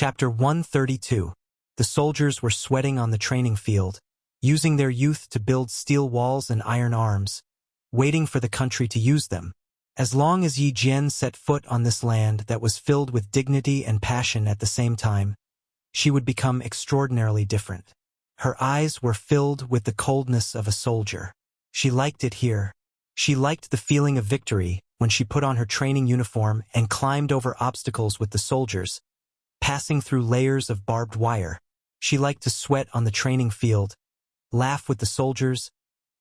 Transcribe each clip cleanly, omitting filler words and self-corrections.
Chapter 132. The soldiers were sweating on the training field, using their youth to build steel walls and iron arms, waiting for the country to use them. As long as Yi Jian set foot on this land that was filled with dignity and passion at the same time, she would become extraordinarily different. Her eyes were filled with the coldness of a soldier. She liked it here. She liked the feeling of victory when she put on her training uniform and climbed over obstacles with the soldiers, passing through layers of barbed wire. She liked to sweat on the training field, laugh with the soldiers,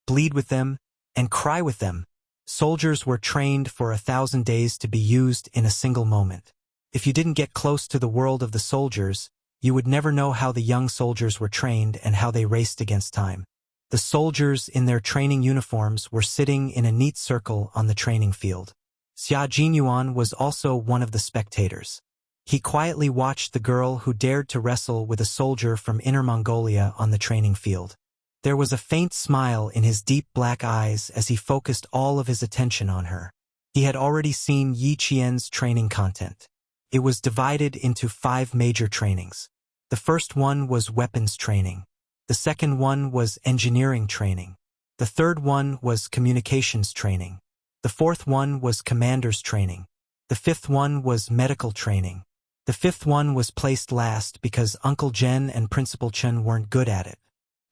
bleed with them, and cry with them. Soldiers were trained for 1,000 days to be used in a single moment. If you didn't get close to the world of the soldiers, you would never know how the young soldiers were trained and how they raced against time. The soldiers in their training uniforms were sitting in a neat circle on the training field. Xia Jinyuan was also one of the spectators. He quietly watched the girl who dared to wrestle with a soldier from Inner Mongolia on the training field. There was a faint smile in his deep black eyes as he focused all of his attention on her. He had already seen Yi Qian's training content. It was divided into 5 major trainings. The first one was weapons training. The second one was engineering training. The third one was communications training. The fourth one was commander's training. The fifth one was medical training. The fifth one was placed last because Uncle Jen and Principal Chen weren't good at it.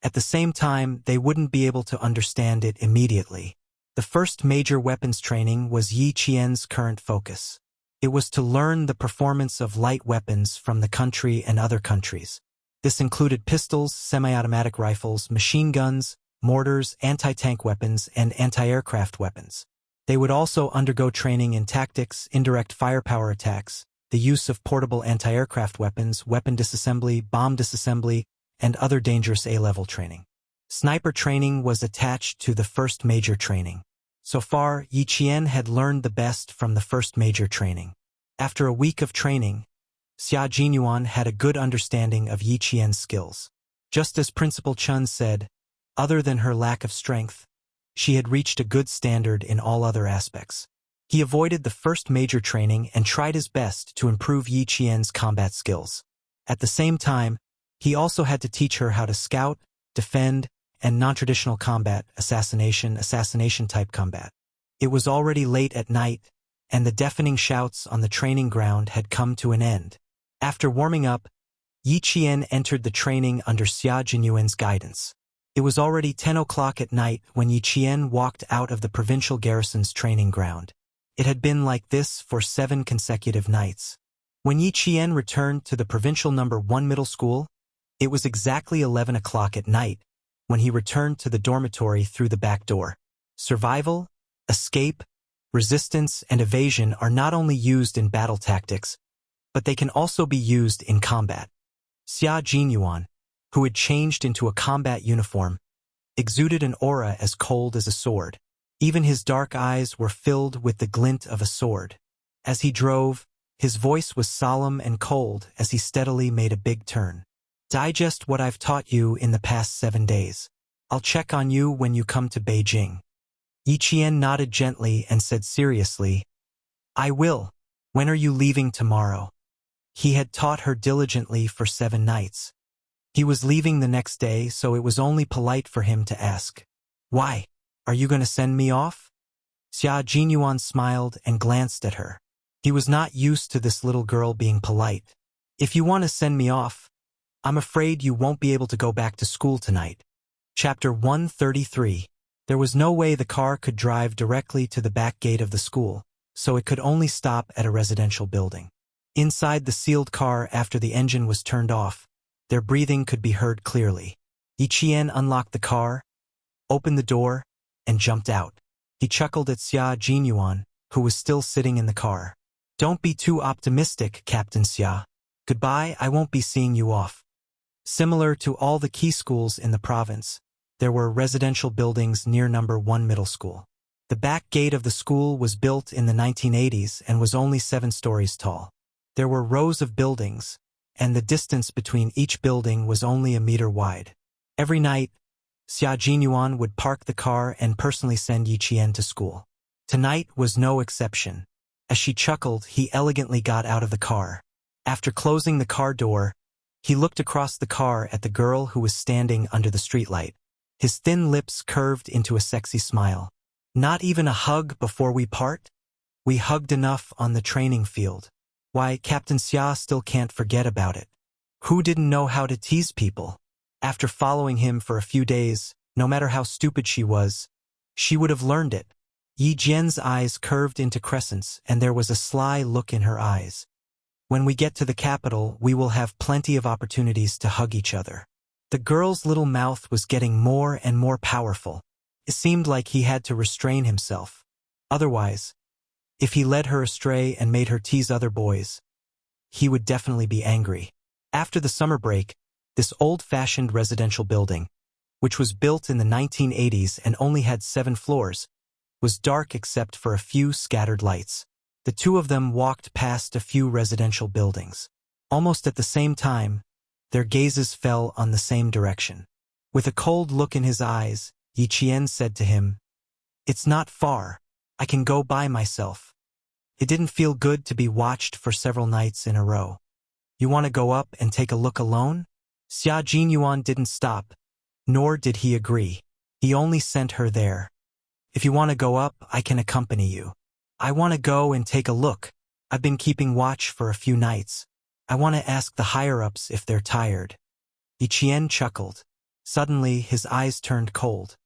At the same time, they wouldn't be able to understand it immediately. The first major weapons training was Yi Qian's current focus. It was to learn the performance of light weapons from the country and other countries. This included pistols, semi-automatic rifles, machine guns, mortars, anti-tank weapons, and anti-aircraft weapons. They would also undergo training in tactics, indirect firepower attacks, the use of portable anti-aircraft weapons, weapon disassembly, bomb disassembly, and other dangerous A-level training. Sniper training was attached to the first major training. So far, Yi Qian had learned the best from the first major training. After a week of training, Xia Jinyuan had a good understanding of Yi Qian's skills. Just as Principal Chen said, other than her lack of strength, she had reached a good standard in all other aspects. He avoided the first major training and tried his best to improve Yi Qian's combat skills. At the same time, he also had to teach her how to scout, defend, and non-traditional combat, assassination-type combat. It was already late at night, and the deafening shouts on the training ground had come to an end. After warming up, Yi Qian entered the training under Xia Jinyuan's guidance. It was already 10 o'clock at night when Yi Qian walked out of the provincial garrison's training ground. It had been like this for 7 consecutive nights. When Yi Qian returned to the provincial number 1 middle school, it was exactly 11 o'clock at night when he returned to the dormitory through the back door. Survival, escape, resistance, and evasion are not only used in battle tactics, but they can also be used in combat. Xia Jinyuan, who had changed into a combat uniform, exuded an aura as cold as a sword. Even his dark eyes were filled with the glint of a sword. As he drove, his voice was solemn and cold as he steadily made a big turn. Digest what I've taught you in the past 7 days. I'll check on you when you come to Beijing. Yi Qian nodded gently and said seriously, I will. When are you leaving tomorrow? He had taught her diligently for 7 nights. He was leaving the next day, so it was only polite for him to ask, Why? Are you going to send me off? Xia Jinyuan smiled and glanced at her. He was not used to this little girl being polite. If you want to send me off, I'm afraid you won't be able to go back to school tonight. Chapter 133. There was no way the car could drive directly to the back gate of the school, so it could only stop at a residential building. Inside the sealed car after the engine was turned off, their breathing could be heard clearly. Yi Qian unlocked the car, opened the door, and jumped out. He chuckled at Xia Jinyuan, who was still sitting in the car. Don't be too optimistic, Captain Xia. Goodbye, I won't be seeing you off. Similar to all the key schools in the province, there were residential buildings near number 1 middle school. The back gate of the school was built in the 1980s and was only 7 stories tall. There were rows of buildings, and the distance between each building was only a meter wide. Every night, Xia Jinyuan would park the car and personally send Yi Qian to school. Tonight was no exception. As she chuckled, he elegantly got out of the car. After closing the car door, he looked across the car at the girl who was standing under the streetlight. His thin lips curved into a sexy smile. Not even a hug before we part? We hugged enough on the training field. Why, Captain Xia still can't forget about it. Who didn't know how to tease people? After following him for a few days, no matter how stupid she was, she would have learned it. Yi Jian's eyes curved into crescents, and there was a sly look in her eyes. When we get to the capital, we will have plenty of opportunities to hug each other. The girl's little mouth was getting more and more powerful. It seemed like he had to restrain himself. Otherwise, if he led her astray and made her tease other boys, he would definitely be angry. After the summer break, this old-fashioned residential building, which was built in the 1980s and only had 7 floors, was dark except for a few scattered lights. The two of them walked past a few residential buildings. Almost at the same time, their gazes fell on the same direction. With a cold look in his eyes, Yi Qian said to him, "It's not far. I can go by myself." It didn't feel good to be watched for several nights in a row. "You want to go up and take a look alone?" Xia Jinyuan didn't stop, nor did he agree. He only sent her there. "If you want to go up, I can accompany you. I want to go and take a look. I've been keeping watch for a few nights. I want to ask the higher-ups if they're tired." Yi Qian chuckled. Suddenly, his eyes turned cold.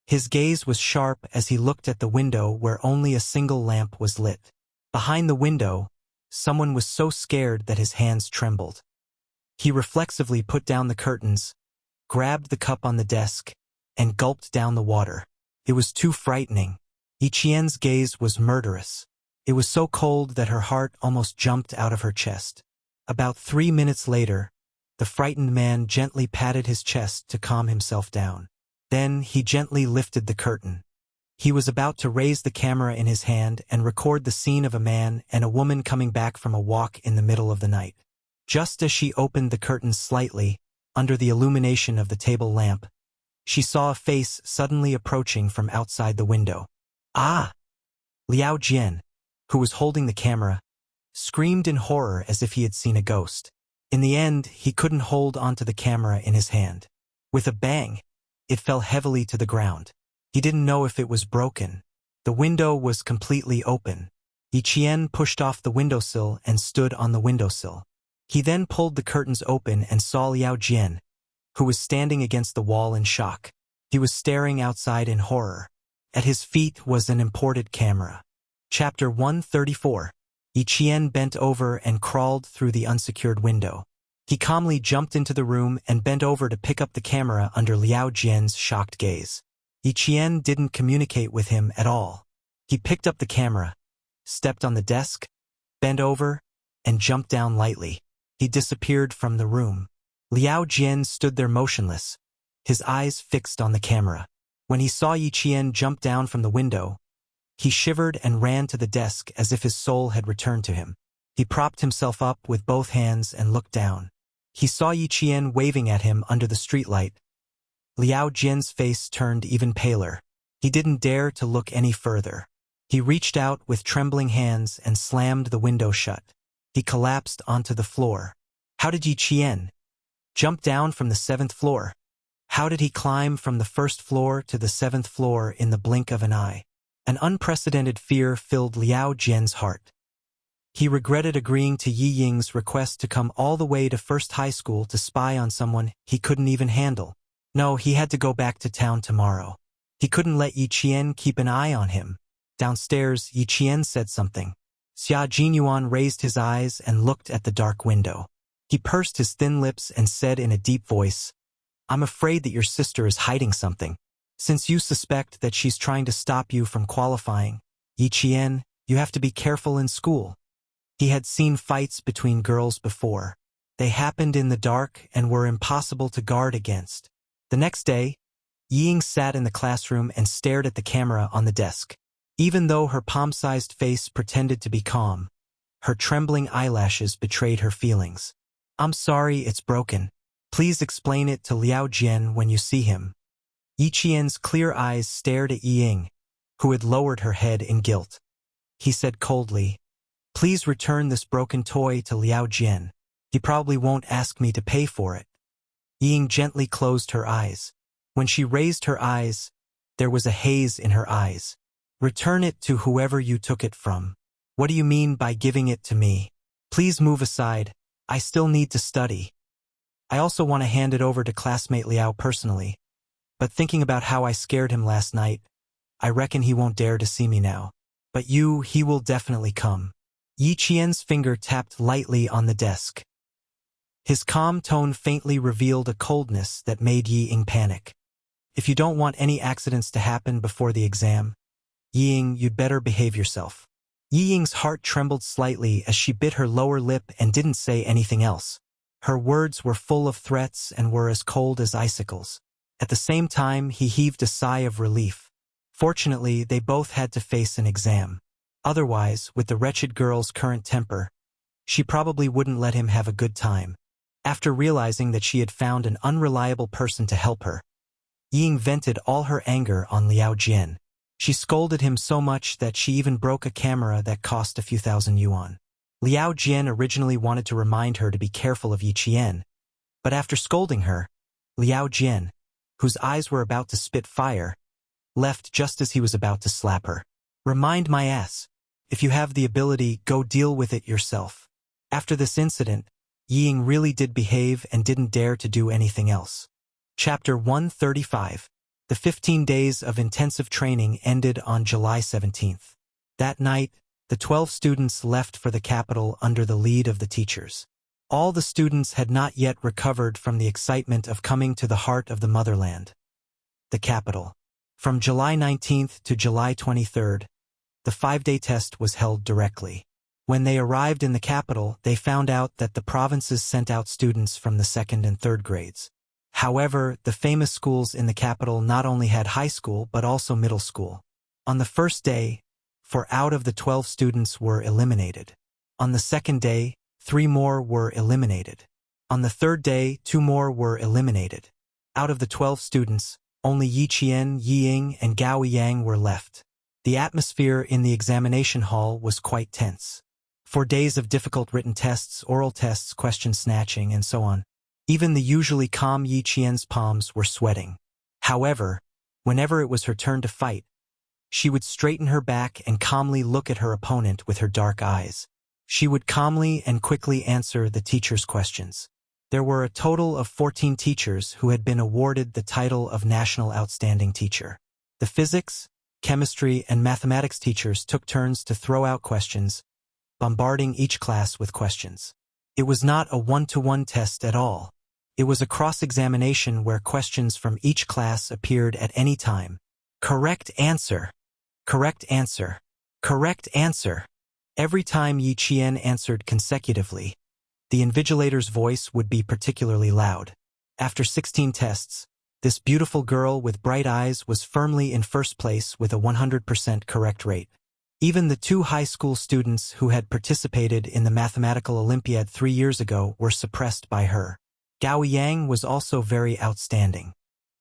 His gaze was sharp as he looked at the window where only a single lamp was lit. Behind the window, someone was so scared that his hands trembled. He reflexively put down the curtains, grabbed the cup on the desk, and gulped down the water. It was too frightening. Yi Qian's gaze was murderous. It was so cold that her heart almost jumped out of her chest. About 3 minutes later, the frightened man gently patted his chest to calm himself down. Then he gently lifted the curtain. He was about to raise the camera in his hand and record the scene of a man and a woman coming back from a walk in the middle of the night. Just as she opened the curtains slightly, under the illumination of the table lamp, she saw a face suddenly approaching from outside the window. "Ah!" Liao Jian, who was holding the camera, screamed in horror as if he had seen a ghost. In the end, he couldn't hold onto the camera in his hand. With a bang, it fell heavily to the ground. He didn't know if it was broken. The window was completely open. Yi Qian pushed off the windowsill and stood on the windowsill. He then pulled the curtains open and saw Liao Jian, who was standing against the wall in shock. He was staring outside in horror. At his feet was an imported camera. Chapter 134. Yi Qian bent over and crawled through the unsecured window. He calmly jumped into the room and bent over to pick up the camera under Liao Jian's shocked gaze. Yi Qian didn't communicate with him at all. He picked up the camera, stepped on the desk, bent over, and jumped down lightly. He disappeared from the room. Liao Jian stood there motionless, his eyes fixed on the camera. When he saw Yi Qian jump down from the window, he shivered and ran to the desk as if his soul had returned to him. He propped himself up with both hands and looked down. He saw Yi Qian waving at him under the streetlight. Liao Jian's face turned even paler. He didn't dare to look any further. He reached out with trembling hands and slammed the window shut. He collapsed onto the floor. How did Yi Qian jump down from the 7th floor? How did he climb from the 1st floor to the 7th floor in the blink of an eye? An unprecedented fear filled Liao Jian's heart. He regretted agreeing to Yi Ying's request to come all the way to First High School to spy on someone he couldn't even handle. No, he had to go back to town tomorrow. He couldn't let Yi Qian keep an eye on him. Downstairs, Yi Qian said something. Xia Jinyuan raised his eyes and looked at the dark window. He pursed his thin lips and said in a deep voice, "I'm afraid that your sister is hiding something. Since you suspect that she's trying to stop you from qualifying, Yi Qian, you have to be careful in school." He had seen fights between girls before. They happened in the dark and were impossible to guard against. The next day, Yi Ying sat in the classroom and stared at the camera on the desk. Even though her palm-sized face pretended to be calm, her trembling eyelashes betrayed her feelings. "I'm sorry it's broken. Please explain it to Liao Jian when you see him." Yi Qian's clear eyes stared at Yi Ying, who had lowered her head in guilt. He said coldly, Please return this broken toy to Liao Jian. He probably won't ask me to pay for it. Ying gently closed her eyes. When she raised her eyes, there was a haze in her eyes. Return it to whoever you took it from. What do you mean by giving it to me? Please move aside. I still need to study. I also want to hand it over to classmate Liao personally. But thinking about how I scared him last night, I reckon he won't dare to see me now. But he will definitely come. Yi Qian's finger tapped lightly on the desk. His calm tone faintly revealed a coldness that made Yi Ying panic. If you don't want any accidents to happen before the exam, Yi Ying, you'd better behave yourself. Yi Ying's heart trembled slightly as she bit her lower lip and didn't say anything else. Her words were full of threats and were as cold as icicles. At the same time, he heaved a sigh of relief. Fortunately, they both had to face an exam. Otherwise, with the wretched girl's current temper, she probably wouldn't let him have a good time. After realizing that she had found an unreliable person to help her, Yi Ying vented all her anger on Liao Jian. She scolded him so much that she even broke a camera that cost a few thousand yuan. Liao Jian originally wanted to remind her to be careful of Yi Qian, but after scolding her, Liao Jian, whose eyes were about to spit fire, left just as he was about to slap her. Remind my ass. If you have the ability, go deal with it yourself. After this incident, Yi Ying really did behave and didn't dare to do anything else. Chapter 135. The 15 days of intensive training ended on July 17th. That night, the 12 students left for the capital under the lead of the teachers. All the students had not yet recovered from the excitement of coming to the heart of the motherland, the capital. From July 19th to July 23rd, the 5-day test was held directly. When they arrived in the capital, they found out that the provinces sent out students from the 2nd and 3rd grades. However, the famous schools in the capital not only had high school but also middle school. On the first day, 4 out of the 12 students were eliminated. On the second day, 3 more were eliminated. On the third day, 2 more were eliminated. Out of the 12 students, only Yi Qian, Yi Ying, and Gao Yang were left. The atmosphere in the examination hall was quite tense. 4 days of difficult written tests, oral tests, question snatching, and so on. Even the usually calm Yi Qian's palms were sweating. However, whenever it was her turn to fight, she would straighten her back and calmly look at her opponent with her dark eyes. She would calmly and quickly answer the teacher's questions. There were a total of 14 teachers who had been awarded the title of National Outstanding Teacher. The physics, chemistry, and mathematics teachers took turns to throw out questions, bombarding each class with questions. It was not a one-to-one test at all. It was a cross-examination where questions from each class appeared at any time. Correct answer. Correct answer. Correct answer. Every time Yi Qian answered consecutively, the invigilator's voice would be particularly loud. After 16 tests, this beautiful girl with bright eyes was firmly in first place with a 100% correct rate. Even the 2 high school students who had participated in the mathematical Olympiad 3 years ago were suppressed by her. Gao Yang was also very outstanding.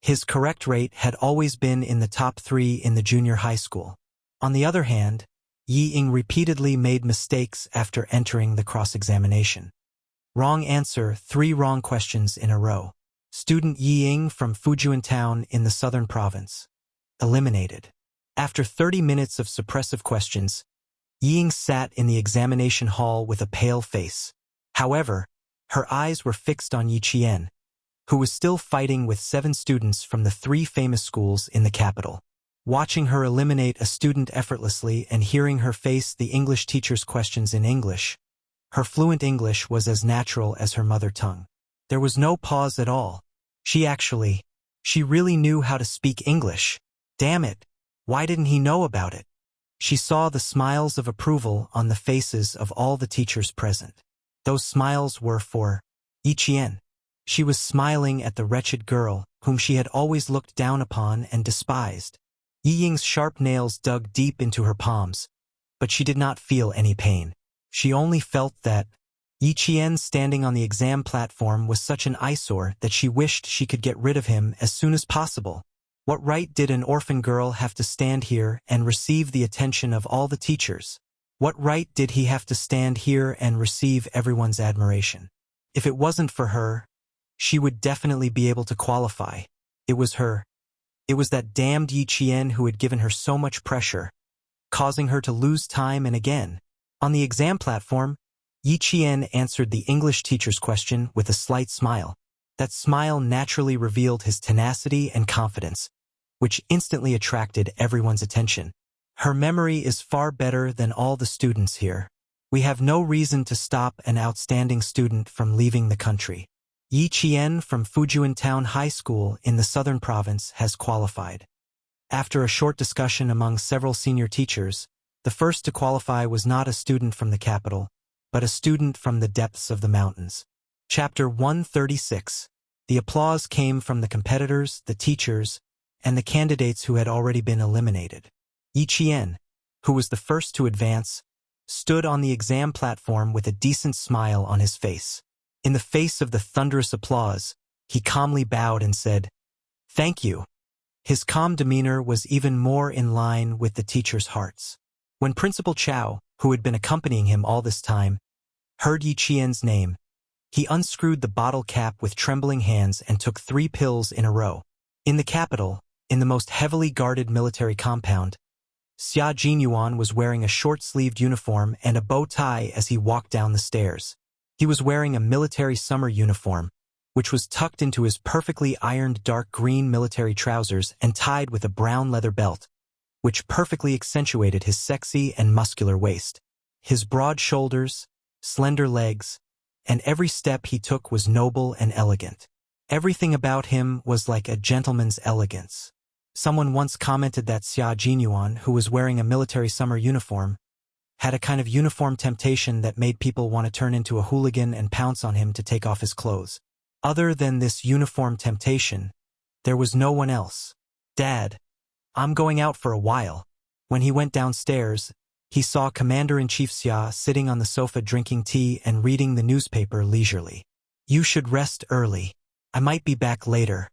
His correct rate had always been in the top 3 in the junior high school. On the other hand, Yi Ying repeatedly made mistakes after entering the cross-examination. Wrong answer, 3 wrong questions in a row. Student Yi Ying from Fujian Town in the southern province. Eliminated. After 30 minutes of suppressive questions, Yi Ying sat in the examination hall with a pale face. However, her eyes were fixed on Yi Qian, who was still fighting with 7 students from the 3 famous schools in the capital. Watching her eliminate a student effortlessly and hearing her face the English teacher's questions in English, her fluent English was as natural as her mother tongue. There was no pause at all. She really knew how to speak English. Damn it. Why didn't he know about it? She saw the smiles of approval on the faces of all the teachers present. Those smiles were for Yi Qian. She was smiling at the wretched girl, whom she had always looked down upon and despised. Yi Ying's sharp nails dug deep into her palms, but she did not feel any pain. She only felt that Yi Qian standing on the exam platform was such an eyesore that she wished she could get rid of him as soon as possible. What right did an orphan girl have to stand here and receive the attention of all the teachers? What right did he have to stand here and receive everyone's admiration? If it wasn't for her, she would definitely be able to qualify. It was her. It was that damned Yi Qian who had given her so much pressure, causing her to lose time and again. On the exam platform, Yi Qian answered the English teacher's question with a slight smile. That smile naturally revealed his tenacity and confidence, which instantly attracted everyone's attention. Her memory is far better than all the students here. We have no reason to stop an outstanding student from leaving the country. Yi Qian from Fujian Town High School in the southern province has qualified. After a short discussion among several senior teachers, the first to qualify was not a student from the capital, but a student from the depths of the mountains. Chapter 136. The applause came from the competitors, the teachers, and the candidates who had already been eliminated. Yi Qian, who was the first to advance, stood on the exam platform with a decent smile on his face. In the face of the thunderous applause, he calmly bowed and said, "Thank you." His calm demeanor was even more in line with the teachers' hearts. When Principal Chow, who had been accompanying him all this time, heard Yi Qian's name, he unscrewed the bottle cap with trembling hands and took 3 pills in a row. In the capital, in the most heavily guarded military compound, Xia Jinyuan was wearing a short-sleeved uniform and a bow tie as he walked down the stairs. He was wearing a military summer uniform, which was tucked into his perfectly ironed dark green military trousers and tied with a brown leather belt, which perfectly accentuated his sexy and muscular waist. His broad shoulders, slender legs, and every step he took was noble and elegant. Everything about him was like a gentleman's elegance. Someone once commented that Xia Jinyuan, who was wearing a military summer uniform, had a kind of uniform temptation that made people want to turn into a hooligan and pounce on him to take off his clothes. Other than this uniform temptation, there was no one else. "Dad, I'm going out for a while." When he went downstairs, he saw Commander-in-Chief Xia sitting on the sofa drinking tea and reading the newspaper leisurely. "You should rest early. I might be back later."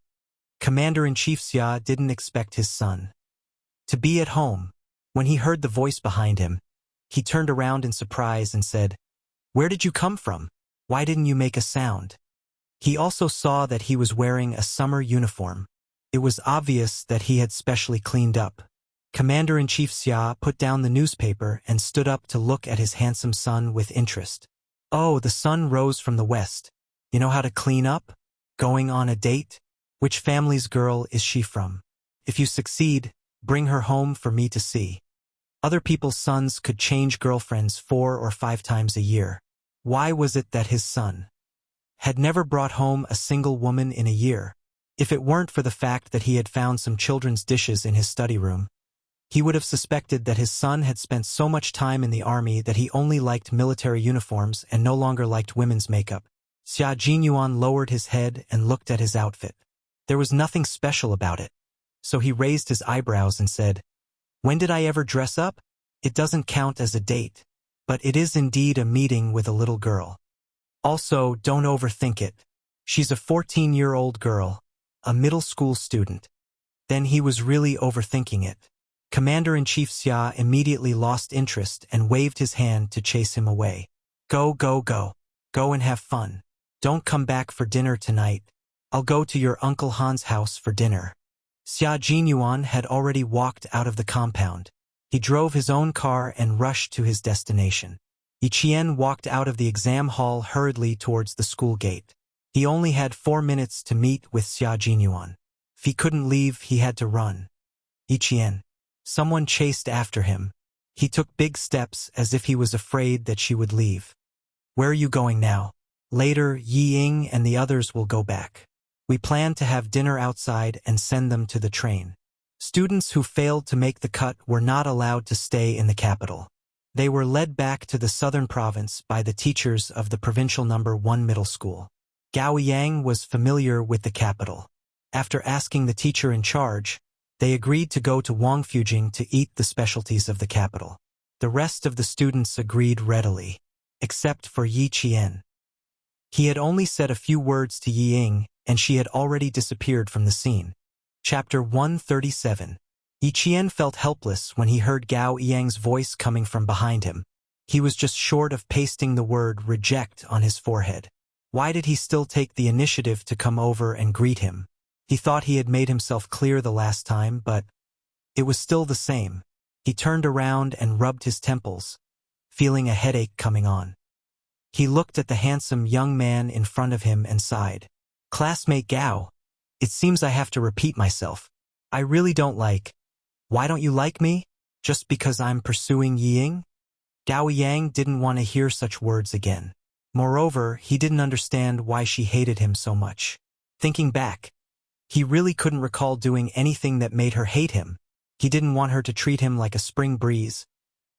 Commander-in-Chief Xia didn't expect his son to be at home. When he heard the voice behind him, he turned around in surprise and said, "Where did you come from? Why didn't you make a sound?" He also saw that he was wearing a summer uniform. It was obvious that he had specially cleaned up. Commander-in-Chief Xia put down the newspaper and stood up to look at his handsome son with interest. "Oh, the sun rose from the west. You know how to clean up? Going on a date? Which family's girl is she from? If you succeed, bring her home for me to see." Other people's sons could change girlfriends 4 or 5 times a year. Why was it that his son had never brought home a single woman in a year? If it weren't for the fact that he had found some children's dishes in his study room, he would have suspected that his son had spent so much time in the army that he only liked military uniforms and no longer liked women's makeup. Xia Jinyuan lowered his head and looked at his outfit. There was nothing special about it. So he raised his eyebrows and said, "When did I ever dress up? It doesn't count as a date. But it is indeed a meeting with a little girl. Also, don't overthink it. She's a 14-year-old girl, a middle school student." Then he was really overthinking it. Commander-in-Chief Xia immediately lost interest and waved his hand to chase him away. "Go, go, go. Go and have fun. Don't come back for dinner tonight. I'll go to your Uncle Han's house for dinner." Xia Jinyuan had already walked out of the compound. He drove his own car and rushed to his destination. Yi Qian walked out of the exam hall hurriedly towards the school gate. He only had 4 minutes to meet with Xia Jinyuan. If he couldn't leave, he had to run. "Yi Qian." Someone chased after him. He took big steps as if he was afraid that she would leave. "Where are you going now?" "Later, Yi Ying and the others will go back. We plan to have dinner outside and send them to the train." Students who failed to make the cut were not allowed to stay in the capital. They were led back to the southern province by the teachers of the provincial No. 1 middle school. Gao Yang was familiar with the capital. After asking the teacher in charge, they agreed to go to Wangfujing to eat the specialties of the capital. The rest of the students agreed readily, except for Yi Qian. He had only said a few words to Yi Ying, and she had already disappeared from the scene. Chapter 137. Yi Qian felt helpless when he heard Gao Yang's voice coming from behind him. He was just short of pasting the word reject on his forehead. Why did he still take the initiative to come over and greet him? He thought he had made himself clear the last time, but it was still the same. He turned around and rubbed his temples, feeling a headache coming on. He looked at the handsome young man in front of him and sighed. Classmate Gao, it seems I have to repeat myself. I really don't like. Why don't you like me? Just because I'm pursuing Yiying? Gao Yang didn't want to hear such words again. Moreover, he didn't understand why she hated him so much. Thinking back, he really couldn't recall doing anything that made her hate him. He didn't want her to treat him like a spring breeze,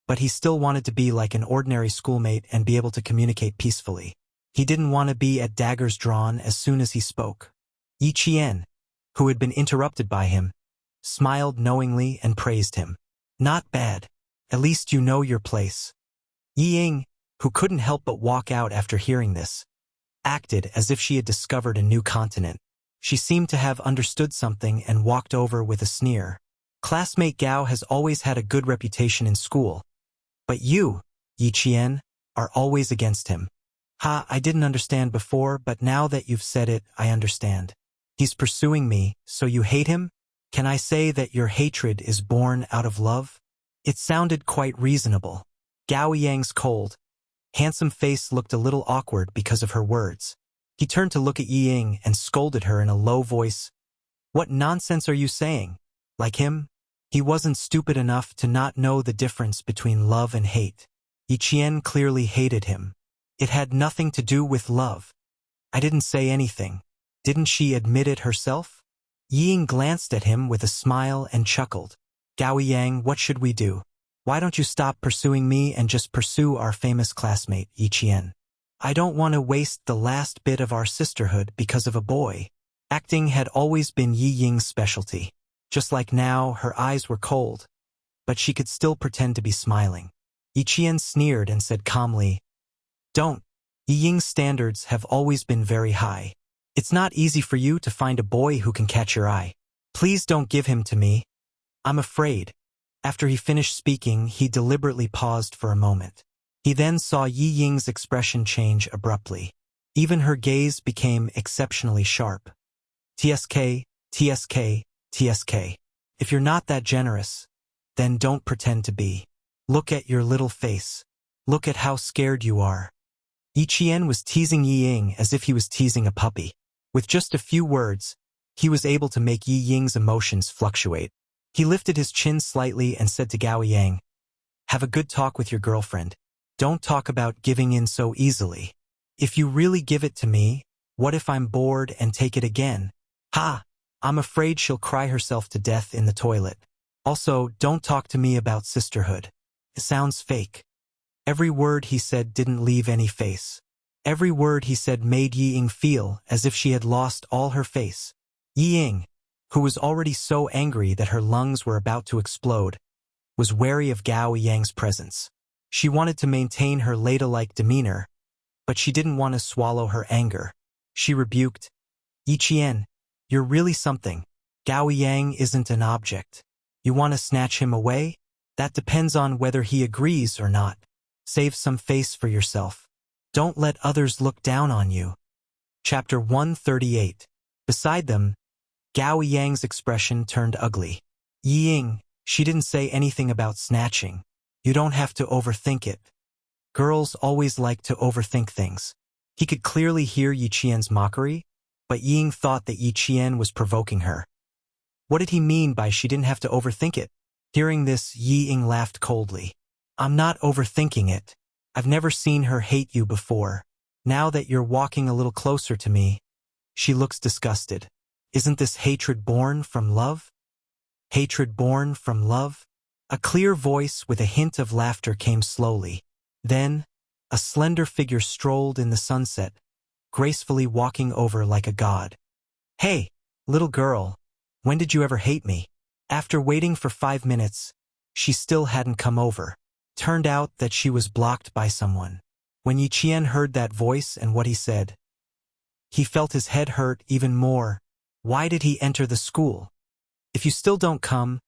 but he still wanted to be like an ordinary schoolmate and be able to communicate peacefully. He didn't want to be at daggers drawn as soon as he spoke. Yi Qian, who had been interrupted by him, smiled knowingly and praised him. Not bad. At least you know your place. Yiying, who couldn't help but walk out after hearing this, acted as if she had discovered a new continent. She seemed to have understood something and walked over with a sneer. Classmate Gao has always had a good reputation in school, but you, Yi Qian, are always against him. Ha, I didn't understand before, but now that you've said it, I understand. He's pursuing me, so you hate him? Can I say that your hatred is born out of love? It sounded quite reasonable. Gao Yang's cold, handsome face looked a little awkward because of her words. He turned to look at Yiying and scolded her in a low voice. What nonsense are you saying? Like him? He wasn't stupid enough to not know the difference between love and hate. Yi Qian clearly hated him. It had nothing to do with love. I didn't say anything. Didn't she admit it herself? Yiying glanced at him with a smile and chuckled. Gao Yang, what should we do? Why don't you stop pursuing me and just pursue our famous classmate, Yi Qian? I don't want to waste the last bit of our sisterhood because of a boy. Acting had always been Yi Ying's specialty. Just like now, her eyes were cold, but she could still pretend to be smiling. Yi Qian sneered and said calmly, Don't. Yi Ying's standards have always been very high. It's not easy for you to find a boy who can catch your eye. Please don't give him to me. I'm afraid. After he finished speaking, he deliberately paused for a moment. He then saw Yi Ying's expression change abruptly. Even her gaze became exceptionally sharp. TSK, TSK, TSK. If you're not that generous, then don't pretend to be. Look at your little face. Look at how scared you are. Yi Qian was teasing Yi Ying as if he was teasing a puppy. With just a few words, he was able to make Yi Ying's emotions fluctuate. He lifted his chin slightly and said to Gao Yang, Have a good talk with your girlfriend. Don't talk about giving in so easily. If you really give it to me, what if I'm bored and take it again? Ha! I'm afraid she'll cry herself to death in the toilet. Also, don't talk to me about sisterhood. It sounds fake. Every word he said didn't leave any face. Every word he said made Yi Ying feel as if she had lost all her face. Yi Ying, who was already so angry that her lungs were about to explode, was wary of Gao Yang's presence. She wanted to maintain her ladylike demeanor, but she didn't want to swallow her anger. She rebuked, Yi Qian, you're really something. Gao Yang isn't an object. You want to snatch him away? That depends on whether he agrees or not. Save some face for yourself. Don't let others look down on you. Chapter 138. Beside them, Gao Yang's expression turned ugly. Yi Ying, she didn't say anything about snatching. You don't have to overthink it. Girls always like to overthink things. He could clearly hear Yi Qian's mockery, but Yi Ying thought that Yi Qian was provoking her. What did he mean by she didn't have to overthink it? Hearing this, Yi Ying laughed coldly. I'm not overthinking it. I've never seen her hate you before. Now that you're walking a little closer to me, she looks disgusted. Isn't this hatred born from love? Hatred born from love? A clear voice with a hint of laughter came slowly. Then, a slender figure strolled in the sunset, gracefully walking over like a god. Hey, little girl, when did you ever hate me? After waiting for 5 minutes, she still hadn't come over. Turned out that she was blocked by someone. When Yi Qian heard that voice and what he said, he felt his head hurt even more. Why did he enter the school? If you still don't come,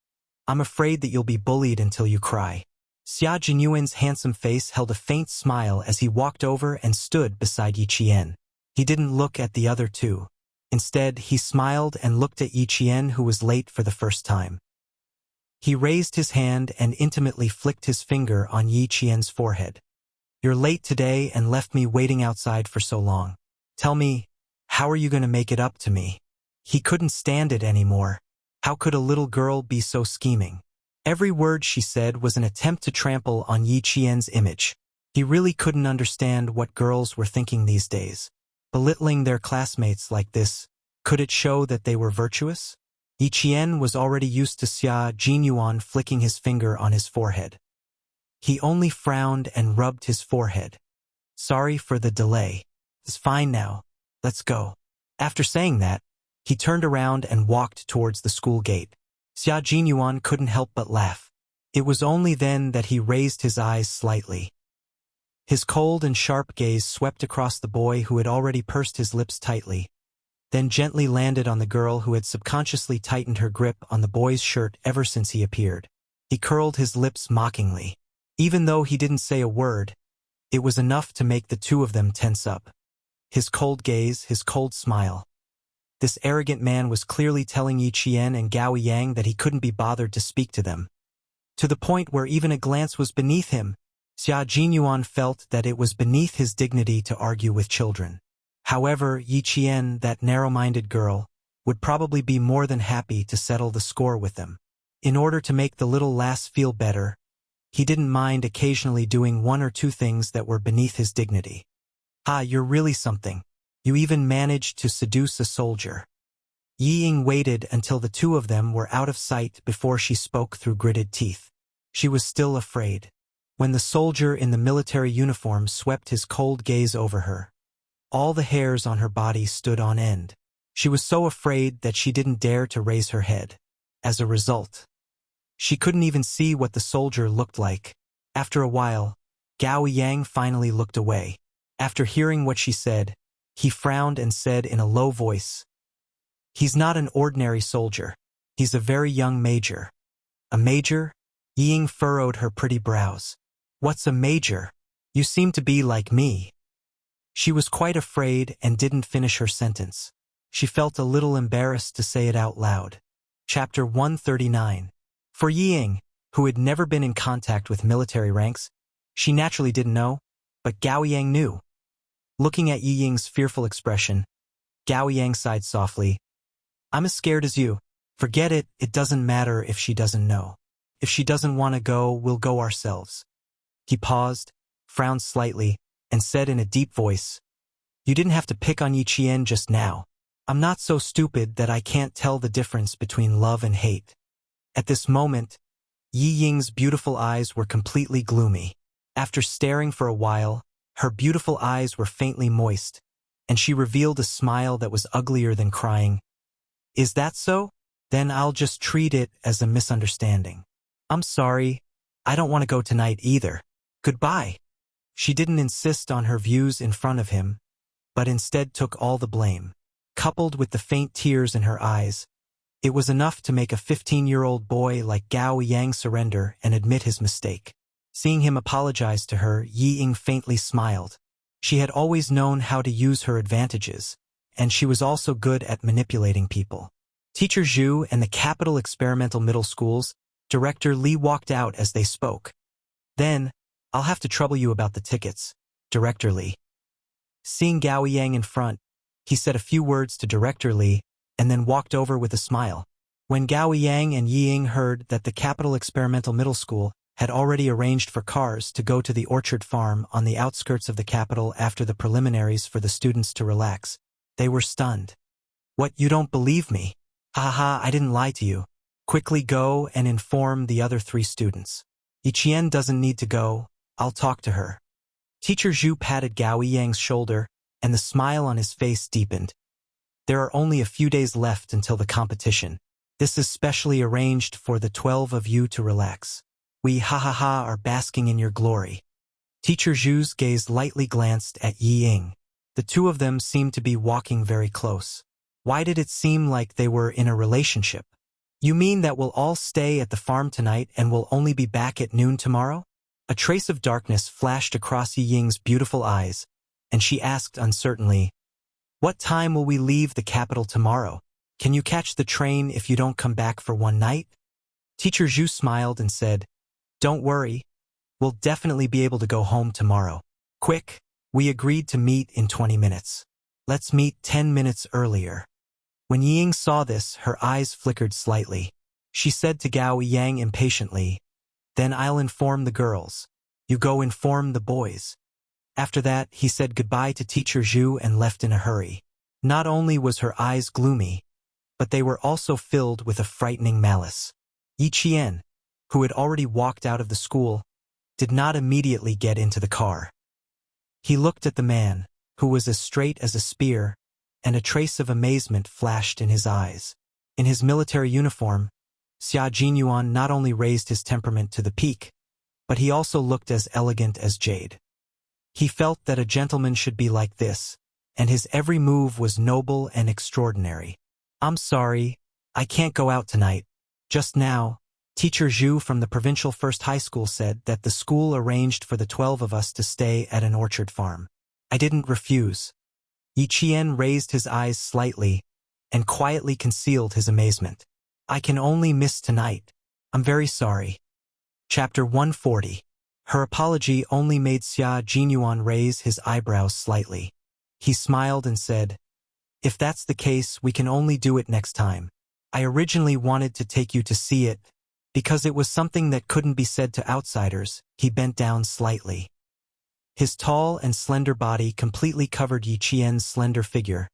I'm afraid that you'll be bullied until you cry. Xia Jinyuan's handsome face held a faint smile as he walked over and stood beside Yi Qian. He didn't look at the other two. Instead, he smiled and looked at Yi Qian, who was late for the first time. He raised his hand and intimately flicked his finger on Yi Qian's forehead. "You're late today and left me waiting outside for so long. Tell me, how are you going to make it up to me?" He couldn't stand it anymore. How could a little girl be so scheming? Every word she said was an attempt to trample on Yi Qian's image. He really couldn't understand what girls were thinking these days. Belittling their classmates like this, could it show that they were virtuous? Yi Qian was already used to Xia Jinyuan flicking his finger on his forehead. He only frowned and rubbed his forehead. "Sorry for the delay. It's fine now. Let's go." After saying that, he turned around and walked towards the school gate. Xia Jinyuan couldn't help but laugh. It was only then that he raised his eyes slightly. His cold and sharp gaze swept across the boy who had already pursed his lips tightly, then gently landed on the girl who had subconsciously tightened her grip on the boy's shirt ever since he appeared. He curled his lips mockingly. Even though he didn't say a word, it was enough to make the two of them tense up. His cold gaze, his cold smile. This arrogant man was clearly telling Yi Qian and Gao Yang that he couldn't be bothered to speak to them. To the point where even a glance was beneath him, Xia Jinyuan felt that it was beneath his dignity to argue with children. However, Yi Qian, that narrow-minded girl, would probably be more than happy to settle the score with them. In order to make the little lass feel better, he didn't mind occasionally doing one or two things that were beneath his dignity. "Ah, you're really something. You even managed to seduce a soldier." Yi Ying waited until the two of them were out of sight before she spoke through gritted teeth. She was still afraid. When the soldier in the military uniform swept his cold gaze over her, all the hairs on her body stood on end. She was so afraid that she didn't dare to raise her head. As a result, she couldn't even see what the soldier looked like. After a while, Gao Yang finally looked away. After hearing what she said, he frowned and said in a low voice, "He's not an ordinary soldier. He's a very young major." "A major?" Yi Ying furrowed her pretty brows. "What's a major? You seem to be like me." She was quite afraid and didn't finish her sentence. She felt a little embarrassed to say it out loud. Chapter 139. For Yi Ying, who had never been in contact with military ranks, she naturally didn't know, but Gao Yang knew. Looking at Yi Ying's fearful expression, Gao Yang sighed softly. "I'm as scared as you. Forget it, it doesn't matter if she doesn't know. If she doesn't want to go, we'll go ourselves." He paused, frowned slightly, and said in a deep voice, "You didn't have to pick on Yi Qian just now. I'm not so stupid that I can't tell the difference between love and hate." At this moment, Yi Ying's beautiful eyes were completely gloomy. After staring for a while, her beautiful eyes were faintly moist, and she revealed a smile that was uglier than crying. "Is that so? Then I'll just treat it as a misunderstanding. I'm sorry, I don't want to go tonight either. Goodbye." She didn't insist on her views in front of him, but instead took all the blame. Coupled with the faint tears in her eyes, it was enough to make a 15-year-old boy like Gao Yang surrender and admit his mistake. Seeing him apologize to her, Yi Ying faintly smiled. She had always known how to use her advantages, and she was also good at manipulating people. Teacher Zhu and the Capital Experimental Middle School's Director Li walked out as they spoke. Then, "I'll have to trouble you about the tickets, Director Li." Seeing Gao Yang in front, he said a few words to Director Li, and then walked over with a smile. When Gao Yang and Yi Ying heard that the Capital Experimental Middle School had already arranged for cars to go to the orchard farm on the outskirts of the capital after the preliminaries for the students to relax, they were stunned. "What, you don't believe me? Haha, I didn't lie to you. Quickly go and inform the other 3 students. Yi Qian doesn't need to go, I'll talk to her." Teacher Zhu patted Gao Yang's shoulder, and the smile on his face deepened. "There are only a few days left until the competition. This is specially arranged for the 12 of you to relax. We are basking in your glory." Teacher Zhu's gaze lightly glanced at Yi Ying. The two of them seemed to be walking very close. Why did it seem like they were in a relationship? "You mean that we'll all stay at the farm tonight and we'll only be back at noon tomorrow?" A trace of darkness flashed across Yi Ying's beautiful eyes, and she asked uncertainly, "What time will we leave the capital tomorrow? Can you catch the train if you don't come back for one night?" Teacher Zhu smiled and said, "Don't worry, we'll definitely be able to go home tomorrow. Quick, we agreed to meet in 20 minutes. Let's meet 10 minutes earlier." When Yi Ying saw this, her eyes flickered slightly. She said to Gao Yang impatiently, "Then I'll inform the girls. You go inform the boys." After that, he said goodbye to Teacher Zhu and left in a hurry. Not only was her eyes gloomy, but they were also filled with a frightening malice. Yi Qian, who had already walked out of the school, did not immediately get into the car. He looked at the man, who was as straight as a spear, and a trace of amazement flashed in his eyes. In his military uniform, Xia Jinyuan not only raised his temperament to the peak, but he also looked as elegant as jade. He felt that a gentleman should be like this, and his every move was noble and extraordinary. "I'm sorry, I can't go out tonight. Just now, Teacher Zhu from the provincial first high school said that the school arranged for the 12 of us to stay at an orchard farm. I didn't refuse." Yi Qian raised his eyes slightly and quietly concealed his amazement. "I can only miss tonight. I'm very sorry." Chapter 140. Her apology only made Xia Jinyuan raise his eyebrows slightly. He smiled and said, "If that's the case, we can only do it next time. I originally wanted to take you to see it, because it was something that couldn't be said to outsiders." He bent down slightly. His tall and slender body completely covered Yi Qian's slender figure,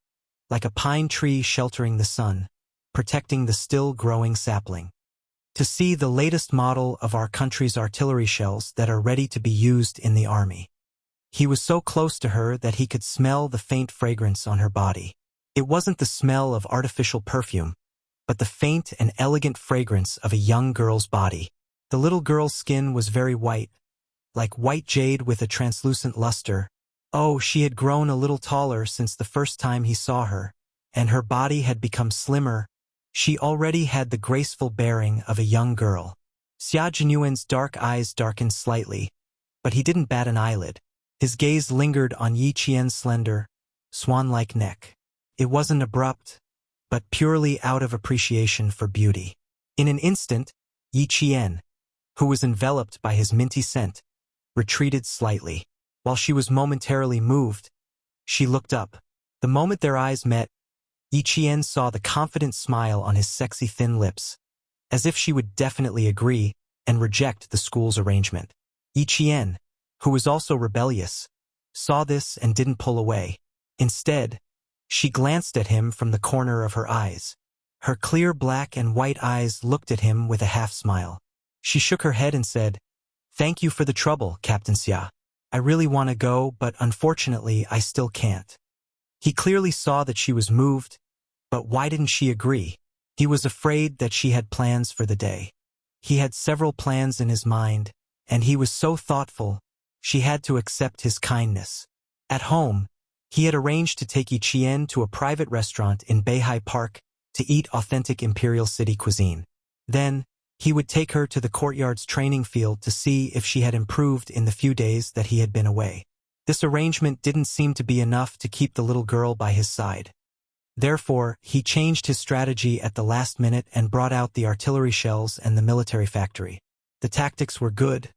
like a pine tree sheltering the sun, protecting the still-growing sapling. "To see the latest model of our country's artillery shells that are ready to be used in the army." He was so close to her that he could smell the faint fragrance on her body. It wasn't the smell of artificial perfume, but the faint and elegant fragrance of a young girl's body. The little girl's skin was very white, like white jade with a translucent luster. Oh, she had grown a little taller since the first time he saw her, and her body had become slimmer. She already had the graceful bearing of a young girl. Xia Jinyuan's dark eyes darkened slightly, but he didn't bat an eyelid. His gaze lingered on Yi Qian's slender, swan-like neck. It wasn't abrupt, but purely out of appreciation for beauty. In an instant, Yi Qian, who was enveloped by his minty scent, retreated slightly. While she was momentarily moved, she looked up. The moment their eyes met, Yi Qian saw the confident smile on his sexy thin lips, as if she would definitely agree and reject the school's arrangement. Yi Qian, who was also rebellious, saw this and didn't pull away. Instead, she glanced at him from the corner of her eyes. Her clear black and white eyes looked at him with a half-smile. She shook her head and said, "Thank you for the trouble, Captain Xia. I really want to go, but unfortunately I still can't." He clearly saw that she was moved, but why didn't she agree? He was afraid that she had plans for the day. He had several plans in his mind, and he was so thoughtful, she had to accept his kindness. At home, he had arranged to take Yi Qian to a private restaurant in Beihai Park to eat authentic Imperial City cuisine. Then, he would take her to the courtyard's training field to see if she had improved in the few days that he had been away. This arrangement didn't seem to be enough to keep the little girl by his side. Therefore, he changed his strategy at the last minute and brought out the artillery shells and the military factory. The tactics were good,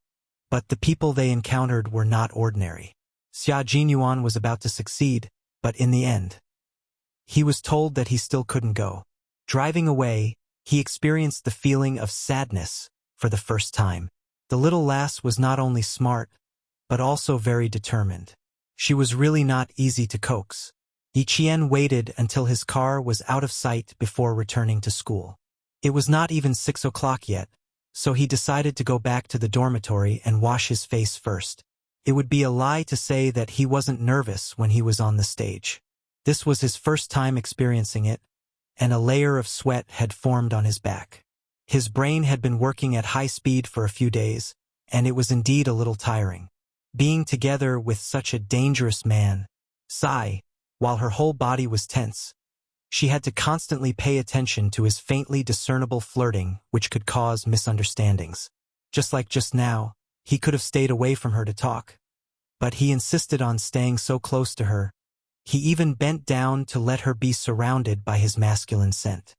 but the people they encountered were not ordinary. Xia Jinyuan was about to succeed, but in the end, he was told that he still couldn't go. Driving away, he experienced the feeling of sadness for the first time. The little lass was not only smart, but also very determined. She was really not easy to coax. Yi Qian waited until his car was out of sight before returning to school. It was not even 6 o'clock yet, so he decided to go back to the dormitory and wash his face first. It would be a lie to say that he wasn't nervous when he was on the stage. This was his first time experiencing it, and a layer of sweat had formed on his back. His brain had been working at high speed for a few days, and it was indeed a little tiring. Being together with such a dangerous man, Sai, while her whole body was tense, she had to constantly pay attention to his faintly discernible flirting, which could cause misunderstandings. Just like just now, He could have stayed away from her to talk, but he insisted on staying so close to her. He even bent down to let her be surrounded by his masculine scent.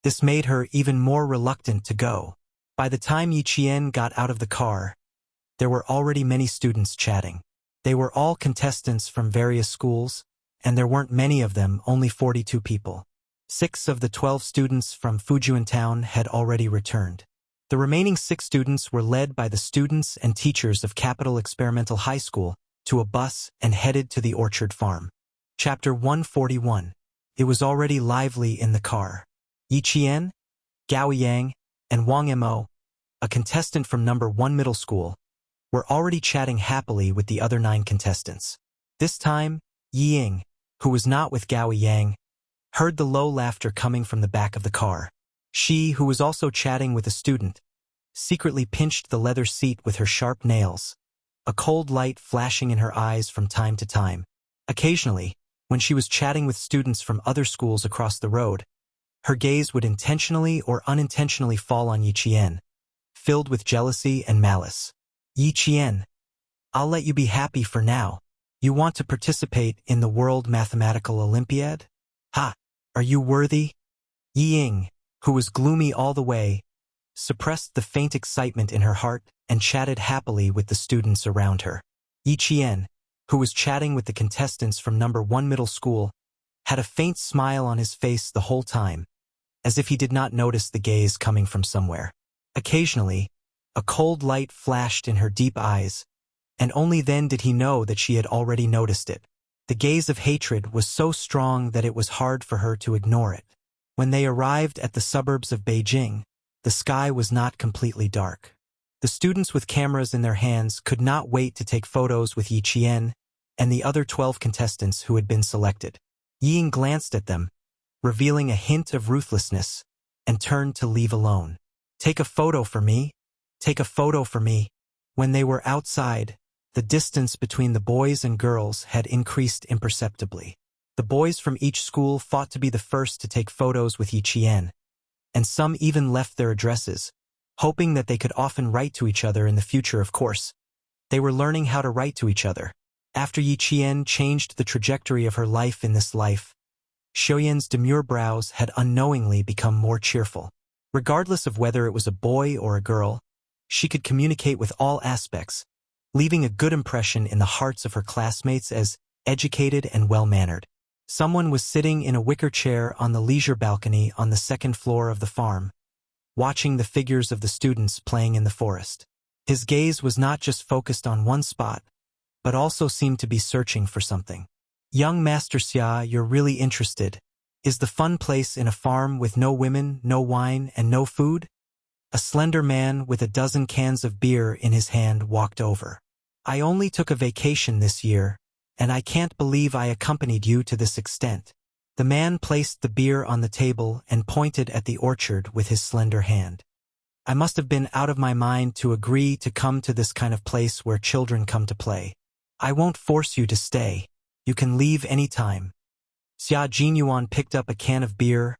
This made her even more reluctant to go. By the time Yi Qian got out of the car, there were already many students chatting. They were all contestants from various schools, and there weren't many of them, only 42 people. 6 of the 12 students from Fujian Town had already returned. The remaining 6 students were led by the students and teachers of Capital Experimental High School to a bus and headed to the orchard farm. Chapter 141. It was already lively in the car. Yi Qian, Gao Yang, and Wang Mo, a contestant from number 1 middle school, were already chatting happily with the other 9 contestants. This time, Yi Ying, who was not with Gao Yang, heard the low laughter coming from the back of the car. She, who was also chatting with a student, secretly pinched the leather seat with her sharp nails, a cold light flashing in her eyes from time to time. Occasionally, when she was chatting with students from other schools across the road, her gaze would intentionally or unintentionally fall on Yi Qian, filled with jealousy and malice. Yi Qian, I'll let you be happy for now. You want to participate in the World Mathematical Olympiad? Ha! Are you worthy? Yi Ying, who was gloomy all the way, suppressed the faint excitement in her heart and chatted happily with the students around her. Yi Qian, who was chatting with the contestants from number 1 middle school, had a faint smile on his face the whole time, as if he did not notice the gaze coming from somewhere. Occasionally, a cold light flashed in her deep eyes, and only then did he know that she had already noticed it. The gaze of hatred was so strong that it was hard for her to ignore it. When they arrived at the suburbs of Beijing, the sky was not completely dark. The students with cameras in their hands could not wait to take photos with Yi Qian and the other 12 contestants who had been selected. Yi Ying glanced at them, revealing a hint of ruthlessness, and turned to leave alone. Take a photo for me. Take a photo for me. When they were outside, the distance between the boys and girls had increased imperceptibly. The boys from each school fought to be the first to take photos with Yi Qian, and some even left their addresses, hoping that they could often write to each other in the future. Of course, they were learning how to write to each other. After Yi Qian changed the trajectory of her life in this life, Xiuyan's demure brows had unknowingly become more cheerful. Regardless of whether it was a boy or a girl, she could communicate with all aspects, leaving a good impression in the hearts of her classmates as educated and well-mannered. Someone was sitting in a wicker chair on the leisure balcony on the 2nd floor of the farm, watching the figures of the students playing in the forest. His gaze was not just focused on one spot, but also seemed to be searching for something. Young Master Xia, you're really interested. Is the fun place in a farm with no women, no wine, and no food? A slender man with a dozen cans of beer in his hand walked over. I only took a vacation this year, and I can't believe I accompanied you to this extent. The man placed the beer on the table and pointed at the orchard with his slender hand. I must have been out of my mind to agree to come to this kind of place where children come to play. I won't force you to stay. You can leave any time. Xia Jinyuan picked up a can of beer,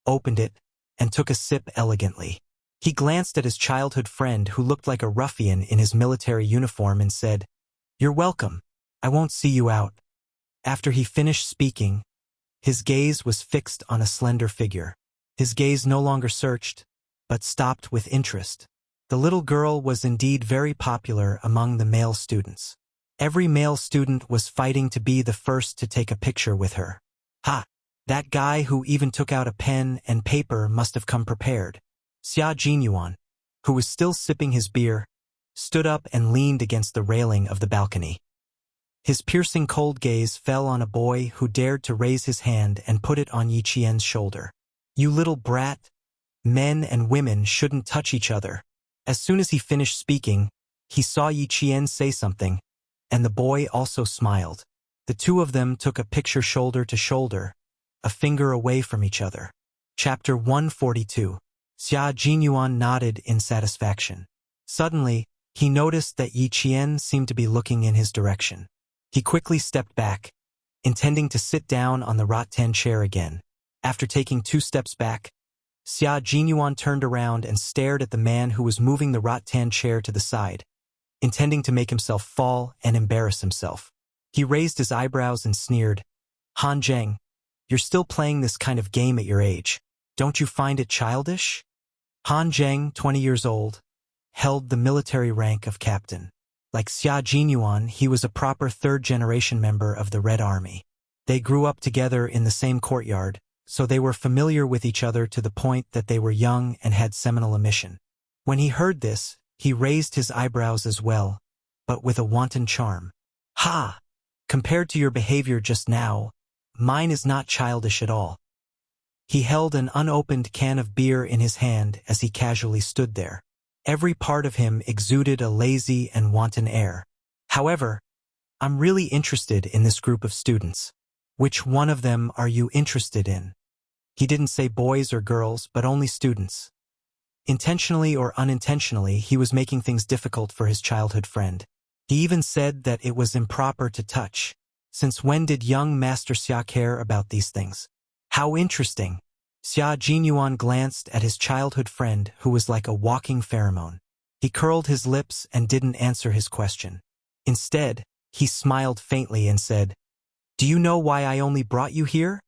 opened it, and took a sip elegantly. He glanced at his childhood friend who looked like a ruffian in his military uniform and said, "You're welcome. I won't see you out." After he finished speaking, his gaze was fixed on a slender figure. His gaze no longer searched, but stopped with interest. The little girl was indeed very popular among the male students. Every male student was fighting to be the first to take a picture with her. Ha! That guy who even took out a pen and paper must have come prepared. Xia Jinyuan, who was still sipping his beer, stood up and leaned against the railing of the balcony. His piercing cold gaze fell on a boy who dared to raise his hand and put it on Yi Qian's shoulder. You little brat! Men and women shouldn't touch each other. As soon as he finished speaking, he saw Yi Qian say something, and the boy also smiled. The two of them took a picture shoulder to shoulder, a finger away from each other. Chapter 142. Xia Jinyuan nodded in satisfaction. Suddenly, he noticed that Yi Qian seemed to be looking in his direction. He quickly stepped back, intending to sit down on the rattan chair again. After taking 2 steps back, Xia Jinyuan turned around and stared at the man who was moving the rattan chair to the side, intending to make himself fall and embarrass himself. He raised his eyebrows and sneered, "Han Zheng, you're still playing this kind of game at your age. Don't you find it childish?" Han Zheng, 20 years old, held the military rank of captain. Like Xia Jinyuan, he was a proper third-generation member of the Red Army. They grew up together in the same courtyard, so they were familiar with each other to the point that they were young and had seminal emission. When he heard this, he raised his eyebrows as well, but with a wanton charm. "Ha! Compared to your behavior just now, mine is not childish at all." He held an unopened can of beer in his hand as he casually stood there. Every part of him exuded a lazy and wanton air. "However, I'm really interested in this group of students. Which one of them are you interested in?" He didn't say boys or girls, but only students. Intentionally or unintentionally, he was making things difficult for his childhood friend. He even said that it was improper to touch. Since when did young Master Xia care about these things? How interesting. Xia Jinyuan glanced at his childhood friend, who was like a walking pheromone. He curled his lips and didn't answer his question. Instead, he smiled faintly and said, "Do you know why I only brought you here?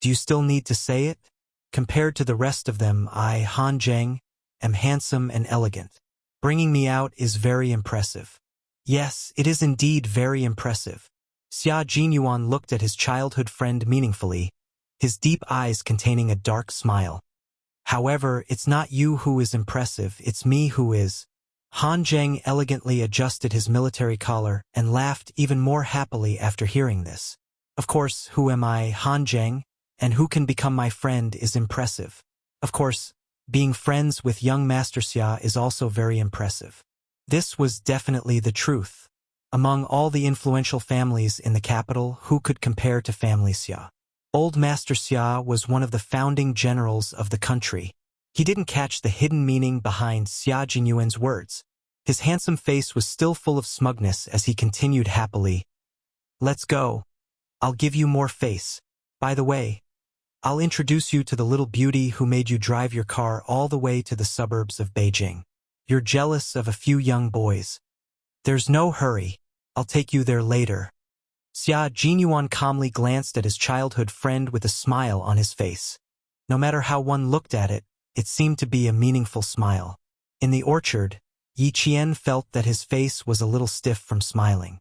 Do you still need to say it? Compared to the rest of them, I, Han Zheng, am handsome and elegant. Bringing me out is very impressive." "Yes, it is indeed very impressive." Xia Jinyuan looked at his childhood friend meaningfully, his deep eyes containing a dark smile. "However, it's not you who is impressive, it's me who is." Han Zheng elegantly adjusted his military collar and laughed even more happily after hearing this. "Of course, who am I, Han Zheng, and who can become my friend is impressive. Of course, being friends with young Master Xia is also very impressive." This was definitely the truth. Among all the influential families in the capital, who could compare to family Xia? Old Master Xia was one of the founding generals of the country. He didn't catch the hidden meaning behind Xia Jinyuan's words. His handsome face was still full of smugness as he continued happily, "Let's go. I'll give you more face. By the way, I'll introduce you to the little beauty who made you drive your car all the way to the suburbs of Beijing. You're jealous of a few young boys. There's no hurry. I'll take you there later." Xia Jinyuan calmly glanced at his childhood friend with a smile on his face. No matter how one looked at it, it seemed to be a meaningful smile. In the orchard, Yi Qian felt that his face was a little stiff from smiling.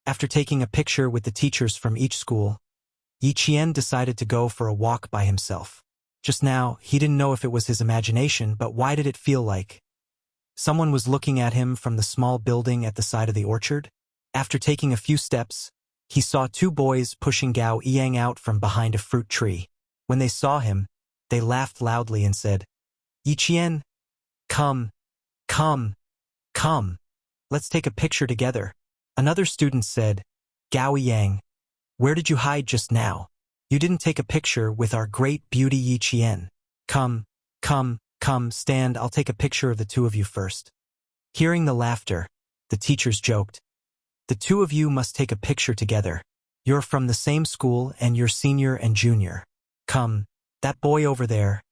After taking a picture with the teachers from each school, Yi Qian decided to go for a walk by himself. Just now, he didn't know if it was his imagination, but why did it feel like someone was looking at him from the small building at the side of the orchard? After taking a few steps, he saw two boys pushing Gao Yang out from behind a fruit tree. When they saw him, they laughed loudly and said, "Yi Qian, come, come, come. Let's take a picture together." Another student said, "Gao Yang, where did you hide just now? You didn't take a picture with our great beauty Yi Qian. Come, come, come, stand, I'll take a picture of the two of you first." Hearing the laughter, the teachers joked, "The two of you must take a picture together. You're from the same school and you're senior and junior. Come, that boy over there,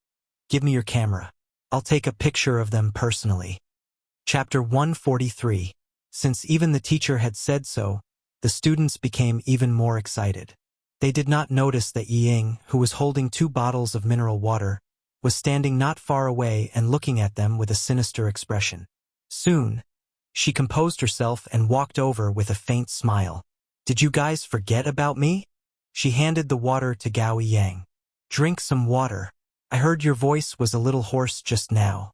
give me your camera. I'll take a picture of them personally." Chapter 143. Since even the teacher had said so, the students became even more excited. They did not notice that Ying, who was holding 2 bottles of mineral water, was standing not far away and looking at them with a sinister expression. Soon, she composed herself and walked over with a faint smile. "Did you guys forget about me?" She handed the water to Gao Yang. "Drink some water. I heard your voice was a little hoarse just now."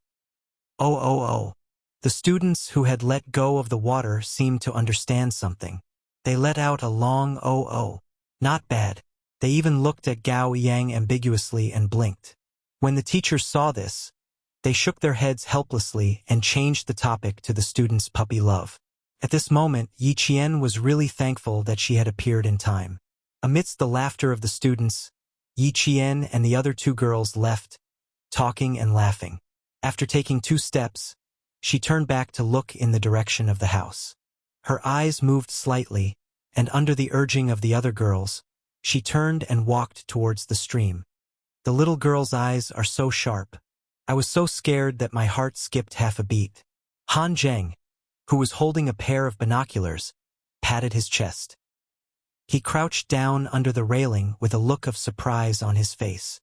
Oh, oh, oh. The students who had let go of the water seemed to understand something. They let out a long oh, oh. Not bad. They even looked at Gao Yang ambiguously and blinked. When the teachers saw this, they shook their heads helplessly and changed the topic to the students' puppy love. At this moment, Yi Qian was really thankful that she had appeared in time. Amidst the laughter of the students, Yi Qian and the other 2 girls left, talking and laughing. After taking 2 steps, she turned back to look in the direction of the house. Her eyes moved slightly, and under the urging of the other girls, she turned and walked towards the stream. The little girl's eyes are so sharp. I was so scared that my heart skipped half a beat. "Han Zheng, who was holding a pair of binoculars, patted his chest. He crouched down under the railing with a look of surprise on his face.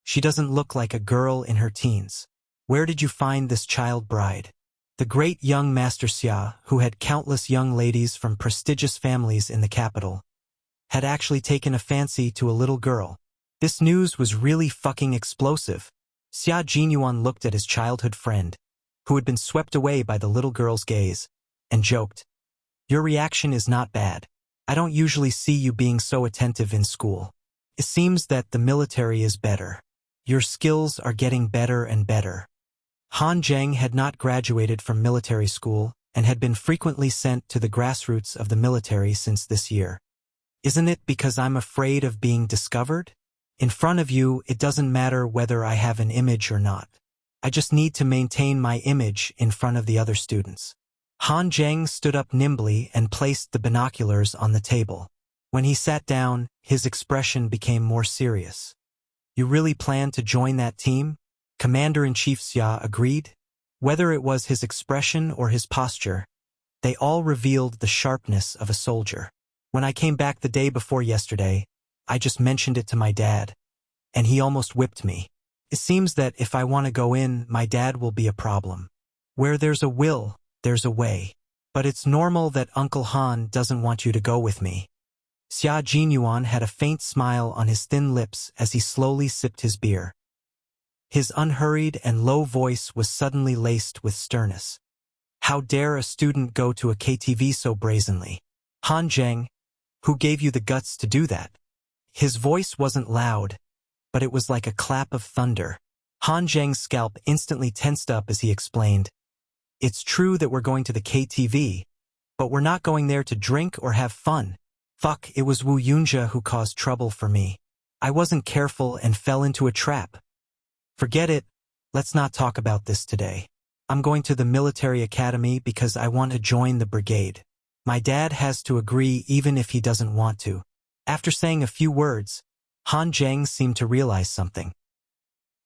She doesn't look like a girl in her teens. Where did you find this child bride? The great young Master Xia, who had countless young ladies from prestigious families in the capital, had actually taken a fancy to a little girl. This news was really fucking explosive. Xia Jinyuan looked at his childhood friend, who had been swept away by the little girl's gaze, and joked, "Your reaction is not bad. I don't usually see you being so attentive in school. It seems that the military is better. Your skills are getting better and better." Han Zheng had not graduated from military school and had been frequently sent to the grassroots of the military since this year. "Isn't it because I'm afraid of being discovered? In front of you, it doesn't matter whether I have an image or not. I just need to maintain my image in front of the other students." Han Zheng stood up nimbly and placed the binoculars on the table. When he sat down, his expression became more serious. "You really plan to join that team?" Commander-in-Chief Xia agreed. Whether it was his expression or his posture, they all revealed the sharpness of a soldier. "When I came back the day before yesterday, I just mentioned it to my dad, and he almost whipped me. It seems that if I want to go in, my dad will be a problem. Where there's a will, there's a way. But it's normal that Uncle Han doesn't want you to go with me." Xia Jinyuan had a faint smile on his thin lips as he slowly sipped his beer. His unhurried and low voice was suddenly laced with sternness. "How dare a student go to a KTV so brazenly? Han Zheng, who gave you the guts to do that?" His voice wasn't loud, but it was like a clap of thunder. Han Zheng's scalp instantly tensed up as he explained, "It's true that we're going to the KTV, but we're not going there to drink or have fun. Fuck, it was Wu Yunjia who caused trouble for me. I wasn't careful and fell into a trap. Forget it, let's not talk about this today. I'm going to the military academy because I want to join the brigade. My dad has to agree even if he doesn't want to." After saying a few words, Han Zheng seemed to realize something.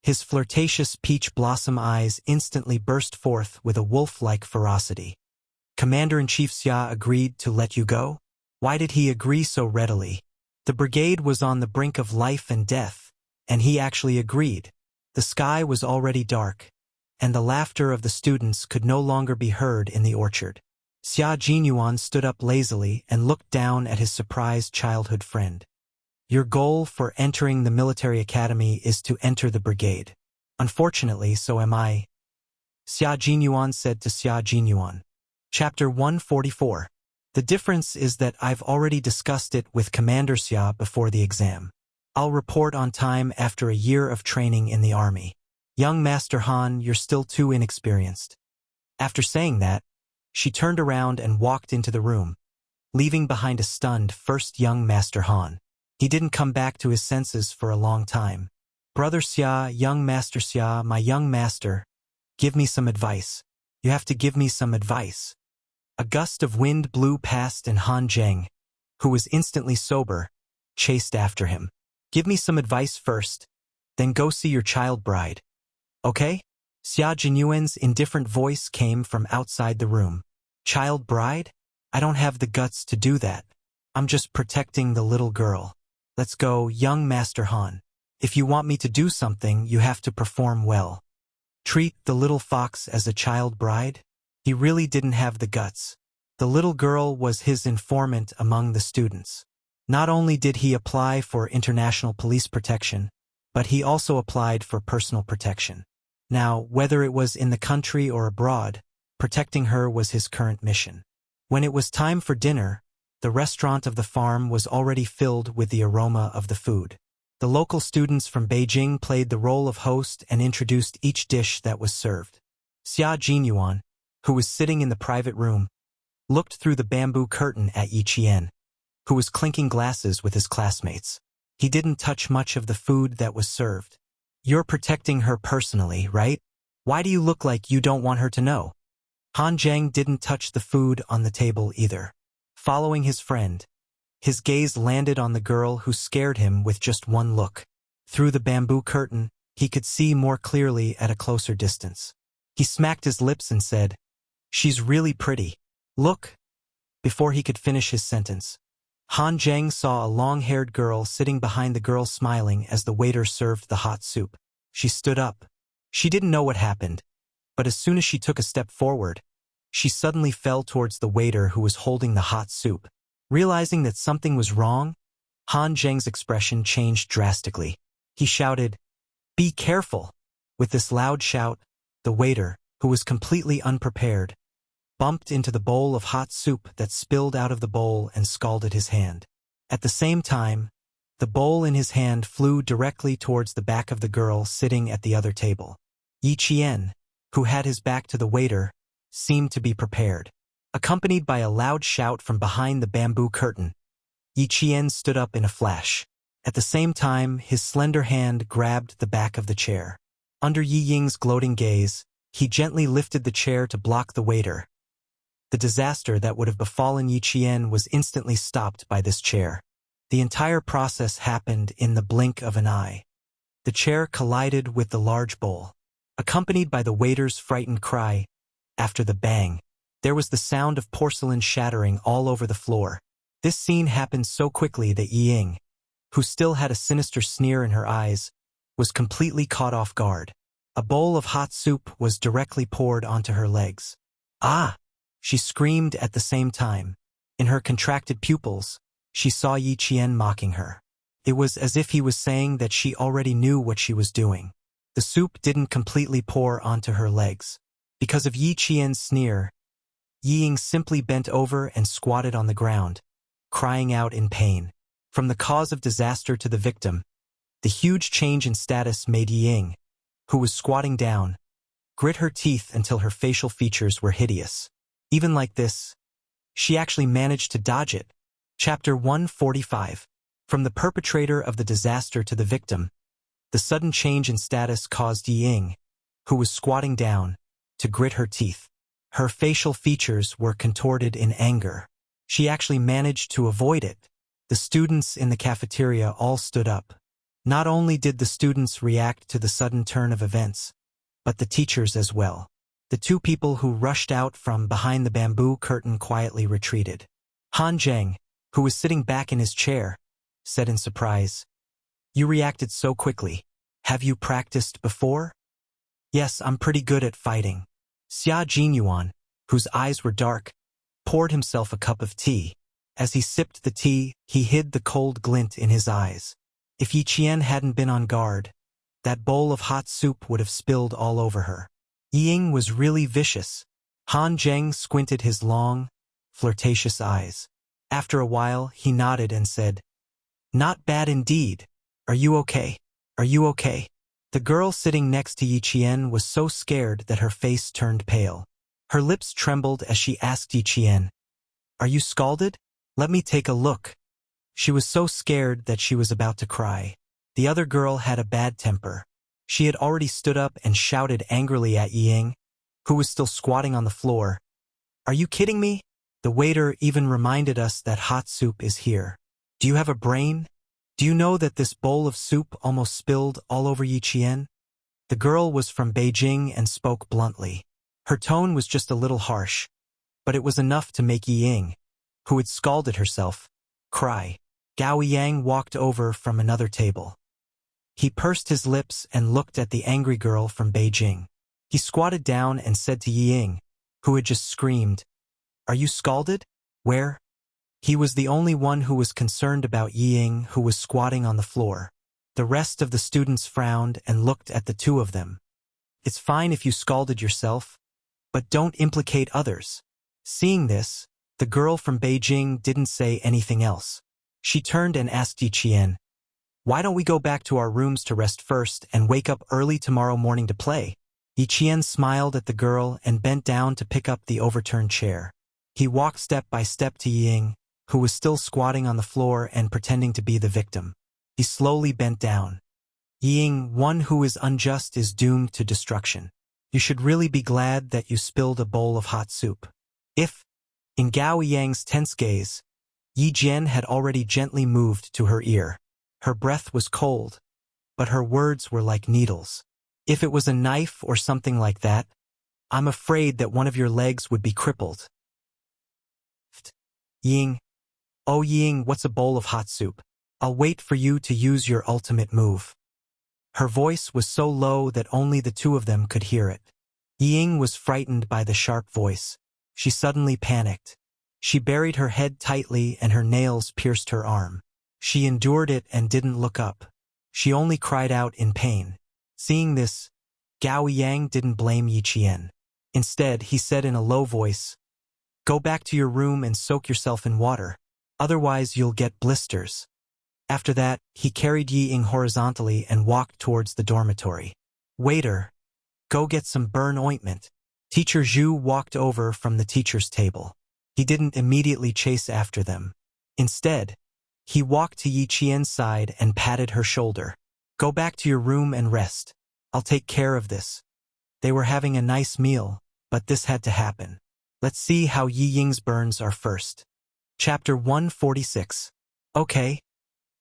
His flirtatious peach blossom eyes instantly burst forth with a wolf-like ferocity. "Commander-in-Chief Xia agreed to let you go? Why did he agree so readily? The brigade was on the brink of life and death, and he actually agreed." The sky was already dark, and the laughter of the students could no longer be heard in the orchard. Xia Jinyuan stood up lazily and looked down at his surprised childhood friend. "Your goal for entering the military academy is to enter the brigade. Unfortunately, so am I," Xia Jinyuan said to Xia Jinyuan. Chapter 144. The difference is that I've already discussed it with Commander Xia before the exam. I'll report on time after a year of training in the army. Young Master Han, you're still too inexperienced." After saying that, she turned around and walked into the room, leaving behind a stunned first young Master Han. He didn't come back to his senses for a long time. "Brother Xia, young Master Xia, my young master, give me some advice. You have to give me some advice." A gust of wind blew past and Han Zheng, who was instantly sober, chased after him. "Give me some advice first, then go see your child bride. Okay?" Xia Jinyuan's indifferent voice came from outside the room. "Child bride? I don't have the guts to do that. I'm just protecting the little girl. Let's go, young Master Han. If you want me to do something, you have to perform well. Treat the little fox as a child bride?" He really didn't have the guts. The little girl was his informant among the students. Not only did he apply for international police protection, but he also applied for personal protection. Now, whether it was in the country or abroad, protecting her was his current mission. When it was time for dinner, the restaurant of the farm was already filled with the aroma of the food. The local students from Beijing played the role of host and introduced each dish that was served. Xia Jinyuan, who was sitting in the private room, looked through the bamboo curtain at Yi Qian, who was clinking glasses with his classmates. He didn't touch much of the food that was served. "You're protecting her personally, right? Why do you look like you don't want her to know?" Han Zheng didn't touch the food on the table either. Following his friend, his gaze landed on the girl who scared him with just one look. Through the bamboo curtain, he could see more clearly at a closer distance. He smacked his lips and said, She's really pretty. Look. Before he could finish his sentence, Han Zheng saw a long-haired girl sitting behind the girl smiling as the waiter served the hot soup. She stood up. She didn't know what happened, but as soon as she took a step forward, she suddenly fell towards the waiter who was holding the hot soup. Realizing that something was wrong, Han Zheng's expression changed drastically. He shouted, "Be careful!" With this loud shout, the waiter, who was completely unprepared, bumped into the bowl of hot soup that spilled out of the bowl and scalded his hand. At the same time, the bowl in his hand flew directly towards the back of the girl sitting at the other table. Yi Qian, who had his back to the waiter, seemed to be prepared. Accompanied by a loud shout from behind the bamboo curtain, Yi Qian stood up in a flash. At the same time, his slender hand grabbed the back of the chair. Under Yi Ying's gloating gaze, he gently lifted the chair to block the waiter. The disaster that would have befallen Yi Qian was instantly stopped by this chair. The entire process happened in the blink of an eye. The chair collided with the large bowl. Accompanied by the waiter's frightened cry, after the bang, there was the sound of porcelain shattering all over the floor. This scene happened so quickly that Yi Ying, who still had a sinister sneer in her eyes, was completely caught off guard. A bowl of hot soup was directly poured onto her legs. "Ah!" she screamed at the same time. In her contracted pupils, she saw Yi Qian mocking her. It was as if he was saying that she already knew what she was doing. The soup didn't completely pour onto her legs. Because of Yi Qian's sneer, Yi Ying simply bent over and squatted on the ground, crying out in pain. From the cause of disaster to the victim, the huge change in status made Yi Ying, who was squatting down, grit her teeth until her facial features were hideous. Even like this, she actually managed to dodge it. Chapter 145. From the perpetrator of the disaster to the victim, the sudden change in status caused Yi Ying, who was squatting down, to grit her teeth. Her facial features were contorted in anger. She actually managed to avoid it. The students in the cafeteria all stood up. Not only did the students react to the sudden turn of events, but the teachers as well. The two people who rushed out from behind the bamboo curtain quietly retreated. Han Zheng, who was sitting back in his chair, said in surprise, "You reacted so quickly. Have you practiced before?" "Yes, I'm pretty good at fighting." Xia Jinyuan, whose eyes were dark, poured himself a cup of tea. As he sipped the tea, he hid the cold glint in his eyes. If Yi Qian hadn't been on guard, that bowl of hot soup would have spilled all over her. Yi Ying was really vicious. Han Zheng squinted his long, flirtatious eyes. After a while, he nodded and said, "Not bad indeed. Are you okay? Are you okay?" The girl sitting next to Yi Qian was so scared that her face turned pale. Her lips trembled as she asked Yi Qian, "Are you scalded? Let me take a look." She was so scared that she was about to cry. The other girl had a bad temper. She had already stood up and shouted angrily at Yi Ying, who was still squatting on the floor. "Are you kidding me? The waiter even reminded us that hot soup is here. Do you have a brain? Do you know that this bowl of soup almost spilled all over Yi Qian?" The girl was from Beijing and spoke bluntly. Her tone was just a little harsh, but it was enough to make Yi Ying, who had scalded herself, cry. Gao Yang walked over from another table. He pursed his lips and looked at the angry girl from Beijing. He squatted down and said to Yi Ying, who had just screamed, "Are you scalded? Where?" He was the only one who was concerned about Yi Ying, who was squatting on the floor. The rest of the students frowned and looked at the two of them. "It's fine if you scalded yourself, but don't implicate others." Seeing this, the girl from Beijing didn't say anything else. She turned and asked Yi Qian, "Why don't we go back to our rooms to rest first and wake up early tomorrow morning to play?" Yi Qian smiled at the girl and bent down to pick up the overturned chair. He walked step by step to Yi Ying, who was still squatting on the floor and pretending to be the victim. He slowly bent down. "Yi Ying, one who is unjust is doomed to destruction. You should really be glad that you spilled a bowl of hot soup." If, in Gao Yang's tense gaze, Yi Jian had already gently moved to her ear. Her breath was cold, but her words were like needles. If it was a knife or something like that, I'm afraid that one of your legs would be crippled. Ying. Oh Ying, what's a bowl of hot soup? I'll wait for you to use your ultimate move. Her voice was so low that only the two of them could hear it. Ying was frightened by the sharp voice. She suddenly panicked. She buried her head tightly and her nails pierced her arm. She endured it and didn't look up. She only cried out in pain. Seeing this, Gao Yang didn't blame Yi Qian. Instead, he said in a low voice, "Go back to your room and soak yourself in water. Otherwise, you'll get blisters." After that, he carried Yi Ying horizontally and walked towards the dormitory. "Waiter, go get some burn ointment." Teacher Zhu walked over from the teacher's table. He didn't immediately chase after them. Instead, he walked to Yi Qian's side and patted her shoulder. "Go back to your room and rest. I'll take care of this." They were having a nice meal, but this had to happen. Let's see how Yi Ying's burns are first. Chapter 146. Okay.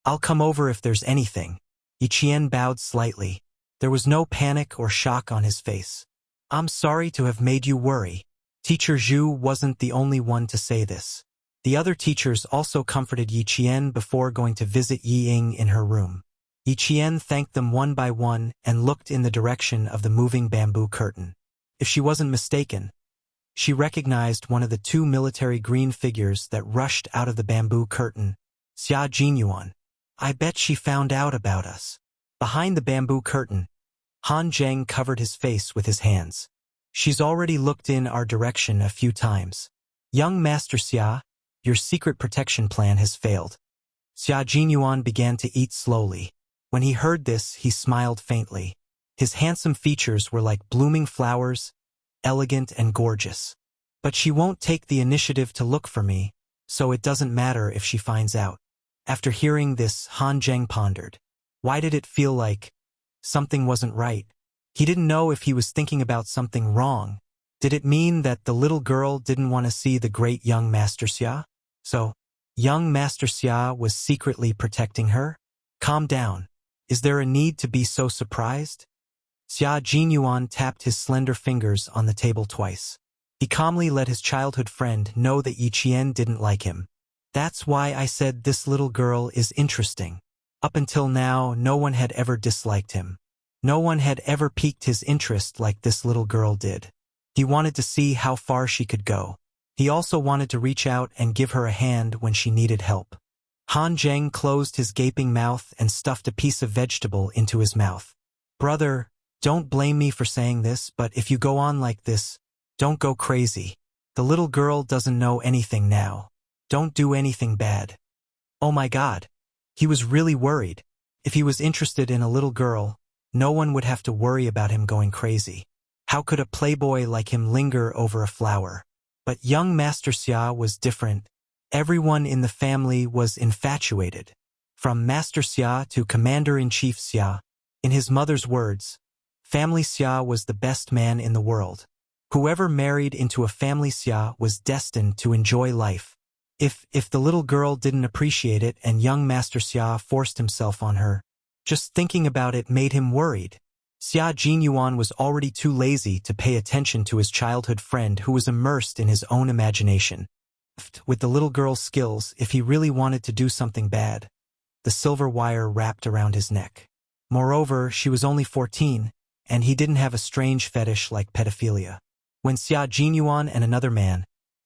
I'll come over if there's anything. Yi Qian bowed slightly. There was no panic or shock on his face. "I'm sorry to have made you worry." Teacher Zhu wasn't the only one to say this. The other teachers also comforted Yi Qian before going to visit Yi Ying in her room. Yi Qian thanked them one by one and looked in the direction of the moving bamboo curtain. If she wasn't mistaken, she recognized one of the two military green figures that rushed out of the bamboo curtain. Xia Jinyuan. I bet she found out about us. Behind the bamboo curtain, Han Zheng covered his face with his hands. She's already looked in our direction a few times. Young Master Xia, your secret protection plan has failed. Xia Jinyuan began to eat slowly. When he heard this, he smiled faintly. His handsome features were like blooming flowers, elegant and gorgeous. But she won't take the initiative to look for me, so it doesn't matter if she finds out. After hearing this, Han Zheng pondered. Why did it feel like something wasn't right? He didn't know if he was thinking about something wrong. Did it mean that the little girl didn't want to see the great young Master Xia? So, young Master Xia was secretly protecting her? Calm down. Is there a need to be so surprised? Xia Jinyuan tapped his slender fingers on the table twice. He calmly let his childhood friend know that Yi Qian didn't like him. That's why I said this little girl is interesting. Up until now, no one had ever disliked him. No one had ever piqued his interest like this little girl did. He wanted to see how far she could go. He also wanted to reach out and give her a hand when she needed help. Han Zheng closed his gaping mouth and stuffed a piece of vegetable into his mouth. Brother, don't blame me for saying this, but if you go on like this, don't go crazy. The little girl doesn't know anything now. Don't do anything bad. Oh my God. He was really worried. If he was interested in a little girl, no one would have to worry about him going crazy. How could a playboy like him linger over a flower? But young Master Xia was different. Everyone in the family was infatuated. From Master Xia to Commander-in-Chief Xia. In his mother's words, Family Xia was the best man in the world. Whoever married into a family Xia was destined to enjoy life. If the little girl didn't appreciate it and young Master Xia forced himself on her, just thinking about it made him worried. Xia Jinyuan was already too lazy to pay attention to his childhood friend who was immersed in his own imagination. With the little girl's skills, if he really wanted to do something bad, the silver wire wrapped around his neck. Moreover, she was only 14, and he didn't have a strange fetish like pedophilia. When Xia Jinyuan and another man,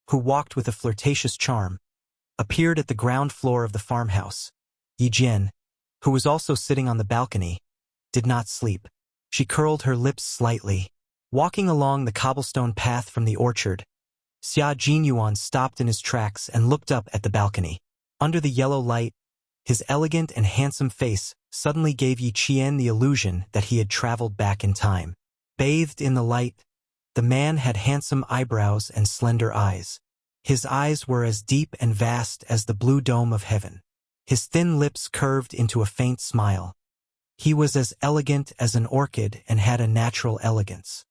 who walked with a flirtatious charm, appeared at the ground floor of the farmhouse, Yi Jian, who was also sitting on the balcony, did not sleep. She curled her lips slightly. Walking along the cobblestone path from the orchard, Xia Jinyuan stopped in his tracks and looked up at the balcony. Under the yellow light, his elegant and handsome face suddenly gave Yi Qian the illusion that he had traveled back in time. Bathed in the light, the man had handsome eyebrows and slender eyes. His eyes were as deep and vast as the blue dome of heaven. His thin lips curved into a faint smile. He was as elegant as an orchid and had a natural elegance.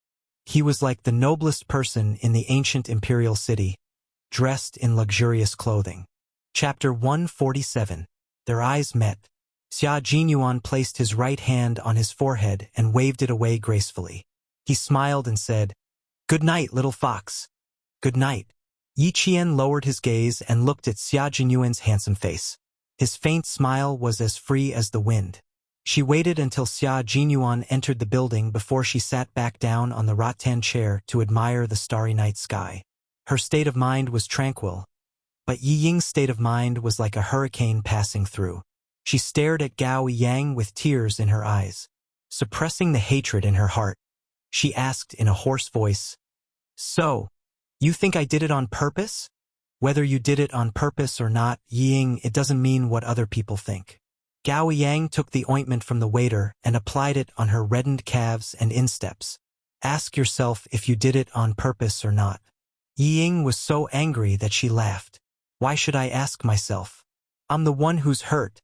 He was like the noblest person in the ancient imperial city, dressed in luxurious clothing. Chapter 147. Their eyes met. Xia Jinyuan placed his right hand on his forehead and waved it away gracefully. He smiled and said, Good night, little fox. Good night. Yi Qian lowered his gaze and looked at Xia Jinyuan's handsome face. His faint smile was as free as the wind. She waited until Xia Jinyuan entered the building before she sat back down on the rattan chair to admire the starry night sky. Her state of mind was tranquil, but Yi Ying's state of mind was like a hurricane passing through. She stared at Gao Yang with tears in her eyes. Suppressing the hatred in her heart, she asked in a hoarse voice, "So, you think I did it on purpose? Whether you did it on purpose or not, Yi Ying, it doesn't mean what other people think." Gao Yang took the ointment from the waiter and applied it on her reddened calves and insteps. "Ask yourself if you did it on purpose or not." Yi Ying was so angry that she laughed. "Why should I ask myself? I'm the one who's hurt,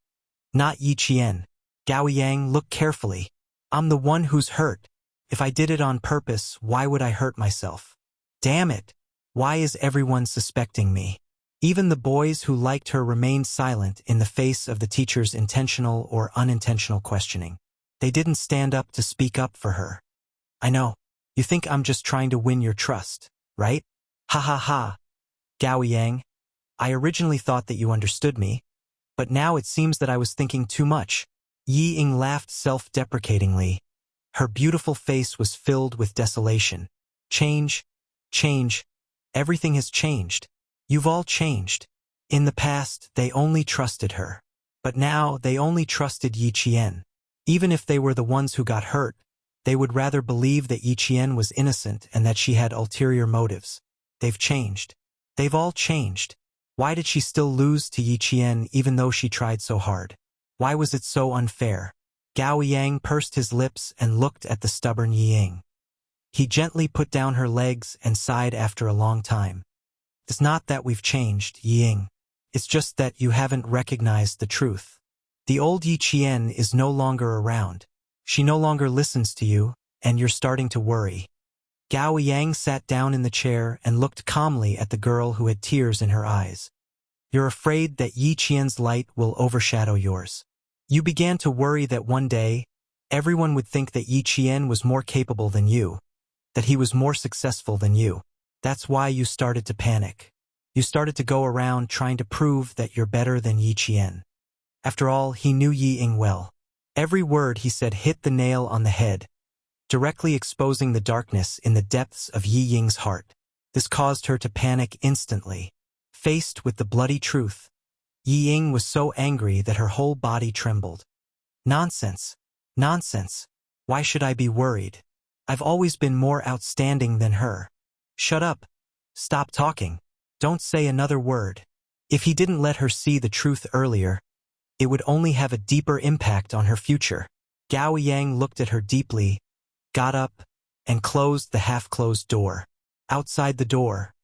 not Yi Qian." Gao Yang looked carefully. "I'm the one who's hurt. If I did it on purpose, why would I hurt myself? Damn it! Why is everyone suspecting me?" Even the boys who liked her remained silent in the face of the teacher's intentional or unintentional questioning. They didn't stand up to speak up for her. "I know. You think I'm just trying to win your trust, right? Ha ha ha. Gao Yang, I originally thought that you understood me, but now it seems that I was thinking too much." Yi Ying laughed self-deprecatingly. Her beautiful face was filled with desolation. Change. Everything has changed. You've all changed. In the past, they only trusted her. But now, they only trusted Yi Qian. Even if they were the ones who got hurt, they would rather believe that Yi Qian was innocent and that she had ulterior motives. They've changed. They've all changed. Why did she still lose to Yi Qian even though she tried so hard? Why was it so unfair? Gao Yang pursed his lips and looked at the stubborn Yi Ying. He gently put down her legs and sighed after a long time. "It's not that we've changed, Yi Ying. It's just that you haven't recognized the truth. The old Yi Qian is no longer around. She no longer listens to you, and you're starting to worry." Gao Yang sat down in the chair and looked calmly at the girl who had tears in her eyes. "You're afraid that Yi Qian's light will overshadow yours. You began to worry that one day, everyone would think that Yi Qian was more capable than you, that he was more successful than you. That's why you started to panic. You started to go around trying to prove that you're better than Yi Qian." After all, he knew Yi Ying well. Every word he said hit the nail on the head, directly exposing the darkness in the depths of Yi Ying's heart. This caused her to panic instantly. Faced with the bloody truth, Yi Ying was so angry that her whole body trembled. Nonsense. Why should I be worried? I've always been more outstanding than her. Shut up. Stop talking. Don't say another word. If he didn't let her see the truth earlier, it would only have a deeper impact on her future. Gao Yang looked at her deeply, got up, and closed the half-closed door. Outside the door,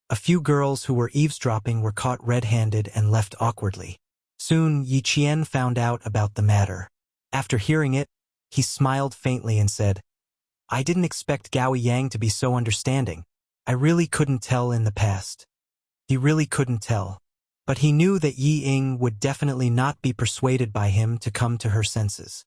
a few girls who were eavesdropping were caught red-handed and left awkwardly. Soon, Yi Qian found out about the matter. After hearing it, he smiled faintly and said, "I didn't expect Gao Yang to be so understanding. I really couldn't tell in the past." He really couldn't tell. But he knew that Yi Ying would definitely not be persuaded by him to come to her senses.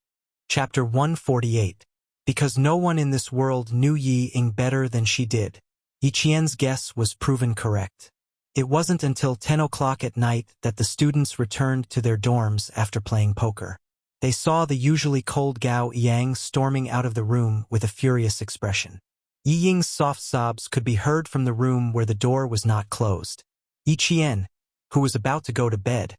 Chapter 148. Because no one in this world knew Yi Ying better than she did. Yi Qian's guess was proven correct. It wasn't until 10 o'clock at night that the students returned to their dorms after playing poker. They saw the usually cold Gao Yang storming out of the room with a furious expression. Yi Ying's soft sobs could be heard from the room where the door was not closed. Yi Qian, who was about to go to bed,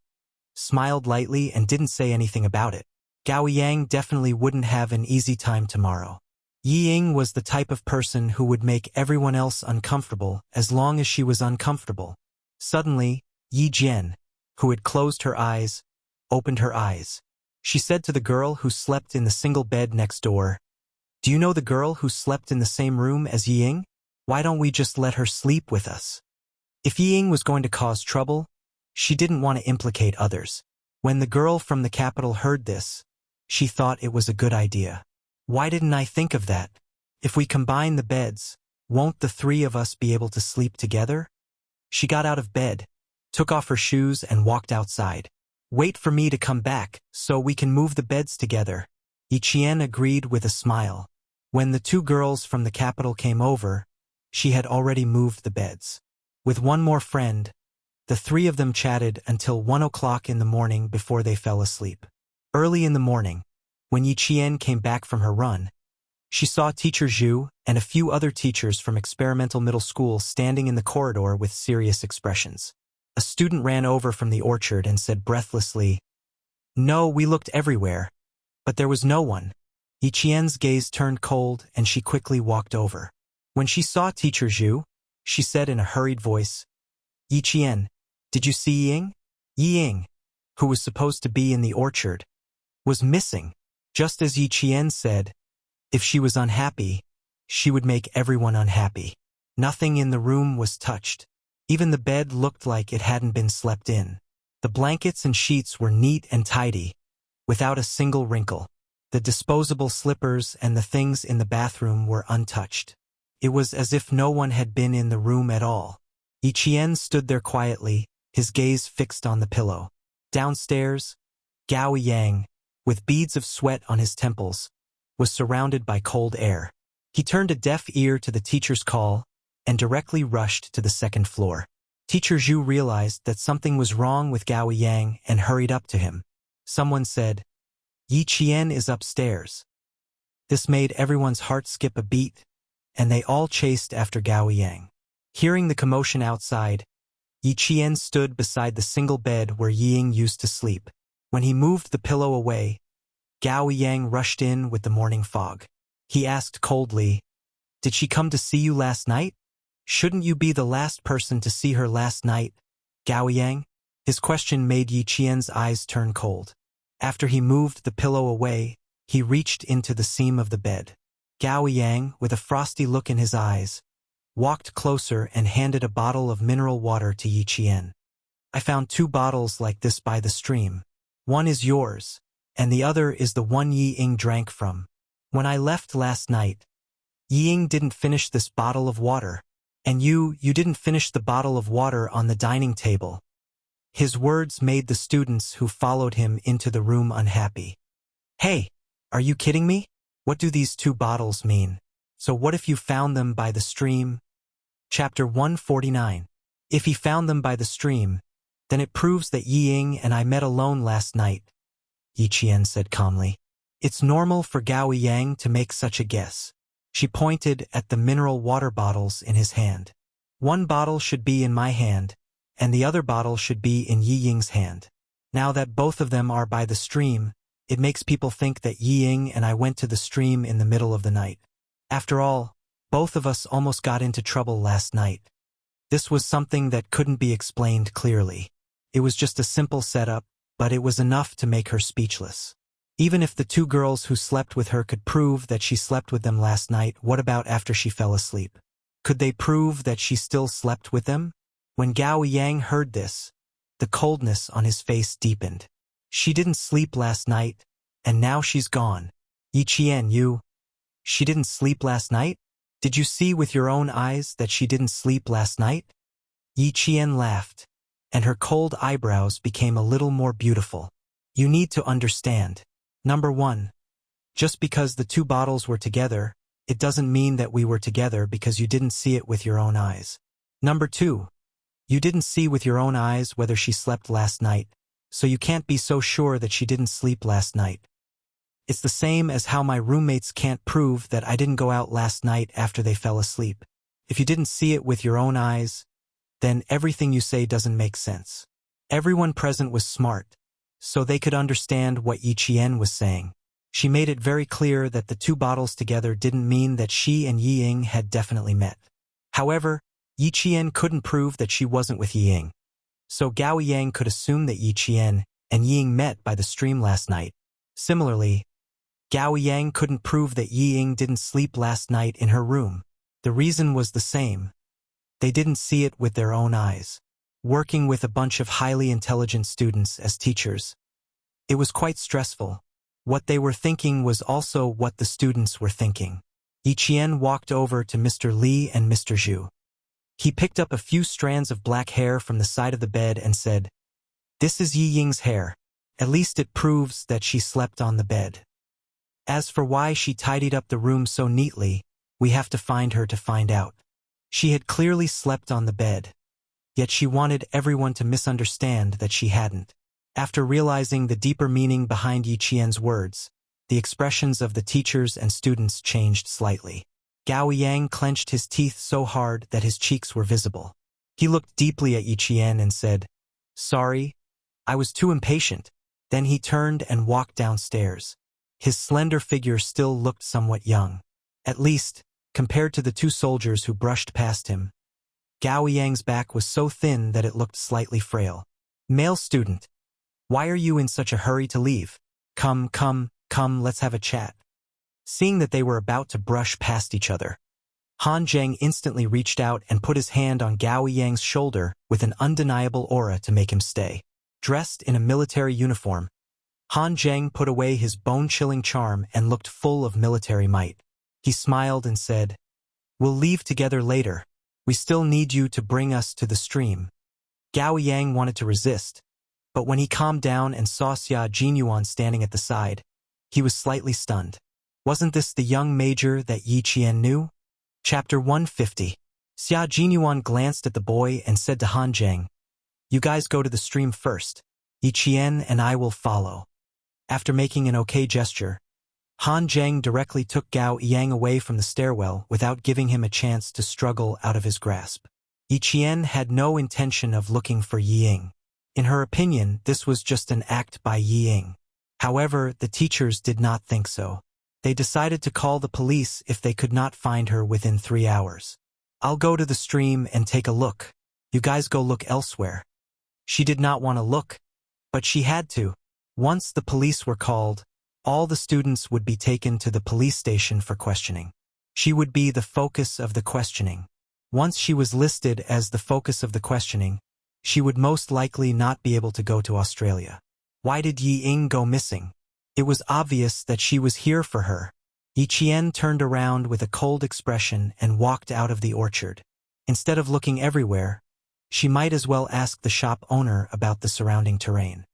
smiled lightly and didn't say anything about it. Gao Yang definitely wouldn't have an easy time tomorrow. Yi Ying was the type of person who would make everyone else uncomfortable as long as she was uncomfortable. Suddenly, Yi Jian, who had closed her eyes, opened her eyes. She said to the girl who slept in the single bed next door, "Do you know the girl who slept in the same room as Yi Ying? Why don't we just let her sleep with us?" If Yi Ying was going to cause trouble, she didn't want to implicate others. When the girl from the capital heard this, she thought it was a good idea. "Why didn't I think of that? If we combine the beds, won't the three of us be able to sleep together?" She got out of bed, took off her shoes and walked outside. "Wait for me to come back, so we can move the beds together." Yi Qian agreed with a smile. When the two girls from the capital came over, she had already moved the beds. With one more friend, the three of them chatted until 1 o'clock in the morning before they fell asleep. Early in the morning, when Yi Qian came back from her run, she saw Teacher Zhu and a few other teachers from experimental middle school standing in the corridor with serious expressions. A student ran over from the orchard and said breathlessly, "No, we looked everywhere, but there was no one." Yi Qian's gaze turned cold and she quickly walked over. When she saw Teacher Zhu, she said in a hurried voice, "Yi Qian, did you see Ying?" Ying, who was supposed to be in the orchard, was missing. Just as Yi Qian said, if she was unhappy, she would make everyone unhappy. Nothing in the room was touched. Even the bed looked like it hadn't been slept in. The blankets and sheets were neat and tidy, without a single wrinkle. The disposable slippers and the things in the bathroom were untouched. It was as if no one had been in the room at all. Yi Qian stood there quietly, his gaze fixed on the pillow. Downstairs, Gao Yang, with beads of sweat on his temples, was surrounded by cold air. He turned a deaf ear to the teacher's call and directly rushed to the second floor. Teacher Zhu realized that something was wrong with Gao Yang and hurried up to him. Someone said, "Yi Qian is upstairs." This made everyone's heart skip a beat, and they all chased after Gao Yang. Hearing the commotion outside, Yi Qian stood beside the single bed where Ying used to sleep. When he moved the pillow away, Gao Yang rushed in with the morning fog. He asked coldly, "Did she come to see you last night? Shouldn't you be the last person to see her last night, Gao Yang?" His question made Yi Qian's eyes turn cold. After he moved the pillow away, he reached into the seam of the bed. Gao Yang, with a frosty look in his eyes, walked closer and handed a bottle of mineral water to Yi Qian. "I found 2 bottles like this by the stream. One is yours, and the other is the one Yi Ying drank from. When I left last night, Yi Ying didn't finish this bottle of water, and you didn't finish the bottle of water on the dining table." His words made the students who followed him into the room unhappy. "Hey, are you kidding me? What do these 2 bottles mean? So what if you found them by the stream?" Chapter 149. If he found them by the stream, then it proves that Yi Ying and I met alone last night, Yi Qian said calmly. It's normal for Gao Yang to make such a guess. She pointed at the mineral water bottles in his hand. One bottle should be in my hand, and the other bottle should be in Yi Ying's hand. Now that both of them are by the stream, it makes people think that Yi Ying and I went to the stream in the middle of the night. After all, both of us almost got into trouble last night. This was something that couldn't be explained clearly. It was just a simple setup, but it was enough to make her speechless. Even if the 2 girls who slept with her could prove that she slept with them last night, what about after she fell asleep? Could they prove that she still slept with them? When Gao Yang heard this, the coldness on his face deepened. She didn't sleep last night, and now she's gone. Yi Qian, she didn't sleep last night? Did you see with your own eyes that she didn't sleep last night? Yi Qian laughed, and her cold eyebrows became a little more beautiful. You need to understand. Number 1. Just because the 2 bottles were together, it doesn't mean that we were together because you didn't see it with your own eyes. Number 2. You didn't see with your own eyes whether she slept last night, so you can't be so sure that she didn't sleep last night. It's the same as how my roommates can't prove that I didn't go out last night after they fell asleep. If you didn't see it with your own eyes, then everything you say doesn't make sense. Everyone present was smart, so they could understand what Yi Qian was saying. She made it very clear that the 2 bottles together didn't mean that she and Yi Ying had definitely met. However, Yi Qian couldn't prove that she wasn't with Yi Ying. So Gao Yang could assume that Yi Qian and Yi Ying met by the stream last night. Similarly, Gao Yang couldn't prove that Yi Ying didn't sleep last night in her room. The reason was the same. They didn't see it with their own eyes. Working with a bunch of highly intelligent students as teachers, it was quite stressful. What they were thinking was also what the students were thinking. Yi Qian walked over to Mr. Li and Mr. Zhu. He picked up a few strands of black hair from the side of the bed and said, "This is Yi Ying's hair. At least it proves that she slept on the bed. As for why she tidied up the room so neatly, we have to find her to find out. She had clearly slept on the bed, yet she wanted everyone to misunderstand that she hadn't. After realizing the deeper meaning behind Yi Qian's words, the expressions of the teachers and students changed slightly. Gao Yang clenched his teeth so hard that his cheeks were visible. He looked deeply at Yi Qian and said, "Sorry, I was too impatient." Then he turned and walked downstairs. His slender figure still looked somewhat young. At least, compared to the two soldiers who brushed past him. Gao Yang's back was so thin that it looked slightly frail. "Male student, why are you in such a hurry to leave? Come, let's have a chat." Seeing that they were about to brush past each other, Han Zheng instantly reached out and put his hand on Gao Yang's shoulder with an undeniable aura to make him stay. Dressed in a military uniform, Han Zheng put away his bone-chilling charm and looked full of military might. He smiled and said, "We'll leave together later. We still need you to bring us to the stream." Gao Yang wanted to resist, but when he calmed down and saw Xia Jinyuan standing at the side, he was slightly stunned. Wasn't this the young major that Yi Qian knew? Chapter 150. Xia Jinyuan glanced at the boy and said to Han Zheng, "You guys go to the stream first. Yi Qian and I will follow." After making an okay gesture, Han Zheng directly took Gao Yang away from the stairwell without giving him a chance to struggle out of his grasp. Yi Qian had no intention of looking for Yi Ying. In her opinion, this was just an act by Yi Ying. However, the teachers did not think so. They decided to call the police if they could not find her within 3 hours. "I'll go to the stream and take a look. You guys go look elsewhere." She did not want to look, but she had to. Once the police were called, all the students would be taken to the police station for questioning. She would be the focus of the questioning. Once she was listed as the focus of the questioning, she would most likely not be able to go to Australia. Why did Yi Ying go missing? It was obvious that she was here for her. Yi Qian turned around with a cold expression and walked out of the orchard. Instead of looking everywhere, she might as well ask the shop owner about the surrounding terrain.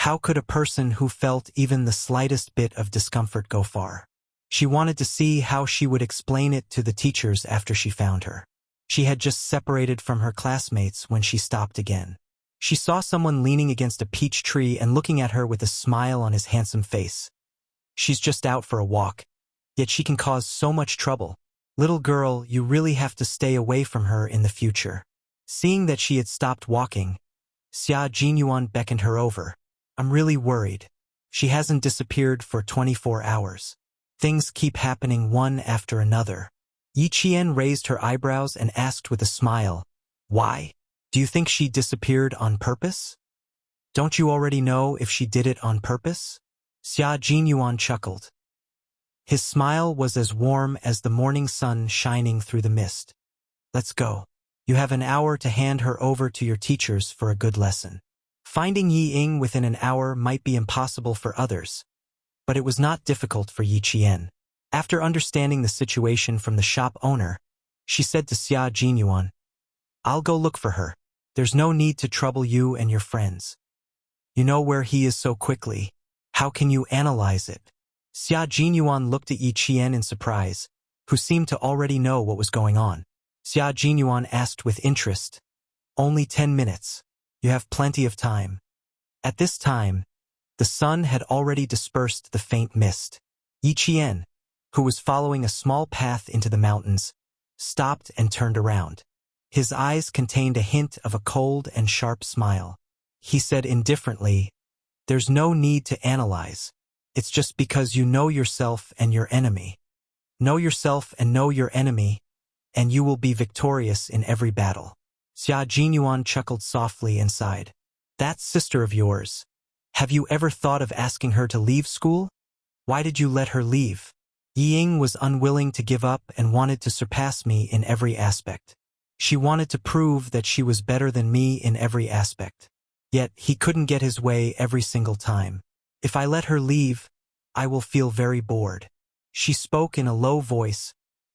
How could a person who felt even the slightest bit of discomfort go far? She wanted to see how she would explain it to the teachers after she found her. She had just separated from her classmates when she stopped again. She saw someone leaning against a peach tree and looking at her with a smile on his handsome face. She's just out for a walk, yet she can cause so much trouble. Little girl, you really have to stay away from her in the future. Seeing that she had stopped walking, Xia Jinyuan beckoned her over. "I'm really worried. She hasn't disappeared for 24 hours. Things keep happening one after another." Yi Qian raised her eyebrows and asked with a smile, "Why? Do you think she disappeared on purpose?" "Don't you already know if she did it on purpose?" Xia Jinyuan chuckled. His smile was as warm as the morning sun shining through the mist. "Let's go. You have an hour to hand her over to your teachers for a good lesson." Finding Yi Ying within an hour might be impossible for others, but it was not difficult for Yi Qian. After understanding the situation from the shop owner, she said to Xia Jinyuan, "I'll go look for her. There's no need to trouble you and your friends. You know where he is so quickly. How can you analyze it?" Xia Jinyuan looked at Yi Qian in surprise, who seemed to already know what was going on. Xia Jinyuan asked with interest, "Only 10 minutes. You have plenty of time." At this time, the sun had already dispersed the faint mist. Yi Qian, who was following a small path into the mountains, stopped and turned around. His eyes contained a hint of a cold and sharp smile. He said indifferently, "There's no need to analyze. It's just because you know yourself and your enemy. Know yourself and know your enemy, and you will be victorious in every battle." Xia Jinyuan chuckled softly and sighed. "That sister of yours. Have you ever thought of asking her to leave school? Why did you let her leave?" Yi Ying was unwilling to give up and wanted to surpass me in every aspect. She wanted to prove that she was better than me in every aspect. Yet he couldn't get his way every single time. "If I let her leave, I will feel very bored." She spoke in a low voice,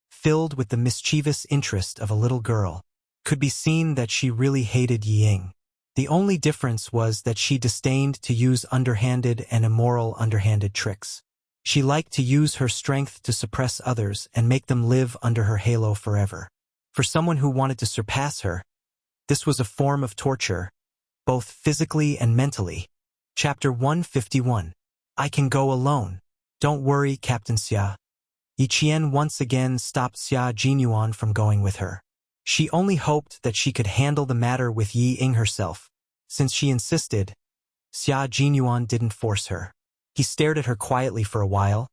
filled with the mischievous interest of a little girl. Could be seen that she really hated Yi Ying. The only difference was that she disdained to use underhanded and immoral underhanded tricks. She liked to use her strength to suppress others and make them live under her halo forever. For someone who wanted to surpass her, this was a form of torture, both physically and mentally. Chapter 151. I can go alone. Don't worry, Captain Xia. Yi Qian once again stopped Xia Jinyuan from going with her. She only hoped that she could handle the matter with Yi Ying herself. Since she insisted, Xia Jinyuan didn't force her. He stared at her quietly for a while,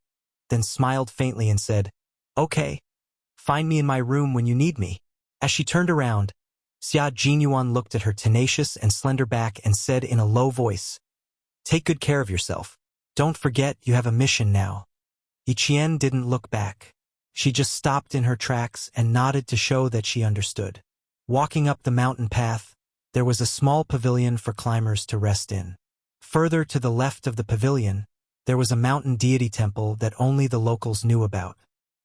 then smiled faintly and said, "Okay. Find me in my room when you need me." As she turned around, Xia Jinyuan looked at her tenacious and slender back and said in a low voice, "Take good care of yourself. Don't forget you have a mission now." Yi Qian didn't look back. She just stopped in her tracks and nodded to show that she understood. Walking up the mountain path, there was a small pavilion for climbers to rest in. Further to the left of the pavilion, there was a mountain deity temple that only the locals knew about.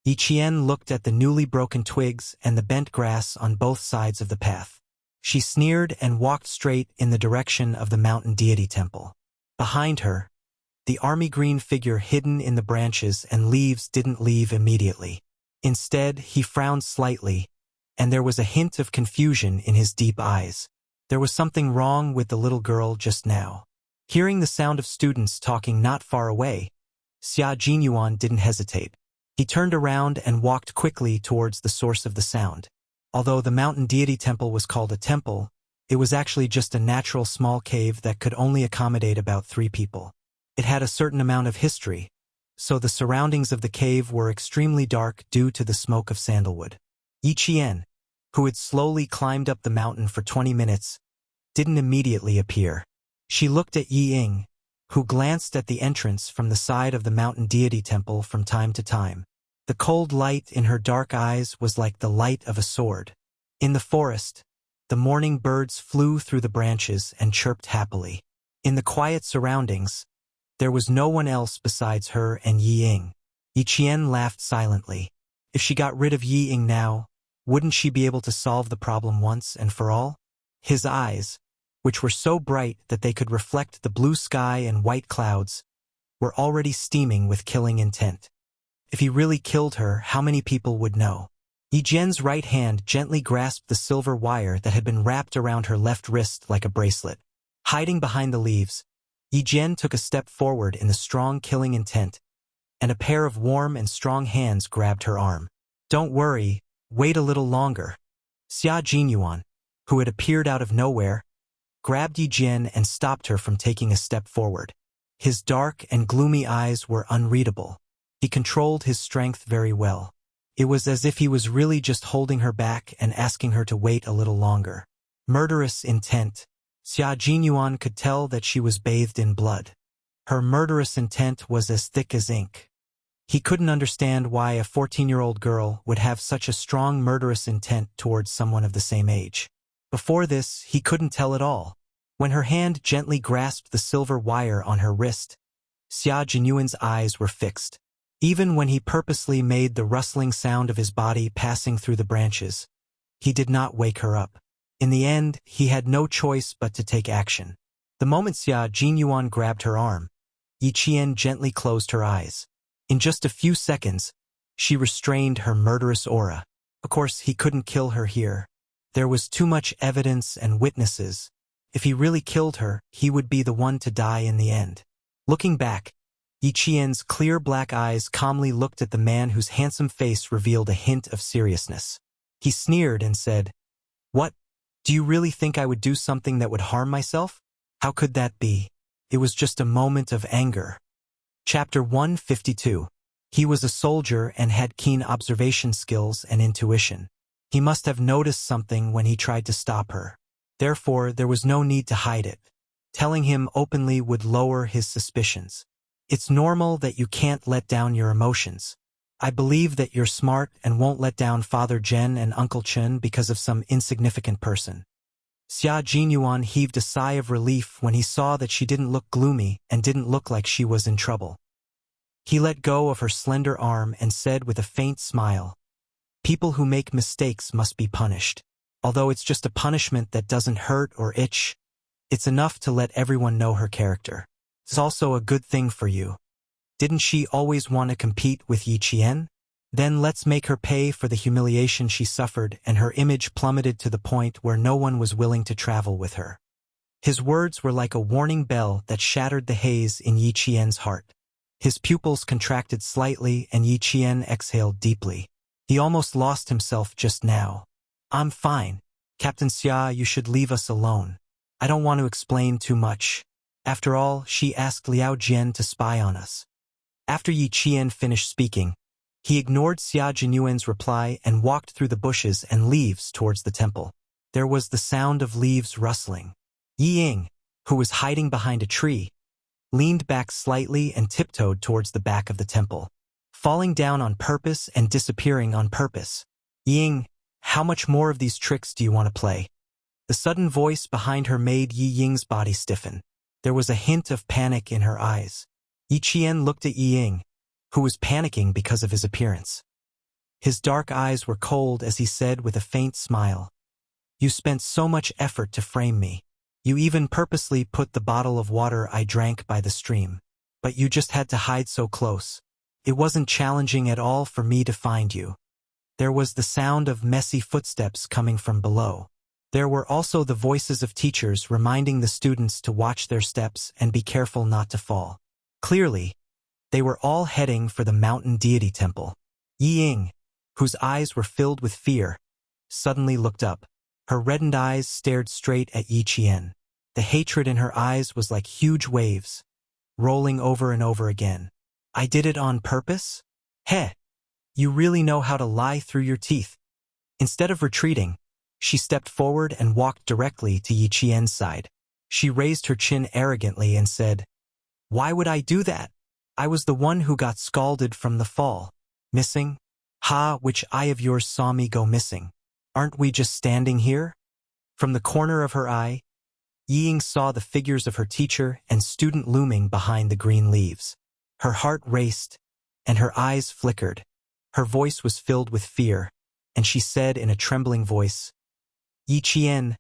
Yi Qian looked at the newly broken twigs and the bent grass on both sides of the path. She sneered and walked straight in the direction of the mountain deity temple. Behind her, the army green figure hidden in the branches and leaves didn't leave immediately. Instead, he frowned slightly, and there was a hint of confusion in his deep eyes. There was something wrong with the little girl just now. Hearing the sound of students talking not far away, Xia Jinyuan didn't hesitate. He turned around and walked quickly towards the source of the sound. Although the mountain deity temple was called a temple, it was actually just a natural small cave that could only accommodate about 3 people. It had a certain amount of history, so the surroundings of the cave were extremely dark due to the smoke of sandalwood. Yi Qian, who had slowly climbed up the mountain for 20 minutes, didn't immediately appear. She looked at Yi Ying, who glanced at the entrance from the side of the mountain deity temple from time to time. The cold light in her dark eyes was like the light of a sword. In the forest, the morning birds flew through the branches and chirped happily. In the quiet surroundings, there was no one else besides her and Yi Ying. Yi Qian laughed silently. If she got rid of Yi Ying now, wouldn't she be able to solve the problem once and for all? His eyes, which were so bright that they could reflect the blue sky and white clouds, were already steaming with killing intent. If he really killed her, how many people would know? Yi Jian's right hand gently grasped the silver wire that had been wrapped around her left wrist like a bracelet. Hiding behind the leaves, Yi Jian took a step forward in the strong killing intent, and a pair of warm and strong hands grabbed her arm. "Don't worry, wait a little longer." Xia Jinyuan, who had appeared out of nowhere, grabbed Yi Jian and stopped her from taking a step forward. His dark and gloomy eyes were unreadable. He controlled his strength very well. It was as if he was really just holding her back and asking her to wait a little longer. Murderous intent. Xia Jinyuan could tell that she was bathed in blood. Her murderous intent was as thick as ink. He couldn't understand why a 14-year-old girl would have such a strong murderous intent towards someone of the same age. Before this, he couldn't tell at all. When her hand gently grasped the silver wire on her wrist, Xia Jinyuan's eyes were fixed. Even when he purposely made the rustling sound of his body passing through the branches, he did not wake her up. In the end, he had no choice but to take action. The moment Xia Jinyuan grabbed her arm, Yi Qian gently closed her eyes. In just a few seconds, she restrained her murderous aura. Of course, he couldn't kill her here. There was too much evidence and witnesses. If he really killed her, he would be the one to die in the end. Looking back, Yi Qian's clear black eyes calmly looked at the man whose handsome face revealed a hint of seriousness. He sneered and said, "What? Do you really think I would do something that would harm myself? How could that be? It was just a moment of anger." Chapter 152. He was a soldier and had keen observation skills and intuition. He must have noticed something when he tried to stop her. Therefore, there was no need to hide it. Telling him openly would lower his suspicions. It's normal that you can't let down your emotions. I believe that you're smart and won't let down Father Zhen and Uncle Chen because of some insignificant person. Xia Jinyuan heaved a sigh of relief when he saw that she didn't look gloomy and didn't look like she was in trouble. He let go of her slender arm and said with a faint smile, "People who make mistakes must be punished. Although it's just a punishment that doesn't hurt or itch, it's enough to let everyone know her character. It's also a good thing for you. Didn't she always want to compete with Yi Qian? Then let's make her pay for the humiliation she suffered, and her image plummeted to the point where no one was willing to travel with her. His words were like a warning bell that shattered the haze in Yi Qian's heart. His pupils contracted slightly and Yi Qian exhaled deeply. He almost lost himself just now. I'm fine. Captain Xia, you should leave us alone. I don't want to explain too much. After all, she asked Liao Jian to spy on us. After Yi Qian finished speaking, he ignored Xia Jinyuan's reply and walked through the bushes and leaves towards the temple. There was the sound of leaves rustling. Yi Ying, who was hiding behind a tree, leaned back slightly and tiptoed towards the back of the temple, falling down on purpose and disappearing on purpose. Yi Ying, how much more of these tricks do you want to play? The sudden voice behind her made Yi Ying's body stiffen. There was a hint of panic in her eyes. Yi Qian looked at Yi Ying, who was panicking because of his appearance. His dark eyes were cold as he said with a faint smile, "You spent so much effort to frame me. You even purposely put the bottle of water I drank by the stream. But you just had to hide so close. It wasn't challenging at all for me to find you." There was the sound of messy footsteps coming from below. There were also the voices of teachers reminding the students to watch their steps and be careful not to fall. Clearly, they were all heading for the mountain deity temple. Yi Ying, whose eyes were filled with fear, suddenly looked up. Her reddened eyes stared straight at Yi Qian. The hatred in her eyes was like huge waves, rolling over and over again. "I did it on purpose? Heh! You really know how to lie through your teeth." Instead of retreating, she stepped forward and walked directly to Yi Qian's side. She raised her chin arrogantly and said, "Why would I do that? I was the one who got scalded from the fall. Missing? Ha, which eye of yours saw me go missing? Aren't we just standing here?" From the corner of her eye, Yi Ying saw the figures of her teacher and student looming behind the green leaves. Her heart raced, and her eyes flickered. Her voice was filled with fear, and she said in a trembling voice, "Yi Qian,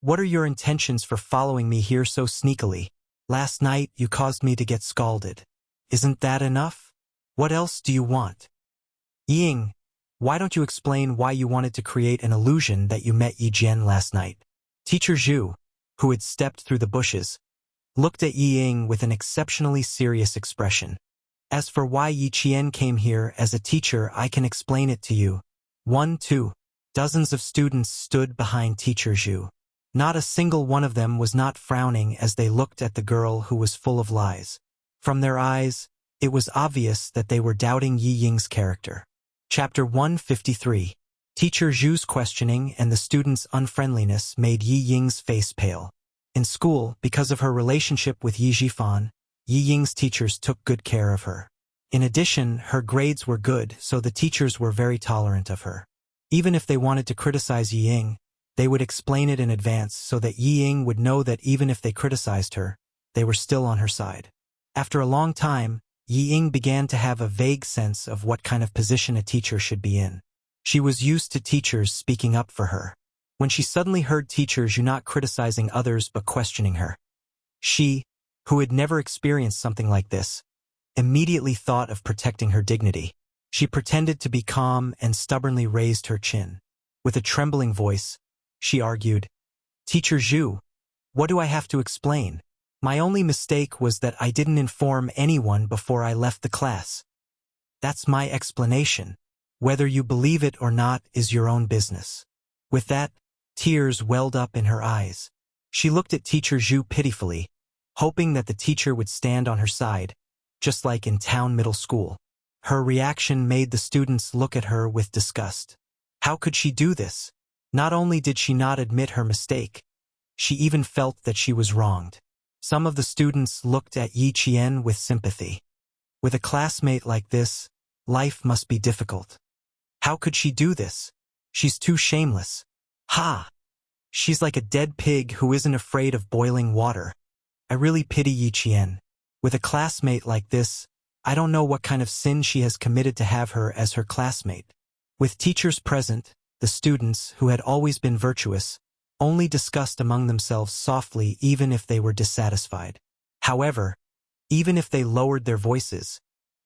what are your intentions for following me here so sneakily? Last night you caused me to get scalded. Isn't that enough? What else do you want? Yi Ying, why don't you explain why you wanted to create an illusion that you met Yi Jian last night?" Teacher Zhu, who had stepped through the bushes, looked at Yi Ying with an exceptionally serious expression. "As for why Yi Qian came here as a teacher, I can explain it to you." 1-2. Dozens of students stood behind Teacher Zhu. Not a single one of them was not frowning as they looked at the girl who was full of lies. From their eyes, it was obvious that they were doubting Yi Ying's character. Chapter 153. Teacher Zhu's questioning and the students' unfriendliness made Yi Ying's face pale. In school, because of her relationship with Yi Zhifan, Yi Ying's teachers took good care of her. In addition, her grades were good, so the teachers were very tolerant of her. Even if they wanted to criticize Yi Ying, they would explain it in advance so that Yi Ying would know that even if they criticized her, they were still on her side. After a long time, Yi Ying began to have a vague sense of what kind of position a teacher should be in. She was used to teachers speaking up for her. When she suddenly heard Teacher Zhu not criticizing others but questioning her, she, who had never experienced something like this, immediately thought of protecting her dignity. She pretended to be calm and stubbornly raised her chin. With a trembling voice, she argued, "Teacher Zhu, what do I have to explain? My only mistake was that I didn't inform anyone before I left the class. That's my explanation. Whether you believe it or not is your own business." With that, tears welled up in her eyes. She looked at Teacher Zhu pitifully, hoping that the teacher would stand on her side, just like in town middle school. Her reaction made the students look at her with disgust. How could she do this? Not only did she not admit her mistake, she even felt that she was wronged. Some of the students looked at Yi Qian with sympathy. With a classmate like this, life must be difficult. How could she do this? She's too shameless. Ha! She's like a dead pig who isn't afraid of boiling water. I really pity Yi Qian. With a classmate like this, I don't know what kind of sin she has committed to have her as her classmate. With teachers present, the students, who had always been virtuous, only discussed among themselves softly even if they were dissatisfied. However, even if they lowered their voices,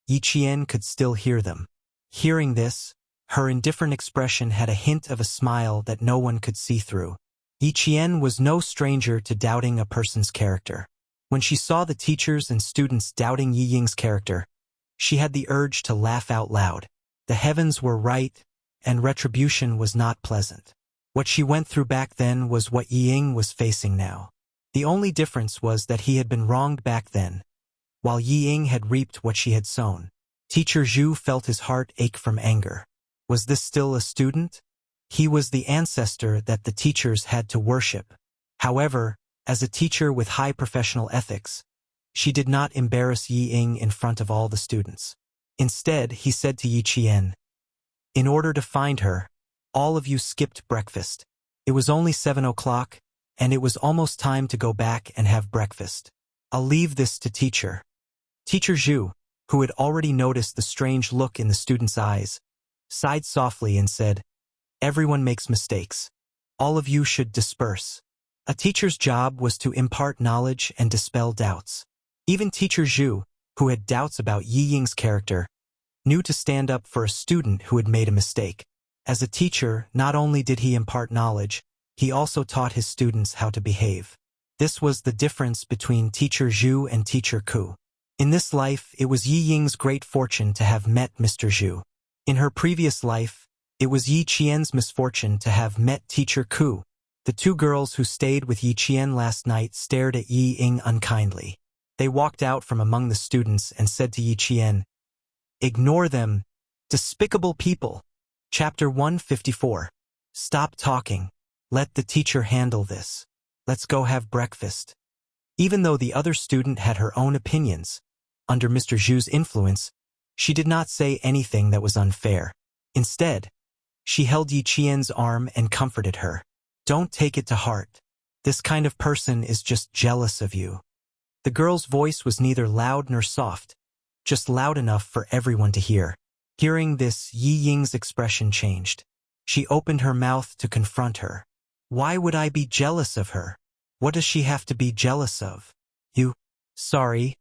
Yi Qian could still hear them. Hearing this, her indifferent expression had a hint of a smile that no one could see through. Yi Qian was no stranger to doubting a person's character. When she saw the teachers and students doubting Yi Ying's character, she had the urge to laugh out loud. The heavens were right, and retribution was not pleasant. What she went through back then was what Yi Ying was facing now. The only difference was that he had been wronged back then, while Yi Ying had reaped what she had sown. Teacher Zhu felt his heart ache from anger. Was this still a student? He was the ancestor that the teachers had to worship. However, as a teacher with high professional ethics, she did not embarrass Yi Ying in front of all the students. Instead, he said to Yi Qian, "In order to find her, all of you skipped breakfast. It was only 7 o'clock, and it was almost time to go back and have breakfast. I'll leave this to teacher." Teacher Zhu, who had already noticed the strange look in the student's eyes, sighed softly and said, "Everyone makes mistakes. All of you should disperse." A teacher's job was to impart knowledge and dispel doubts. Even Teacher Zhu, who had doubts about Yi Ying's character, knew to stand up for a student who had made a mistake. As a teacher, not only did he impart knowledge, he also taught his students how to behave. This was the difference between Teacher Zhu and Teacher Ku. In this life, it was Yi Ying's great fortune to have met Mr. Zhu. In her previous life, it was Yi Qian's misfortune to have met Teacher Ku. The two girls who stayed with Yi Qian last night stared at Yi Ying unkindly. They walked out from among the students and said to Yi Qian, "Ignore them, despicable people." Chapter 154. Stop talking. Let the teacher handle this. Let's go have breakfast. Even though the other student had her own opinions, under Mr. Zhu's influence, she did not say anything that was unfair. Instead, she held Yi Qian's arm and comforted her. "Don't take it to heart. This kind of person is just jealous of you." The girl's voice was neither loud nor soft, just loud enough for everyone to hear. Hearing this, Yi Ying's expression changed. She opened her mouth to confront her. "Why would I be jealous of her? What does she have to be jealous of? You? Sorry,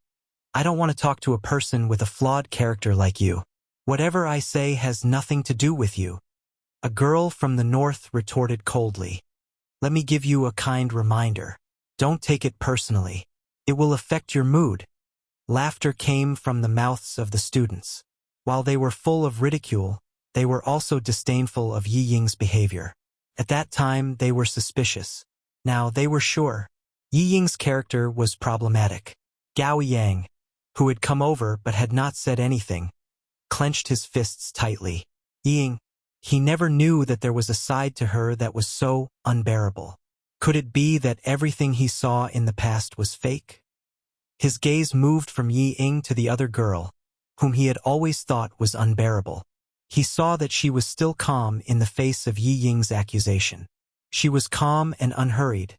I don't want to talk to a person with a flawed character like you. Whatever I say has nothing to do with you." A girl from the north retorted coldly. "Let me give you a kind reminder. Don't take it personally. It will affect your mood." Laughter came from the mouths of the students. While they were full of ridicule, they were also disdainful of Yi Ying's behavior. At that time, they were suspicious. Now they were sure. Yi Ying's character was problematic. Gao Yang, who had come over but had not said anything, clenched his fists tightly. Yi Ying, he never knew that there was a side to her that was so unbearable. Could it be that everything he saw in the past was fake? His gaze moved from Yi Ying to the other girl, whom he had always thought was unbearable. He saw that she was still calm in the face of Yi Ying's accusation. She was calm and unhurried,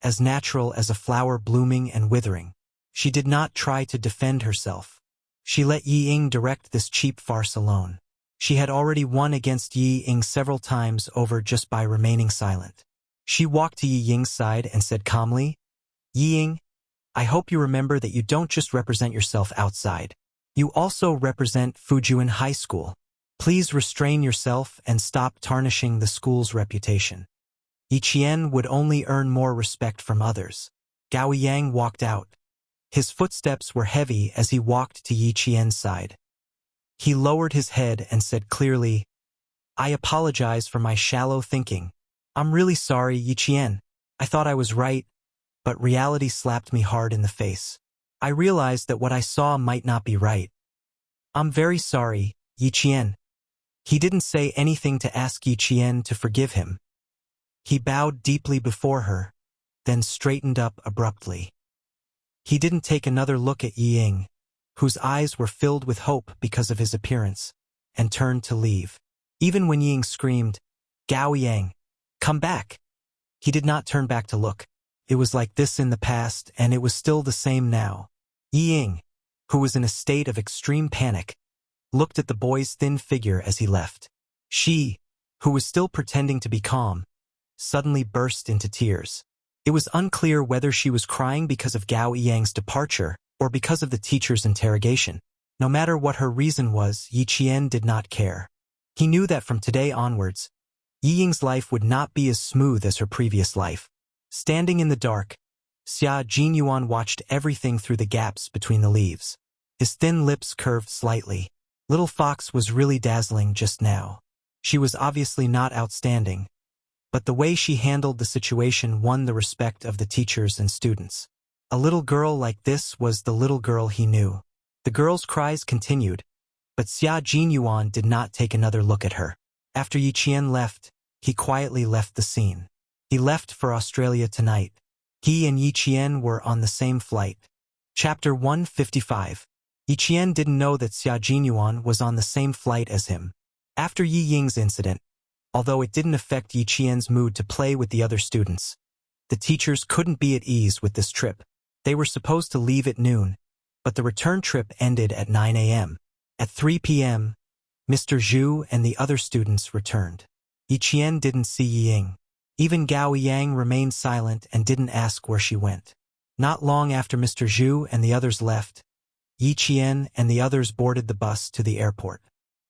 as natural as a flower blooming and withering. She did not try to defend herself. She let Yi Ying direct this cheap farce alone. She had already won against Yi Ying several times over just by remaining silent. She walked to Yi Ying's side and said calmly, "Yi Ying, I hope you remember that you don't just represent yourself outside. You also represent Fujian High School. Please restrain yourself and stop tarnishing the school's reputation." Yi Qian would only earn more respect from others. Gao Yang walked out. His footsteps were heavy as he walked to Yi Qian's side. He lowered his head and said clearly, "I apologize for my shallow thinking. I'm really sorry, Yi Qian. I thought I was right, but reality slapped me hard in the face. I realized that what I saw might not be right. I'm very sorry, Yi Qian." He didn't say anything to ask Yi Qian to forgive him. He bowed deeply before her, then straightened up abruptly. He didn't take another look at Yi Ying, whose eyes were filled with hope because of his appearance, and turned to leave. Even when Yi Ying screamed, "Gao Yang, come back!" he did not turn back to look. It was like this in the past, and it was still the same now. Yi Ying, who was in a state of extreme panic, looked at the boy's thin figure as he left. She, who was still pretending to be calm, suddenly burst into tears. It was unclear whether she was crying because of Gao Yang's departure or because of the teacher's interrogation. No matter what her reason was, Yi Qian did not care. He knew that from today onwards, Yi Ying's life would not be as smooth as her previous life. Standing in the dark, Xia Jinyuan watched everything through the gaps between the leaves. His thin lips curved slightly. Little Fox was really dazzling just now. She was obviously not outstanding, but the way she handled the situation won the respect of the teachers and students. A little girl like this was the little girl he knew. The girl's cries continued, but Xia Jinyuan did not take another look at her. After Yi Qian left, he quietly left the scene. He left for Australia tonight. He and Yi Qian were on the same flight. Chapter 155. Yi Qian didn't know that Xia Jinyuan was on the same flight as him. After Yi Ying's incident, although it didn't affect Yi Qian's mood to play with the other students, the teachers couldn't be at ease with this trip. They were supposed to leave at noon, but the return trip ended at 9 a.m. At 3 p.m., Mr. Zhu and the other students returned. Yi Qian didn't see Yi Ying. Even Gao Yang remained silent and didn't ask where she went. Not long after Mr. Zhu and the others left, Yi Qian and the others boarded the bus to the airport.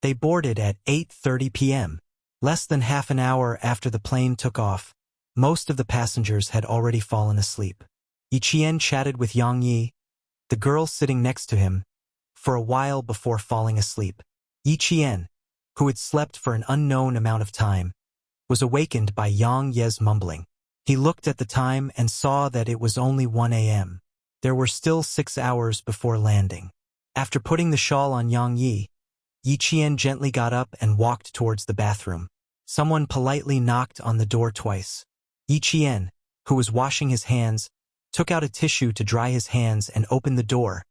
They boarded at 8:30 p.m. Less than half an hour after the plane took off, most of the passengers had already fallen asleep. Yi Qian chatted with Yang Yi, the girl sitting next to him, for a while before falling asleep. Yi Qian, who had slept for an unknown amount of time, was awakened by Yang Ye's mumbling. He looked at the time and saw that it was only 1 a.m. There were still 6 hours before landing. After putting the shawl on Yang Yi, Yi Qian gently got up and walked towards the bathroom. Someone politely knocked on the door twice. Yi Qian, who was washing his hands, took out a tissue to dry his hands and opened the door.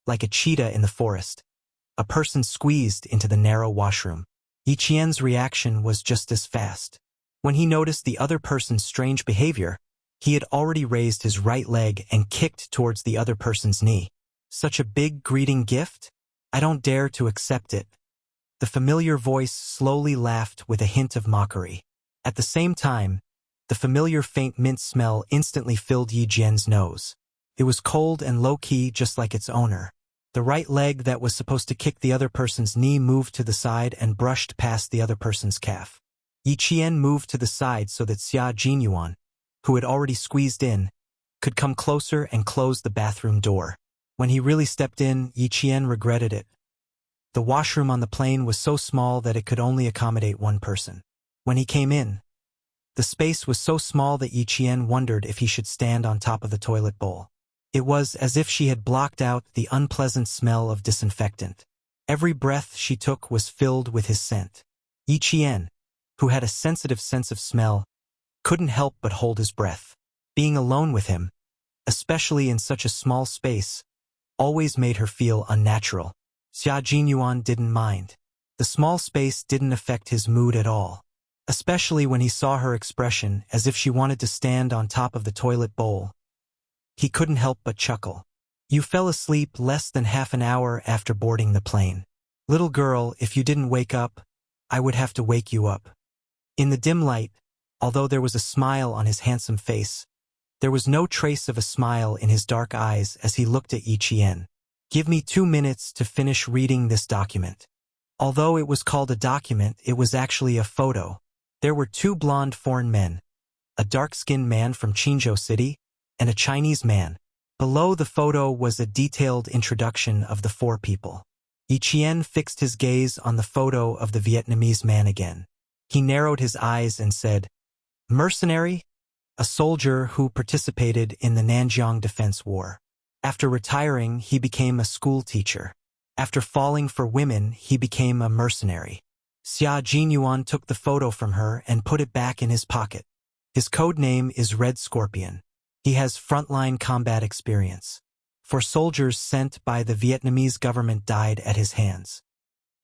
Like a cheetah in the forest, a person squeezed into the narrow washroom. Yi Qian's reaction was just as fast. When he noticed the other person's strange behavior, he had already raised his right leg and kicked towards the other person's knee. Such a big greeting gift? I don't dare to accept it. The familiar voice slowly laughed with a hint of mockery. At the same time, the familiar faint mint smell instantly filled Yi Jian's nose. It was cold and low-key just like its owner. The right leg that was supposed to kick the other person's knee moved to the side and brushed past the other person's calf. Yi Qian moved to the side so that Xia Jinyuan, who had already squeezed in, could come closer and close the bathroom door. When he really stepped in, Yi Qian regretted it. The washroom on the plane was so small that it could only accommodate one person. When he came in, the space was so small that Yi Qian wondered if he should stand on top of the toilet bowl. It was as if she had blocked out the unpleasant smell of disinfectant. Every breath she took was filled with his scent. Yi Qian, who had a sensitive sense of smell, couldn't help but hold his breath. Being alone with him, especially in such a small space, always made her feel unnatural. Xia Jinyuan didn't mind. The small space didn't affect his mood at all, especially when he saw her expression as if she wanted to stand on top of the toilet bowl. He couldn't help but chuckle. You fell asleep less than half an hour after boarding the plane. Little girl, if you didn't wake up, I would have to wake you up. In the dim light, although there was a smile on his handsome face, there was no trace of a smile in his dark eyes as he looked at Yi Qian. Give me 2 minutes to finish reading this document. Although it was called a document, it was actually a photo. There were 2 blonde foreign men, a dark-skinned man from Qinzhou City, and a Chinese man. Below the photo was a detailed introduction of the 4 people. Yi Qian fixed his gaze on the photo of the Vietnamese man again. He narrowed his eyes and said, "Mercenary? A soldier who participated in the Nanjiang Defense War. After retiring, he became a school teacher. After falling for women, he became a mercenary." Xia Jinyuan took the photo from her and put it back in his pocket. His code name is Red Scorpion. He has frontline combat experience. 4 soldiers sent by the Vietnamese government died at his hands.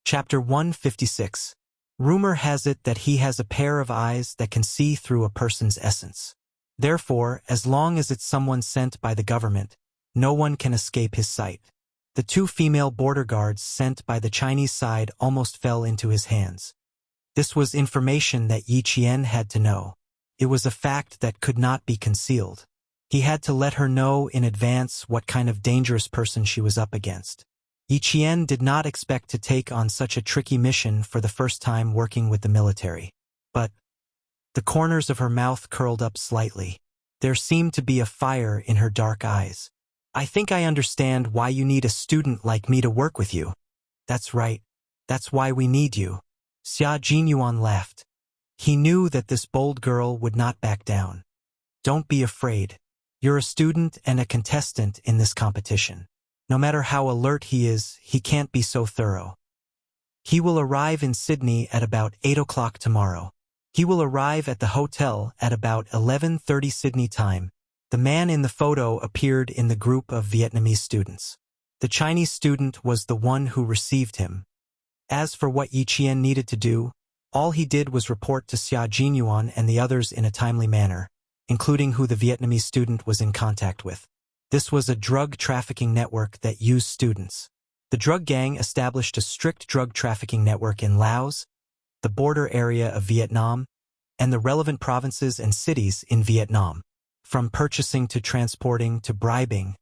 Chapter 156. Rumor has it that he has a pair of eyes that can see through a person's essence. Therefore, as long as it's someone sent by the government, no one can escape his sight. The 2 female border guards sent by the Chinese side almost fell into his hands. This was information that Yi Qian had to know. It was a fact that could not be concealed. He had to let her know in advance what kind of dangerous person she was up against. Yi Qian did not expect to take on such a tricky mission for the first time working with the military. But the corners of her mouth curled up slightly. There seemed to be a fire in her dark eyes. I think I understand why you need a student like me to work with you. That's right. That's why we need you. Xia Jinyuan laughed. He knew that this bold girl would not back down. Don't be afraid. You're a student and a contestant in this competition. No matter how alert he is, he can't be so thorough. He will arrive in Sydney at about 8 o'clock tomorrow. He will arrive at the hotel at about 11:30 Sydney time. The man in the photo appeared in the group of Vietnamese students. The Chinese student was the one who received him. As for what Yi Qian needed to do, all he did was report to Xia Jinyuan and the others in a timely manner, including who the Vietnamese student was in contact with. This was a drug trafficking network that used students. The drug gang established a strict drug trafficking network in Laos, the border area of Vietnam, and the relevant provinces and cities in Vietnam. From purchasing to transporting to bribing,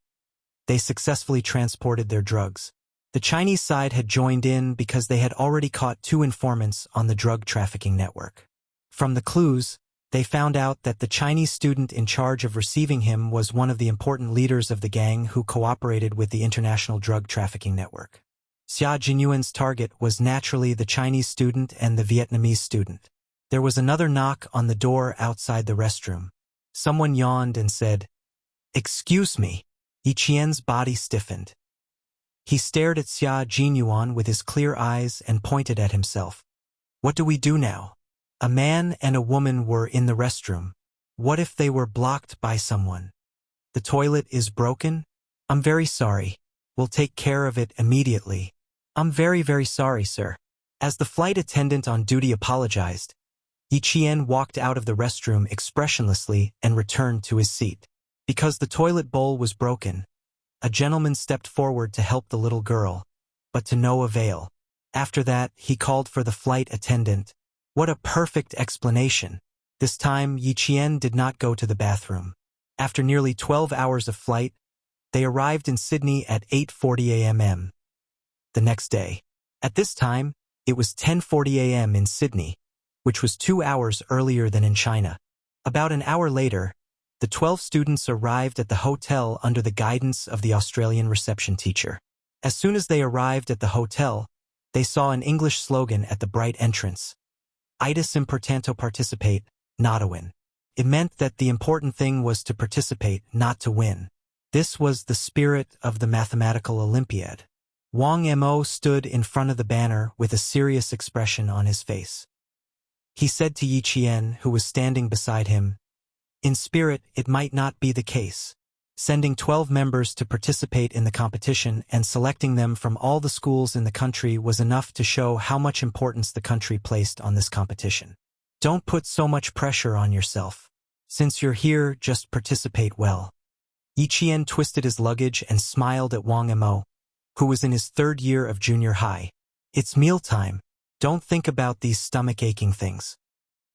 they successfully transported their drugs. The Chinese side had joined in because they had already caught 2 informants on the drug trafficking network. From the clues, they found out that the Chinese student in charge of receiving him was one of the important leaders of the gang who cooperated with the international drug trafficking network. Xia Jinyuan's target was naturally the Chinese student and the Vietnamese student. There was another knock on the door outside the restroom. Someone yawned and said, "Excuse me." Yi Qian's body stiffened. He stared at Xia Jinyuan with his clear eyes and pointed at himself. What do we do now? A man and a woman were in the restroom. What if they were blocked by someone? The toilet is broken? I'm very sorry. We'll take care of it immediately. I'm very, very sorry, sir. As the flight attendant on duty apologized, Yi Qian walked out of the restroom expressionlessly and returned to his seat. Because the toilet bowl was broken, a gentleman stepped forward to help the little girl, but to no avail. After that, he called for the flight attendant. What a perfect explanation. This time, Yi Qian did not go to the bathroom. After nearly 12 hours of flight, they arrived in Sydney at 8:40 a.m. the next day. At this time, it was 10:40 a.m. in Sydney, which was 2 hours earlier than in China. About an hour later, the 12 students arrived at the hotel under the guidance of the Australian reception teacher. As soon as they arrived at the hotel, they saw an English slogan at the bright entrance. Itis importante participate, not to win. It meant that the important thing was to participate, not to win. This was the spirit of the mathematical Olympiad. Wang Mo stood in front of the banner with a serious expression on his face. He said to Yi Qian, who was standing beside him, "In spirit, it might not be the case. Sending 12 members to participate in the competition and selecting them from all the schools in the country was enough to show how much importance the country placed on this competition. Don't put so much pressure on yourself. Since you're here, just participate well." Yi Qian twisted his luggage and smiled at Wang Mo, who was in his 3rd year of junior high. "It's mealtime. Don't think about these stomach-aching things."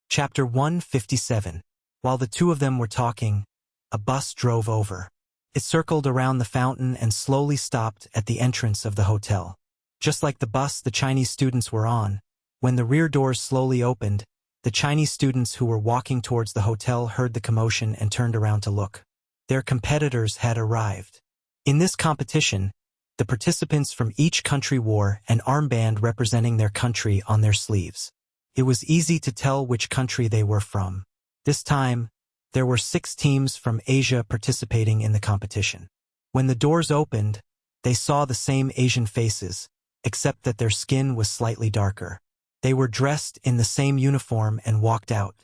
Chapter 157. While the two of them were talking, a bus drove over. It circled around the fountain and slowly stopped at the entrance of the hotel. Just like the bus the Chinese students were on, when the rear doors slowly opened, the Chinese students who were walking towards the hotel heard the commotion and turned around to look. Their competitors had arrived. In this competition, the participants from each country wore an armband representing their country on their sleeves. It was easy to tell which country they were from. This time, there were 6 teams from Asia participating in the competition. When the doors opened, they saw the same Asian faces, except that their skin was slightly darker. They were dressed in the same uniform and walked out.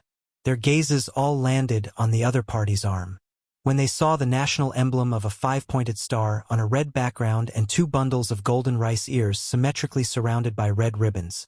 Their gazes all landed on the other party's arm. When they saw the national emblem of a 5-pointed star on a red background and 2 bundles of golden rice ears symmetrically surrounded by red ribbons,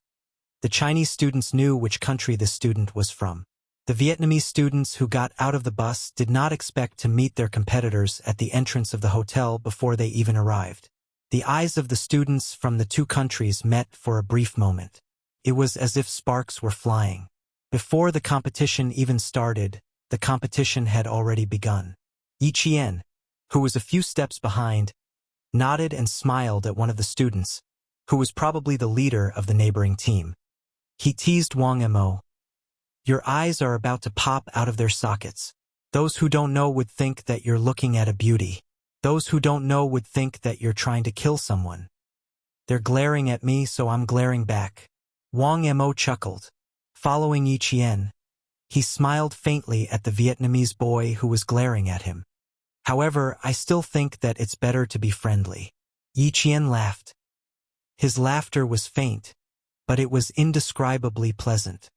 the Chinese students knew which country this student was from. The Vietnamese students who got out of the bus did not expect to meet their competitors at the entrance of the hotel before they even arrived. The eyes of the students from the 2 countries met for a brief moment. It was as if sparks were flying. Before the competition even started, the competition had already begun. Yi Qian, who was a few steps behind, nodded and smiled at one of the students, who was probably the leader of the neighboring team. He teased Wang Mo. Your eyes are about to pop out of their sockets. Those who don't know would think that you're looking at a beauty. Those who don't know would think that you're trying to kill someone. They're glaring at me, so I'm glaring back. Wang Mo chuckled. Following Yi Qian, he smiled faintly at the Vietnamese boy who was glaring at him. However, I still think that it's better to be friendly. Yi Qian laughed. His laughter was faint, but it was indescribably pleasant.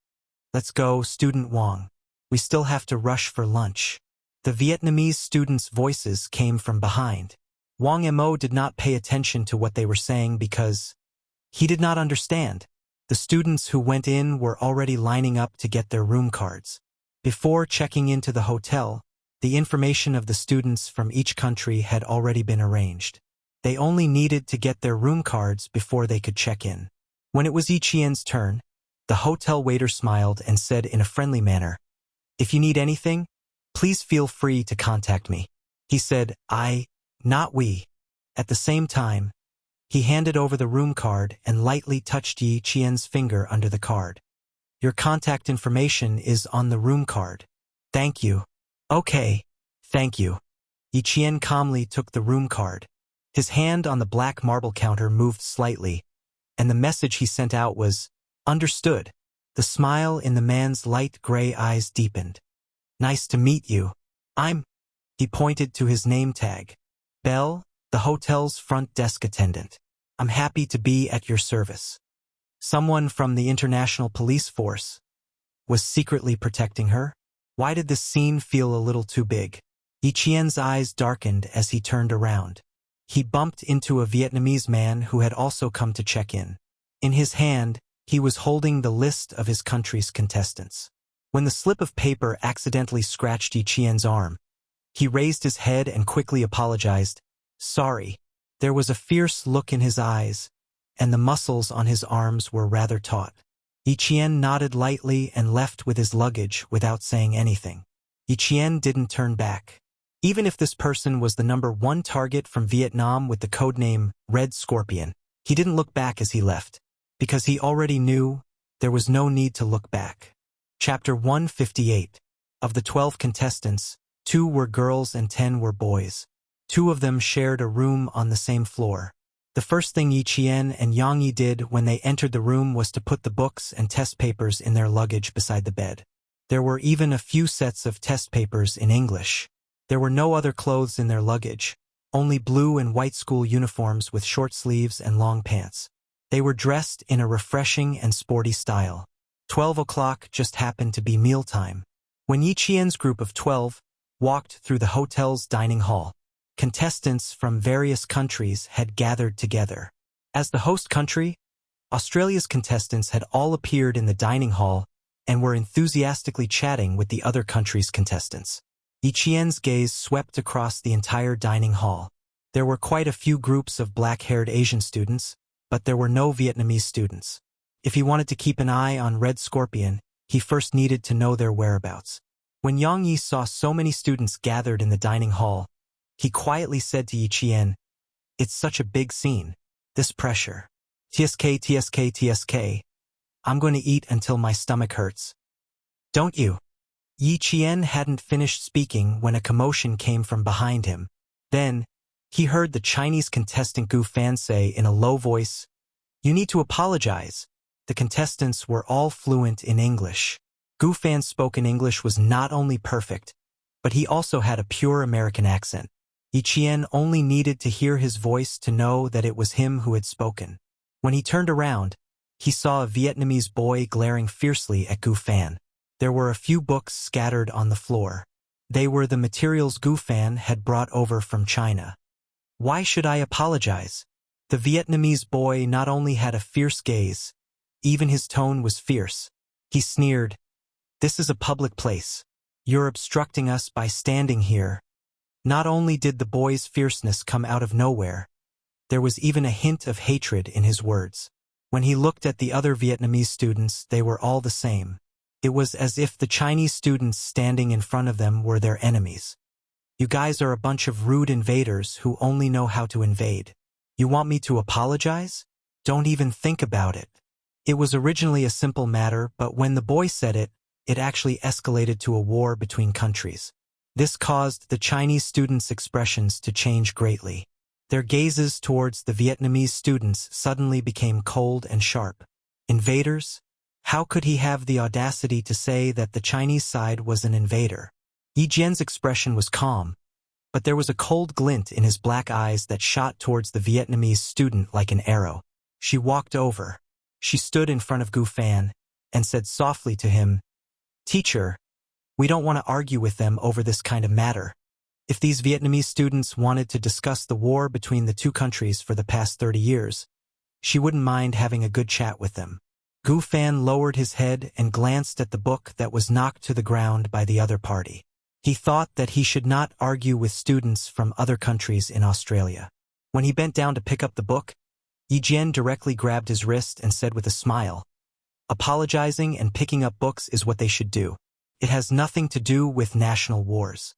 Let's go, Student Wang. We still have to rush for lunch. The Vietnamese students' voices came from behind. Wang Mo did not pay attention to what they were saying because he did not understand. The students who went in were already lining up to get their room cards. Before checking into the hotel, the information of the students from each country had already been arranged. They only needed to get their room cards before they could check in. When it was Yi Qian's turn, the hotel waiter smiled and said in a friendly manner, "If you need anything, please feel free to contact me." He said, "I, not we." At the same time, he handed over the room card and lightly touched Yi Qian's finger under the card. "Your contact information is on the room card. Thank you." "Okay, thank you." Yi Qian calmly took the room card. His hand on the black marble counter moved slightly, and the message he sent out was, "Understood." The smile in the man's light gray eyes deepened. "Nice to meet you. I'm..." He pointed to his name tag. "Belle, the hotel's front desk attendant. I'm happy to be at your service." Someone from the International Police Force was secretly protecting her? Why did this scene feel a little too big? Yi Qian's eyes darkened as he turned around. He bumped into a Vietnamese man who had also come to check in. In his hand, he was holding the list of his country's contestants. When the slip of paper accidentally scratched Yi Qian's arm, he raised his head and quickly apologized. "Sorry." There was a fierce look in his eyes, and the muscles on his arms were rather taut. Yi Qian nodded lightly and left with his luggage without saying anything. Yi Qian didn't turn back. Even if this person was the #1 target from Vietnam with the codename Red Scorpion, he didn't look back as he left, because he already knew there was no need to look back. Chapter 158. Of the 12 contestants, 2 were girls and 10 were boys. 2 of them shared a room on the same floor. The first thing Yi Qian and Yang Yi did when they entered the room was to put the books and test papers in their luggage beside the bed. There were even a few sets of test papers in English. There were no other clothes in their luggage, only blue and white school uniforms with short sleeves and long pants. They were dressed in a refreshing and sporty style. 12 o'clock just happened to be mealtime. When Yi Qian's group of 12 walked through the hotel's dining hall, contestants from various countries had gathered together. As the host country, Australia's contestants had all appeared in the dining hall and were enthusiastically chatting with the other country's contestants. Yi Qian's gaze swept across the entire dining hall. There were quite a few groups of black-haired Asian students, but there were no Vietnamese students. If he wanted to keep an eye on Red Scorpion, he first needed to know their whereabouts. When Yang Yi saw so many students gathered in the dining hall, he quietly said to Yi Qian, "It's such a big scene. This pressure. TSK, TSK, TSK. I'm going to eat until my stomach hurts. Don't you?" Yi Qian hadn't finished speaking when a commotion came from behind him. Then, he heard the Chinese contestant Gu Fan say in a low voice, "You need to apologize." The contestants were all fluent in English. Gu Fan's spoken English was not only perfect, but he also had a pure American accent. Yi Qian only needed to hear his voice to know that it was him who had spoken. When he turned around, he saw a Vietnamese boy glaring fiercely at Gu Fan. There were a few books scattered on the floor. They were the materials Gu Fan had brought over from China. "Why should I apologize?" The Vietnamese boy not only had a fierce gaze, even his tone was fierce. He sneered, "This is a public place. You're obstructing us by standing here." Not only did the boy's fierceness come out of nowhere, there was even a hint of hatred in his words. When he looked at the other Vietnamese students, they were all the same. It was as if the Chinese students standing in front of them were their enemies. You guys are a bunch of rude invaders who only know how to invade. You want me to apologize? Don't even think about it. It was originally a simple matter, but when the boy said it, it actually escalated to a war between countries. This caused the Chinese students' expressions to change greatly. Their gazes towards the Vietnamese students suddenly became cold and sharp. Invaders? How could he have the audacity to say that the Chinese side was an invader? Yi Jian's expression was calm, but there was a cold glint in his black eyes that shot towards the Vietnamese student like an arrow. She walked over. She stood in front of Gu Fan and said softly to him, "Teacher, we don't want to argue with them over this kind of matter. If these Vietnamese students wanted to discuss the war between the two countries for the past 30 years, she wouldn't mind having a good chat with them." Gu Fan lowered his head and glanced at the book that was knocked to the ground by the other party. He thought that he should not argue with students from other countries in Australia. When he bent down to pick up the book, Yi Jian directly grabbed his wrist and said with a smile, "Apologizing and picking up books is what they should do. It has nothing to do with national wars.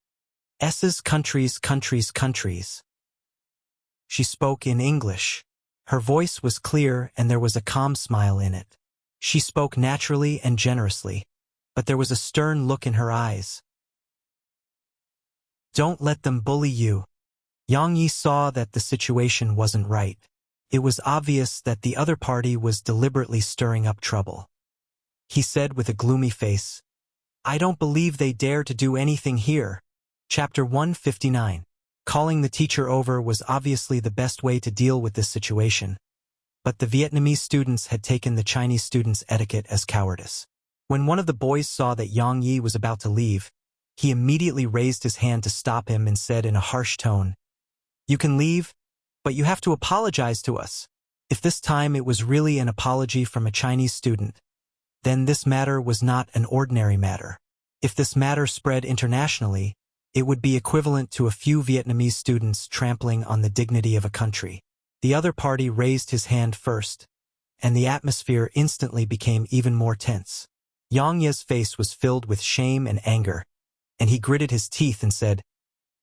S's countries. She spoke in English. Her voice was clear and there was a calm smile in it. She spoke naturally and generously, but there was a stern look in her eyes. Don't let them bully you. Yang Yi saw that the situation wasn't right. It was obvious that the other party was deliberately stirring up trouble. He said with a gloomy face, "I don't believe they dare to do anything here." Chapter 159. Calling the teacher over was obviously the best way to deal with this situation, but the Vietnamese students had taken the Chinese students' etiquette as cowardice. When one of the boys saw that Yang Yi was about to leave, he immediately raised his hand to stop him and said in a harsh tone, "You can leave, but you have to apologize to us." If this time it was really an apology from a Chinese student, then this matter was not an ordinary matter. If this matter spread internationally, it would be equivalent to a few Vietnamese students trampling on the dignity of a country. The other party raised his hand first, and the atmosphere instantly became even more tense. Yang Ye's face was filled with shame and anger, and he gritted his teeth and said,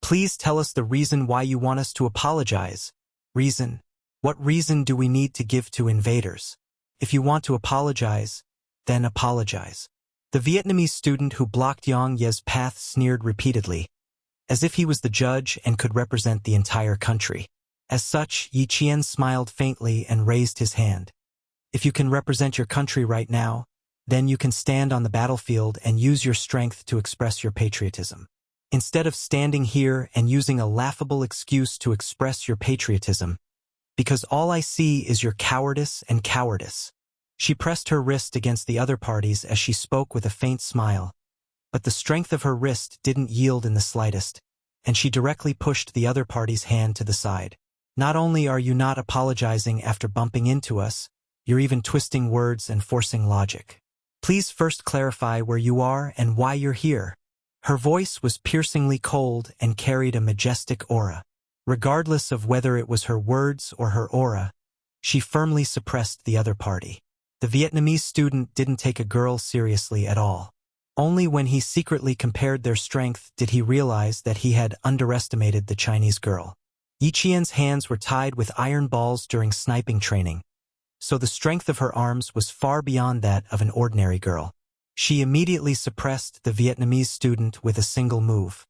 "Please tell us the reason why you want us to apologize." Reason? What reason do we need to give to invaders? If you want to apologize, then apologize. The Vietnamese student who blocked Yang Ye's path sneered repeatedly, as if he was the judge and could represent the entire country. As such, Yi Jian smiled faintly and raised his hand. "If you can represent your country right now, then you can stand on the battlefield and use your strength to express your patriotism. Instead of standing here and using a laughable excuse to express your patriotism, because all I see is your cowardice and cowardice." She pressed her wrist against the other party's as she spoke with a faint smile, but the strength of her wrist didn't yield in the slightest, and she directly pushed the other party's hand to the side. "Not only are you not apologizing after bumping into us, you're even twisting words and forcing logic. Please first clarify where you are and why you're here." Her voice was piercingly cold and carried a majestic aura. Regardless of whether it was her words or her aura, she firmly suppressed the other party. The Vietnamese student didn't take a girl seriously at all. Only when he secretly compared their strength did he realize that he had underestimated the Chinese girl. Yi Jian's hands were tied with iron balls during sniping training, so the strength of her arms was far beyond that of an ordinary girl. She immediately suppressed the Vietnamese student with a single move.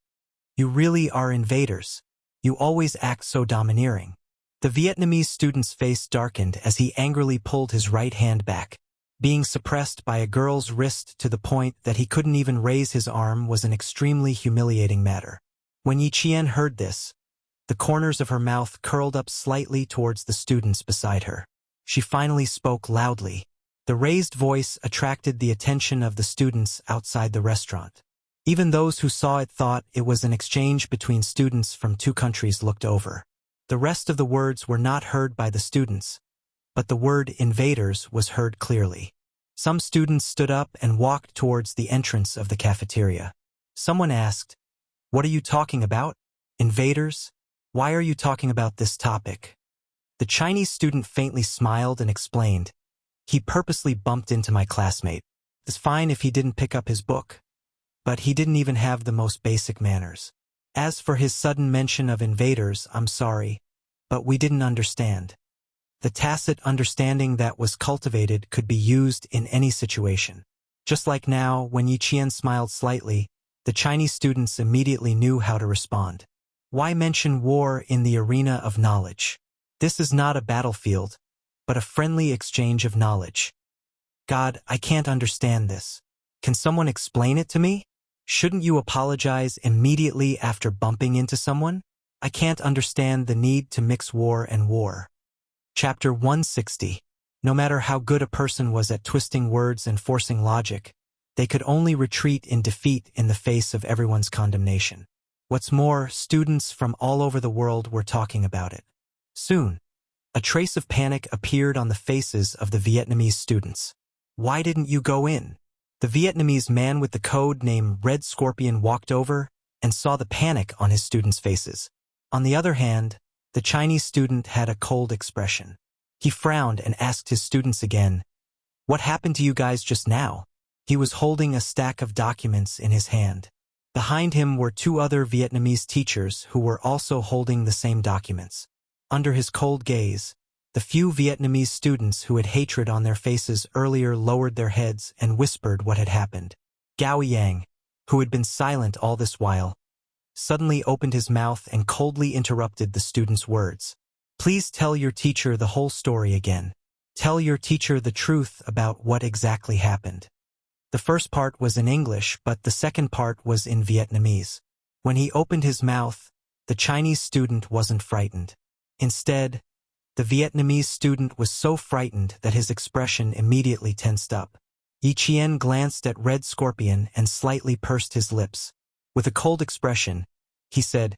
"You really are invaders. You always act so domineering." The Vietnamese student's face darkened as he angrily pulled his right hand back. Being suppressed by a girl's wrist to the point that he couldn't even raise his arm was an extremely humiliating matter. When Yi Jian heard this, the corners of her mouth curled up slightly towards the students beside her. She finally spoke loudly. The raised voice attracted the attention of the students outside the restaurant. Even those who saw it thought it was an exchange between students from two countries looked over. The rest of the words were not heard by the students, but the word invaders was heard clearly. Some students stood up and walked towards the entrance of the cafeteria. Someone asked, "What are you talking about? Invaders? Why are you talking about this topic?" The Chinese student faintly smiled and explained, "He purposely bumped into my classmate. It's fine if he didn't pick up his book, but he didn't even have the most basic manners." As for his sudden mention of invaders, I'm sorry, but we didn't understand. The tacit understanding that was cultivated could be used in any situation. Just like now, when Yi Qian smiled slightly, the Chinese students immediately knew how to respond. Why mention war in the arena of knowledge? This is not a battlefield, but a friendly exchange of knowledge. God, I can't understand this. Can someone explain it to me? Shouldn't you apologize immediately after bumping into someone? I can't understand the need to mix war and war. Chapter 160. No matter how good a person was at twisting words and forcing logic, they could only retreat in defeat in the face of everyone's condemnation. What's more, students from all over the world were talking about it. Soon, a trace of panic appeared on the faces of the Vietnamese students. Why didn't you go in? The Vietnamese man with the code name Red Scorpion walked over and saw the panic on his students' faces. On the other hand, the Chinese student had a cold expression. He frowned and asked his students again, "What happened to you guys just now?" He was holding a stack of documents in his hand. Behind him were two other Vietnamese teachers who were also holding the same documents. Under his cold gaze, the few Vietnamese students who had hatred on their faces earlier lowered their heads and whispered what had happened. Gao Yang, who had been silent all this while, suddenly opened his mouth and coldly interrupted the students' words. "Please tell your teacher the whole story again. Tell your teacher the truth about what exactly happened." The first part was in English, but the second part was in Vietnamese. When he opened his mouth, the Chinese student wasn't frightened. Instead, the Vietnamese student was so frightened that his expression immediately tensed up. Yi Qian glanced at Red Scorpion and slightly pursed his lips. With a cold expression, he said,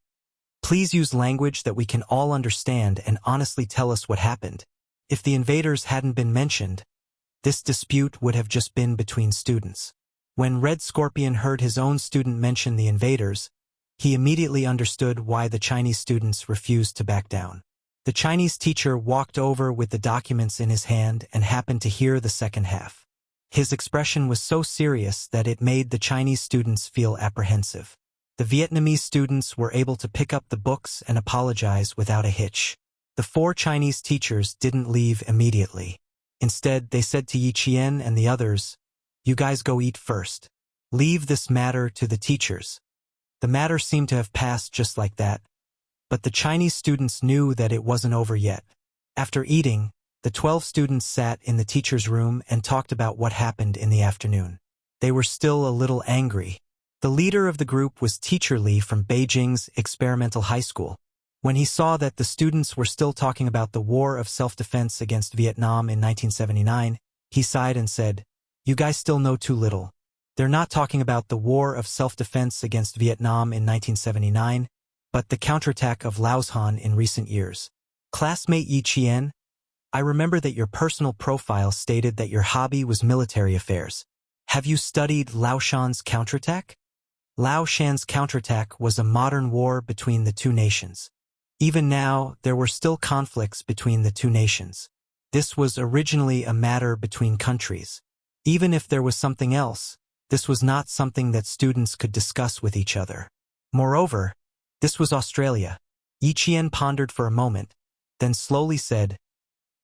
"Please use language that we can all understand and honestly tell us what happened. If the invaders hadn't been mentioned, this dispute would have just been between students." When Red Scorpion heard his own student mention the invaders, he immediately understood why the Chinese students refused to back down. The Chinese teacher walked over with the documents in his hand and happened to hear the second half. His expression was so serious that it made the Chinese students feel apprehensive. The Vietnamese students were able to pick up the books and apologize without a hitch. The four Chinese teachers didn't leave immediately. Instead, they said to Yi Qian and the others, "You guys go eat first. Leave this matter to the teachers." The matter seemed to have passed just like that, but the Chinese students knew that it wasn't over yet. After eating, the 12 students sat in the teacher's room and talked about what happened in the afternoon. They were still a little angry. The leader of the group was Teacher Li from Beijing's experimental high school. When he saw that the students were still talking about the war of self-defense against Vietnam in 1979, he sighed and said, "You guys still know too little. They're not talking about the war of self-defense against Vietnam in 1979, but the counterattack of Laoshan in recent years. Classmate Yi Qian, I remember that your personal profile stated that your hobby was military affairs. Have you studied Laoshan's counterattack?" Laoshan's counterattack was a modern war between the two nations. Even now, there were still conflicts between the two nations. This was originally a matter between countries. Even if there was something else, this was not something that students could discuss with each other. Moreover, this was Australia. Yi Qian pondered for a moment, then slowly said,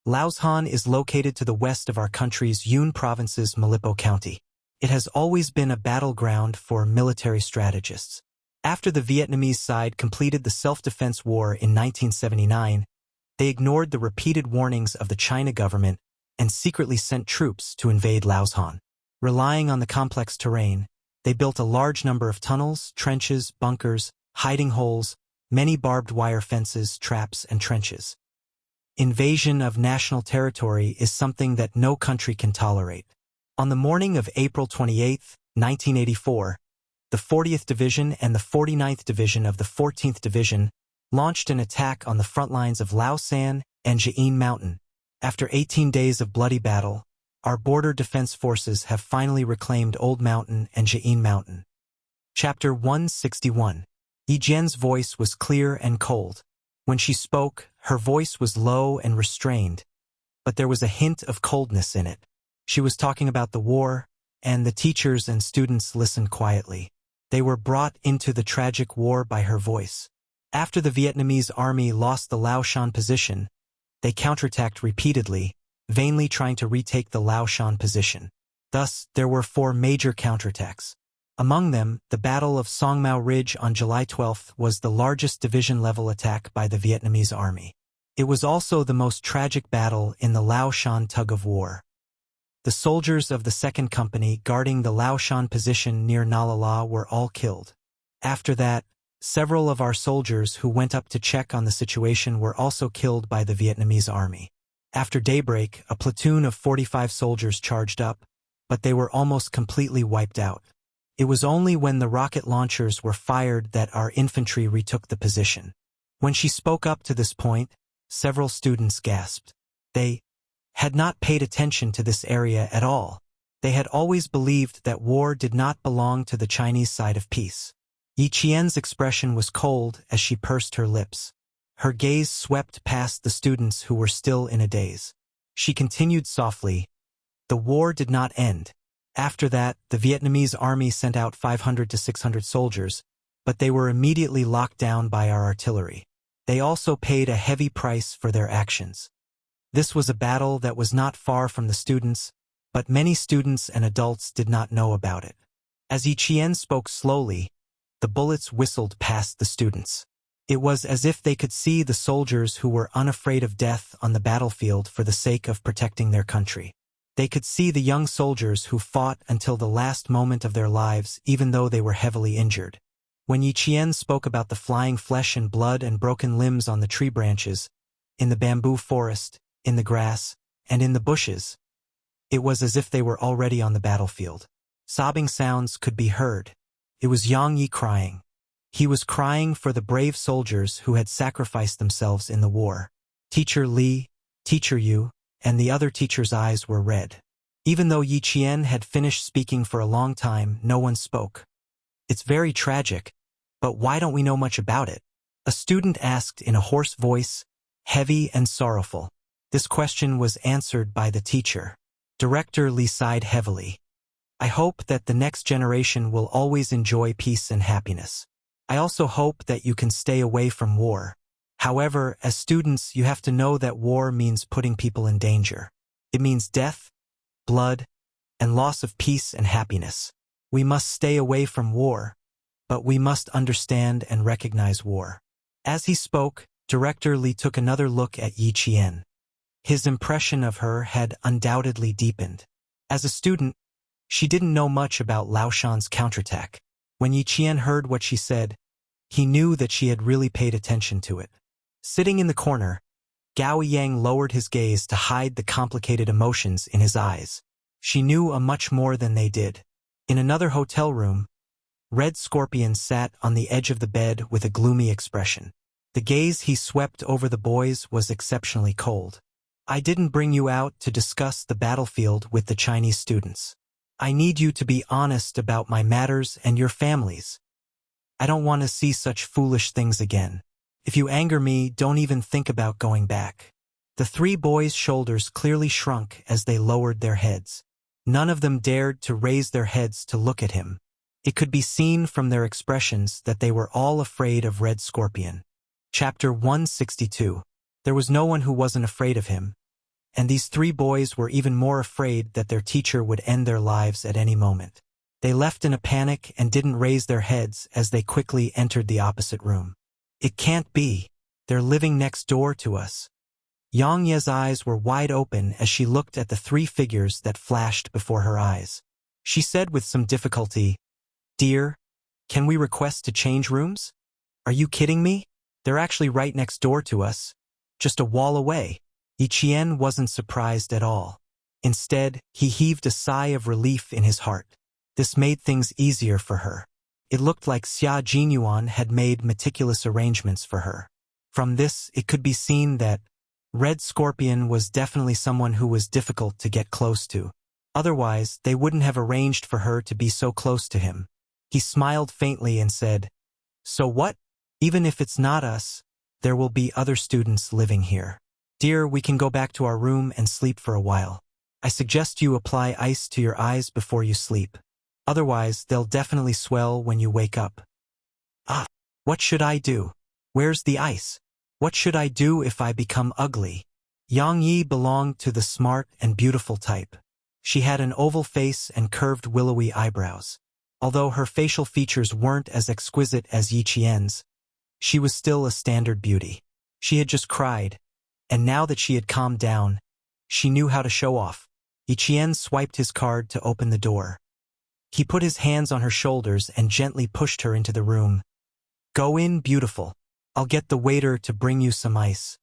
"Laoshan is located to the west of our country's Yun Province's Malipo County. It has always been a battleground for military strategists. After the Vietnamese side completed the self-defense war in 1979, they ignored the repeated warnings of the China government and secretly sent troops to invade Laoshan. Relying on the complex terrain, they built a large number of tunnels, trenches, bunkers, hiding holes, many barbed wire fences, traps, and trenches. Invasion of national territory is something that no country can tolerate. On the morning of April 28, 1984, the 40th Division and the 49th Division of the 14th Division launched an attack on the front lines of Laosan and Jian Mountain. After 18 days of bloody battle, our border defense forces have finally reclaimed Old Mountain and Jian Mountain. Chapter 161. Yi Jian's voice was clear and cold. When she spoke, her voice was low and restrained, but there was a hint of coldness in it. She was talking about the war, and the teachers and students listened quietly. They were brought into the tragic war by her voice. After the Vietnamese army lost the Laoshan position, they counterattacked repeatedly, vainly trying to retake the Laoshan position. Thus, there were 4 major counterattacks. Among them, the Battle of Song Mao Ridge on July 12 was the largest division-level attack by the Vietnamese army. It was also the most tragic battle in the Laoshan tug-of-war. The soldiers of the 2nd Company guarding the Laoshan position near Nha La were all killed. After that, several of our soldiers who went up to check on the situation were also killed by the Vietnamese army. After daybreak, a platoon of 45 soldiers charged up, but they were almost completely wiped out. It was only when the rocket launchers were fired that our infantry retook the position. When she spoke up to this point, several students gasped. They had not paid attention to this area at all. They had always believed that war did not belong to the Chinese side of peace. Yi Qian's expression was cold as she pursed her lips. Her gaze swept past the students who were still in a daze. She continued softly, "The war did not end. After that, the Vietnamese army sent out 500 to 600 soldiers, but they were immediately locked down by our artillery. They also paid a heavy price for their actions. This was a battle that was not far from the students, but many students and adults did not know about it." As Yi Qian spoke slowly, the bullets whistled past the students. It was as if they could see the soldiers who were unafraid of death on the battlefield for the sake of protecting their country. They could see the young soldiers who fought until the last moment of their lives even though they were heavily injured. When Yi Qian spoke about the flying flesh and blood and broken limbs on the tree branches, in the bamboo forest, in the grass, and in the bushes, it was as if they were already on the battlefield. Sobbing sounds could be heard. It was Yang Yi crying. He was crying for the brave soldiers who had sacrificed themselves in the war. Teacher Li, Teacher Yu, and the other teacher's eyes were red. Even though Yi Qian had finished speaking for a long time, no one spoke. "It's very tragic, but why don't we know much about it?" a student asked in a hoarse voice, heavy and sorrowful. This question was answered by the teacher. Director Li sighed heavily. "I hope that the next generation will always enjoy peace and happiness. I also hope that you can stay away from war. However, as students, you have to know that war means putting people in danger. It means death, blood, and loss of peace and happiness. We must stay away from war, but we must understand and recognize war." As he spoke, Director Li took another look at Yi Qian. His impression of her had undoubtedly deepened. As a student, she didn't know much about Laoshan's counterattack. When Yi Qian heard what she said, he knew that she had really paid attention to it. Sitting in the corner, Gao Yang lowered his gaze to hide the complicated emotions in his eyes. She knew a much more than they did. In another hotel room, Red Scorpion sat on the edge of the bed with a gloomy expression. The gaze he swept over the boys was exceptionally cold. "I didn't bring you out to discuss the battlefield with the Chinese students. I need you to be honest about my matters and your families. I don't want to see such foolish things again. If you anger me, don't even think about going back." The 3 boys' shoulders clearly shrunk as they lowered their heads. None of them dared to raise their heads to look at him. It could be seen from their expressions that they were all afraid of Red Scorpion. Chapter 162. There was no one who wasn't afraid of him, and these 3 boys were even more afraid that their teacher would end their lives at any moment. They left in a panic and didn't raise their heads as they quickly entered the opposite room. "It can't be. They're living next door to us." Yang Ye's eyes were wide open as she looked at the 3 figures that flashed before her eyes. She said with some difficulty, "Dear, can we request to change rooms? Are you kidding me? They're actually right next door to us, just a wall away." Yi Qian wasn't surprised at all. Instead, he heaved a sigh of relief in his heart. This made things easier for her. It looked like Xia Jinyuan had made meticulous arrangements for her. From this, it could be seen that Red Scorpion was definitely someone who was difficult to get close to. Otherwise, they wouldn't have arranged for her to be so close to him. He smiled faintly and said, "So what? Even if it's not us, there will be other students living here. Dear, we can go back to our room and sleep for a while. I suggest you apply ice to your eyes before you sleep." Otherwise, they'll definitely swell when you wake up. Ah, what should I do? Where's the ice? What should I do if I become ugly? Yang Yi belonged to the smart and beautiful type. She had an oval face and curved willowy eyebrows. Although her facial features weren't as exquisite as Yi Qian's, she was still a standard beauty. She had just cried, and now that she had calmed down, she knew how to show off. Yi Qian swiped his card to open the door. He put his hands on her shoulders and gently pushed her into the room. Go in, beautiful. I'll get the waiter to bring you some ice.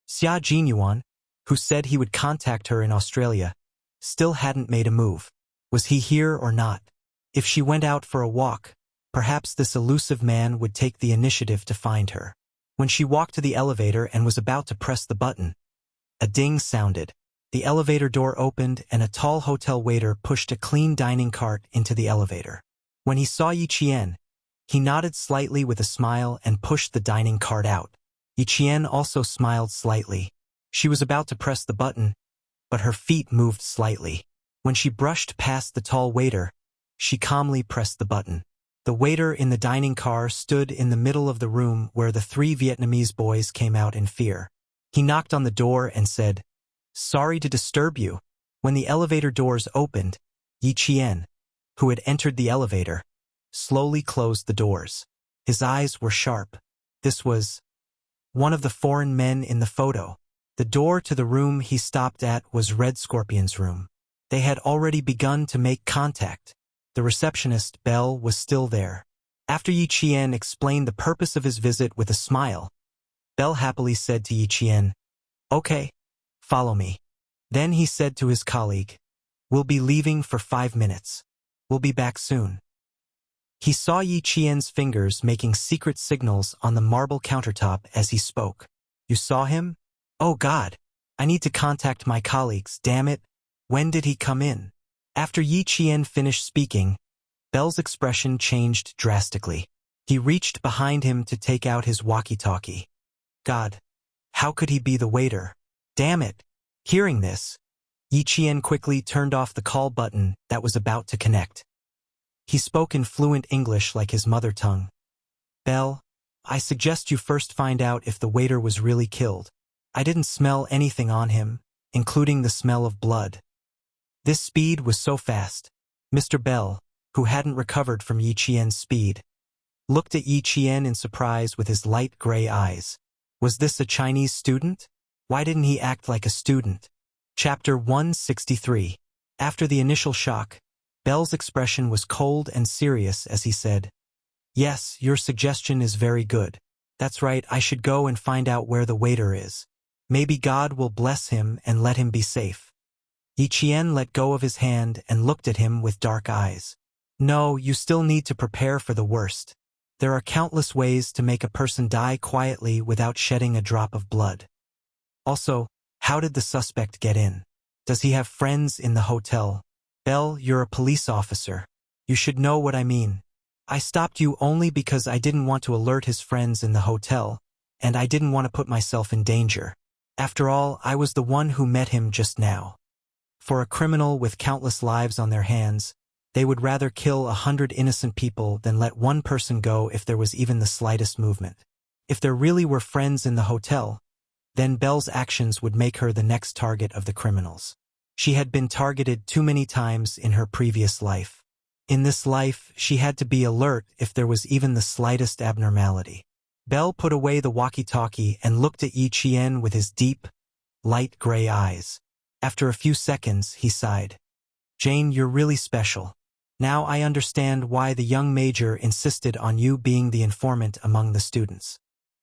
Xia Jinyuan, who said he would contact her in Australia, still hadn't made a move. Was he here or not? If she went out for a walk, perhaps this elusive man would take the initiative to find her. When she walked to the elevator and was about to press the button, a ding sounded. The elevator door opened and a tall hotel waiter pushed a clean dining cart into the elevator. When he saw Yi Qian, he nodded slightly with a smile and pushed the dining cart out. Yi Qian also smiled slightly. She was about to press the button, but her feet moved slightly. When she brushed past the tall waiter, she calmly pressed the button. The waiter in the dining car stood in the middle of the room where the three Vietnamese boys came out in fear. He knocked on the door and said, "Sorry to disturb you." When the elevator doors opened, Yi Qian, who had entered the elevator, slowly closed the doors. His eyes were sharp. This was one of the foreign men in the photo. The door to the room he stopped at was Red Scorpion's room. They had already begun to make contact. The receptionist, Belle, was still there. After Yi Qian explained the purpose of his visit with a smile, Belle happily said to Yi Qian, "Okay, follow me." Then he said to his colleague, "We'll be leaving for 5 minutes. We'll be back soon." He saw Yi Qian's fingers making secret signals on the marble countertop as he spoke. "You saw him? Oh God, I need to contact my colleagues, damn it. When did he come in?" After Yi Qian finished speaking, Belle's expression changed drastically. He reached behind him to take out his walkie-talkie. God, how could he be the waiter? Damn it. Hearing this, Yi Qian quickly turned off the call button that was about to connect. He spoke in fluent English like his mother tongue. "Belle, I suggest you first find out if the waiter was really killed. I didn't smell anything on him, including the smell of blood." This speed was so fast. Mr. Bell, who hadn't recovered from Yi Qian's speed, looked at Yi Qian in surprise with his light gray eyes. Was this a Chinese student? Why didn't he act like a student? Chapter 163. After the initial shock, Bell's expression was cold and serious as he said, "Yes, your suggestion is very good. That's right, I should go and find out where the waiter is. Maybe God will bless him and let him be safe." Yi Qian let go of his hand and looked at him with dark eyes. "No, you still need to prepare for the worst. There are countless ways to make a person die quietly without shedding a drop of blood. Also, how did the suspect get in? Does he have friends in the hotel? Belle, you're a police officer. You should know what I mean. I stopped you only because I didn't want to alert his friends in the hotel, and I didn't want to put myself in danger. After all, I was the one who met him just now. For a criminal with countless lives on their hands, they would rather kill 100 innocent people than let one person go if there was even the slightest movement. If there really were friends in the hotel, then Belle's actions would make her the next target of the criminals. She had been targeted too many times in her previous life. In this life, she had to be alert if there was even the slightest abnormality. Belle put away the walkie-talkie and looked at Yi Qian with his deep, light gray eyes. After a few seconds, he sighed. "Jane, you're really special. Now I understand why the young major insisted on you being the informant among the students."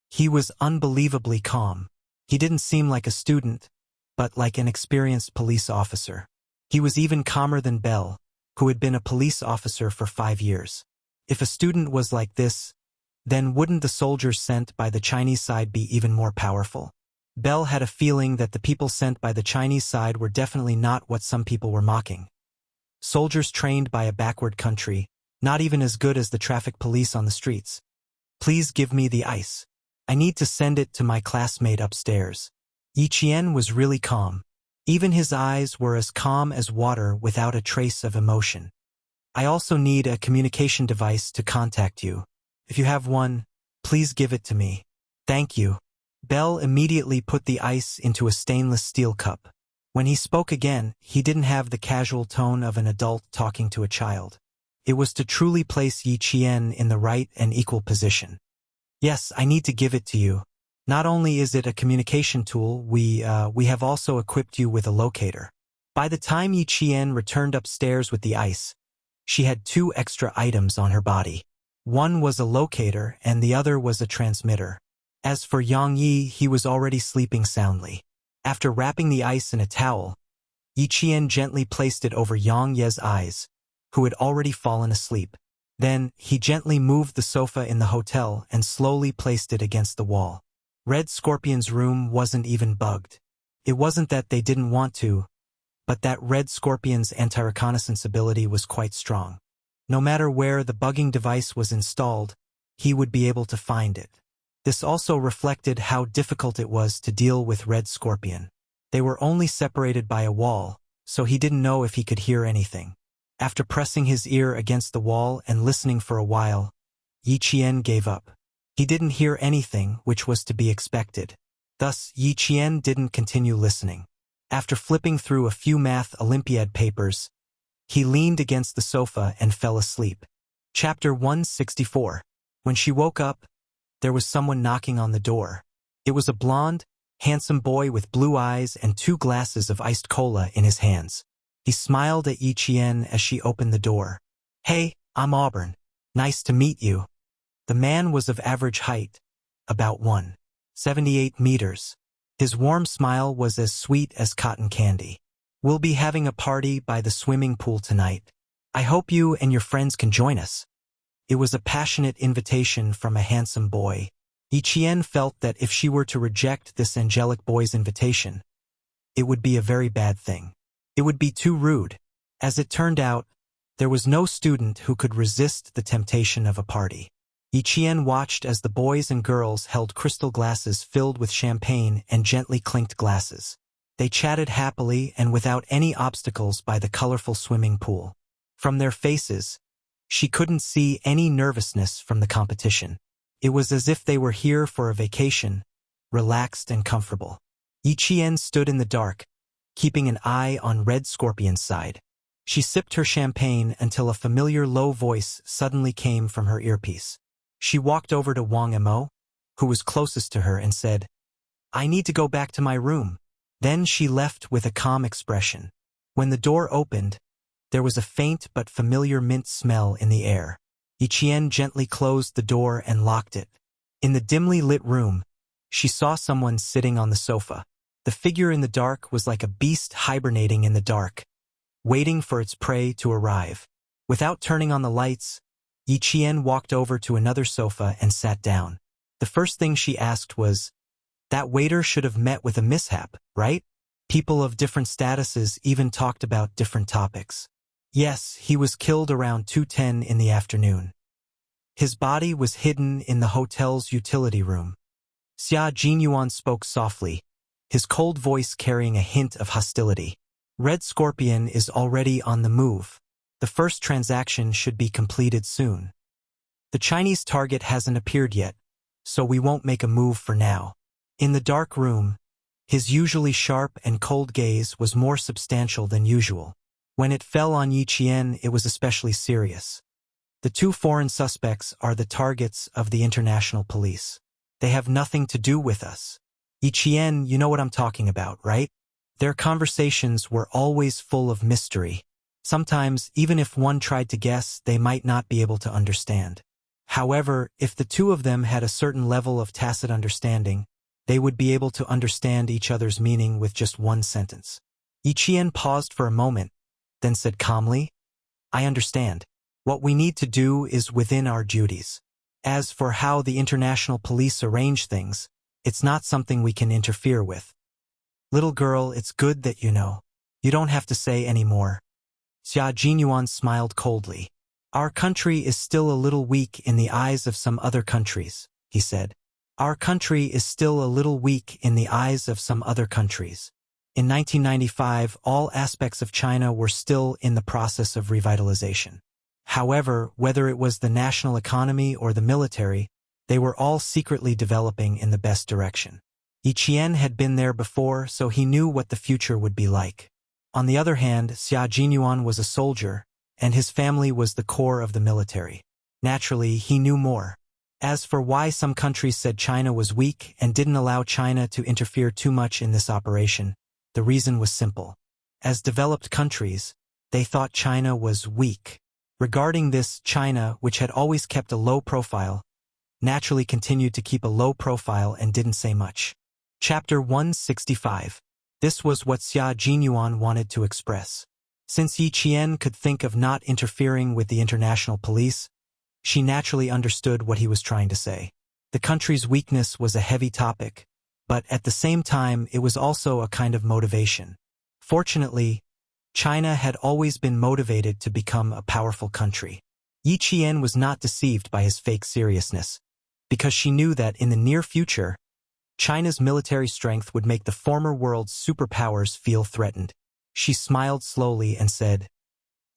He was unbelievably calm. He didn't seem like a student, but like an experienced police officer. He was even calmer than Belle, who had been a police officer for 5 years. If a student was like this, then wouldn't the soldiers sent by the Chinese side be even more powerful? Belle had a feeling that the people sent by the Chinese side were definitely not what some people were mocking. Soldiers trained by a backward country, not even as good as the traffic police on the streets. "Please give me the ice. I need to send it to my classmate upstairs." Yi Qian was really calm. Even his eyes were as calm as water without a trace of emotion. I also need a communication device to contact you. If you have one, please give it to me. Thank you. Bell immediately put the ice into a stainless steel cup. When he spoke again, he didn't have the casual tone of an adult talking to a child. It was to truly place Yi Qian in the right and equal position. Yes, I need to give it to you. Not only is it a communication tool, we have also equipped you with a locator. By the time Yi Qian returned upstairs with the ice, she had 2 extra items on her body. One was a locator and the other was a transmitter. As for Yang Yi, he was already sleeping soundly. After wrapping the ice in a towel, Yi Qian gently placed it over Yang Ye's eyes, who had already fallen asleep. Then, he gently moved the sofa in the hotel and slowly placed it against the wall. Red Scorpion's room wasn't even bugged. It wasn't that they didn't want to, but that Red Scorpion's anti-reconnaissance ability was quite strong. No matter where the bugging device was installed, he would be able to find it. This also reflected how difficult it was to deal with Red Scorpion. They were only separated by a wall, so he didn't know if he could hear anything. After pressing his ear against the wall and listening for a while, Yi Qian gave up. He didn't hear anything, which was to be expected. Thus, Yi Qian didn't continue listening. After flipping through a few math Olympiad papers, he leaned against the sofa and fell asleep. Chapter 164. When she woke up, there was someone knocking on the door. It was a blonde, handsome boy with blue eyes and 2 glasses of iced cola in his hands. He smiled at Yi Qian as she opened the door. Hey, I'm Auburn. Nice to meet you. The man was of average height, about 1.78 meters. His warm smile was as sweet as cotton candy. We'll be having a party by the swimming pool tonight. I hope you and your friends can join us. It was a passionate invitation from a handsome boy. Yi Qian felt that if she were to reject this angelic boy's invitation, it would be a very bad thing. It would be too rude. As it turned out, there was no student who could resist the temptation of a party. Yi Qian watched as the boys and girls held crystal glasses filled with champagne and gently clinked glasses. They chatted happily and without any obstacles by the colorful swimming pool. From their faces, she couldn't see any nervousness from the competition. It was as if they were here for a vacation, relaxed and comfortable. Yi Qian stood in the dark, keeping an eye on Red Scorpion's side. She sipped her champagne until a familiar low voice suddenly came from her earpiece. She walked over to Wang Mo, who was closest to her, and said, I need to go back to my room. Then she left with a calm expression. When the door opened, there was a faint but familiar mint smell in the air. Yi Qian gently closed the door and locked it. In the dimly lit room, she saw someone sitting on the sofa. The figure in the dark was like a beast hibernating in the dark, waiting for its prey to arrive. Without turning on the lights, Yi Qian walked over to another sofa and sat down. The first thing she asked was, that waiter should have met with a mishap, right? People of different statuses even talked about different topics. Yes, he was killed around 2:10 in the afternoon. His body was hidden in the hotel's utility room. Xia Jinyuan spoke softly, his cold voice carrying a hint of hostility. Red Scorpion is already on the move. The first transaction should be completed soon. The Chinese target hasn't appeared yet, so we won't make a move for now. In the dark room, his usually sharp and cold gaze was more substantial than usual. When it fell on Yi Qian, it was especially serious. The 2 foreign suspects are the targets of the international police. They have nothing to do with us. Yi Qian, you know what I'm talking about, right? Their conversations were always full of mystery. Sometimes, even if one tried to guess, they might not be able to understand. However, if the 2 of them had a certain level of tacit understanding, they would be able to understand each other's meaning with just one sentence. Yi Qian paused for a moment, then said calmly, I understand. What we need to do is within our duties. As for how the international police arrange things, it's not something we can interfere with. Little girl, it's good that you know. You don't have to say any more. Xia Jinyuan smiled coldly. Our country is still a little weak in the eyes of some other countries, he said. Our country is still a little weak in the eyes of some other countries. In 1995, all aspects of China were still in the process of revitalization. However, whether it was the national economy or the military, they were all secretly developing in the best direction. Yi Qian had been there before, so he knew what the future would be like. On the other hand, Xia Jinyuan was a soldier, and his family was the core of the military. Naturally, he knew more. As for why some countries said China was weak and didn't allow China to interfere too much in this operation, the reason was simple. As developed countries, they thought China was weak. Regarding this, China, which had always kept a low profile, naturally continued to keep a low profile and didn't say much. Chapter 165. This was what Xia Jinyuan wanted to express. Since Yi Qian could think of not interfering with the international police, she naturally understood what he was trying to say. The country's weakness was a heavy topic, but at the same time it was also a kind of motivation. Fortunately, China had always been motivated to become a powerful country. Yi Qian was not deceived by his fake seriousness, because she knew that in the near future, China's military strength would make the former world's superpowers feel threatened. She smiled slowly and said,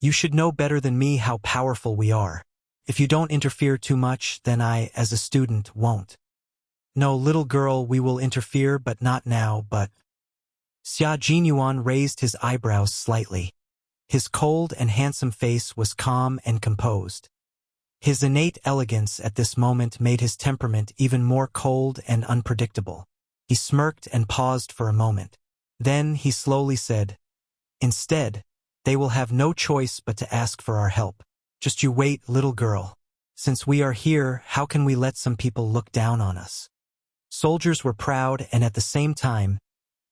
"You should know better than me how powerful we are. If you don't interfere too much, then I, as a student, won't." "No, little girl, we will interfere, but not now, but—" Xia Jinyuan raised his eyebrows slightly. His cold and handsome face was calm and composed. His innate elegance at this moment made his temperament even more cold and unpredictable. He smirked and paused for a moment. Then he slowly said, "Instead, they will have no choice but to ask for our help. Just you wait, little girl. Since we are here, how can we let some people look down on us?" Soldiers were proud, and at the same time,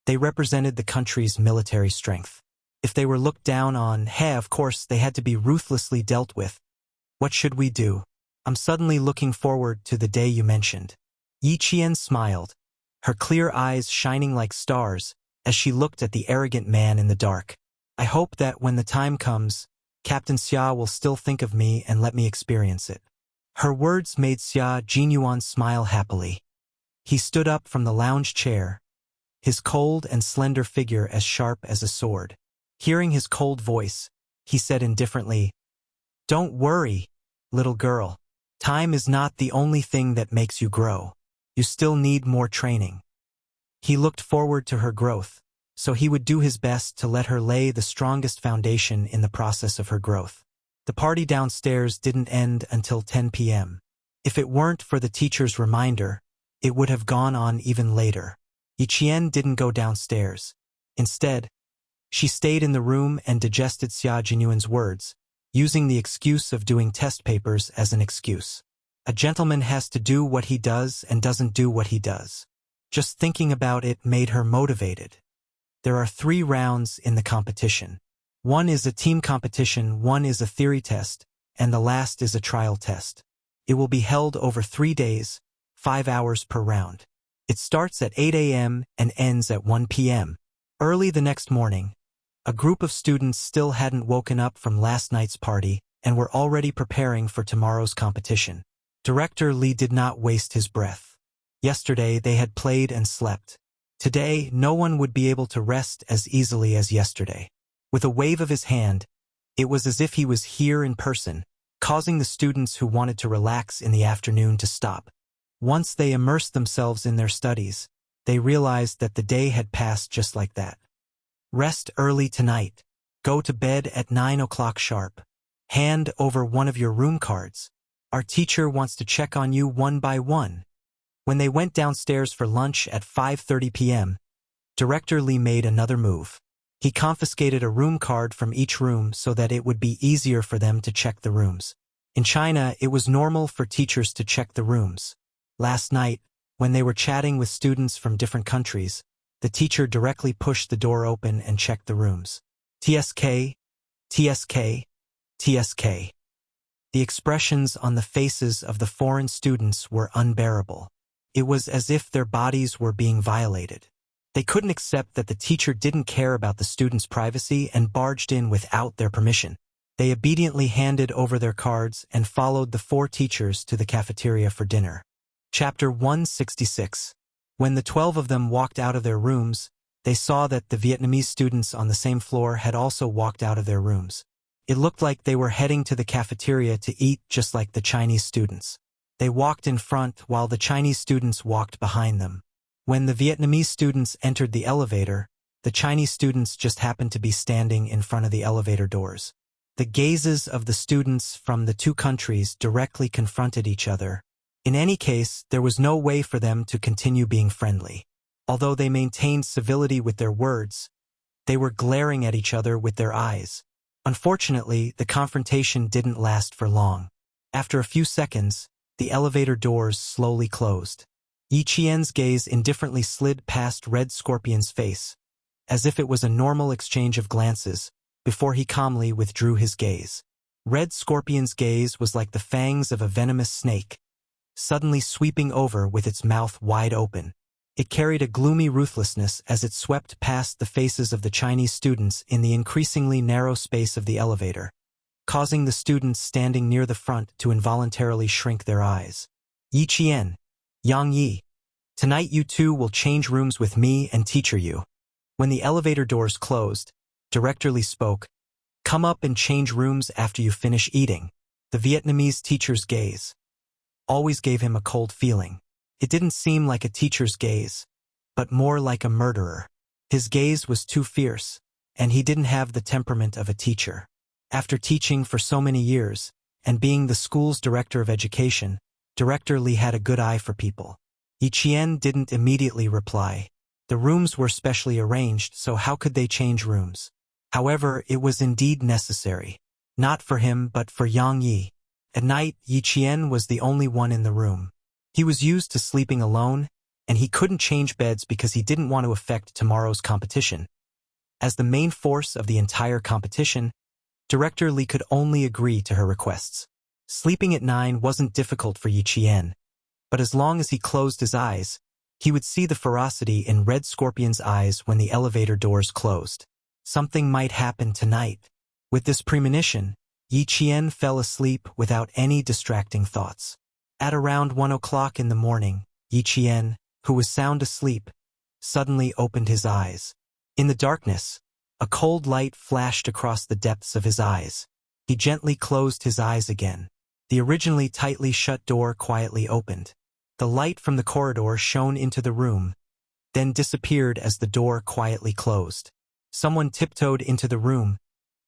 they represented the country's military strength. If they were looked down on, of course, they had to be ruthlessly dealt with. "What should we do? I'm suddenly looking forward to the day you mentioned." Yi Qian smiled, her clear eyes shining like stars as she looked at the arrogant man in the dark. "I hope that when the time comes, Captain Xia will still think of me and let me experience it." Her words made Xia Jinyuan smile happily. He stood up from the lounge chair, his cold and slender figure as sharp as a sword. Hearing his cold voice, he said indifferently, "Don't worry, little girl. Time is not the only thing that makes you grow. You still need more training." He looked forward to her growth, so he would do his best to let her lay the strongest foundation in the process of her growth. The party downstairs didn't end until 10 p.m. If it weren't for the teacher's reminder, it would have gone on even later. Yi Qian didn't go downstairs. Instead, she stayed in the room and digested Xia Jinyuan's words, using the excuse of doing test papers as an excuse. A gentleman has to do what he does and doesn't do what he does. Just thinking about it made her motivated. There are 3 rounds in the competition. One is a team competition, one is a theory test, and the last is a trial test. It will be held over 3 days, 5 hours per round. It starts at 8 a.m. and ends at 1 p.m. Early the next morning, a group of students still hadn't woken up from last night's party and were already preparing for tomorrow's competition. Director Li did not waste his breath. Yesterday they had played and slept. Today, no one would be able to rest as easily as yesterday. With a wave of his hand, it was as if he was here in person, causing the students who wanted to relax in the afternoon to stop. Once they immersed themselves in their studies, they realized that the day had passed just like that. Rest early tonight. Go to bed at 9 o'clock sharp. Hand over one of your room cards. Our teacher wants to check on you one by one. When they went downstairs for lunch at 5:30 p.m., Director Li made another move. He confiscated a room card from each room so that it would be easier for them to check the rooms. In China, it was normal for teachers to check the rooms. Last night, when they were chatting with students from different countries, the teacher directly pushed the door open and checked the rooms. TSK, TSK, TSK. The expressions on the faces of the foreign students were unbearable. It was as if their bodies were being violated. They couldn't accept that the teacher didn't care about the students' privacy and barged in without their permission. They obediently handed over their cards and followed the 4 teachers to the cafeteria for dinner. Chapter 166. When the 12 of them walked out of their rooms, they saw that the Vietnamese students on the same floor had also walked out of their rooms. It looked like they were heading to the cafeteria to eat just like the Chinese students. They walked in front while the Chinese students walked behind them. When the Vietnamese students entered the elevator, the Chinese students just happened to be standing in front of the elevator doors. The gazes of the students from the two countries directly confronted each other. In any case, there was no way for them to continue being friendly. Although they maintained civility with their words, they were glaring at each other with their eyes. Unfortunately, the confrontation didn't last for long. After a few seconds, the elevator doors slowly closed. Yi Qian's gaze indifferently slid past Red Scorpion's face, as if it was a normal exchange of glances, before he calmly withdrew his gaze. Red Scorpion's gaze was like the fangs of a venomous snake, suddenly sweeping over with its mouth wide open. It carried a gloomy ruthlessness as it swept past the faces of the Chinese students in the increasingly narrow space of the elevator, causing the students standing near the front to involuntarily shrink their eyes. Yi Qian, Yang Yi, tonight you two will change rooms with me and teacher you. When the elevator doors closed, Director Li spoke, "Come up and change rooms after you finish eating." The Vietnamese teacher's gaze always gave him a cold feeling. It didn't seem like a teacher's gaze, but more like a murderer. His gaze was too fierce, and he didn't have the temperament of a teacher. After teaching for so many years, and being the school's director of education, Director Li had a good eye for people. Yi Qian didn't immediately reply. The rooms were specially arranged, so how could they change rooms? However, it was indeed necessary. Not for him, but for Yang Yi. At night, Yi Qian was the only one in the room. He was used to sleeping alone, and he couldn't change beds because he didn't want to affect tomorrow's competition. As the main force of the entire competition, Director Li could only agree to her requests. Sleeping at 9 wasn't difficult for Yi Qian, but as long as he closed his eyes, he would see the ferocity in Red Scorpion's eyes when the elevator doors closed. Something might happen tonight. With this premonition, Yi Qian fell asleep without any distracting thoughts. At around 1 o'clock in the morning, Yi Qian, who was sound asleep, suddenly opened his eyes. In the darkness, a cold light flashed across the depths of his eyes. He gently closed his eyes again. The originally tightly shut door quietly opened. The light from the corridor shone into the room, then disappeared as the door quietly closed. Someone tiptoed into the room,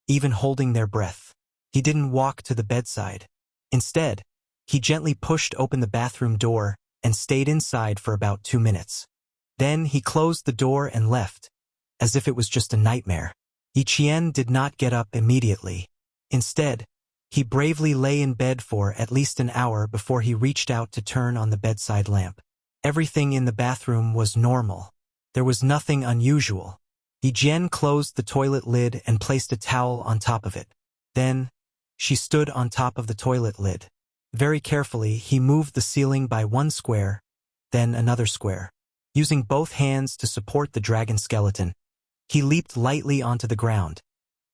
even holding their breath. He didn't walk to the bedside. Instead, he gently pushed open the bathroom door and stayed inside for about 2 minutes. Then he closed the door and left, as if it was just a nightmare. Yi Qian did not get up immediately. Instead, he bravely lay in bed for at least an hour before he reached out to turn on the bedside lamp. Everything in the bathroom was normal. There was nothing unusual. Yi Qian closed the toilet lid and placed a towel on top of it. Then, she stood on top of the toilet lid. Very carefully, he moved the ceiling by 1 square, then another square. Using both hands to support the dragon skeleton, he leaped lightly onto the ground,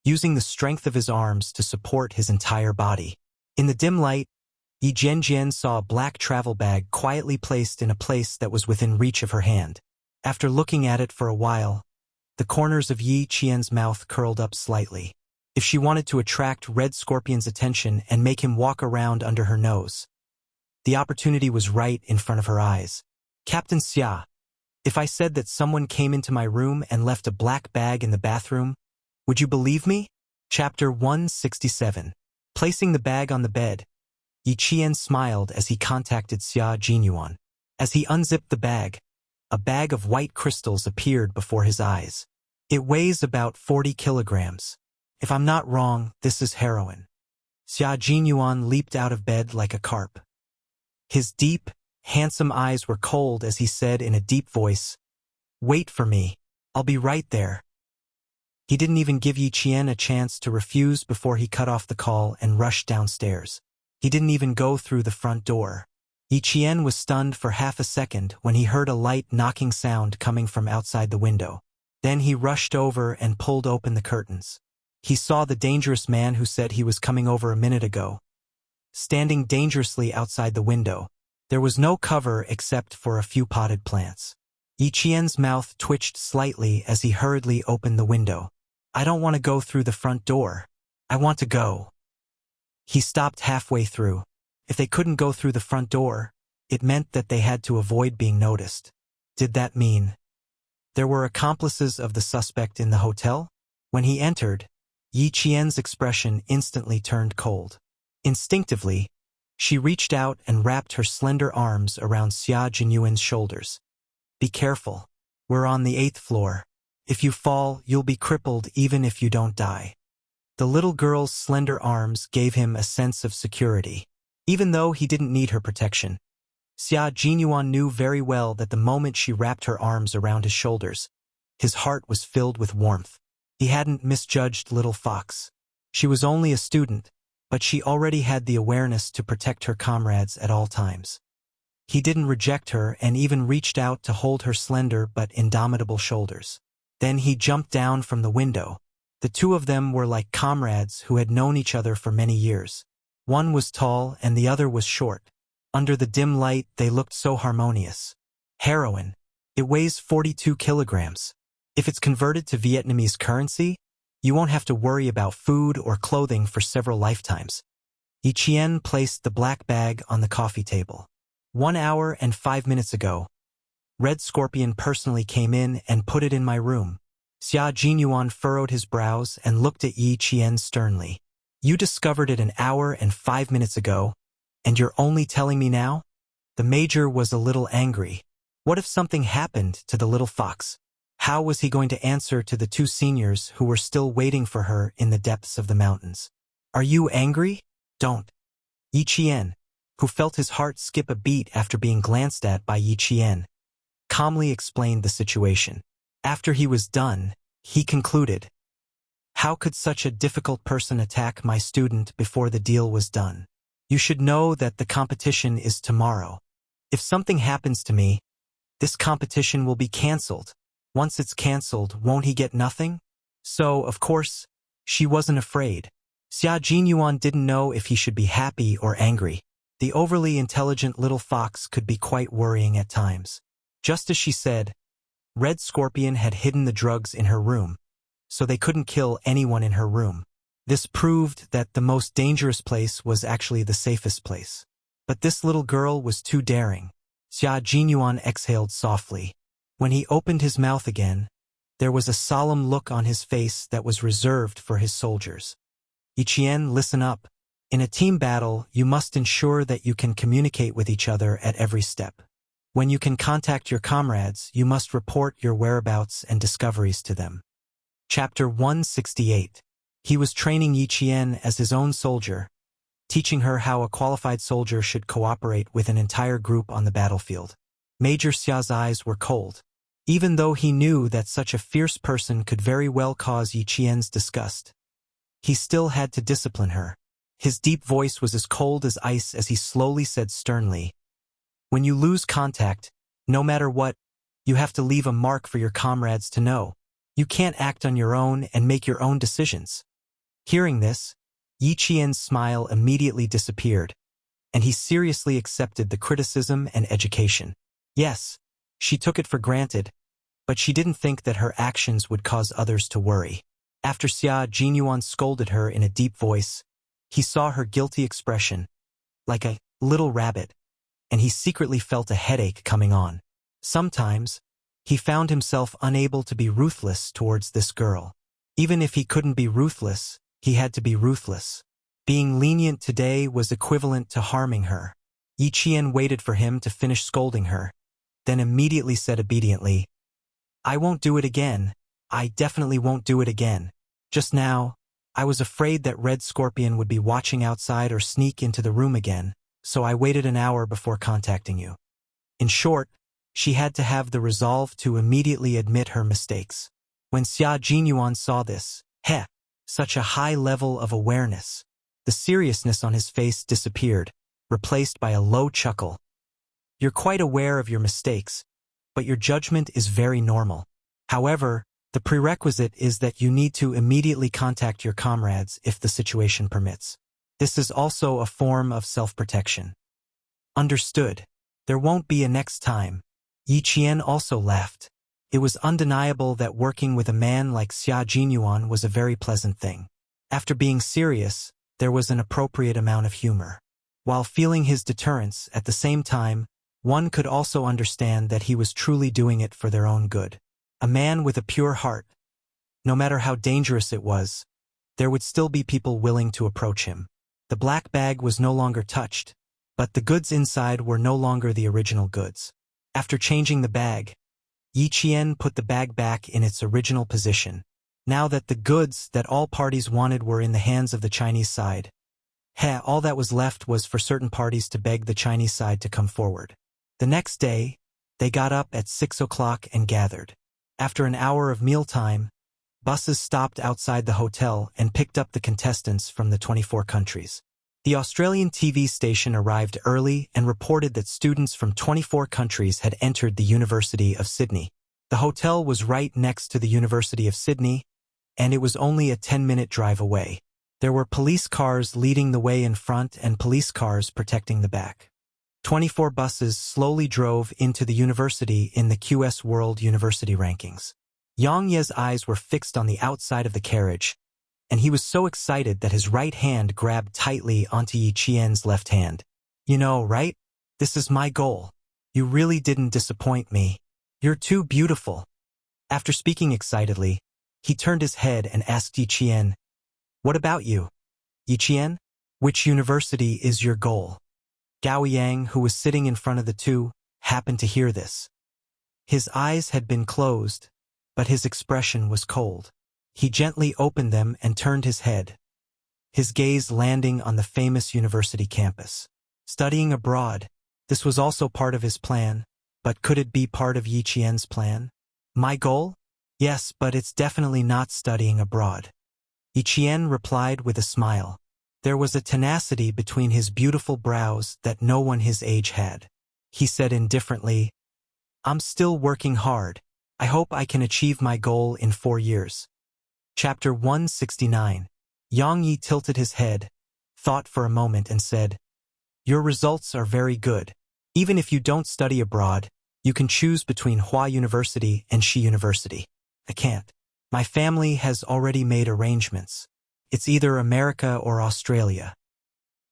using the strength of his arms to support his entire body. In the dim light, Yi Jian saw a black travel bag quietly placed in a place that was within reach of her hand. After looking at it for a while, the corners of Yi Qian's mouth curled up slightly. If she wanted to attract Red Scorpion's attention and make him walk around under her nose, the opportunity was right in front of her eyes. "Captain Xia, if I said that someone came into my room and left a black bag in the bathroom, would you believe me?" Chapter 167. Placing the bag on the bed, Yi Qian smiled as he contacted Xia Jinyuan. As he unzipped the bag, a bag of white crystals appeared before his eyes. It weighs about 40 kilograms. "If I'm not wrong, this is heroin." Xia Jinyuan leaped out of bed like a carp. His deep, handsome eyes were cold as he said in a deep voice, "Wait for me. I'll be right there." He didn't even give Yi Qian a chance to refuse before he cut off the call and rushed downstairs. He didn't even go through the front door. Yi Qian was stunned for half a second when he heard a light knocking sound coming from outside the window. Then he rushed over and pulled open the curtains. He saw the dangerous man who said he was coming over a minute ago, standing dangerously outside the window. There was no cover except for a few potted plants. Yi Qian's mouth twitched slightly as he hurriedly opened the window. "I don't want to go through the front door." I want to go. He stopped halfway through. If they couldn't go through the front door, it meant that they had to avoid being noticed. Did that mean there were accomplices of the suspect in the hotel? When he entered, Yi Qian's expression instantly turned cold. Instinctively, she reached out and wrapped her slender arms around Xia Jinyuan's shoulders. Be careful. We're on the 8th floor. If you fall, you'll be crippled even if you don't die. The little girl's slender arms gave him a sense of security. Even though he didn't need her protection, Xia Jinyuan knew very well that the moment she wrapped her arms around his shoulders, his heart was filled with warmth. He hadn't misjudged little fox. She was only a student, but she already had the awareness to protect her comrades at all times. He didn't reject her and even reached out to hold her slender but indomitable shoulders. Then he jumped down from the window. The two of them were like comrades who had known each other for many years. One was tall and the other was short. Under the dim light, they looked so harmonious. Heroin. It weighs 42 kilograms. If it's converted to Vietnamese currency, you won't have to worry about food or clothing for several lifetimes. Yi Qian placed the black bag on the coffee table. 1 hour and 5 minutes ago, Red Scorpion personally came in and put it in my room. Xia Jinyuan furrowed his brows and looked at Yi Qian sternly. You discovered it an hour and 5 minutes ago, and you're only telling me now? The major was a little angry. What if something happened to the little fox? How was he going to answer to the two seniors who were still waiting for her in the depths of the mountains? Are you angry? Don't. Yi Qian, who felt his heart skip a beat after being glanced at by Yi Qian, calmly explained the situation. After he was done, he concluded, how could such a difficult person attack my student before the deal was done? You should know that the competition is tomorrow. If something happens to me, this competition will be cancelled. Once it's cancelled, won't he get nothing? So, of course, she wasn't afraid. Xia Jinyuan didn't know if he should be happy or angry. The overly intelligent little fox could be quite worrying at times. Just as she said, Red Scorpion had hidden the drugs in her room, so they couldn't kill anyone in her room. This proved that the most dangerous place was actually the safest place. But this little girl was too daring. Xia Jinyuan exhaled softly. When he opened his mouth again, there was a solemn look on his face that was reserved for his soldiers. Yi Qian, listen up. In a team battle, you must ensure that you can communicate with each other at every step. When you can contact your comrades, you must report your whereabouts and discoveries to them. Chapter 168. He was training Yi Qian as his own soldier, teaching her how a qualified soldier should cooperate with an entire group on the battlefield. Major Xia's eyes were cold. Even though he knew that such a fierce person could very well cause Yi Qian's disgust, he still had to discipline her. His deep voice was as cold as ice as he slowly said sternly, when you lose contact, no matter what, you have to leave a mark for your comrades to know. You can't act on your own and make your own decisions. Hearing this, Yi Qian's smile immediately disappeared, and he seriously accepted the criticism and education. Yes, she took it for granted, but she didn't think that her actions would cause others to worry. After Xia Jinyuan scolded her in a deep voice, he saw her guilty expression, like a little rabbit, and he secretly felt a headache coming on. Sometimes, he found himself unable to be ruthless towards this girl. Even if he couldn't be ruthless, he had to be ruthless. Being lenient today was equivalent to harming her. Yi Qian waited for him to finish scolding her, then immediately said obediently, I won't do it again. I definitely won't do it again. Just now, I was afraid that Red Scorpion would be watching outside or sneak into the room again, so I waited an hour before contacting you. In short, she had to have the resolve to immediately admit her mistakes. When Xia Jinyuan saw this, such a high level of awareness, the seriousness on his face disappeared, replaced by a low chuckle. You're quite aware of your mistakes, but your judgment is very normal. However, the prerequisite is that you need to immediately contact your comrades if the situation permits. This is also a form of self-protection. Understood. There won't be a next time. Yi Qian also laughed. It was undeniable that working with a man like Xia Jinyuan was a very pleasant thing. After being serious, there was an appropriate amount of humor. While feeling his deterrence, at the same time, one could also understand that he was truly doing it for their own good. A man with a pure heart. No matter how dangerous it was, there would still be people willing to approach him. The black bag was no longer touched, but the goods inside were no longer the original goods. After changing the bag, Yi Qian put the bag back in its original position. Now that the goods that all parties wanted were in the hands of the Chinese side, all that was left was for certain parties to beg the Chinese side to come forward. The next day, they got up at 6 o'clock and gathered. After an hour of mealtime, buses stopped outside the hotel and picked up the contestants from the 24 countries. The Australian TV station arrived early and reported that students from 24 countries had entered the University of Sydney. The hotel was right next to the University of Sydney, and it was only a 10-minute drive away. There were police cars leading the way in front and police cars protecting the back. 24 buses slowly drove into the university in the QS World University Rankings. Yang Ye's eyes were fixed on the outside of the carriage, and he was so excited that his right hand grabbed tightly onto Yi Qian's left hand. You know, right? This is my goal. You really didn't disappoint me. You're too beautiful. After speaking excitedly, he turned his head and asked Yi Qian, "What about you? Yi Qian, which university is your goal?" Gao Yang, who was sitting in front of the two, happened to hear this. His eyes had been closed, but his expression was cold. He gently opened them and turned his head, his gaze landing on the famous university campus. Studying abroad, this was also part of his plan, but could it be part of Yi Qian's plan? My goal? Yes, but it's definitely not studying abroad. Yi Qian replied with a smile. There was a tenacity between his beautiful brows that no one his age had. He said indifferently, "I'm still working hard. I hope I can achieve my goal in 4 years." Chapter 169. Yang Yi tilted his head, thought for a moment and said, "Your results are very good. Even if you don't study abroad, you can choose between Hua University and Shi University." "I can't. My family has already made arrangements. It's either America or Australia.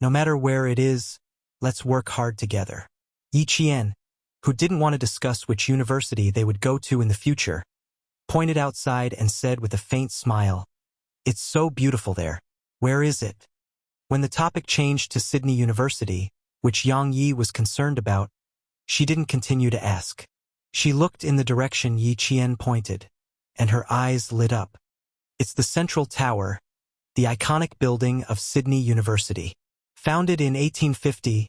No matter where it is, let's work hard together." Yi Qian, who didn't want to discuss which university they would go to in the future, pointed outside and said with a faint smile, "It's so beautiful there. Where is it?" When the topic changed to Sydney University, which Yang Yi was concerned about, she didn't continue to ask. She looked in the direction Yi Qian pointed, and her eyes lit up. It's the Central Tower, the iconic building of Sydney University. Founded in 1850,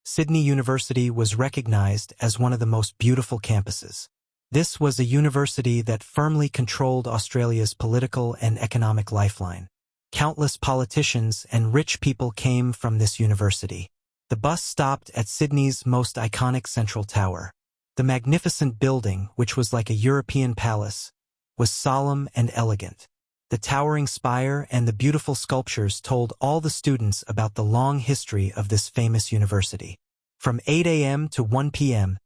Sydney University was recognized as one of the most beautiful campuses. This was a university that firmly controlled Australia's political and economic lifeline. Countless politicians and rich people came from this university. The bus stopped at Sydney's most iconic Central Tower. The magnificent building, which was like a European palace, was solemn and elegant. The towering spire and the beautiful sculptures told all the students about the long history of this famous university. From 8 a.m. to 1 p.m.,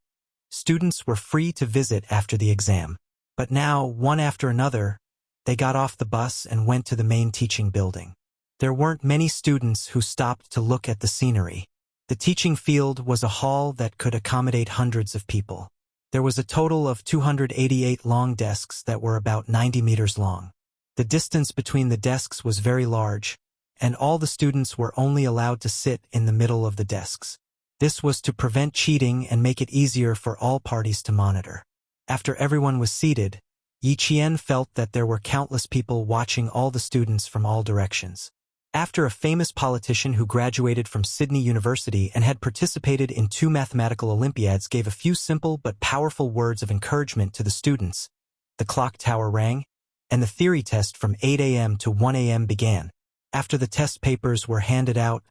students were free to visit after the exam. But now, one after another, they got off the bus and went to the main teaching building. There weren't many students who stopped to look at the scenery. The teaching field was a hall that could accommodate hundreds of people. There was a total of 288 long desks that were about 90 meters long. The distance between the desks was very large, and all the students were only allowed to sit in the middle of the desks. This was to prevent cheating and make it easier for all parties to monitor. After everyone was seated, Yi Qian felt that there were countless people watching all the students from all directions. After a famous politician who graduated from Sydney University and had participated in 2 mathematical Olympiads gave a few simple but powerful words of encouragement to the students, the clock tower rang, and the theory test from 8 a.m. to 1 a.m. began. After the test papers were handed out,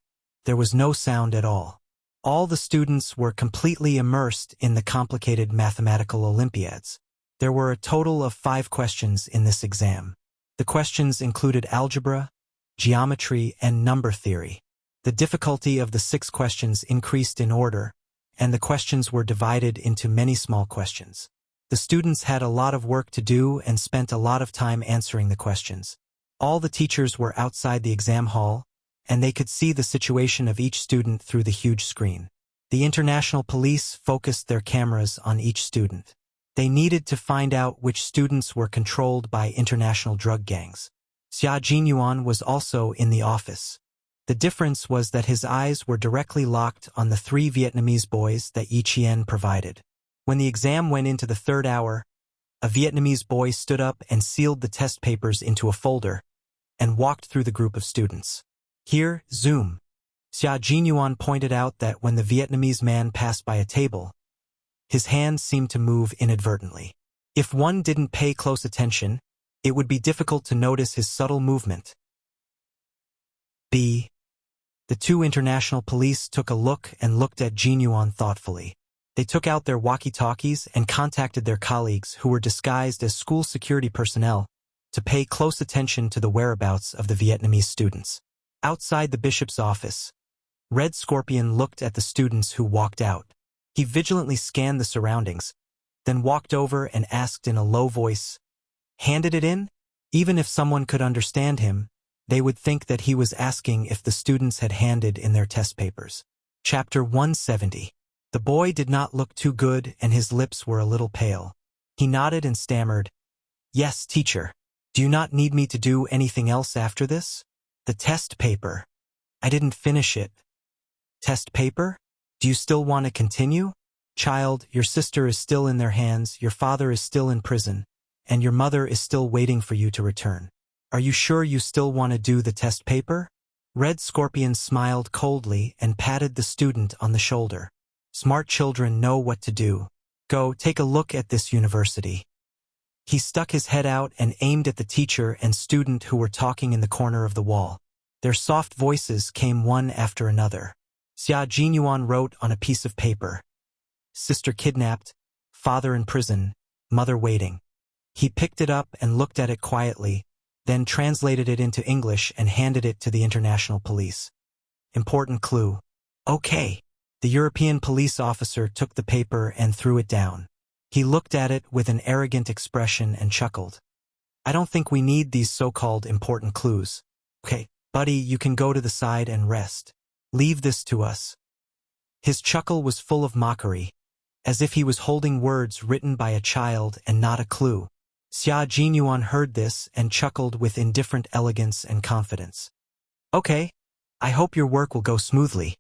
there was no sound at all. All the students were completely immersed in the complicated mathematical Olympiads. There were a total of 5 questions in this exam. The questions included algebra, geometry, and number theory. The difficulty of the 6 questions increased in order, and the questions were divided into many small questions. The students had a lot of work to do and spent a lot of time answering the questions. All the teachers were outside the exam hall, and they could see the situation of each student through the huge screen. The international police focused their cameras on each student. They needed to find out which students were controlled by international drug gangs. Xia Jinyuan was also in the office. The difference was that his eyes were directly locked on the 3 Vietnamese boys that Yi Qian provided. When the exam went into the 3rd hour, a Vietnamese boy stood up and sealed the test papers into a folder and walked through the group of students. Here, zoom. Xia Jinyuan pointed out that when the Vietnamese man passed by a table, his hands seemed to move inadvertently. If one didn't pay close attention, it would be difficult to notice his subtle movement. B. The 2 international police took a look and looked at Jinyuan thoughtfully. They took out their walkie-talkies and contacted their colleagues who were disguised as school security personnel to pay close attention to the whereabouts of the Vietnamese students. Outside the bishop's office, Red Scorpion looked at the students who walked out. He vigilantly scanned the surroundings, then walked over and asked in a low voice, "Handed it in?" Even if someone could understand him, they would think that he was asking if the students had handed in their test papers. Chapter 170. The boy did not look too good and his lips were a little pale. He nodded and stammered, "Yes, teacher. Do you not need me to do anything else after this?" "The test paper. I didn't finish it." "Test paper? Do you still want to continue?" "Child, your sister is still in their hands, your father is still in prison, and your mother is still waiting for you to return. Are you sure you still want to do the test paper?" Red Scorpion smiled coldly and patted the student on the shoulder. "Smart children know what to do. Go, take a look at this university." He stuck his head out and aimed at the teacher and student who were talking in the corner of the wall. Their soft voices came one after another. Xia Jinyuan wrote on a piece of paper, "Sister kidnapped, father in prison, mother waiting." He picked it up and looked at it quietly, then translated it into English and handed it to the international police. "Important clue." "Okay." The European police officer took the paper and threw it down. He looked at it with an arrogant expression and chuckled. "I don't think we need these so-called important clues. Okay, buddy, you can go to the side and rest. Leave this to us." His chuckle was full of mockery, as if he was holding words written by a child and not a clue. Xia Jinyuan heard this and chuckled with indifferent elegance and confidence. "Okay, I hope your work will go smoothly."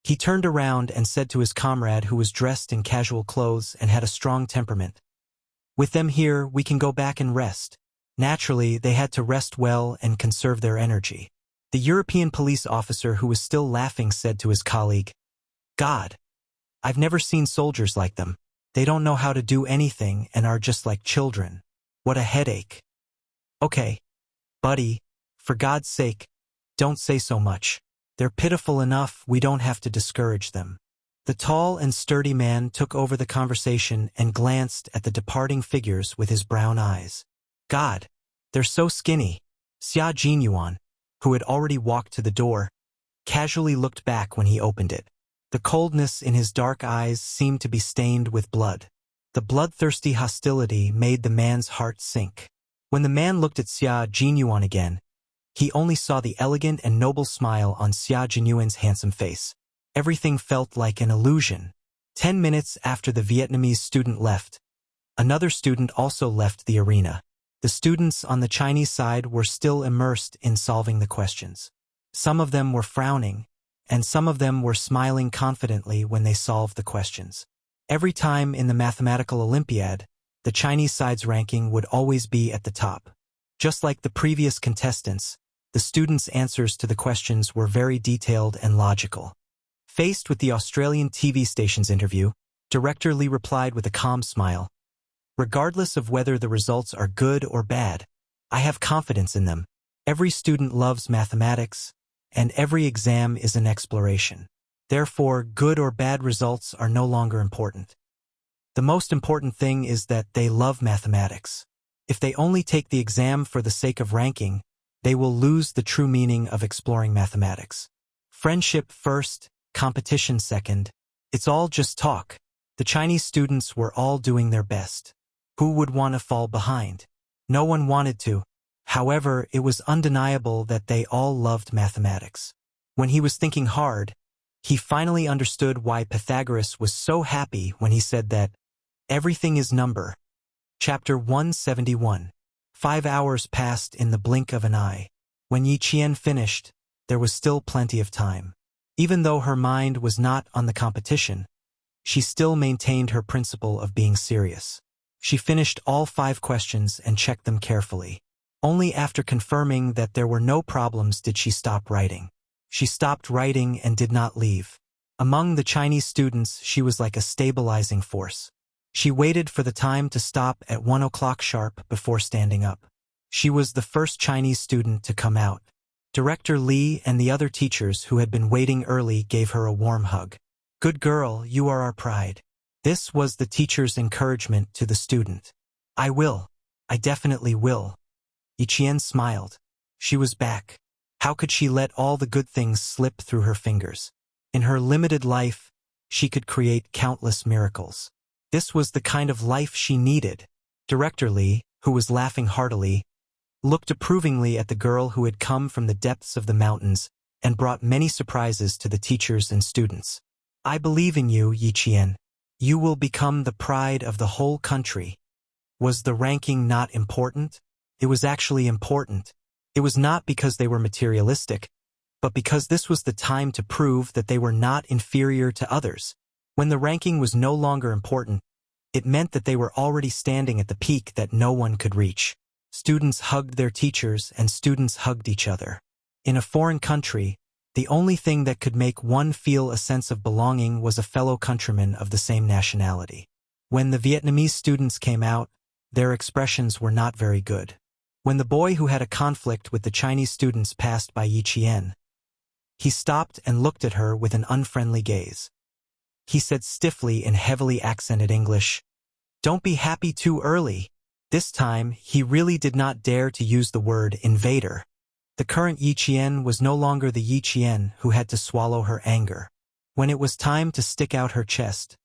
He turned around and said to his comrade, who was dressed in casual clothes and had a strong temperament, "With them here, we can go back and rest." Naturally, they had to rest well and conserve their energy. The European police officer, who was still laughing, said to his colleague, "God, I've never seen soldiers like them. They don't know how to do anything and are just like children. What a headache." "Okay, buddy, for God's sake, don't say so much. They're pitiful enough, we don't have to discourage them." The tall and sturdy man took over the conversation and glanced at the departing figures with his brown eyes. "God, they're so skinny." Xia Jinyuan, who had already walked to the door, casually looked back when he opened it. The coldness in his dark eyes seemed to be stained with blood. The bloodthirsty hostility made the man's heart sink. When the man looked at Xia Jinyuan again, he only saw the elegant and noble smile on Xia Jinyuan's handsome face. Everything felt like an illusion. 10 minutes after the Vietnamese student left, another student also left the arena. The students on the Chinese side were still immersed in solving the questions. Some of them were frowning, and some of them were smiling confidently when they solved the questions. Every time in the mathematical Olympiad, the Chinese side's ranking would always be at the top. Just like the previous contestants, the students' answers to the questions were very detailed and logical. Faced with the Australian TV station's interview, Director Lee replied with a calm smile, "Regardless of whether the results are good or bad, I have confidence in them. Every student loves mathematics, and every exam is an exploration. Therefore, good or bad results are no longer important. The most important thing is that they love mathematics. If they only take the exam for the sake of ranking, they will lose the true meaning of exploring mathematics. Friendship first, competition second. It's all just talk." The Chinese students were all doing their best. Who would want to fall behind? No one wanted to. However, it was undeniable that they all loved mathematics. When he was thinking hard, he finally understood why Pythagoras was so happy when he said that everything is number. Chapter 171. 5 hours passed in the blink of an eye. When Yi Qian finished, there was still plenty of time. Even though her mind was not on the competition, she still maintained her principle of being serious. She finished all 5 questions and checked them carefully. Only after confirming that there were no problems did she stop writing. She stopped writing and did not leave. Among the Chinese students, she was like a stabilizing force. She waited for the time to stop at 1 o'clock sharp before standing up. She was the first Chinese student to come out. Director Li and the other teachers who had been waiting early gave her a warm hug. "Good girl, you are our pride." This was the teacher's encouragement to the student. "I will. I definitely will." Yi Qian smiled. She was back. How could she let all the good things slip through her fingers? In her limited life, she could create countless miracles. This was the kind of life she needed. Director Li, who was laughing heartily, looked approvingly at the girl who had come from the depths of the mountains and brought many surprises to the teachers and students. "I believe in you, Yi Qian. You will become the pride of the whole country." Was the ranking not important? It was actually important. It was not because they were materialistic, but because this was the time to prove that they were not inferior to others. When the ranking was no longer important, it meant that they were already standing at the peak that no one could reach. Students hugged their teachers and students hugged each other. In a foreign country, the only thing that could make one feel a sense of belonging was a fellow countryman of the same nationality. When the Vietnamese students came out, their expressions were not very good. When the boy who had a conflict with the Chinese students passed by Yi Qian, he stopped and looked at her with an unfriendly gaze. He said stiffly in heavily accented English, "Don't be happy too early." This time, he really did not dare to use the word invader. The current Yi Qian was no longer the Yi Qian who had to swallow her anger. When it was time to stick out her chest,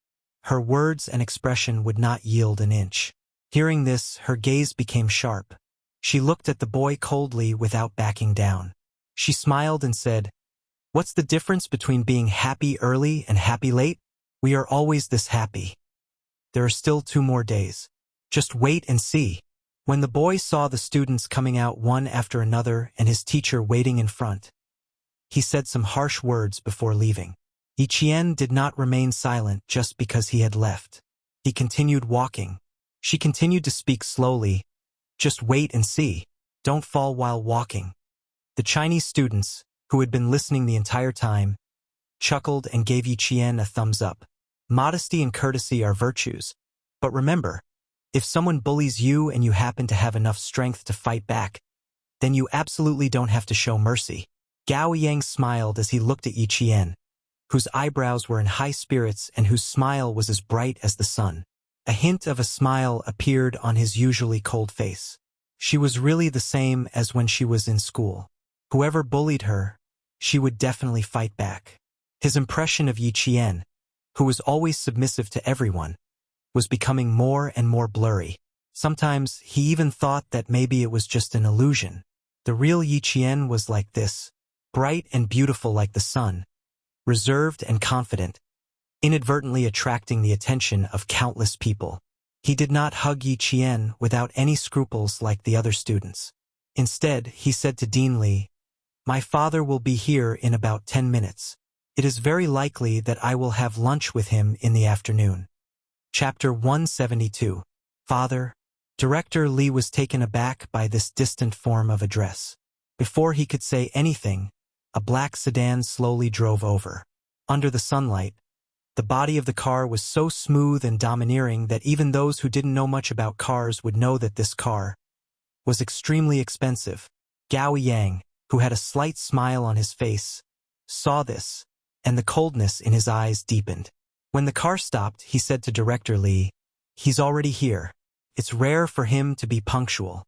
her words and expression would not yield an inch. Hearing this, her gaze became sharp. She looked at the boy coldly without backing down. She smiled and said, "What's the difference between being happy early and happy late? We are always this happy. There are still 2 more days. Just wait and see." When the boy saw the students coming out one after another and his teacher waiting in front, he said some harsh words before leaving. Yi Qian did not remain silent just because he had left. He continued walking. She continued to speak slowly. "Just wait and see. Don't fall while walking." The Chinese students, who had been listening the entire time, chuckled and gave Yi Qian a thumbs up. Modesty and courtesy are virtues. But remember, if someone bullies you and you happen to have enough strength to fight back, then you absolutely don't have to show mercy. Gao Yang smiled as he looked at Yi Qian, whose eyebrows were in high spirits and whose smile was as bright as the sun. A hint of a smile appeared on his usually cold face. She was really the same as when she was in school. Whoever bullied her, she would definitely fight back. His impression of Yi Qian, who was always submissive to everyone, was becoming more and more blurry. Sometimes he even thought that maybe it was just an illusion. The real Yi Qian was like this, bright and beautiful like the sun, reserved and confident, inadvertently attracting the attention of countless people. He did not hug Yi Qian without any scruples like the other students. Instead, he said to Dean Li, "My father will be here in about 10 minutes. It is very likely that I will have lunch with him in the afternoon." Chapter 172. Father. Director Li was taken aback by this distant form of address. Before he could say anything, a black sedan slowly drove over. Under the sunlight, the body of the car was so smooth and domineering that even those who didn't know much about cars would know that this car was extremely expensive. Gao Yang, who had a slight smile on his face, saw this, and the coldness in his eyes deepened. When the car stopped, he said to Director Li, "He's already here. It's rare for him to be punctual."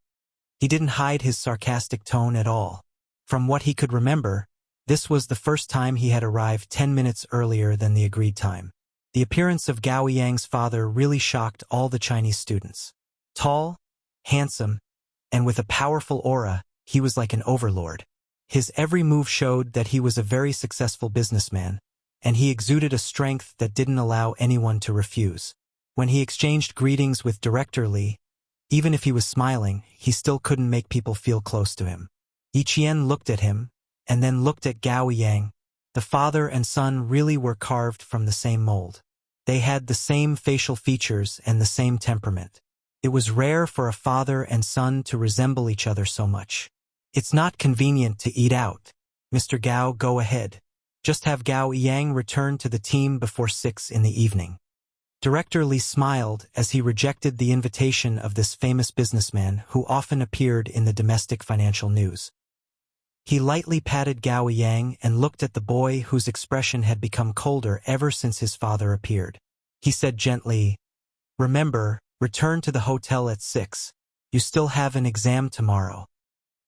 He didn't hide his sarcastic tone at all. From what he could remember, this was the first time he had arrived 10 minutes earlier than the agreed time. The appearance of Gao Yang's father really shocked all the Chinese students. Tall, handsome, and with a powerful aura, he was like an overlord. His every move showed that he was a very successful businessman, and he exuded a strength that didn't allow anyone to refuse. When he exchanged greetings with Director Li, even if he was smiling, he still couldn't make people feel close to him. Yi Qian looked at him, and then looked at Gao Yang. The father and son really were carved from the same mold. They had the same facial features and the same temperament. It was rare for a father and son to resemble each other so much. It's not convenient to eat out. Mr. Gao, go ahead. Just have Gao Yang return to the team before 6 in the evening. Director Li smiled as he rejected the invitation of this famous businessman who often appeared in the domestic financial news. He lightly patted Gao Yang and looked at the boy whose expression had become colder ever since his father appeared. He said gently, "Remember, return to the hotel at 6. You still have an exam tomorrow."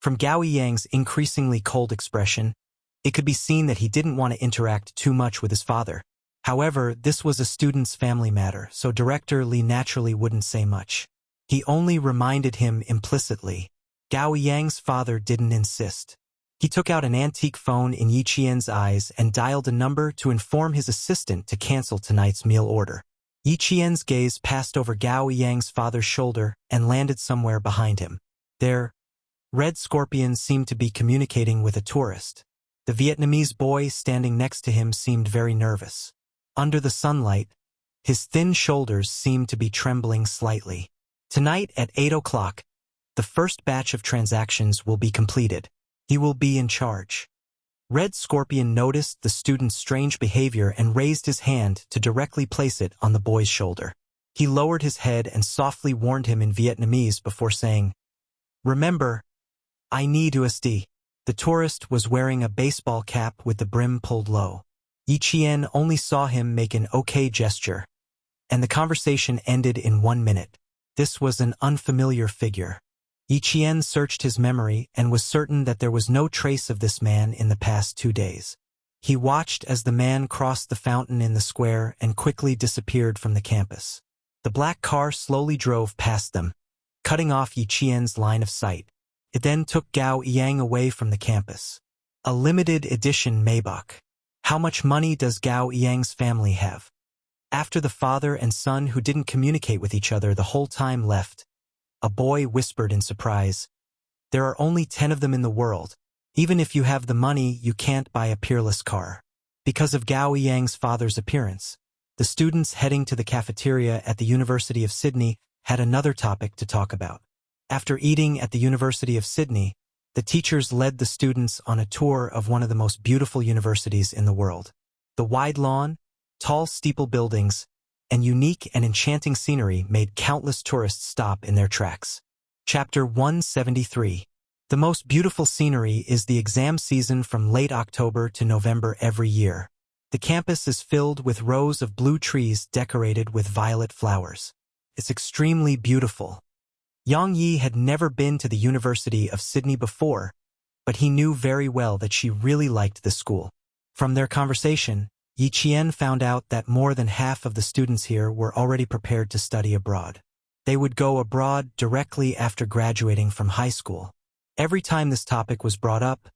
From Gao Yang's increasingly cold expression, it could be seen that he didn't want to interact too much with his father. However, this was a student's family matter, so Director Li naturally wouldn't say much. He only reminded him implicitly. Gao Yang's father didn't insist. He took out an antique phone in Yi Qian's eyes and dialed a number to inform his assistant to cancel tonight's meal order. Yi Qian's gaze passed over Gao Yang's father's shoulder and landed somewhere behind him. There, Red Scorpion seemed to be communicating with a tourist. The Vietnamese boy standing next to him seemed very nervous. Under the sunlight, his thin shoulders seemed to be trembling slightly. Tonight at 8 o'clock, the first batch of transactions will be completed. He will be in charge. Red Scorpion noticed the student's strange behavior and raised his hand to directly place it on the boy's shoulder. He lowered his head and softly warned him in Vietnamese before saying, "Remember, I need USD." The tourist was wearing a baseball cap with the brim pulled low. Yi Qian only saw him make an okay gesture, and the conversation ended in 1 minute. This was an unfamiliar figure. Yi Qian searched his memory and was certain that there was no trace of this man in the past 2 days. He watched as the man crossed the fountain in the square and quickly disappeared from the campus. The black car slowly drove past them, cutting off Yi Qian's line of sight. It then took Gao Yang away from the campus. A limited edition Maybach. How much money does Gao Yang's family have? After the father and son who didn't communicate with each other the whole time left, a boy whispered in surprise, "There are only 10 of them in the world. Even if you have the money, you can't buy a peerless car." Because of Gao Yang's father's appearance, the students heading to the cafeteria at the University of Sydney had another topic to talk about. After eating at the University of Sydney, the teachers led the students on a tour of one of the most beautiful universities in the world. The wide lawn, tall steeple buildings, and unique and enchanting scenery made countless tourists stop in their tracks. Chapter 173. The most beautiful scenery is the exam season from late October to November every year. The campus is filled with rows of blue trees decorated with violet flowers. It's extremely beautiful. Yang Yi had never been to the University of Sydney before, but he knew very well that she really liked the school. From their conversation, Yi Qian found out that more than half of the students here were already prepared to study abroad. They would go abroad directly after graduating from high school. Every time this topic was brought up,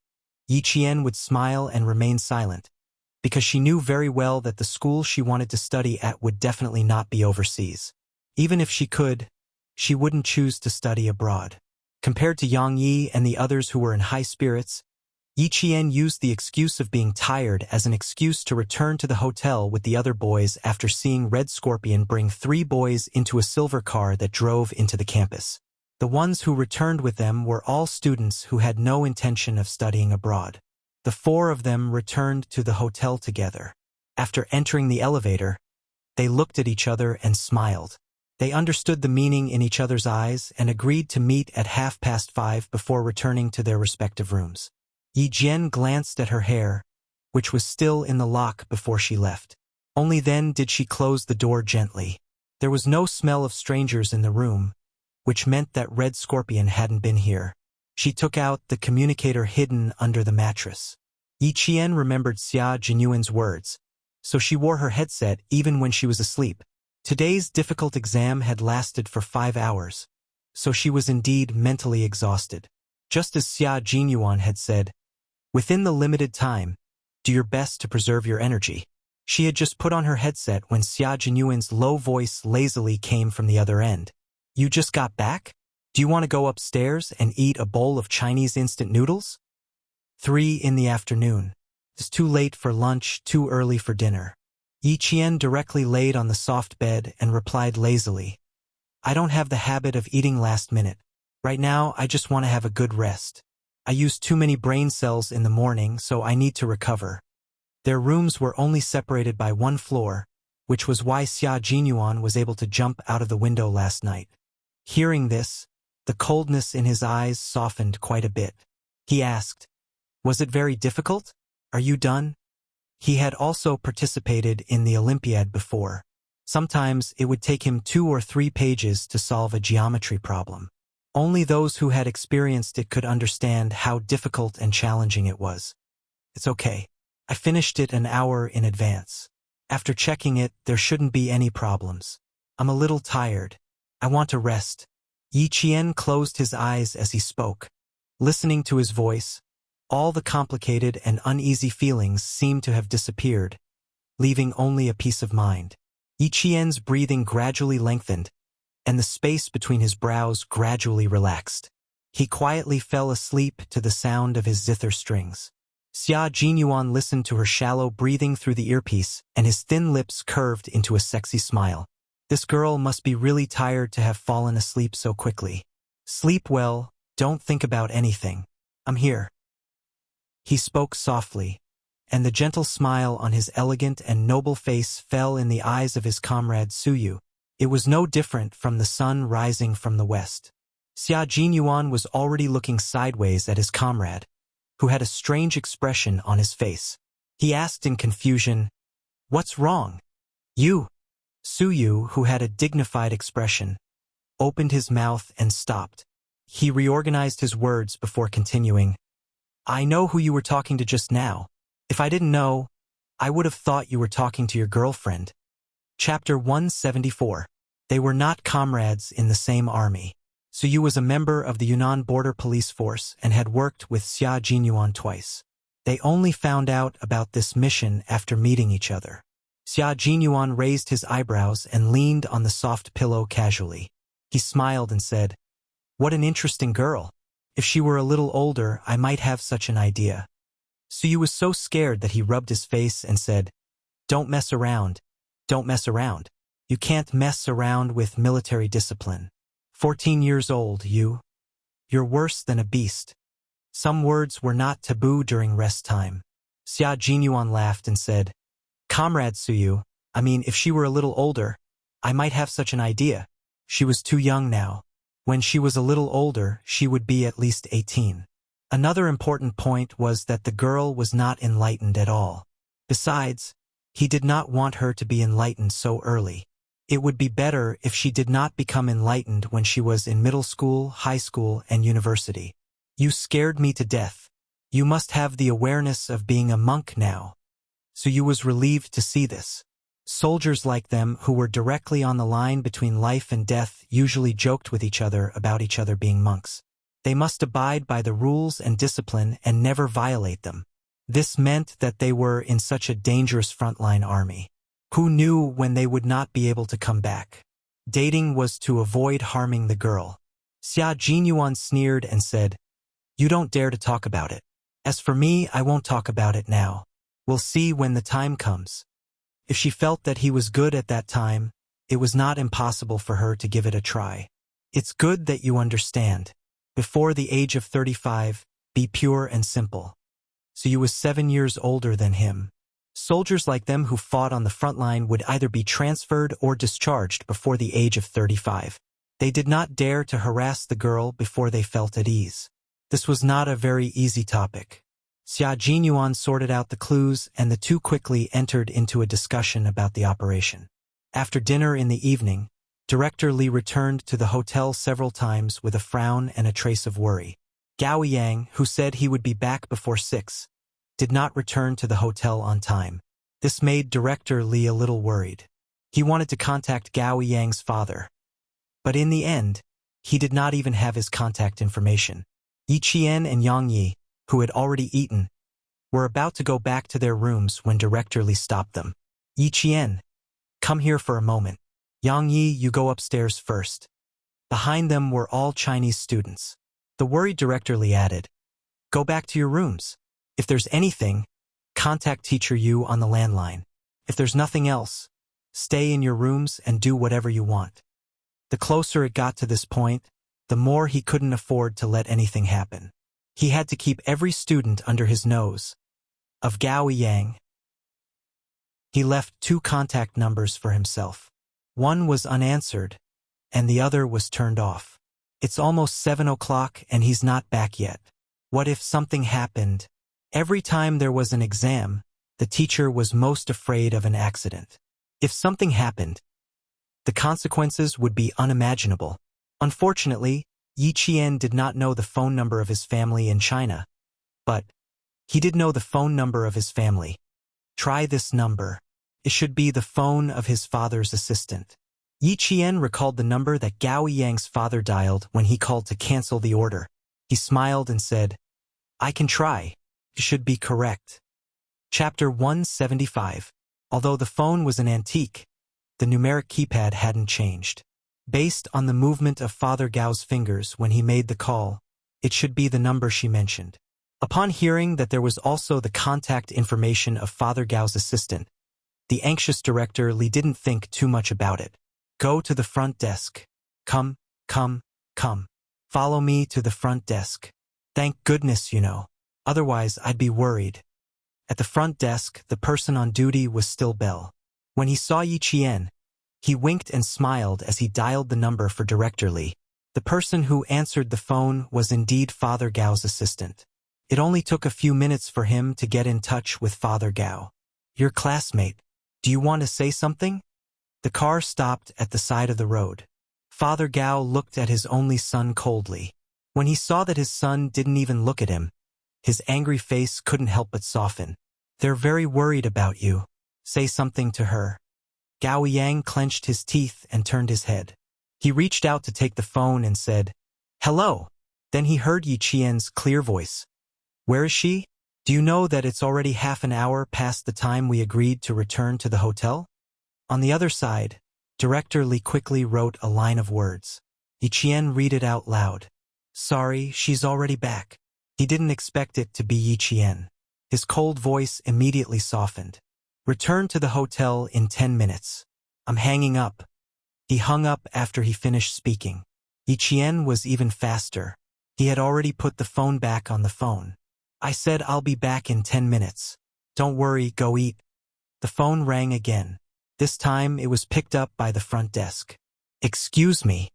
Yi Qian would smile and remain silent, because she knew very well that the school she wanted to study at would definitely not be overseas. Even if she could, she wouldn't choose to study abroad. Compared to Yang Yi and the others who were in high spirits, Yi Qian used the excuse of being tired as an excuse to return to the hotel with the other boys after seeing Red Scorpion bring 3 boys into a silver car that drove into the campus. The ones who returned with them were all students who had no intention of studying abroad. The 4 of them returned to the hotel together. After entering the elevator, they looked at each other and smiled. They understood the meaning in each other's eyes and agreed to meet at 5:30 before returning to their respective rooms. Yi Jian glanced at her hair, which was still in the lock before she left. Only then did she close the door gently. There was no smell of strangers in the room, which meant that Red Scorpion hadn't been here. She took out the communicator hidden under the mattress. Yi Qian remembered Xia Jinyuan's words, so she wore her headset even when she was asleep. Today's difficult exam had lasted for 5 hours, so she was indeed mentally exhausted. Just as Xia Jinyuan had said, within the limited time, do your best to preserve your energy. She had just put on her headset when Xia Jinyuan's low voice lazily came from the other end. You just got back? Do you want to go upstairs and eat a bowl of Chinese instant noodles? 3 in the afternoon. It's too late for lunch, too early for dinner. Yi Qian directly laid on the soft bed and replied lazily, I don't have the habit of eating last minute. Right now, I just want to have a good rest. I used too many brain cells in the morning, so I need to recover. Their rooms were only separated by 1 floor, which was why Xia Jinyuan was able to jump out of the window last night. Hearing this, the coldness in his eyes softened quite a bit. He asked, was it very difficult? Are you done? He had also participated in the Olympiad before. Sometimes it would take him 2 or 3 pages to solve a geometry problem. Only those who had experienced it could understand how difficult and challenging it was. It's okay. I finished it an hour in advance. After checking it, there shouldn't be any problems. I'm a little tired. I want to rest. Yi Qian closed his eyes as he spoke. Listening to his voice, all the complicated and uneasy feelings seemed to have disappeared, leaving only a peace of mind. Yi Qian's breathing gradually lengthened, and the space between his brows gradually relaxed. He quietly fell asleep to the sound of his zither strings. Xia Jinyuan listened to her shallow breathing through the earpiece, and his thin lips curved into a sexy smile. This girl must be really tired to have fallen asleep so quickly. Sleep well, don't think about anything. I'm here. He spoke softly, and the gentle smile on his elegant and noble face fell in the eyes of his comrade Suyu. It was no different from the sun rising from the west. Xia Jinyuan was already looking sideways at his comrade, who had a strange expression on his face. He asked in confusion, what's wrong? You? Suyu, who had a dignified expression, opened his mouth and stopped. He reorganized his words before continuing, I know who you were talking to just now. If I didn't know, I would have thought you were talking to your girlfriend. Chapter 174. They were not comrades in the same army. Suyu was a member of the Yunnan Border Police Force and had worked with Xia Jinyuan twice. They only found out about this mission after meeting each other. Xia Jinyuan raised his eyebrows and leaned on the soft pillow casually. He smiled and said, what an interesting girl. If she were a little older, I might have such an idea. Suyu was so scared that he rubbed his face and said, don't mess around. Don't mess around. You can't mess around with military discipline. 14 years old, you're worse than a beast. Some words were not taboo during rest time. Xia Jinyuan laughed and said, Comrade Suyu, I mean, if she were a little older, I might have such an idea. She was too young now. When she was a little older, she would be at least 18. Another important point was that the girl was not enlightened at all. Besides, he did not want her to be enlightened so early. It would be better if she did not become enlightened when she was in middle school, high school, and university. You scared me to death. You must have the awareness of being a monk now. Suyu was relieved to see this. Soldiers like them who were directly on the line between life and death usually joked with each other about each other being monks. They must abide by the rules and discipline and never violate them. This meant that they were in such a dangerous frontline army. Who knew when they would not be able to come back? Dating was to avoid harming the girl. Xia Jinyuan sneered and said, You don't dare to talk about it. As for me, I won't talk about it now. We'll see when the time comes. If she felt that he was good at that time, it was not impossible for her to give it a try. It's good that you understand. Before the age of 35, be pure and simple. Suyu was 7 years older than him. Soldiers like them who fought on the front line would either be transferred or discharged before the age of 35. They did not dare to harass the girl before they felt at ease. This was not a very easy topic. Xia Jinyuan sorted out the clues, and the two quickly entered into a discussion about the operation. After dinner in the evening, Director Li returned to the hotel several times with a frown and a trace of worry. Gao Yang, who said he would be back before 6, did not return to the hotel on time. This made Director Li a little worried. He wanted to contact Gao Yang's father. But in the end, He did not even have his contact information. Yi Qian and Yang Yi, who had already eaten, were about to go back to their rooms when Director Li stopped them. Yi Qian, come here for a moment. Yang Yi, you go upstairs first. Behind them were all Chinese students. The worried Director Li added, go back to your rooms. If there's anything, contact Teacher Yu on the landline. If there's nothing else, stay in your rooms and do whatever you want. The closer it got to this point, the more he couldn't afford to let anything happen. He had to keep every student under his nose. Of Gao Yang, he left 2 contact numbers for himself. One was unanswered, and the other was turned off. It's almost 7 o'clock and he's not back yet. What if something happened? Every time there was an exam, the teacher was most afraid of an accident. If something happened, the consequences would be unimaginable. Unfortunately, Yi Qian did not know the phone number of his family in China, but he did know the phone number of his family. Try this number. It should be the phone of his father's assistant. Yi Qian recalled the number that Gao Yang's father dialed when he called to cancel the order. He smiled and said, I can try. It should be correct. Chapter 175. Although the phone was an antique, the numeric keypad hadn't changed. Based on the movement of Father Gao's fingers when he made the call, it should be the number she mentioned. Upon hearing that there was also the contact information of Father Gao's assistant, the anxious Director Li didn't think too much about it. Go to the front desk. Come. Follow me to the front desk. Thank goodness you know. Otherwise I'd be worried. At the front desk, the person on duty was still Bell. When he saw Yi Qian, he winked and smiled as he dialed the number for Director Li. The person who answered the phone was indeed Father Gao's assistant. It only took a few minutes for him to get in touch with Father Gao. Your classmate. Do you want to say something? The car stopped at the side of the road. Father Gao looked at his only son coldly. When he saw that his son didn't even look at him, his angry face couldn't help but soften. They're very worried about you. Say something to her. Gao Yang clenched his teeth and turned his head. He reached out to take the phone and said, Hello. Then he heard Yi Qian's clear voice. Where is she? Do you know that it's already half an hour past the time we agreed to return to the hotel? On the other side, Director Li quickly wrote a line of words. Yi Qian read it out loud. Sorry, she's already back. He didn't expect it to be Yi Qian. His cold voice immediately softened. Return to the hotel in 10 minutes. I'm hanging up. He hung up after he finished speaking. Yi Qian was even faster. He had already put the phone back on the phone. I said I'll be back in 10 minutes. Don't worry, go eat. The phone rang again. This time it was picked up by the front desk. Excuse me.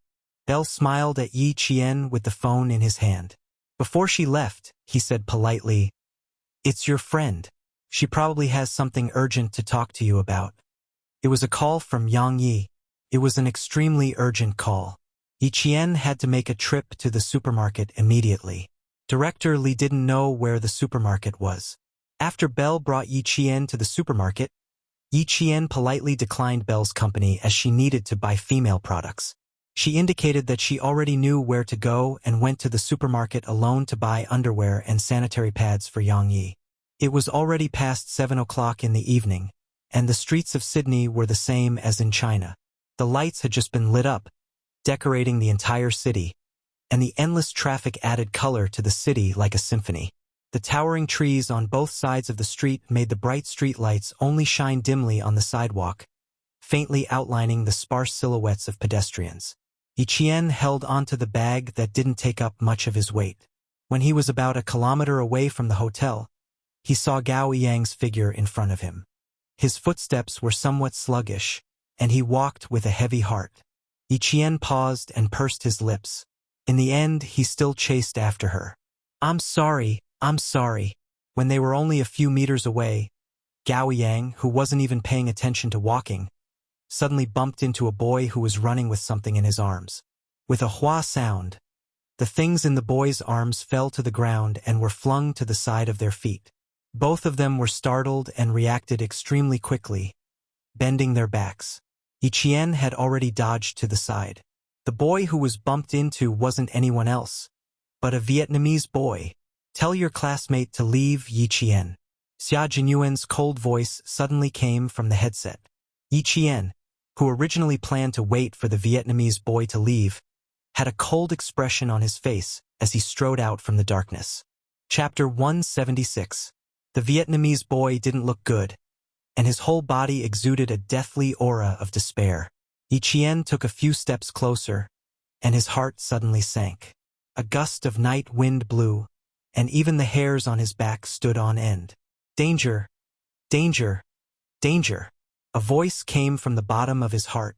Bell smiled at Yi Qian with the phone in his hand. Before she left, he said politely, It's your friend. She probably has something urgent to talk to you about. It was a call from Yang Yi. It was an extremely urgent call. Yi Qian had to make a trip to the supermarket immediately. Director Li didn't know where the supermarket was. After Bell brought Yi Qian to the supermarket, Yi Qian politely declined Bell's company as she needed to buy female products. She indicated that she already knew where to go and went to the supermarket alone to buy underwear and sanitary pads for Yang Yi. It was already past 7 o'clock in the evening, and the streets of Sydney were the same as in China. The lights had just been lit up, decorating the entire city, and the endless traffic added color to the city like a symphony. The towering trees on both sides of the street made the bright street lights only shine dimly on the sidewalk, faintly outlining the sparse silhouettes of pedestrians. Yi Qian held onto the bag that didn't take up much of his weight. When he was about a kilometer away from the hotel, he saw Gao Yang's figure in front of him. His footsteps were somewhat sluggish, and he walked with a heavy heart. Yi Qian paused and pursed his lips. In the end, he still chased after her. I'm sorry. When they were only a few meters away, Gao Yang, who wasn't even paying attention to walking, suddenly bumped into a boy who was running with something in his arms. With a hua sound, the things in the boy's arms fell to the ground and were flung to the side of their feet. Both of them were startled and reacted extremely quickly, bending their backs. Yi Qian had already dodged to the side. The boy who was bumped into wasn't anyone else, but a Vietnamese boy. Tell your classmate to leave, Yi Qian. Xia Jinyuan's cold voice suddenly came from the headset. Yi Qian, who originally planned to wait for the Vietnamese boy to leave, had a cold expression on his face as he strode out from the darkness. Chapter 176. The Vietnamese boy didn't look good, and his whole body exuded a deathly aura of despair. Yi Qian took a few steps closer, and his heart suddenly sank. A gust of night wind blew, and even the hairs on his back stood on end. Danger! Danger! Danger! A voice came from the bottom of his heart,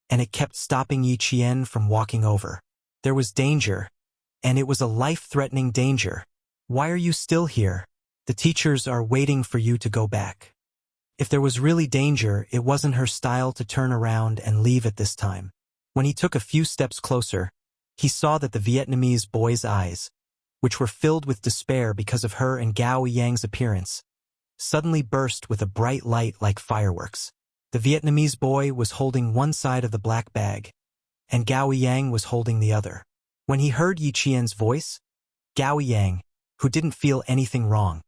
and it kept stopping Yi Qian from walking over. There was danger, and it was a life-threatening danger. Why are you still here? The teachers are waiting for you to go back. If there was really danger, it wasn't her style to turn around and leave at this time. When he took a few steps closer, he saw that the Vietnamese boy's eyes, which were filled with despair because of her and Gao Yang's appearance, suddenly burst with a bright light like fireworks. The Vietnamese boy was holding one side of the black bag, and Gao Yang was holding the other. When he heard Yi Qian's voice, Gao Yang, who didn't feel anything wrong,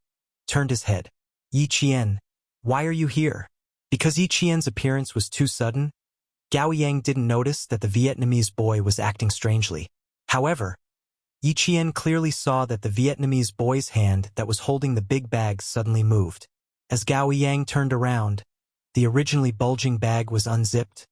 turned his head. Yi Qian, why are you here? Because Yi Qian's appearance was too sudden, Gao Yang didn't notice that the Vietnamese boy was acting strangely. However, Yi Qian clearly saw that the Vietnamese boy's hand that was holding the big bag suddenly moved. As Gao Yang turned around, the originally bulging bag was unzipped,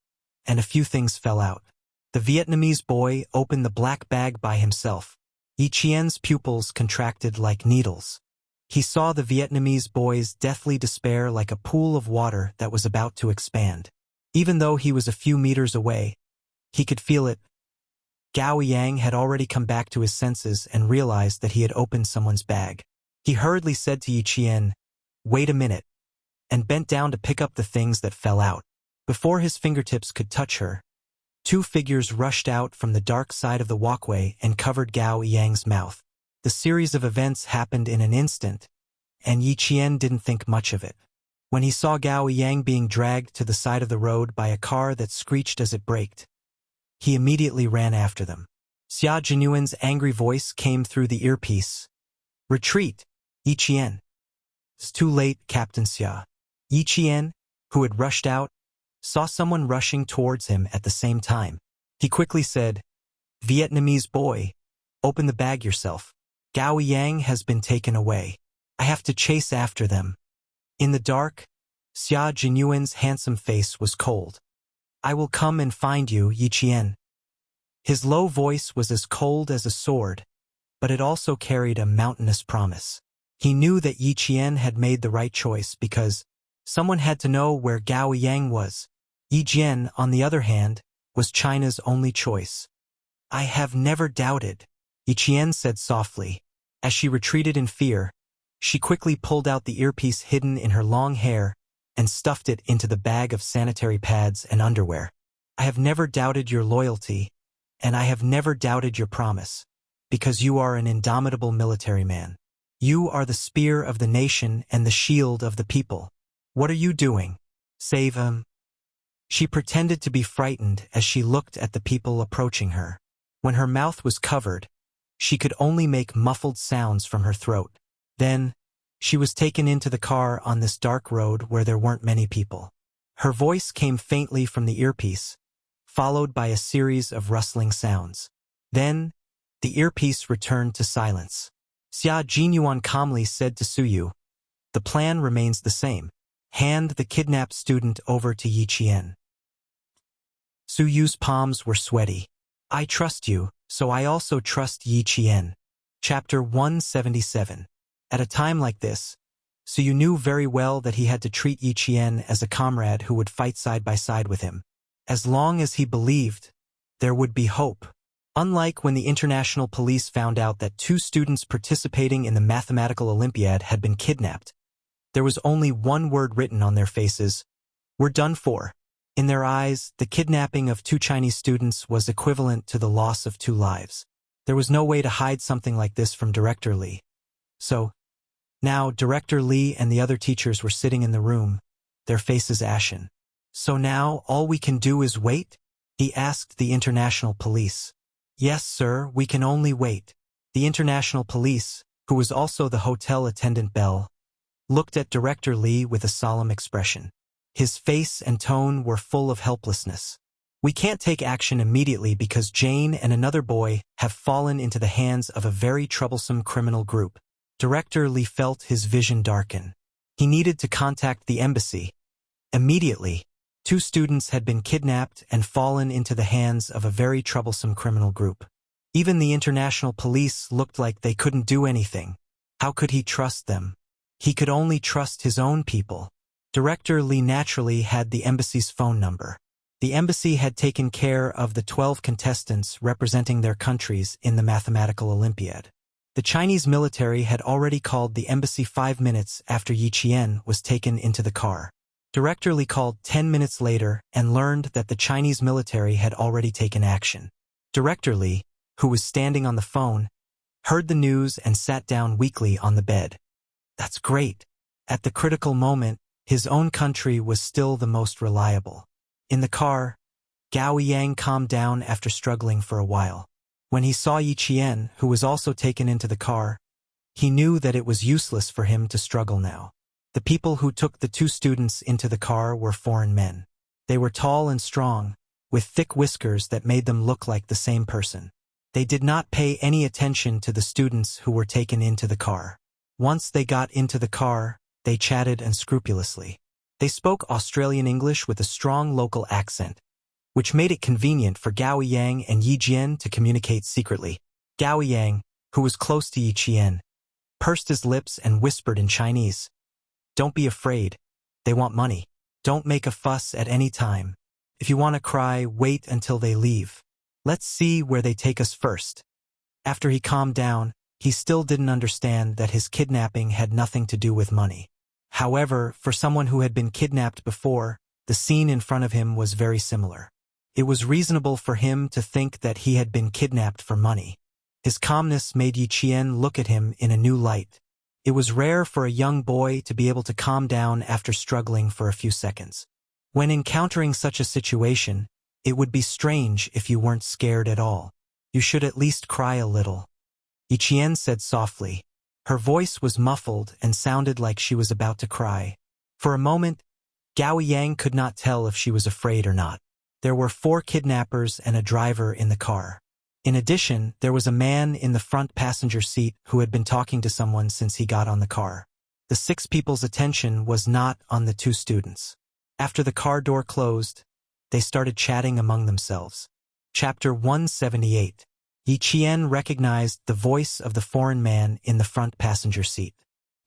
and a few things fell out. The Vietnamese boy opened the black bag by himself. Yi Qian's pupils contracted like needles. He saw the Vietnamese boy's deathly despair like a pool of water that was about to expand. Even though he was a few meters away, he could feel it. Gao Yang had already come back to his senses and realized that he had opened someone's bag. He hurriedly said to Yi Qian, "Wait a minute," and bent down to pick up the things that fell out. Before his fingertips could touch her, two figures rushed out from the dark side of the walkway and covered Gao Yang's mouth. The series of events happened in an instant, and Yi Qian didn't think much of it. When he saw Gao Yang being dragged to the side of the road by a car that screeched as it braked, he immediately ran after them. Xia Jinyuan's angry voice came through the earpiece. "Retreat, Yi Qian." "It's too late, Captain Xia." Yi Qian, who had rushed out, saw someone rushing towards him at the same time. He quickly said, "Vietnamese boy, open the bag yourself. Gao Yang has been taken away. I have to chase after them." In the dark, Xia Jinyuan's handsome face was cold. "I will come and find you, Yi Qian." His low voice was as cold as a sword, but it also carried a mountainous promise. He knew that Yi Qian had made the right choice because someone had to know where Gao Yang was. Yi Jian, on the other hand, was China's only choice. "I have never doubted," Yi Qian said softly. As she retreated in fear, she quickly pulled out the earpiece hidden in her long hair and stuffed it into the bag of sanitary pads and underwear. "I have never doubted your loyalty, and I have never doubted your promise, because you are an indomitable military man. You are the spear of the nation and the shield of the people. What are you doing? Save him." She pretended to be frightened as she looked at the people approaching her. When her mouth was covered, she could only make muffled sounds from her throat. Then, she was taken into the car on this dark road where there weren't many people. Her voice came faintly from the earpiece, followed by a series of rustling sounds. Then, the earpiece returned to silence. Xia Jinyuan calmly said to Suyu, "The plan remains the same. Hand the kidnapped student over to Yi Qian." Suyu's palms were sweaty. "I trust you, so I also trust Yi Qian." Chapter 177. At a time like this, Suyu knew very well that he had to treat Yi Qian as a comrade who would fight side by side with him. As long as he believed, there would be hope. Unlike when the international police found out that two students participating in the mathematical Olympiad had been kidnapped, there was only one word written on their faces: "We're done for." In their eyes, the kidnapping of two Chinese students was equivalent to the loss of two lives. There was no way to hide something like this from Director Li. So, now Director Li and the other teachers were sitting in the room, their faces ashen. "So now all we can do is wait?" he asked the international police. Yes, sir, we can only wait. The international police, who was also the hotel attendant Bell, looked at Director Lee with a solemn expression. His face and tone were full of helplessness. We can't take action immediately because Jane and another boy have fallen into the hands of a very troublesome criminal group. Director Lee felt his vision darken. He needed to contact the embassy. Immediately, 2 students had been kidnapped and fallen into the hands of a very troublesome criminal group. Even the international police looked like they couldn't do anything. How could he trust them? He could only trust his own people. Director Lee naturally had the embassy's phone number. The embassy had taken care of the 12 contestants representing their countries in the mathematical Olympiad. The Chinese military had already called the embassy 5 minutes after Yi Qian was taken into the car. Director Lee called 10 minutes later and learned that the Chinese military had already taken action. Director Lee, who was standing on the phone, heard the news and sat down weakly on the bed. That's great. At the critical moment, his own country was still the most reliable. In the car, Gao Yang calmed down after struggling for a while. When he saw Yi Qian, who was also taken into the car, he knew that it was useless for him to struggle now. The people who took the 2 students into the car were foreign men. They were tall and strong, with thick whiskers that made them look like the same person. They did not pay any attention to the students who were taken into the car. Once they got into the car, they chatted unscrupulously. They spoke Australian English with a strong local accent, which made it convenient for Gao Yang and Yi Jian to communicate secretly. Gao Yang, who was close to Yi Qian, pursed his lips and whispered in Chinese, "Don't be afraid. They want money. Don't make a fuss at any time. If you want to cry, wait until they leave. Let's see where they take us first." After he calmed down, he still didn't understand that his kidnapping had nothing to do with money. However, for someone who had been kidnapped before, the scene in front of him was very similar. It was reasonable for him to think that he had been kidnapped for money. His calmness made Yi Qian look at him in a new light. It was rare for a young boy to be able to calm down after struggling for a few seconds. When encountering such a situation, it would be strange if you weren't scared at all. You should at least cry a little. Yi Qian said softly. Her voice was muffled and sounded like she was about to cry. For a moment, Gao Yang could not tell if she was afraid or not. There were 4 kidnappers and a driver in the car. In addition, there was a man in the front passenger seat who had been talking to someone since he got on the car. The 6 people's attention was not on the 2 students. After the car door closed, they started chatting among themselves. Chapter 178. Yi Qian recognized the voice of the foreign man in the front passenger seat.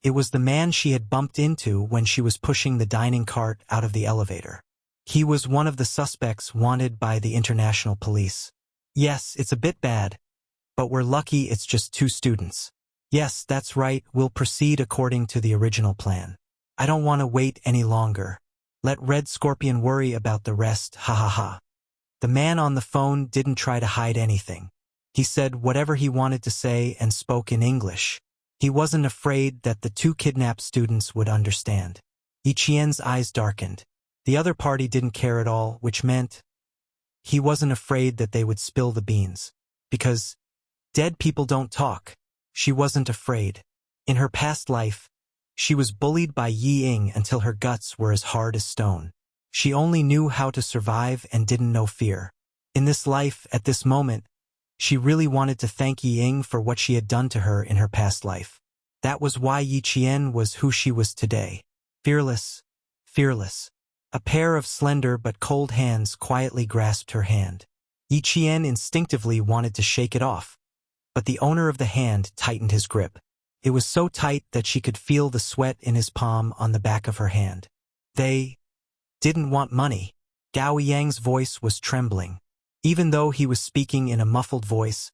It was the man she had bumped into when she was pushing the dining cart out of the elevator. He was one of the suspects wanted by the international police. Yes, it's a bit bad, but we're lucky it's just 2 students. Yes, that's right, we'll proceed according to the original plan. I don't want to wait any longer. Let Red Scorpion worry about the rest, ha ha ha. The man on the phone didn't try to hide anything. He said whatever he wanted to say and spoke in English. He wasn't afraid that the 2 kidnapped students would understand. Yi Qian's eyes darkened. The other party didn't care at all, which meant he wasn't afraid that they would spill the beans. Because dead people don't talk. She wasn't afraid. In her past life, she was bullied by Yi Ying until her guts were as hard as stone. She only knew how to survive and didn't know fear. In this life, at this moment, she really wanted to thank Yi Ying for what she had done to her in her past life. That was why Yi Qian was who she was today. Fearless, fearless. A pair of slender but cold hands quietly grasped her hand. Yi Qian instinctively wanted to shake it off, but the owner of the hand tightened his grip. It was so tight that she could feel the sweat in his palm on the back of her hand. They didn't want money. Gao Yang's voice was trembling. Even though he was speaking in a muffled voice,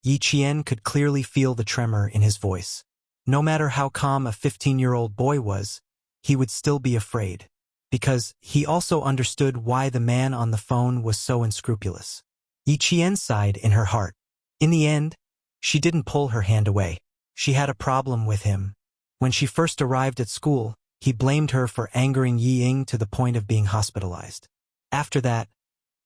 Yi Qian could clearly feel the tremor in his voice. No matter how calm a 15-year-old boy was, he would still be afraid. Because he also understood why the man on the phone was so unscrupulous. Yi Qian sighed in her heart. In the end, she didn't pull her hand away. She had a problem with him. When she first arrived at school, he blamed her for angering Yi Ying to the point of being hospitalized. After that,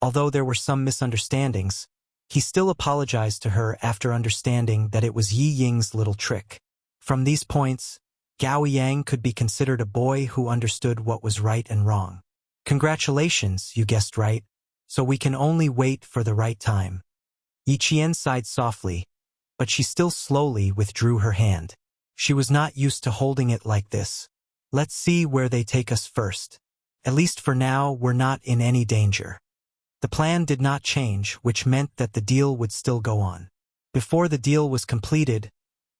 Although there were some misunderstandings, he still apologized to her after understanding that it was Yi Ying's little trick. From these points, Gao Yang could be considered a boy who understood what was right and wrong. Congratulations, you guessed right, so we can only wait for the right time. Yi Qian sighed softly, but she still slowly withdrew her hand. She was not used to holding it like this. Let's see where they take us first. At least for now, we're not in any danger. The plan did not change, which meant that the deal would still go on. Before the deal was completed,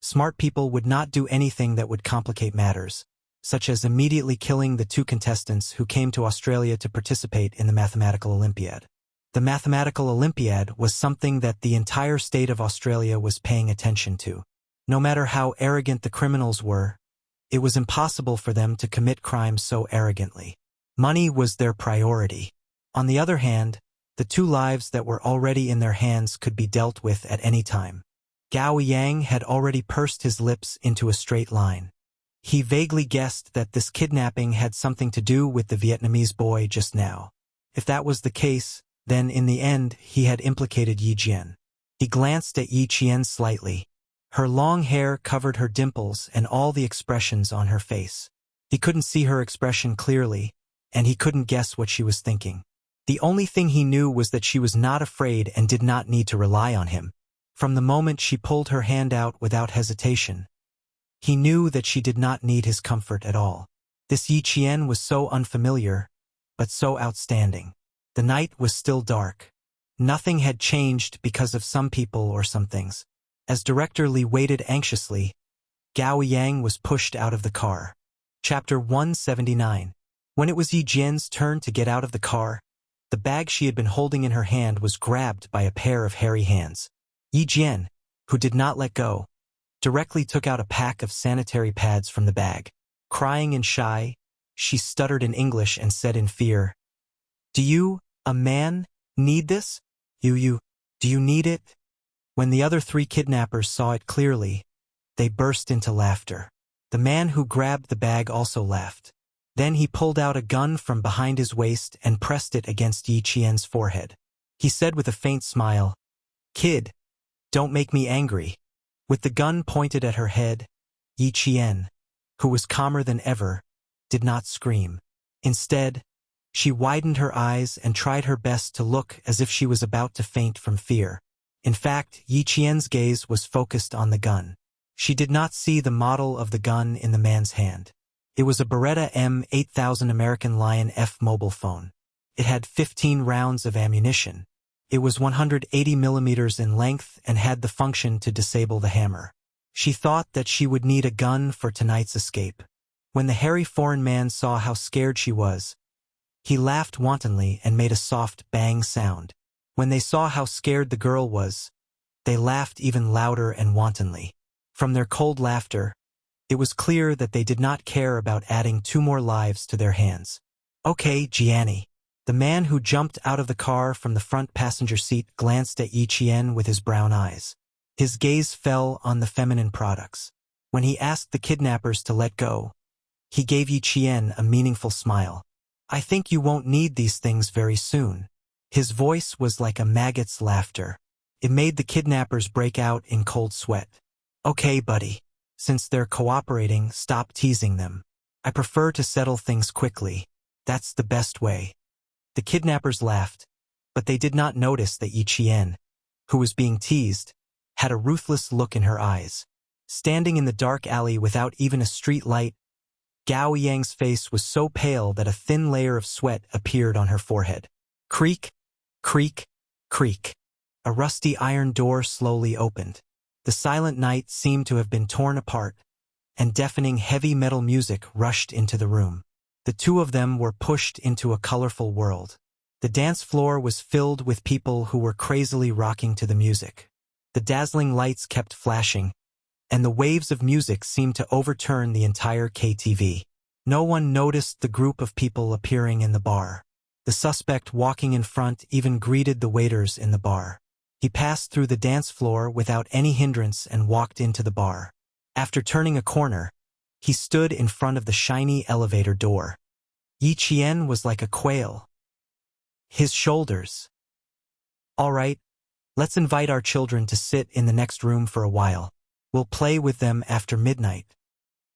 smart people would not do anything that would complicate matters, such as immediately killing the 2 contestants who came to Australia to participate in the Mathematical Olympiad. The Mathematical Olympiad was something that the entire state of Australia was paying attention to. No matter how arrogant the criminals were, it was impossible for them to commit crimes so arrogantly. Money was their priority. On the other hand, the 2 lives that were already in their hands could be dealt with at any time. Gao Yang had already pursed his lips into a straight line. He vaguely guessed that this kidnapping had something to do with the Vietnamese boy just now. If that was the case, then in the end he had implicated Yi Jian. He glanced at Yi Qian slightly. Her long hair covered her dimples and all the expressions on her face. He couldn't see her expression clearly, and he couldn't guess what she was thinking. The only thing he knew was that she was not afraid and did not need to rely on him. From the moment she pulled her hand out without hesitation, he knew that she did not need his comfort at all. This Yi Qian was so unfamiliar, but so outstanding. The night was still dark. Nothing had changed because of some people or some things. As Director Li waited anxiously, Gao Yang was pushed out of the car. Chapter 179. When it was Yi Jian's turn to get out of the car, the bag she had been holding in her hand was grabbed by a pair of hairy hands. Yi Jian, who did not let go, directly took out a pack of sanitary pads from the bag. Crying and shy, she stuttered in English and said in fear, "Do you, a man, need this? Do you need it?" When the other 3 kidnappers saw it clearly, they burst into laughter. The man who grabbed the bag also laughed. Then he pulled out a gun from behind his waist and pressed it against Yi Qian's forehead. He said with a faint smile, "Kid, don't make me angry." With the gun pointed at her head, Yi Qian, who was calmer than ever, did not scream. Instead, she widened her eyes and tried her best to look as if she was about to faint from fear. In fact, Yi Qian's gaze was focused on the gun. She did not see the model of the gun in the man's hand. It was a Beretta M8000 American Lion F mobile phone. It had 15 rounds of ammunition. It was 180 millimeters in length and had the function to disable the hammer. She thought that she would need a gun for tonight's escape. When the hairy foreign man saw how scared she was, he laughed wantonly and made a soft bang sound. When they saw how scared the girl was, they laughed even louder and wantonly. From their cold laughter, it was clear that they did not care about adding 2 more lives to their hands. "Okay, Jianni." The man who jumped out of the car from the front passenger seat glanced at Yi Qian with his brown eyes. His gaze fell on the feminine products. When he asked the kidnappers to let go, he gave Yi Qian a meaningful smile. "I think you won't need these things very soon." His voice was like a maggot's laughter. It made the kidnappers break out in cold sweat. "Okay, buddy. Since they're cooperating, stop teasing them. I prefer to settle things quickly. That's the best way." The kidnappers laughed, but they did not notice that Yi Qian, who was being teased, had a ruthless look in her eyes. Standing in the dark alley without even a street light, Gao Yang's face was so pale that a thin layer of sweat appeared on her forehead. Creak, creak, creak. A rusty iron door slowly opened. The silent night seemed to have been torn apart, and deafening heavy metal music rushed into the room. The 2 of them were pushed into a colorful world. The dance floor was filled with people who were crazily rocking to the music. The dazzling lights kept flashing, and the waves of music seemed to overturn the entire KTV. No one noticed the group of people appearing in the bar. The suspect walking in front even greeted the waiters in the bar. He passed through the dance floor without any hindrance and walked into the bar. After turning a corner, he stood in front of the shiny elevator door. Yi Qian was like a quail. His shoulders. All right, let's invite our children to sit in the next room for a while. We'll play with them after midnight.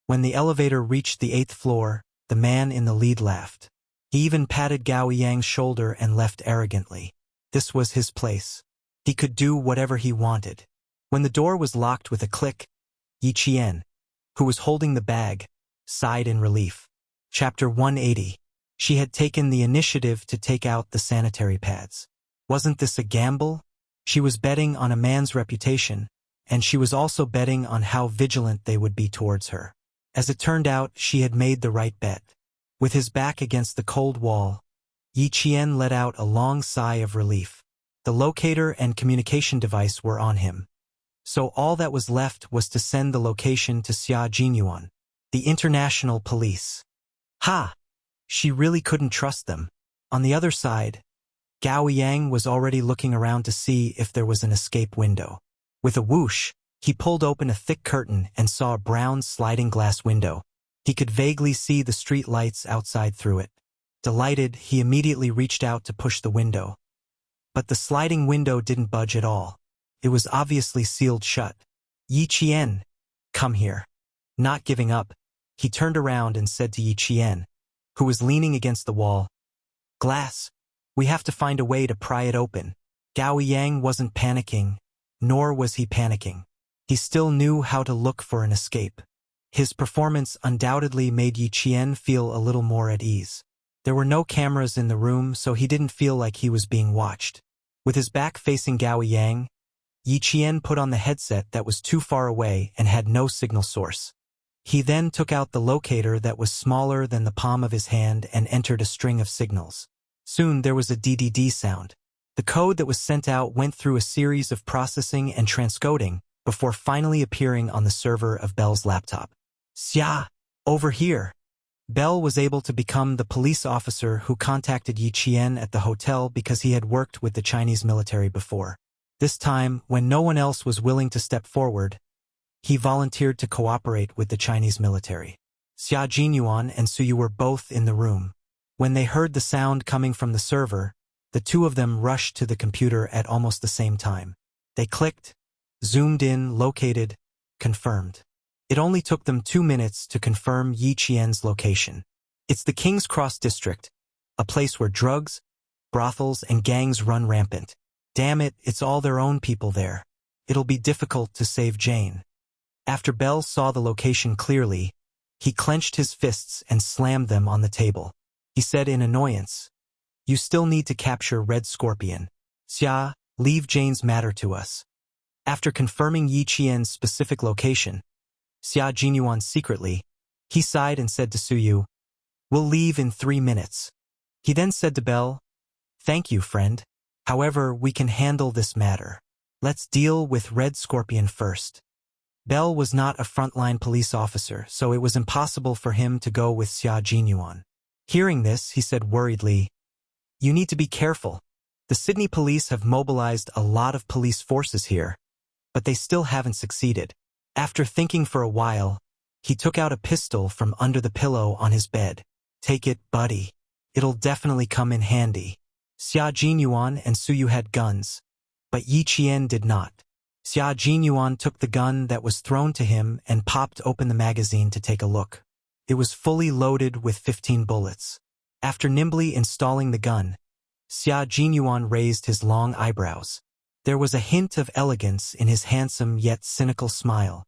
When the elevator reached the 8th floor, the man in the lead laughed. He even patted Gao Yang's shoulder and left arrogantly. This was his place. He could do whatever he wanted. When the door was locked with a click, Yi Qian, who was holding the bag, sighed in relief. Chapter 180. She had taken the initiative to take out the sanitary pads. Wasn't this a gamble? She was betting on a man's reputation, and she was also betting on how vigilant they would be towards her. As it turned out, she had made the right bet. With his back against the cold wall, Yi Qian let out a long sigh of relief. The locator and communication device were on him. So all that was left was to send the location to Xia Jinyuan, the international police. Ha! She really couldn't trust them. On the other side, Gao Yang was already looking around to see if there was an escape window. With a whoosh, he pulled open a thick curtain and saw a brown sliding glass window. He could vaguely see the street lights outside through it. Delighted, he immediately reached out to push the window. But the sliding window didn't budge at all. It was obviously sealed shut. Yi Qian, come here. Not giving up, he turned around and said to Yi Qian, who was leaning against the wall, "Glass, we have to find a way to pry it open." Gao Yang wasn't panicking, nor was he panicking. He still knew how to look for an escape. His performance undoubtedly made Yi Qian feel a little more at ease. There were no cameras in the room, so he didn't feel like he was being watched. With his back facing Gao Yang, Yi Qian put on the headset that was too far away and had no signal source. He then took out the locator that was smaller than the palm of his hand and entered a string of signals. Soon there was a DDD sound. The code that was sent out went through a series of processing and transcoding before finally appearing on the server of Bell's laptop. "Xia, over here." Bell was able to become the police officer who contacted Yi Qian at the hotel because he had worked with the Chinese military before. This time, when no one else was willing to step forward, he volunteered to cooperate with the Chinese military. Xia Jinyuan and Suyu were both in the room. When they heard the sound coming from the server, the two of them rushed to the computer at almost the same time. They clicked, zoomed in, located, confirmed. It only took them 2 minutes to confirm Yi Qian's location. It's the King's Cross district, a place where drugs, brothels, and gangs run rampant. Damn it, it's all their own people there. It'll be difficult to save Jane. After Bell saw the location clearly, he clenched his fists and slammed them on the table. He said in annoyance, "You still need to capture Red Scorpion. Xia, leave Jane's matter to us." After confirming Yi Qian's specific location, Xia Jinyuan secretly, he sighed and said to Suyu, "We'll leave in 3 minutes." He then said to Bell, "Thank you, friend. However, we can handle this matter. Let's deal with Red Scorpion first." Bell was not a frontline police officer, so it was impossible for him to go with Xia Jinyuan. Hearing this, he said worriedly, "You need to be careful. The Sydney police have mobilized a lot of police forces here, but they still haven't succeeded." After thinking for a while, he took out a pistol from under the pillow on his bed. "Take it, buddy. It'll definitely come in handy." Xia Jinyuan and Suyu had guns, but Yi Qian did not. Xia Jinyuan took the gun that was thrown to him and popped open the magazine to take a look. It was fully loaded with 15 bullets. After nimbly installing the gun, Xia Jinyuan raised his long eyebrows. There was a hint of elegance in his handsome yet cynical smile.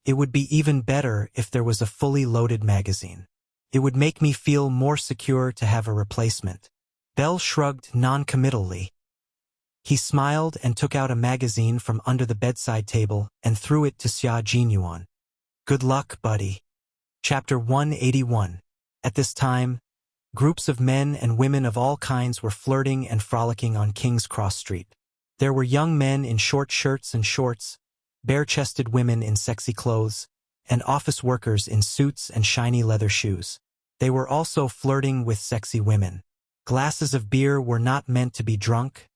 "It would be even better if there was a fully loaded magazine. It would make me feel more secure to have a replacement." Bell shrugged non-committally. He smiled and took out a magazine from under the bedside table and threw it to Xia Jinyuan. "Good luck, buddy." Chapter 181. At this time, groups of men and women of all kinds were flirting and frolicking on King's Cross Street. There were young men in short shirts and shorts, bare-chested women in sexy clothes, and office workers in suits and shiny leather shoes. They were also flirting with sexy women. Glasses of beer were not meant to be drunk,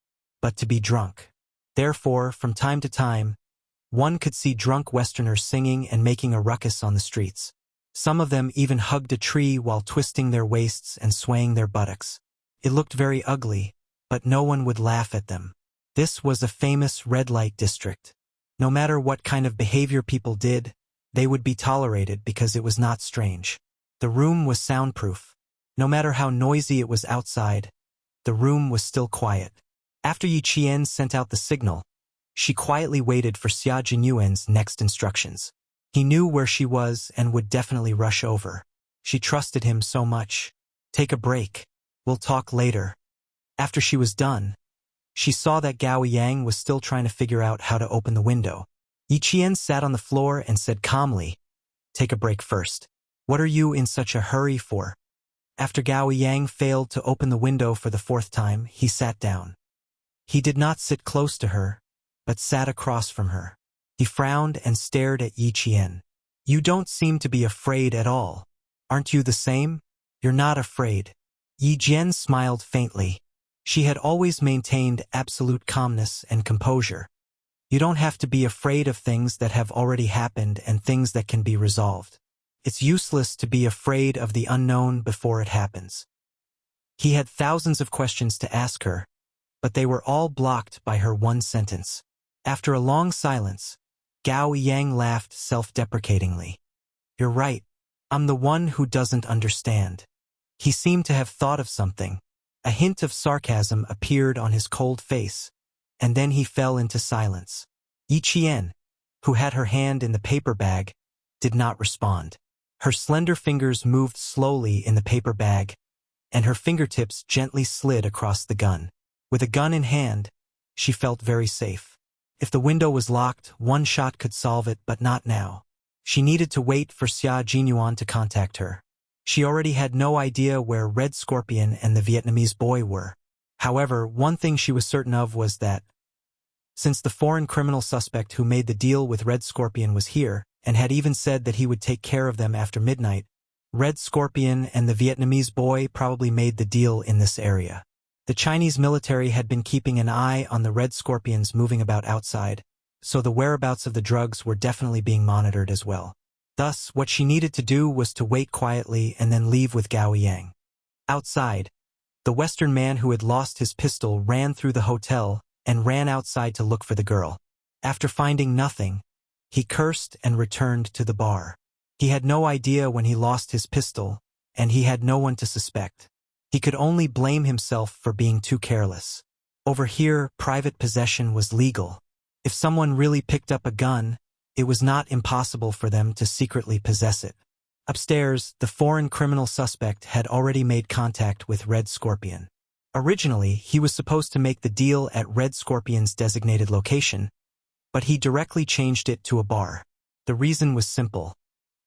but to be drunk. Therefore, from time to time, one could see drunk Westerners singing and making a ruckus on the streets. Some of them even hugged a tree while twisting their waists and swaying their buttocks. It looked very ugly, but no one would laugh at them. This was a famous red light district. No matter what kind of behavior people did, they would be tolerated because it was not strange. The room was soundproof. No matter how noisy it was outside, the room was still quiet. After Yi Qian sent out the signal, she quietly waited for Xia Jinyuan's next instructions. He knew where she was and would definitely rush over. She trusted him so much. Take a break. We'll talk later. After she was done, she saw that Gao Yang was still trying to figure out how to open the window. Yi Qian sat on the floor and said calmly, "Take a break first. What are you in such a hurry for?" After Gao Yang failed to open the window for the fourth time, he sat down. He did not sit close to her, but sat across from her. He frowned and stared at Yi Qian. "You don't seem to be afraid at all. Aren't you the same?" "You're not afraid." Yi Jian smiled faintly. She had always maintained absolute calmness and composure. You don't have to be afraid of things that have already happened and things that can be resolved. It's useless to be afraid of the unknown before it happens. He had thousands of questions to ask her, but they were all blocked by her one sentence. After a long silence, Gao Yang laughed self-deprecatingly. "You're right. I'm the one who doesn't understand." He seemed to have thought of something. A hint of sarcasm appeared on his cold face, and then he fell into silence. Yi Qian, who had her hand in the paper bag, did not respond. Her slender fingers moved slowly in the paper bag, and her fingertips gently slid across the gun. With a gun in hand, she felt very safe. If the window was locked, one shot could solve it, but not now. She needed to wait for Xia Jinyuan to contact her. She already had no idea where Red Scorpion and the Vietnamese boy were. However, one thing she was certain of was that, since the foreign criminal suspect who made the deal with Red Scorpion was here, and had even said that he would take care of them after midnight, Red Scorpion and the Vietnamese boy probably made the deal in this area. The Chinese military had been keeping an eye on the Red Scorpions moving about outside, so the whereabouts of the drugs were definitely being monitored as well. Thus, what she needed to do was to wait quietly and then leave with Gao Yang. Outside, the Western man who had lost his pistol ran through the hotel and ran outside to look for the girl. After finding nothing, he cursed and returned to the bar. He had no idea when he lost his pistol, and he had no one to suspect. He could only blame himself for being too careless. Over here, private possession was legal. If someone really picked up a gun, it was not impossible for them to secretly possess it. Upstairs, the foreign criminal suspect had already made contact with Red Scorpion. Originally, he was supposed to make the deal at Red Scorpion's designated location, but he directly changed it to a bar. The reason was simple.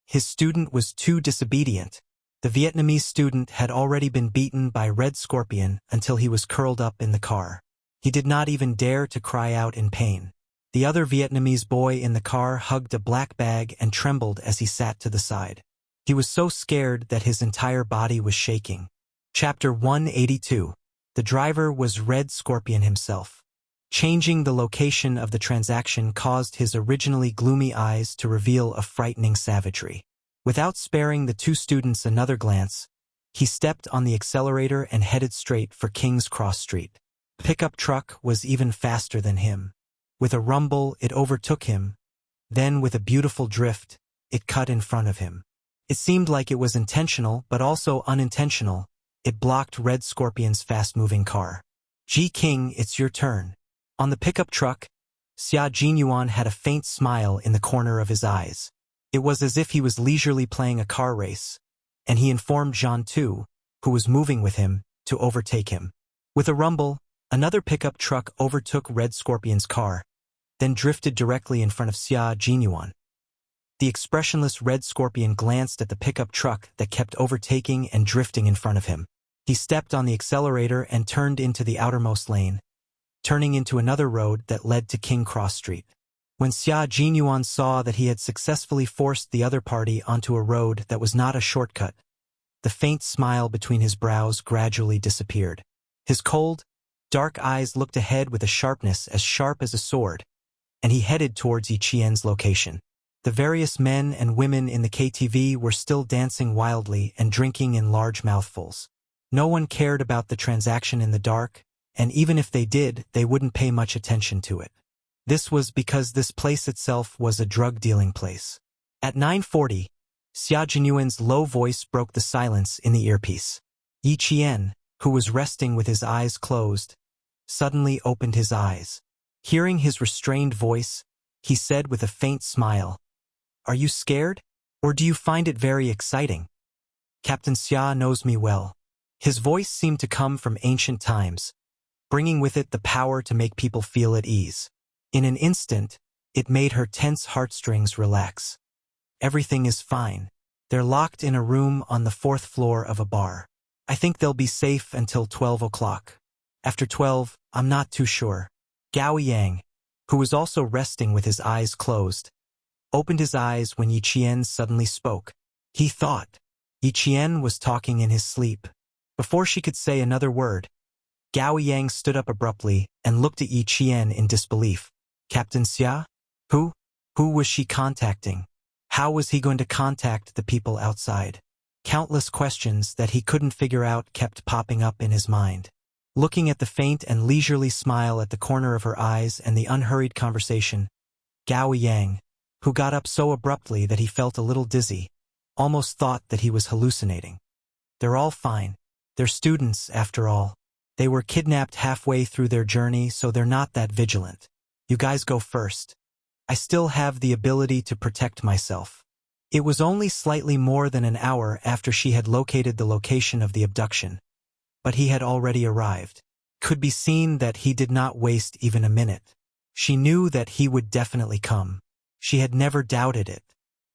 His student was too disobedient. The Vietnamese student had already been beaten by Red Scorpion until he was curled up in the car. He did not even dare to cry out in pain. The other Vietnamese boy in the car hugged a black bag and trembled as he sat to the side. He was so scared that his entire body was shaking. Chapter 182. The driver was Red Scorpion himself. Changing the location of the transaction caused his originally gloomy eyes to reveal a frightening savagery. Without sparing the two students another glance, he stepped on the accelerator and headed straight for King's Cross Street. The pickup truck was even faster than him. With a rumble, it overtook him. Then, with a beautiful drift, it cut in front of him. It seemed like it was intentional, but also unintentional. It blocked Red Scorpion's fast-moving car. "Ji King, it's your turn." On the pickup truck, Xia Jinyuan had a faint smile in the corner of his eyes. It was as if he was leisurely playing a car race, and he informed Zhan Tu, who was moving with him, to overtake him. With a rumble, another pickup truck overtook Red Scorpion's car, then drifted directly in front of Xia Jinyuan. The expressionless Red Scorpion glanced at the pickup truck that kept overtaking and drifting in front of him. He stepped on the accelerator and turned into the outermost lane, turning into another road that led to King Cross Street. When Xia Jinyuan saw that he had successfully forced the other party onto a road that was not a shortcut, the faint smile between his brows gradually disappeared. His cold, dark eyes looked ahead with a sharpness as sharp as a sword, and he headed towards Yi Qian's location. The various men and women in the KTV were still dancing wildly and drinking in large mouthfuls. No one cared about the transaction in the dark, and even if they did, they wouldn't pay much attention to it. This was because this place itself was a drug-dealing place. At 9:40, Xia Jinyuan's low voice broke the silence in the earpiece. Yi Qian, who was resting with his eyes closed, suddenly opened his eyes. Hearing his restrained voice, he said with a faint smile, "Are you scared? Or do you find it very exciting? Captain Xia knows me well." His voice seemed to come from ancient times, bringing with it the power to make people feel at ease. In an instant, it made her tense heartstrings relax. "Everything is fine. They're locked in a room on the 4th floor of a bar. I think they'll be safe until 12 o'clock. After 12, I'm not too sure." Gao Yang, who was also resting with his eyes closed, opened his eyes when Yi Qian suddenly spoke. He thought Yi Qian was talking in his sleep. Before she could say another word, Gao Yang stood up abruptly and looked at Yi Qian in disbelief. "Captain Xia? Who was she contacting? How was he going to contact the people outside?" Countless questions that he couldn't figure out kept popping up in his mind. Looking at the faint and leisurely smile at the corner of her eyes and the unhurried conversation, Gao Yang, who got up so abruptly that he felt a little dizzy, almost thought that he was hallucinating. They're all fine. They're students, after all. They were kidnapped halfway through their journey, so they're not that vigilant. You guys go first. I still have the ability to protect myself. It was only slightly more than an hour after she had located the location of the abduction, but he had already arrived. Could be seen that he did not waste even a minute. She knew that he would definitely come. She had never doubted it.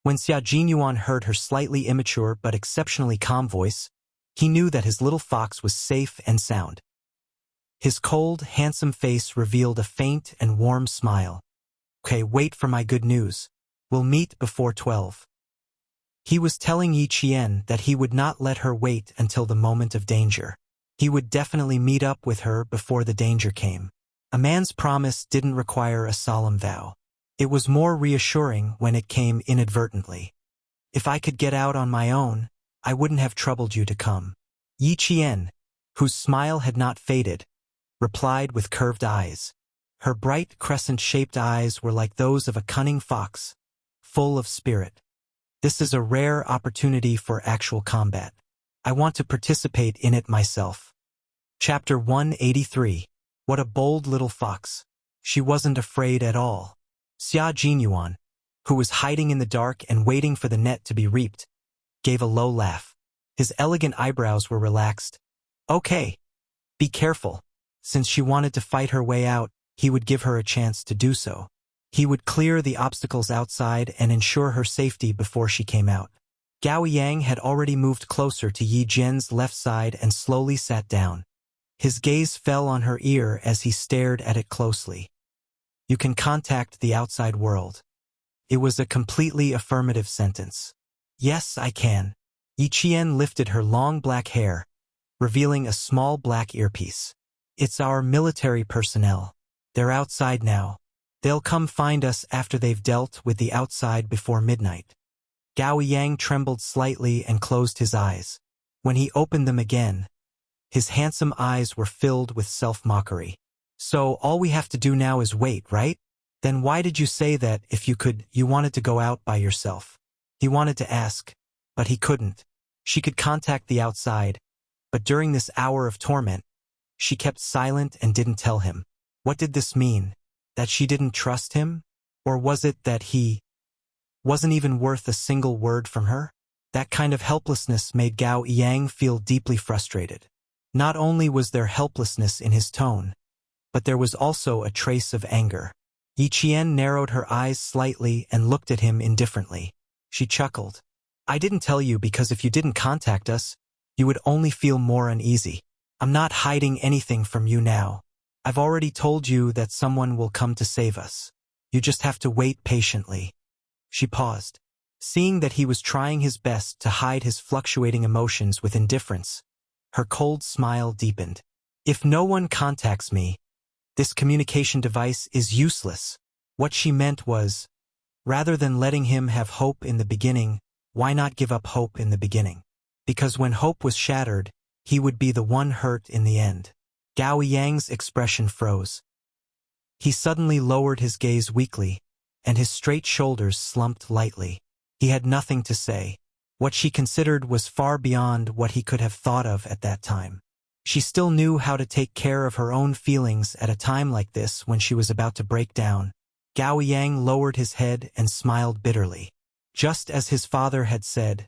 When Xia Jinyuan heard her slightly immature but exceptionally calm voice, he knew that his little fox was safe and sound. His cold, handsome face revealed a faint and warm smile. "Okay, wait for my good news. We'll meet before 12. He was telling Yi Qian that he would not let her wait until the moment of danger. He would definitely meet up with her before the danger came. A man's promise didn't require a solemn vow. It was more reassuring when it came inadvertently. "If I could get out on my own, I wouldn't have troubled you to come." Yi Qian, whose smile had not faded, replied with curved eyes. Her bright crescent-shaped eyes were like those of a cunning fox, full of spirit. "This is a rare opportunity for actual combat. I want to participate in it myself." Chapter 183. What a bold little fox. She wasn't afraid at all. Xia Jinyuan, who was hiding in the dark and waiting for the net to be reaped, gave a low laugh. His elegant eyebrows were relaxed. "Okay. Be careful." Since she wanted to fight her way out, he would give her a chance to do so. He would clear the obstacles outside and ensure her safety before she came out. Gao Yang had already moved closer to Yi Jian's left side and slowly sat down. His gaze fell on her ear as he stared at it closely. "You can contact the outside world." It was a completely affirmative sentence. "Yes, I can." Yi Qian lifted her long black hair, revealing a small black earpiece. "It's our military personnel. They're outside now. They'll come find us after they've dealt with the outside before midnight." Gao Yang trembled slightly and closed his eyes. When he opened them again, his handsome eyes were filled with self-mockery. "So all we have to do now is wait, right? Then why did you say that if you wanted to go out by yourself?" He wanted to ask, but he couldn't. She could contact the outside, but during this hour of torment, she kept silent and didn't tell him. What did this mean? That she didn't trust him? Or was it that he wasn't even worth a single word from her? That kind of helplessness made Gao Yang feel deeply frustrated. Not only was there helplessness in his tone, but there was also a trace of anger. Yi Qian narrowed her eyes slightly and looked at him indifferently. She chuckled. "I didn't tell you because if you didn't contact us, you would only feel more uneasy. I'm not hiding anything from you now. I've already told you that someone will come to save us. You just have to wait patiently." She paused. Seeing that he was trying his best to hide his fluctuating emotions with indifference, her cold smile deepened. "If no one contacts me, this communication device is useless." What she meant was, rather than letting him have hope in the beginning, why not give up hope in the beginning? Because when hope was shattered, he would be the one hurt in the end. Gao Yang's expression froze. He suddenly lowered his gaze weakly, and his straight shoulders slumped lightly. He had nothing to say. What she considered was far beyond what he could have thought of at that time. She still knew how to take care of her own feelings at a time like this when she was about to break down. Gao Yang lowered his head and smiled bitterly. Just as his father had said,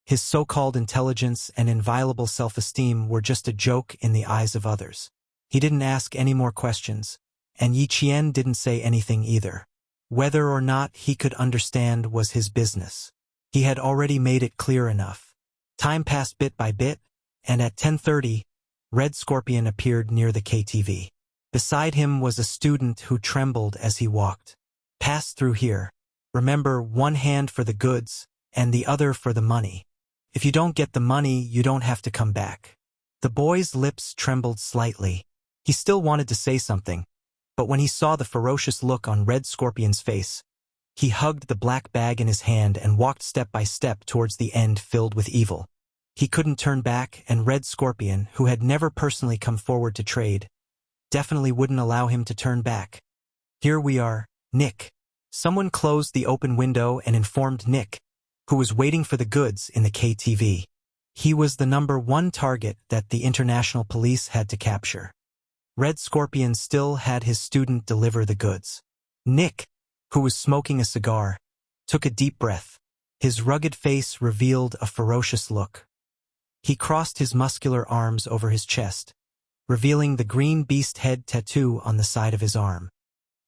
his so-called intelligence and inviolable self-esteem were just a joke in the eyes of others. He didn't ask any more questions, and Yi Qian didn't say anything either. Whether or not he could understand was his business. He had already made it clear enough. Time passed bit by bit, and at 10:30, Red Scorpion appeared near the KTV. Beside him was a student who trembled as he walked. "Pass through here. Remember, one hand for the goods, and the other for the money. If you don't get the money, you don't have to come back." The boy's lips trembled slightly. He still wanted to say something, but when he saw the ferocious look on Red Scorpion's face, he hugged the black bag in his hand and walked step by step towards the end filled with evil. He couldn't turn back, and Red Scorpion, who had never personally come forward to trade, definitely wouldn't allow him to turn back. "Here we are, Nick." Someone closed the open window and informed Nick, who was waiting for the goods in the KTV. He was the #1 target that the international police had to capture. Red Scorpion still had his student deliver the goods. Nick, who was smoking a cigar, took a deep breath. His rugged face revealed a ferocious look. He crossed his muscular arms over his chest, revealing the green beast head tattoo on the side of his arm.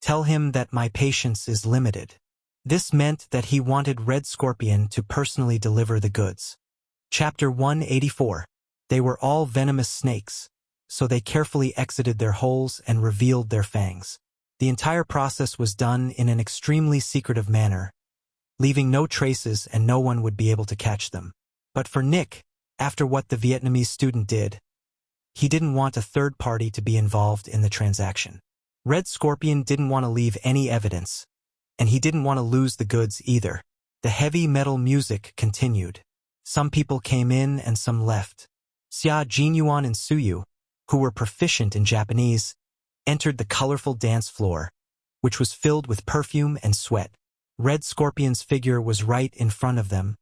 "Tell him that my patience is limited." This meant that he wanted Red Scorpion to personally deliver the goods. Chapter 184. They were all venomous snakes, so they carefully exited their holes and revealed their fangs. The entire process was done in an extremely secretive manner, leaving no traces and no one would be able to catch them. But for Nick, after what the Vietnamese student did, he didn't want a third party to be involved in the transaction. Red Scorpion didn't want to leave any evidence, and he didn't want to lose the goods either. The heavy metal music continued. Some people came in and some left. Xia Jinyuan and Suyu, who were proficient in Japanese, entered the colorful dance floor, which was filled with perfume and sweat. Red Scorpion's figure was right in front of them,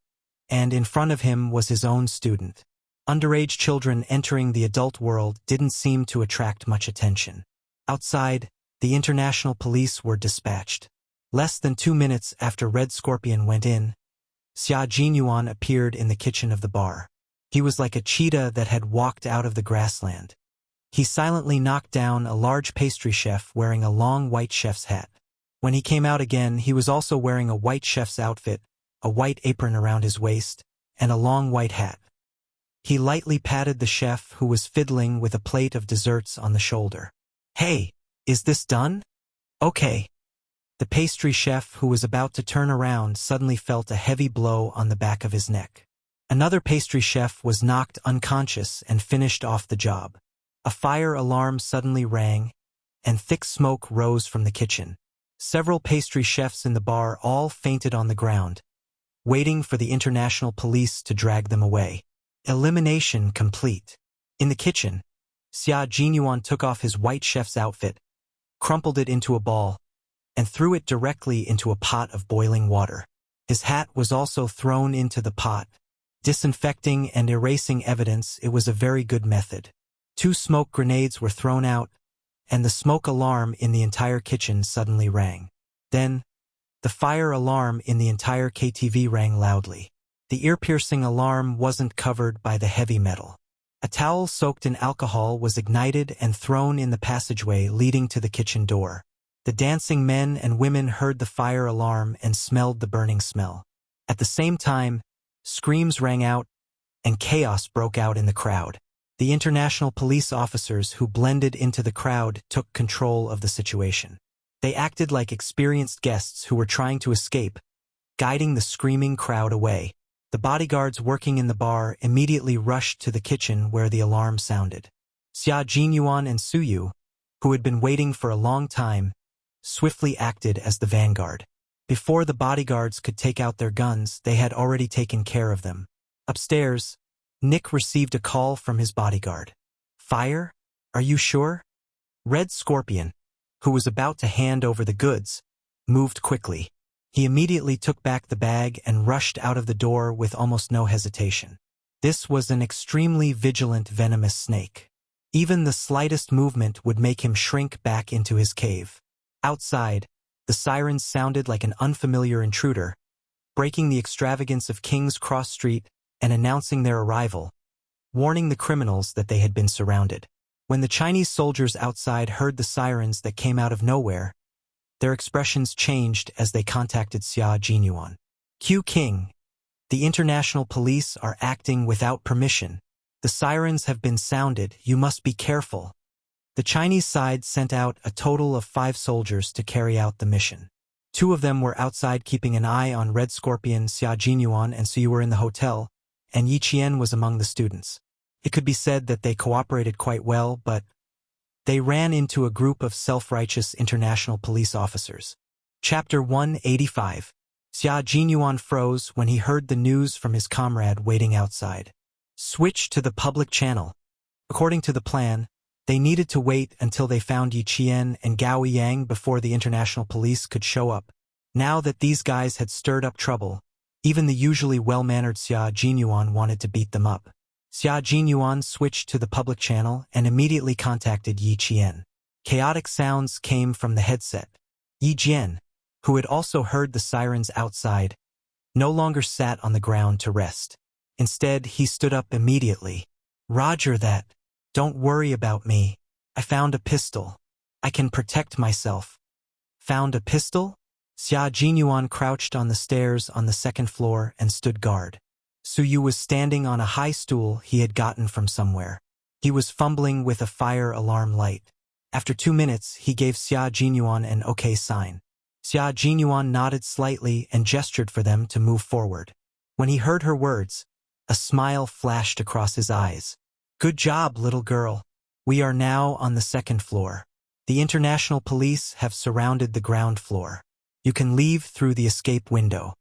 and in front of him was his own student. Underage children entering the adult world didn't seem to attract much attention. Outside, the international police were dispatched. Less than 2 minutes after Red Scorpion went in, Xia Jinyuan appeared in the kitchen of the bar. He was like a cheetah that had walked out of the grassland. He silently knocked down a large pastry chef wearing a long white chef's hat. When he came out again, he was also wearing a white chef's outfit, a white apron around his waist, and a long white hat. He lightly patted the chef who was fiddling with a plate of desserts on the shoulder. "Hey, is this done?" "Okay." The pastry chef, who was about to turn around, suddenly felt a heavy blow on the back of his neck. Another pastry chef was knocked unconscious and finished off the job. A fire alarm suddenly rang, and thick smoke rose from the kitchen. Several pastry chefs in the bar all fainted on the ground, waiting for the international police to drag them away. Elimination complete. In the kitchen, Xia Jinyuan took off his white chef's outfit, crumpled it into a ball, and threw it directly into a pot of boiling water. His hat was also thrown into the pot. Disinfecting and erasing evidence, it was a very good method. 2 smoke grenades were thrown out, and the smoke alarm in the entire kitchen suddenly rang. Then, the fire alarm in the entire KTV rang loudly. The ear-piercing alarm wasn't covered by the heavy metal. A towel soaked in alcohol was ignited and thrown in the passageway leading to the kitchen door. The dancing men and women heard the fire alarm and smelled the burning smell. At the same time, screams rang out, and chaos broke out in the crowd. The international police officers who blended into the crowd took control of the situation. They acted like experienced guests who were trying to escape, guiding the screaming crowd away. The bodyguards working in the bar immediately rushed to the kitchen where the alarm sounded. Xia Jinyuan and Suyu, who had been waiting for a long time, swiftly acted as the vanguard. Before the bodyguards could take out their guns, they had already taken care of them. Upstairs, Nick received a call from his bodyguard. "Fire?" Are you sure? Red Scorpion, who was about to hand over the goods, moved quickly. He immediately took back the bag and rushed out of the door with almost no hesitation. This was an extremely vigilant, venomous snake. Even the slightest movement would make him shrink back into his cave. Outside, the sirens sounded like an unfamiliar intruder, breaking the extravagance of King's Cross Street and announcing their arrival, warning the criminals that they had been surrounded. When the Chinese soldiers outside heard the sirens that came out of nowhere, their expressions changed as they contacted Xia Jinyuan. Q King, the international police are acting without permission. The sirens have been sounded, you must be careful. The Chinese side sent out a total of 5 soldiers to carry out the mission. 2 of them were outside keeping an eye on Red Scorpion, Xia Jinyuan, and Su were in the hotel, and Yi Qian was among the students. It could be said that they cooperated quite well, but they ran into a group of self-righteous international police officers. Chapter 185. Xia Jinyuan froze when he heard the news from his comrade waiting outside. Switch to the public channel. According to the plan, they needed to wait until they found Yi Qian and Gao Yang before the international police could show up. Now that these guys had stirred up trouble, even the usually well-mannered Xia Jinyuan wanted to beat them up. Xia Jinyuan switched to the public channel and immediately contacted Yi Qian. Chaotic sounds came from the headset. Yi Jian, who had also heard the sirens outside, no longer sat on the ground to rest. Instead, he stood up immediately. Roger that. Don't worry about me. I found a pistol. I can protect myself. Found a pistol? Xia Jinyuan crouched on the stairs on the 2nd floor and stood guard. Su Yu was standing on a high stool he had gotten from somewhere. He was fumbling with a fire alarm light. After 2 minutes, he gave Xia Jinyuan an okay sign. Xia Jinyuan nodded slightly and gestured for them to move forward. When he heard her words, a smile flashed across his eyes. Good job, little girl. We are now on the 2nd floor. The international police have surrounded the ground floor. You can leave through the escape window.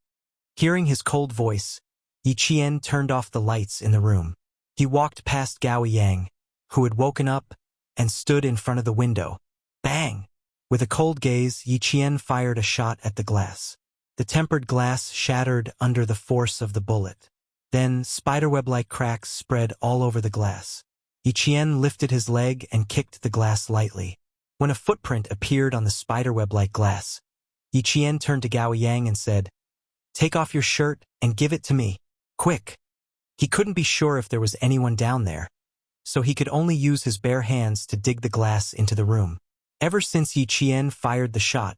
Hearing his cold voice, Yi Qian turned off the lights in the room. He walked past Gao Yang, who had woken up, and stood in front of the window. Bang! With a cold gaze, Yi Qian fired a shot at the glass. The tempered glass shattered under the force of the bullet. Then, spiderweb-like cracks spread all over the glass. Yi Qian lifted his leg and kicked the glass lightly. When a footprint appeared on the spiderweb-like glass, Yi Qian turned to Gao Yang and said, "Take off your shirt and give it to me. Quick." He couldn't be sure if there was anyone down there, so he could only use his bare hands to dig the glass into the room. Ever since Yi Qian fired the shot,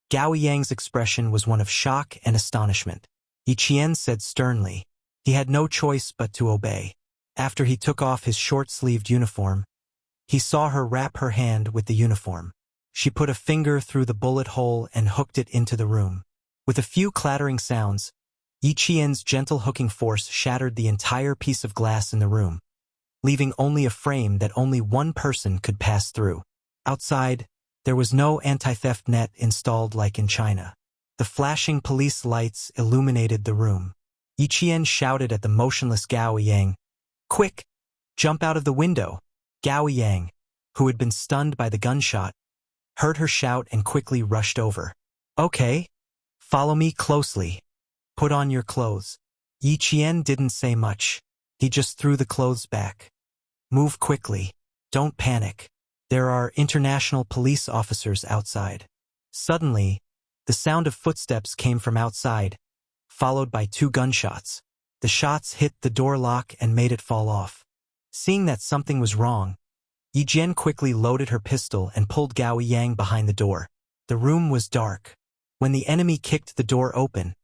Gao Yang's expression was one of shock and astonishment. Yi Qian said sternly. He had no choice but to obey. After he took off his short-sleeved uniform, he saw her wrap her hand with the uniform. She put a finger through the bullet hole and hooked it into the room. With a few clattering sounds, Yi Qian's gentle hooking force shattered the entire piece of glass in the room, leaving only a frame that only one person could pass through. Outside, there was no anti-theft net installed like in China. The flashing police lights illuminated the room. Yi Qian shouted at the motionless Gao Yang, "Quick! Jump out of the window!" Gao Yang, who had been stunned by the gunshot, heard her shout and quickly rushed over. "Okay. Follow me closely. Put on your clothes." Yi Qian didn't say much. He just threw the clothes back. "Move quickly. Don't panic. There are international police officers outside." Suddenly, the sound of footsteps came from outside, followed by 2 gunshots. The shots hit the door lock and made it fall off. Seeing that something was wrong, Yi Jian quickly loaded her pistol and pulled Gao Yang behind the door. The room was dark. When the enemy kicked the door open,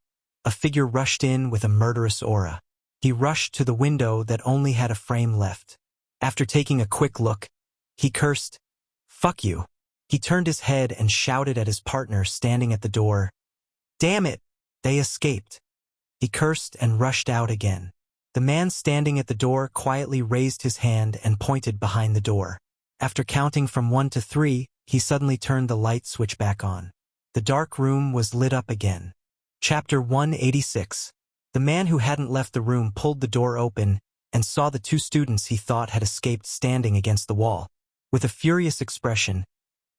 a figure rushed in with a murderous aura. He rushed to the window that only had a frame left. After taking a quick look, he cursed, "Fuck you." He turned his head and shouted at his partner standing at the door, "Damn it, they escaped." He cursed and rushed out again. The man standing at the door quietly raised his hand and pointed behind the door. After counting from 1 to 3, he suddenly turned the light switch back on. The dark room was lit up again. Chapter 186. The man who hadn't left the room pulled the door open and saw the 2 students he thought had escaped standing against the wall. With a furious expression,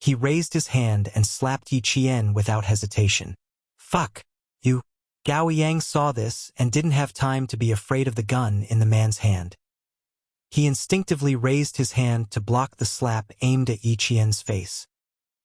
he raised his hand and slapped Yi Qian without hesitation. "Fuck you." Gao Yang saw this and didn't have time to be afraid of the gun in the man's hand. He instinctively raised his hand to block the slap aimed at Yi Qian's face.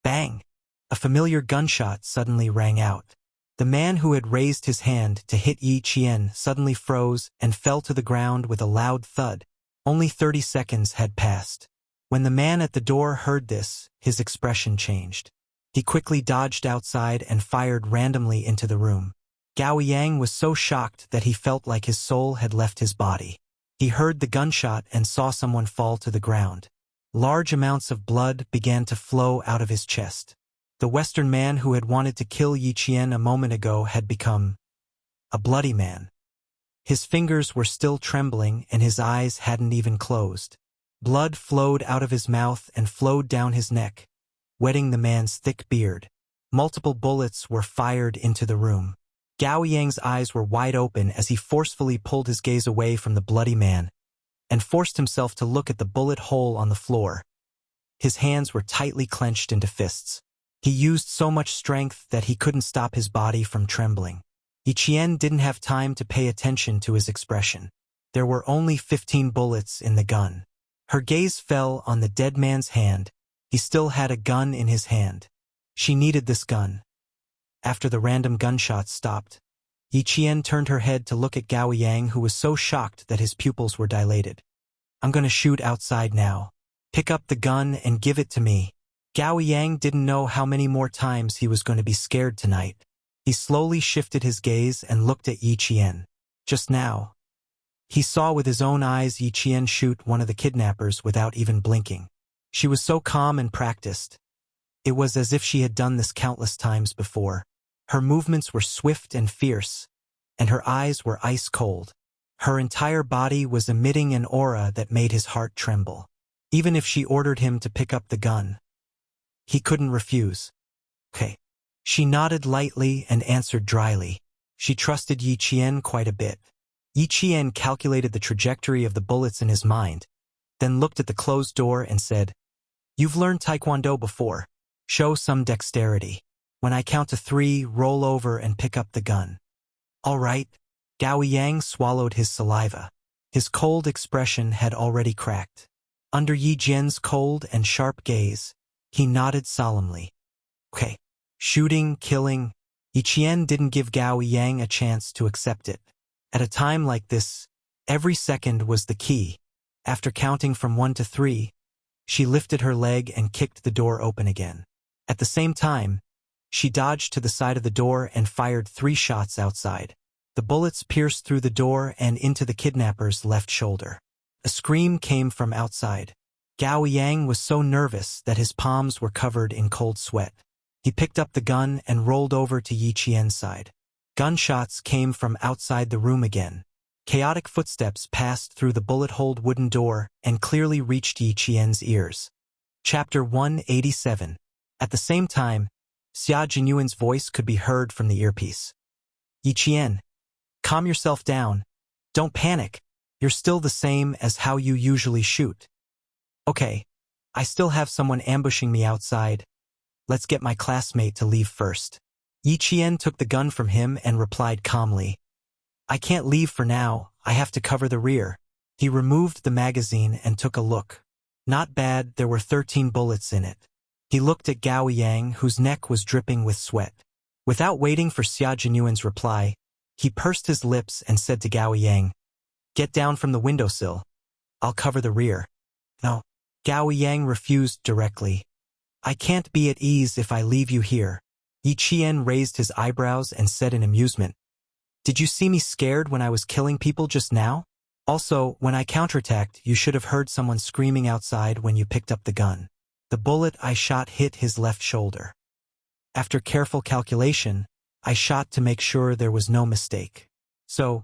Bang! A familiar gunshot suddenly rang out. The man who had raised his hand to hit Yi Qian suddenly froze and fell to the ground with a loud thud. Only 30 seconds had passed. When the man at the door heard this, his expression changed. He quickly dodged outside and fired randomly into the room. Gao Yang was so shocked that he felt like his soul had left his body. He heard the gunshot and saw someone fall to the ground. Large amounts of blood began to flow out of his chest. The Western man who had wanted to kill Yi Qian a moment ago had become a bloody man. His fingers were still trembling and his eyes hadn't even closed. Blood flowed out of his mouth and flowed down his neck, wetting the man's thick beard. Multiple bullets were fired into the room. Gao Yang's eyes were wide open as he forcefully pulled his gaze away from the bloody man and forced himself to look at the bullet hole on the floor. His hands were tightly clenched into fists. He used so much strength that he couldn't stop his body from trembling. Yi Qian didn't have time to pay attention to his expression. There were only 15 bullets in the gun. Her gaze fell on the dead man's hand. He still had a gun in his hand. She needed this gun. After the random gunshots stopped, Yi Qian turned her head to look at Gao Yang, who was so shocked that his pupils were dilated. "I'm gonna shoot outside now. Pick up the gun and give it to me." Gao Yang didn't know how many more times he was going to be scared tonight. He slowly shifted his gaze and looked at Yi Qian. Just now, he saw with his own eyes Yi Qian shoot one of the kidnappers without even blinking. She was so calm and practiced. It was as if she had done this countless times before. Her movements were swift and fierce, and her eyes were ice cold. Her entire body was emitting an aura that made his heart tremble. Even if she ordered him to pick up the gun, he couldn't refuse. "Okay." She nodded lightly and answered dryly. She trusted Yi Qian quite a bit. Yi Qian calculated the trajectory of the bullets in his mind, then looked at the closed door and said, "You've learned Taekwondo before. Show some dexterity. When I count to 3, roll over and pick up the gun." "All right." Gao Yang swallowed his saliva. His cold expression had already cracked. Under Yi Jian's cold and sharp gaze, he nodded solemnly. "Okay." Shooting, killing. Yi Qian didn't give Gao Yang a chance to accept it. At a time like this, every second was the key. After counting from 1 to 3, she lifted her leg and kicked the door open again. At the same time, she dodged to the side of the door and fired 3 shots outside. The bullets pierced through the door and into the kidnapper's left shoulder. A scream came from outside. Gao Yang was so nervous that his palms were covered in cold sweat. He picked up the gun and rolled over to Yi Qian's side. Gunshots came from outside the room again. Chaotic footsteps passed through the bullet-holed wooden door and clearly reached Yi Qian's ears. Chapter 187. At the same time, Xia Jinyuan's voice could be heard from the earpiece. "Yi Qian, calm yourself down. Don't panic. You're still the same as how you usually shoot." "Okay, I still have someone ambushing me outside. Let's get my classmate to leave first." Yi Qian took the gun from him and replied calmly, "I can't leave for now. I have to cover the rear." He removed the magazine and took a look. Not bad, there were 13 bullets in it. He looked at Gao Yang, whose neck was dripping with sweat. Without waiting for Xia Jinyuan's reply, he pursed his lips and said to Gao Yang, "Get down from the windowsill. I'll cover the rear." "No." Gao Yang refused directly. "I can't be at ease if I leave you here." Yi Qian raised his eyebrows and said in amusement, "Did you see me scared when I was killing people just now? Also, when I counterattacked, you should have heard someone screaming outside when you picked up the gun. The bullet I shot hit his left shoulder. After careful calculation, I shot to make sure there was no mistake. So,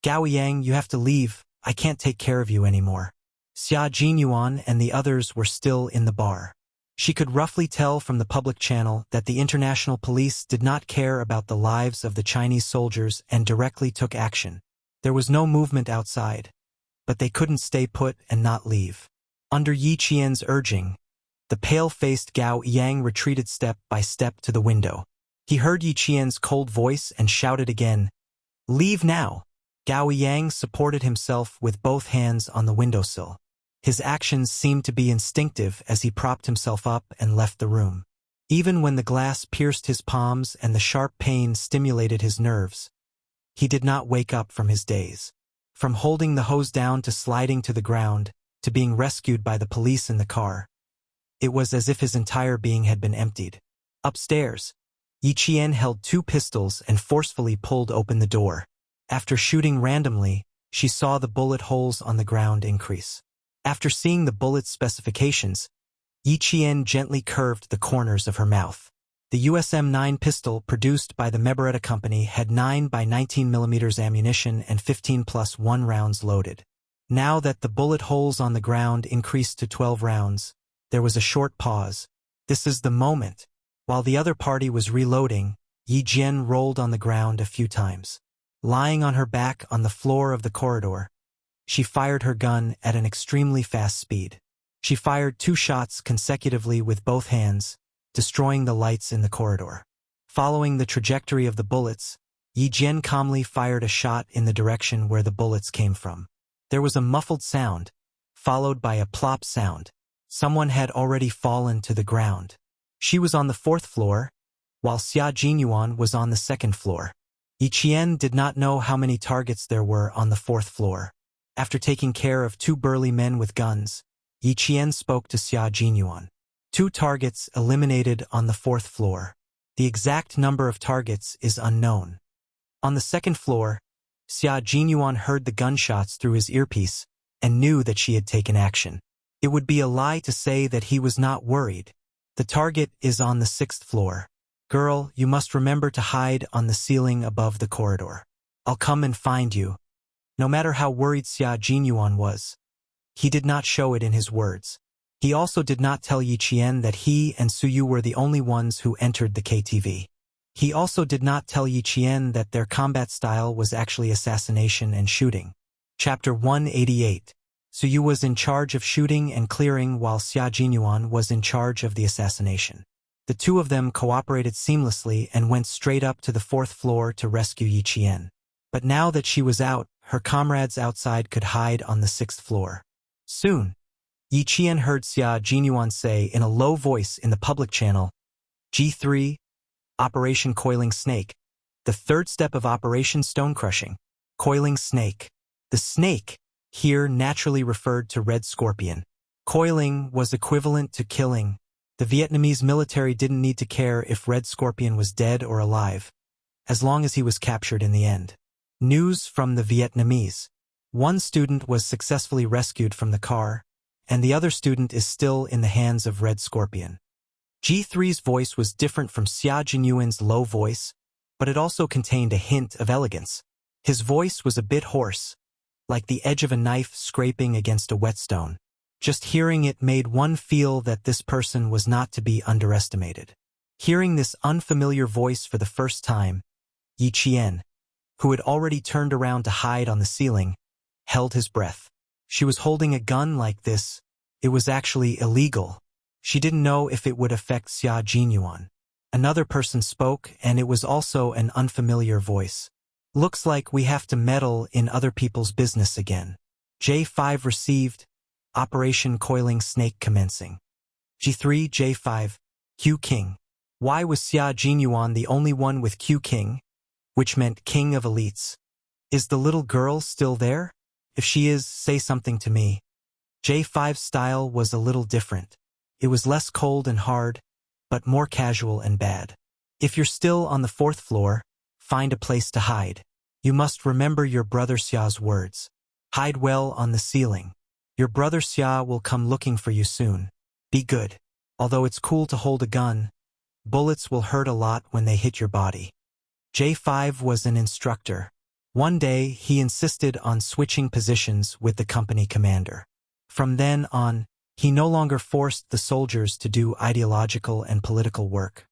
Gao Yang, you have to leave. I can't take care of you anymore." Xia Jinyuan and the others were still in the bar. She could roughly tell from the public channel that the international police did not care about the lives of the Chinese soldiers and directly took action. There was no movement outside, but they couldn't stay put and not leave. Under Yi Qian's urging, The pale-faced Gao Yang retreated step by step to the window. He heard Yi Qian's cold voice and shouted again, "Leave now!" Gao Yang supported himself with both hands on the windowsill. His actions seemed to be instinctive as he propped himself up and left the room. Even when the glass pierced his palms and the sharp pain stimulated his nerves, he did not wake up from his daze. From holding the hose down to sliding to the ground, to being rescued by the police in the car, it was as if his entire being had been emptied. Upstairs, Yi Qian held 2 pistols and forcefully pulled open the door. After shooting randomly, she saw the bullet holes on the ground increase. After seeing the bullet's specifications, Yi Qian gently curved the corners of her mouth. The USM-9 pistol produced by the Meberetta Company had 9 by 19 mm ammunition and 15+1 rounds loaded. Now that the bullet holes on the ground increased to 12 rounds, there was a short pause. This is the moment. While the other party was reloading, Yi Jian rolled on the ground a few times. Lying on her back on the floor of the corridor, she fired her gun at an extremely fast speed. She fired 2 shots consecutively with both hands, destroying the lights in the corridor. Following the trajectory of the bullets, Yi Jian calmly fired a shot in the direction where the bullets came from. There was a muffled sound, followed by a plop sound. Someone had already fallen to the ground. She was on the 4th floor, while Xia Jinyuan was on the 2nd floor. Yi Qian did not know how many targets there were on the 4th floor. After taking care of 2 burly men with guns, Yi Qian spoke to Xia Jinyuan. 2 targets eliminated on the 4th floor. The exact number of targets is unknown. On the 2nd floor, Xia Jinyuan heard the gunshots through his earpiece and knew that she had taken action. It would be a lie to say that he was not worried. The target is on the 6th floor. Girl, you must remember to hide on the ceiling above the corridor. I'll come and find you. No matter how worried Xia Jinyuan was, he did not show it in his words. He also did not tell Yi Qian that he and Suyu were the only ones who entered the KTV. He also did not tell Yi Qian that their combat style was actually assassination and shooting. Chapter 188. Suyu was in charge of shooting and clearing while Xia Jinyuan was in charge of the assassination. The 2 of them cooperated seamlessly and went straight up to the 4th floor to rescue Yi Qian. But now that she was out, her comrades outside could hide on the 6th floor. Soon, Yi Qian heard Xia Jinyuan say in a low voice in the public channel, G3, Operation Coiling Snake, the 3rd step of Operation Stone Crushing, Coiling Snake. The snake here naturally referred to Red Scorpion. Coiling was equivalent to killing. The Vietnamese military didn't need to care if Red Scorpion was dead or alive, as long as he was captured in the end. News from the Vietnamese. 1 student was successfully rescued from the car, and the other student is still in the hands of Red Scorpion. G3's voice was different from Xia Jinyuan's low voice, but it also contained a hint of elegance. His voice was a bit hoarse, like the edge of a knife scraping against a whetstone. Just hearing it made one feel that this person was not to be underestimated. Hearing this unfamiliar voice for the first time, Yi Qian, who had already turned around to hide on the ceiling, held his breath. She was holding a gun like this. It was actually illegal. She didn't know if it would affect Xia Jinyuan. Another person spoke, and it was also an unfamiliar voice. Looks like we have to meddle in other people's business again. J5 received. Operation Coiling Snake commencing. G3 J5, Q King. Why was Xia Jinyuan the only one with Q King, which meant King of Elites? Is the little girl still there? If she is, say something to me. J5's style was a little different. It was less cold and hard, but more casual and bad. If you're still on the 4th floor, find a place to hide. You must remember your brother Xia's words. Hide well on the ceiling. Your brother Xia will come looking for you soon. Be good. Although it's cool to hold a gun, bullets will hurt a lot when they hit your body. J5 was an instructor. One day, he insisted on switching positions with the company commander. From then on, he no longer forced the soldiers to do ideological and political work.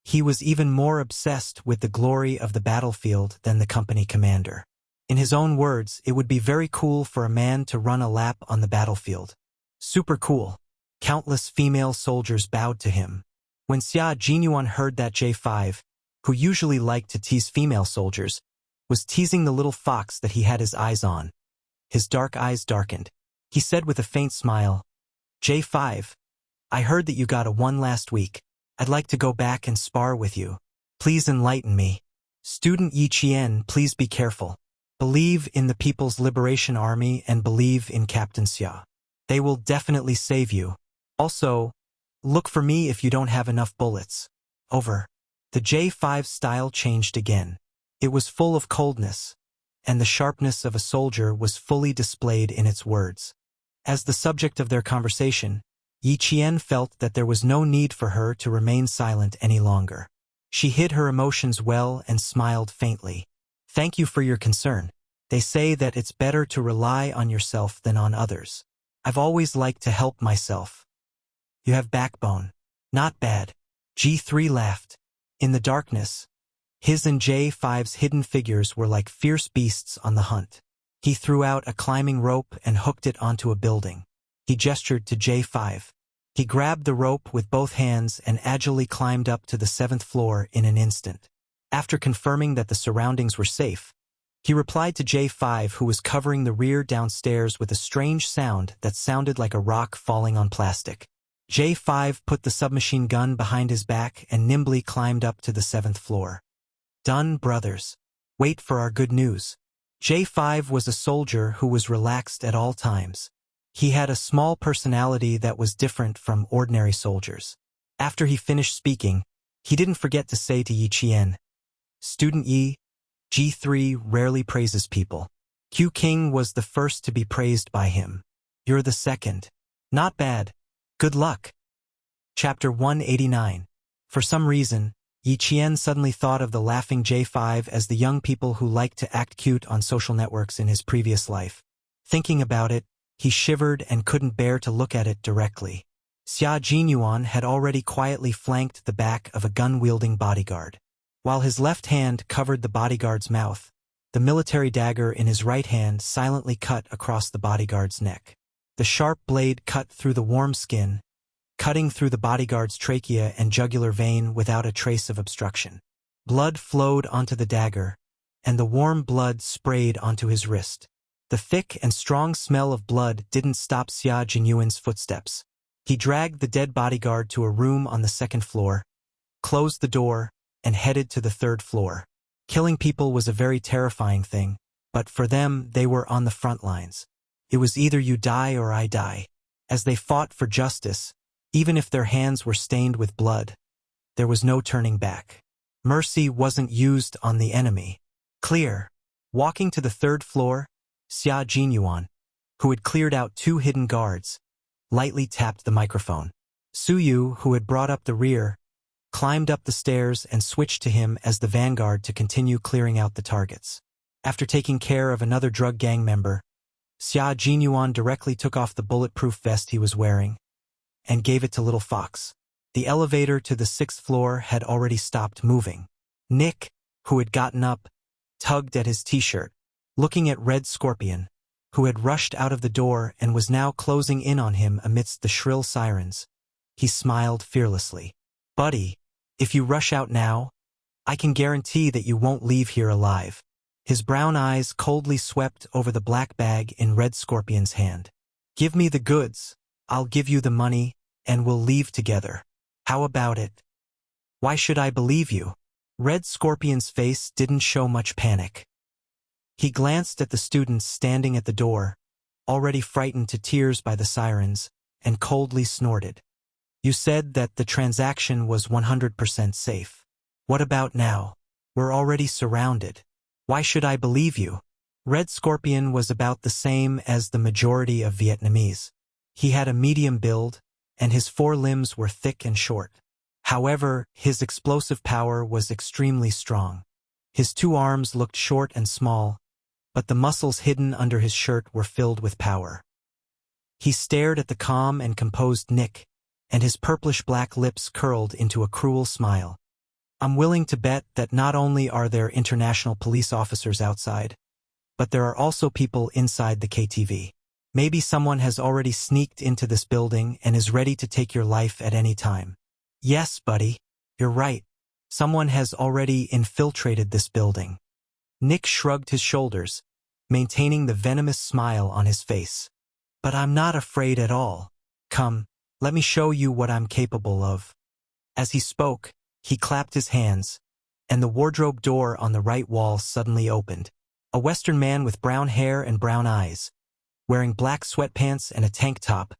He was even more obsessed with the glory of the battlefield than the company commander. In his own words, it would be very cool for a man to run a lap on the battlefield. Super cool. Countless female soldiers bowed to him. When Xia Jinyuan heard that J5, who usually liked to tease female soldiers, was teasing the little fox that he had his eyes on, his dark eyes darkened. He said with a faint smile, J5, I heard that you got a 1 last week. I'd like to go back and spar with you. Please enlighten me. Student Yi Qian, please be careful. Believe in the People's Liberation Army and believe in Captain Xia. They will definitely save you. Also, look for me if you don't have enough bullets. Over. The J5 style changed again. It was full of coldness, and the sharpness of a soldier was fully displayed in its words. As the subject of their conversation, Yi Qian felt that there was no need for her to remain silent any longer. She hid her emotions well and smiled faintly. Thank you for your concern. They say that it's better to rely on yourself than on others. I've always liked to help myself. You have backbone. Not bad. G3 laughed. In the darkness, his and J5's hidden figures were like fierce beasts on the hunt. He threw out a climbing rope and hooked it onto a building. He gestured to J5. He grabbed the rope with both hands and agilely climbed up to the 7th floor in an instant. After confirming that the surroundings were safe, he replied to J5, who was covering the rear downstairs, with a strange sound that sounded like a rock falling on plastic. J5 put the submachine gun behind his back and nimbly climbed up to the 7th floor. Done, brothers. Wait for our good news. J5 was a soldier who was relaxed at all times. He had a small personality that was different from ordinary soldiers. After he finished speaking, he didn't forget to say to Yi Qian, Student Yi, G3 rarely praises people. Q King was the first to be praised by him. You're the second. Not bad. Good luck. Chapter 189. For some reason, Yi Qian suddenly thought of the laughing J5 as the young people who liked to act cute on social networks in his previous life. Thinking about it, he shivered and couldn't bear to look at it directly. Xia Jinyuan had already quietly flanked the back of a gun-wielding bodyguard. While his left hand covered the bodyguard's mouth, the military dagger in his right hand silently cut across the bodyguard's neck. The sharp blade cut through the warm skin, cutting through the bodyguard's trachea and jugular vein without a trace of obstruction. Blood flowed onto the dagger, and the warm blood sprayed onto his wrist. The thick and strong smell of blood didn't stop Xia Jinyuan's footsteps. He dragged the dead bodyguard to a room on the 2nd floor, closed the door, and headed to the 3rd floor. Killing people was a very terrifying thing, but for them, they were on the front lines. It was either you die or I die. As they fought for justice, even if their hands were stained with blood, there was no turning back. Mercy wasn't used on the enemy. Clear. Walking to the 3rd floor, Xia Jinyuan, who had cleared out 2 hidden guards, lightly tapped the microphone. Su Yu, who had brought up the rear, climbed up the stairs and switched to him as the vanguard to continue clearing out the targets. After taking care of another drug gang member, Xia Jinyuan directly took off the bulletproof vest he was wearing and gave it to Little Fox. The elevator to the 6th floor had already stopped moving. Nick, who had gotten up, tugged at his t-shirt, looking at Red Scorpion, who had rushed out of the door and was now closing in on him amidst the shrill sirens. He smiled fearlessly. Buddy, if you rush out now, I can guarantee that you won't leave here alive. His brown eyes coldly swept over the black bag in Red Scorpion's hand. Give me the goods, I'll give you the money, and we'll leave together. How about it? Why should I believe you? Red Scorpion's face didn't show much panic. He glanced at the students standing at the door, already frightened to tears by the sirens, and coldly snorted. You said that the transaction was 100% safe. What about now? We're already surrounded. Why should I believe you? Red Scorpion was about the same as the majority of Vietnamese. He had a medium build, and his 4 limbs were thick and short. However, his explosive power was extremely strong. His 2 arms looked short and small, but the muscles hidden under his shirt were filled with power. He stared at the calm and composed Nick, and his purplish-black lips curled into a cruel smile. I'm willing to bet that not only are there international police officers outside, but there are also people inside the KTV. Maybe someone has already sneaked into this building and is ready to take your life at any time. Yes, buddy, you're right. Someone has already infiltrated this building. Nick shrugged his shoulders, maintaining the venomous smile on his face. But I'm not afraid at all. Come, let me show you what I'm capable of. As he spoke, he clapped his hands, and the wardrobe door on the right wall suddenly opened. A Western man with brown hair and brown eyes, wearing black sweatpants and a tank top,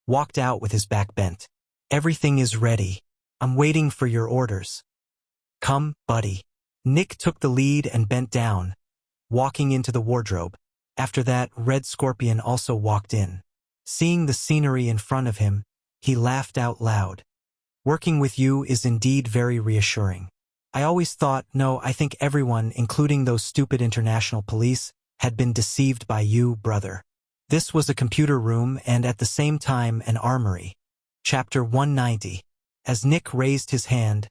walked out with his back bent. Everything is ready. I'm waiting for your orders. Come, buddy. Nick took the lead and bent down, walking into the wardrobe. After that, Red Scorpion also walked in. Seeing the scenery in front of him, he laughed out loud. Working with you is indeed very reassuring. I always thought, no, I think everyone, including those stupid international police, had been deceived by you, brother. This was a computer room and at the same time an armory. Chapter 190. As Nick raised his hand,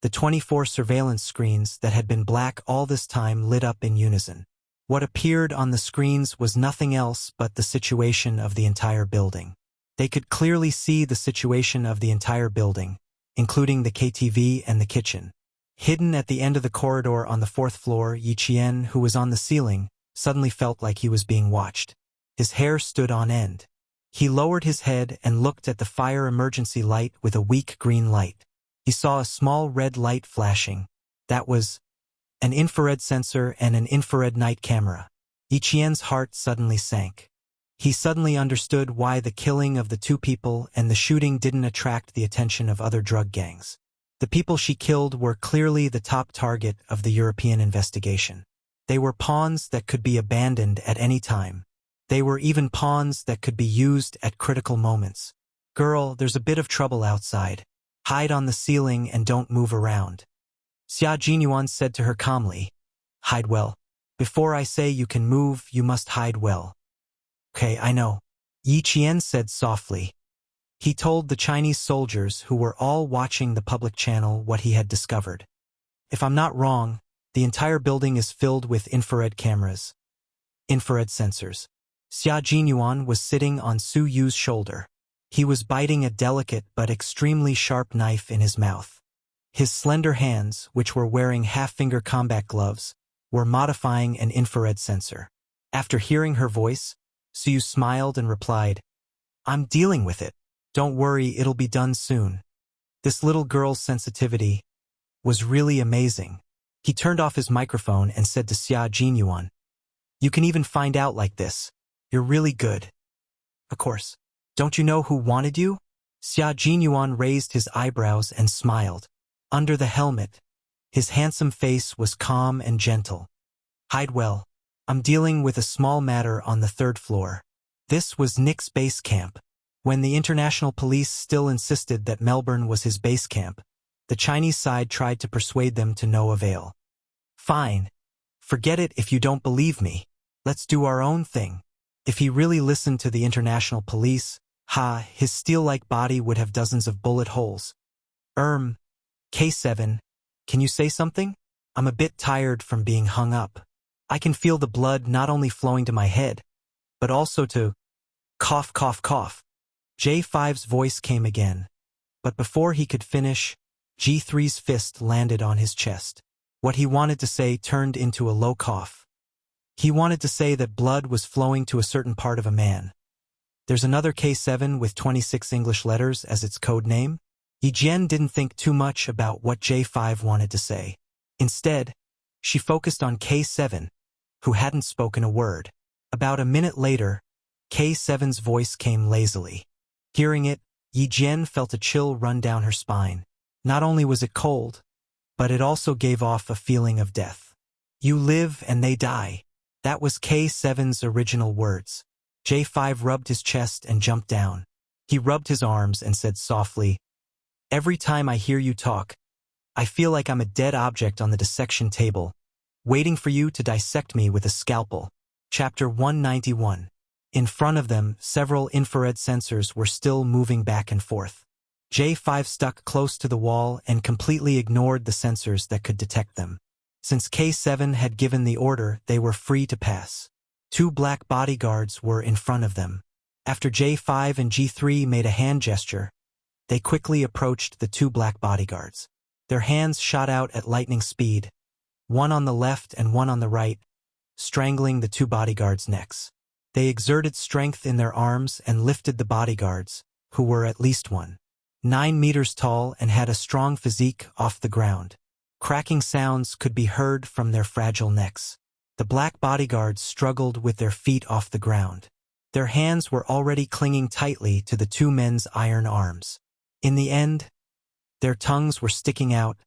the 24 surveillance screens that had been black all this time lit up in unison. What appeared on the screens was nothing else but the situation of the entire building. They could clearly see the situation of the entire building, including the KTV and the kitchen. Hidden at the end of the corridor on the 4th floor, Yi Qian, who was on the ceiling, suddenly felt like he was being watched. His hair stood on end. He lowered his head and looked at the fire emergency light with a weak green light. He saw a small red light flashing. That was an infrared sensor and an infrared night camera. Yi Qian's heart suddenly sank. He suddenly understood why the killing of the 2 people and the shooting didn't attract the attention of other drug gangs. The people she killed were clearly the top target of the European investigation. They were pawns that could be abandoned at any time. They were even pawns that could be used at critical moments. Girl, there's a bit of trouble outside. Hide on the ceiling and don't move around. Xia Jinyuan said to her calmly. Hide well. Before I say you can move, you must hide well. Okay, I know. Yi Qian said softly. He told the Chinese soldiers who were all watching the public channel what he had discovered. If I'm not wrong, the entire building is filled with infrared cameras. Infrared sensors. Xia Jinyuan was sitting on Su Yu's shoulder. He was biting a delicate but extremely sharp knife in his mouth. His slender hands, which were wearing half-finger combat gloves, were modifying an infrared sensor. After hearing her voice, Su Yu smiled and replied, I'm dealing with it. Don't worry, it'll be done soon. This little girl's sensitivity was really amazing. He turned off his microphone and said to Xia Jinyuan, You can even find out like this. You're really good. Of course. Don't you know who wanted you? Xia Jinyuan raised his eyebrows and smiled. Under the helmet, his handsome face was calm and gentle. Hide well. I'm dealing with a small matter on the 3rd floor. This was Nick's base camp. When the international police still insisted that Melbourne was his base camp, the Chinese side tried to persuade them to no avail. Fine. Forget it if you don't believe me. Let's do our own thing. If he really listened to the international police, his steel-like body would have dozens of bullet holes. K7, can you say something? I'm a bit tired from being hung up. I can feel the blood not only flowing to my head, but also to cough, cough, cough. J5's voice came again, but before he could finish, G3's fist landed on his chest. What he wanted to say turned into a low cough. He wanted to say that blood was flowing to a certain part of a man. There's another K7 with 26 English letters as its code name. Yi Jian didn't think too much about what J5 wanted to say. Instead, she focused on K7, who hadn't spoken a word. About a minute later, K7's voice came lazily. Hearing it, Yi Jian felt a chill run down her spine. Not only was it cold, but it also gave off a feeling of death. You live and they die. That was K7's original words. J5 rubbed his chest and jumped down. He rubbed his arms and said softly, Every time I hear you talk, I feel like I'm a dead object on the dissection table, waiting for you to dissect me with a scalpel. Chapter 191. In front of them, several infrared sensors were still moving back and forth. J5 stuck close to the wall and completely ignored the sensors that could detect them. Since K7 had given the order, they were free to pass. Two black bodyguards were in front of them. After J5 and G3 made a hand gesture, they quickly approached the two black bodyguards. Their hands shot out at lightning speed, one on the left and one on the right, strangling the two bodyguards' necks. They exerted strength in their arms and lifted the bodyguards, who were at least 9 meters tall and had a strong physique, off the ground. Cracking sounds could be heard from their fragile necks. The black bodyguards struggled with their feet off the ground. Their hands were already clinging tightly to the two men's iron arms. In the end, their tongues were sticking out,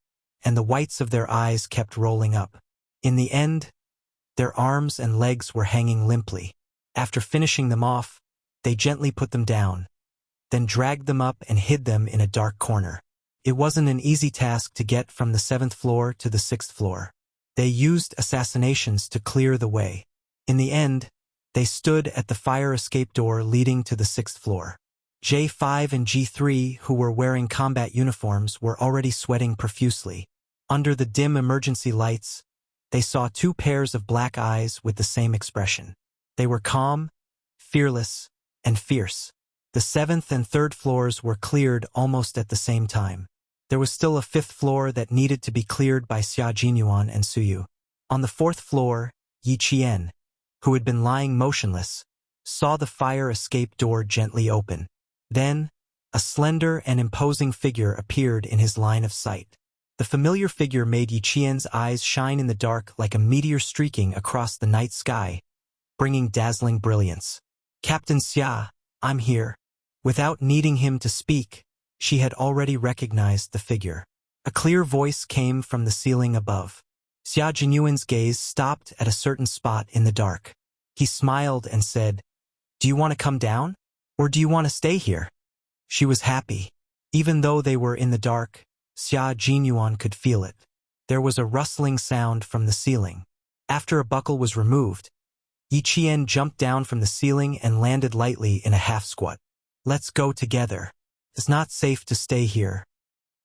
and the whites of their eyes kept rolling up. In the end, their arms and legs were hanging limply. After finishing them off, they gently put them down, then dragged them up and hid them in a dark corner. It wasn't an easy task to get from the 7th floor to the 6th floor. They used assassinations to clear the way. In the end, they stood at the fire escape door leading to the 6th floor. J5 and G3, who were wearing combat uniforms, were already sweating profusely. Under the dim emergency lights, they saw two pairs of black eyes with the same expression. They were calm, fearless, and fierce. The 7th and 3rd floors were cleared almost at the same time. There was still a 5th floor that needed to be cleared by Xia Jinyuan and Suyu. On the 4th floor, Yi Qian, who had been lying motionless, saw the fire escape door gently open. Then, a slender and imposing figure appeared in his line of sight. The familiar figure made Yi Qian's eyes shine in the dark like a meteor streaking across the night sky, bringing dazzling brilliance. "Captain Xia, I'm here." Without needing him to speak, she had already recognized the figure. A clear voice came from the ceiling above. Xia Jinyuan's gaze stopped at a certain spot in the dark. He smiled and said, "Do you want to come down? Or do you want to stay here?" She was happy. Even though they were in the dark, Xia Jinyuan could feel it. There was a rustling sound from the ceiling. After a buckle was removed, Yi Qian jumped down from the ceiling and landed lightly in a half-squat. "Let's go together. It's not safe to stay here."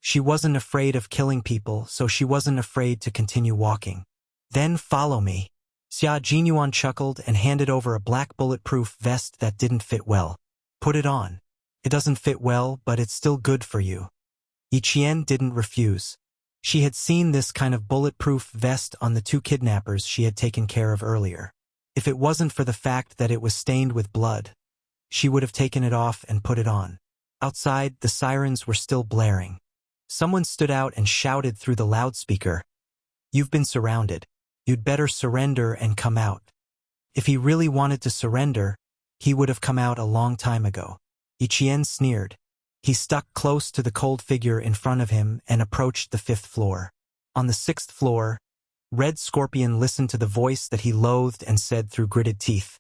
She wasn't afraid of killing people, so she wasn't afraid to continue walking. "Then follow me." Xia Jinyuan chuckled and handed over a black bulletproof vest that didn't fit well. "Put it on. It doesn't fit well, but it's still good for you." Yi Qian didn't refuse. She had seen this kind of bulletproof vest on the two kidnappers she had taken care of earlier. If it wasn't for the fact that it was stained with blood, she would have taken it off and put it on. Outside, the sirens were still blaring. Someone stood out and shouted through the loudspeaker, "You've been surrounded. You'd better surrender and come out." If he really wanted to surrender, he would have come out a long time ago. Yi Qian sneered. He stuck close to the cold figure in front of him and approached the 5th floor. On the 6th floor, Red Scorpion listened to the voice that he loathed and said through gritted teeth,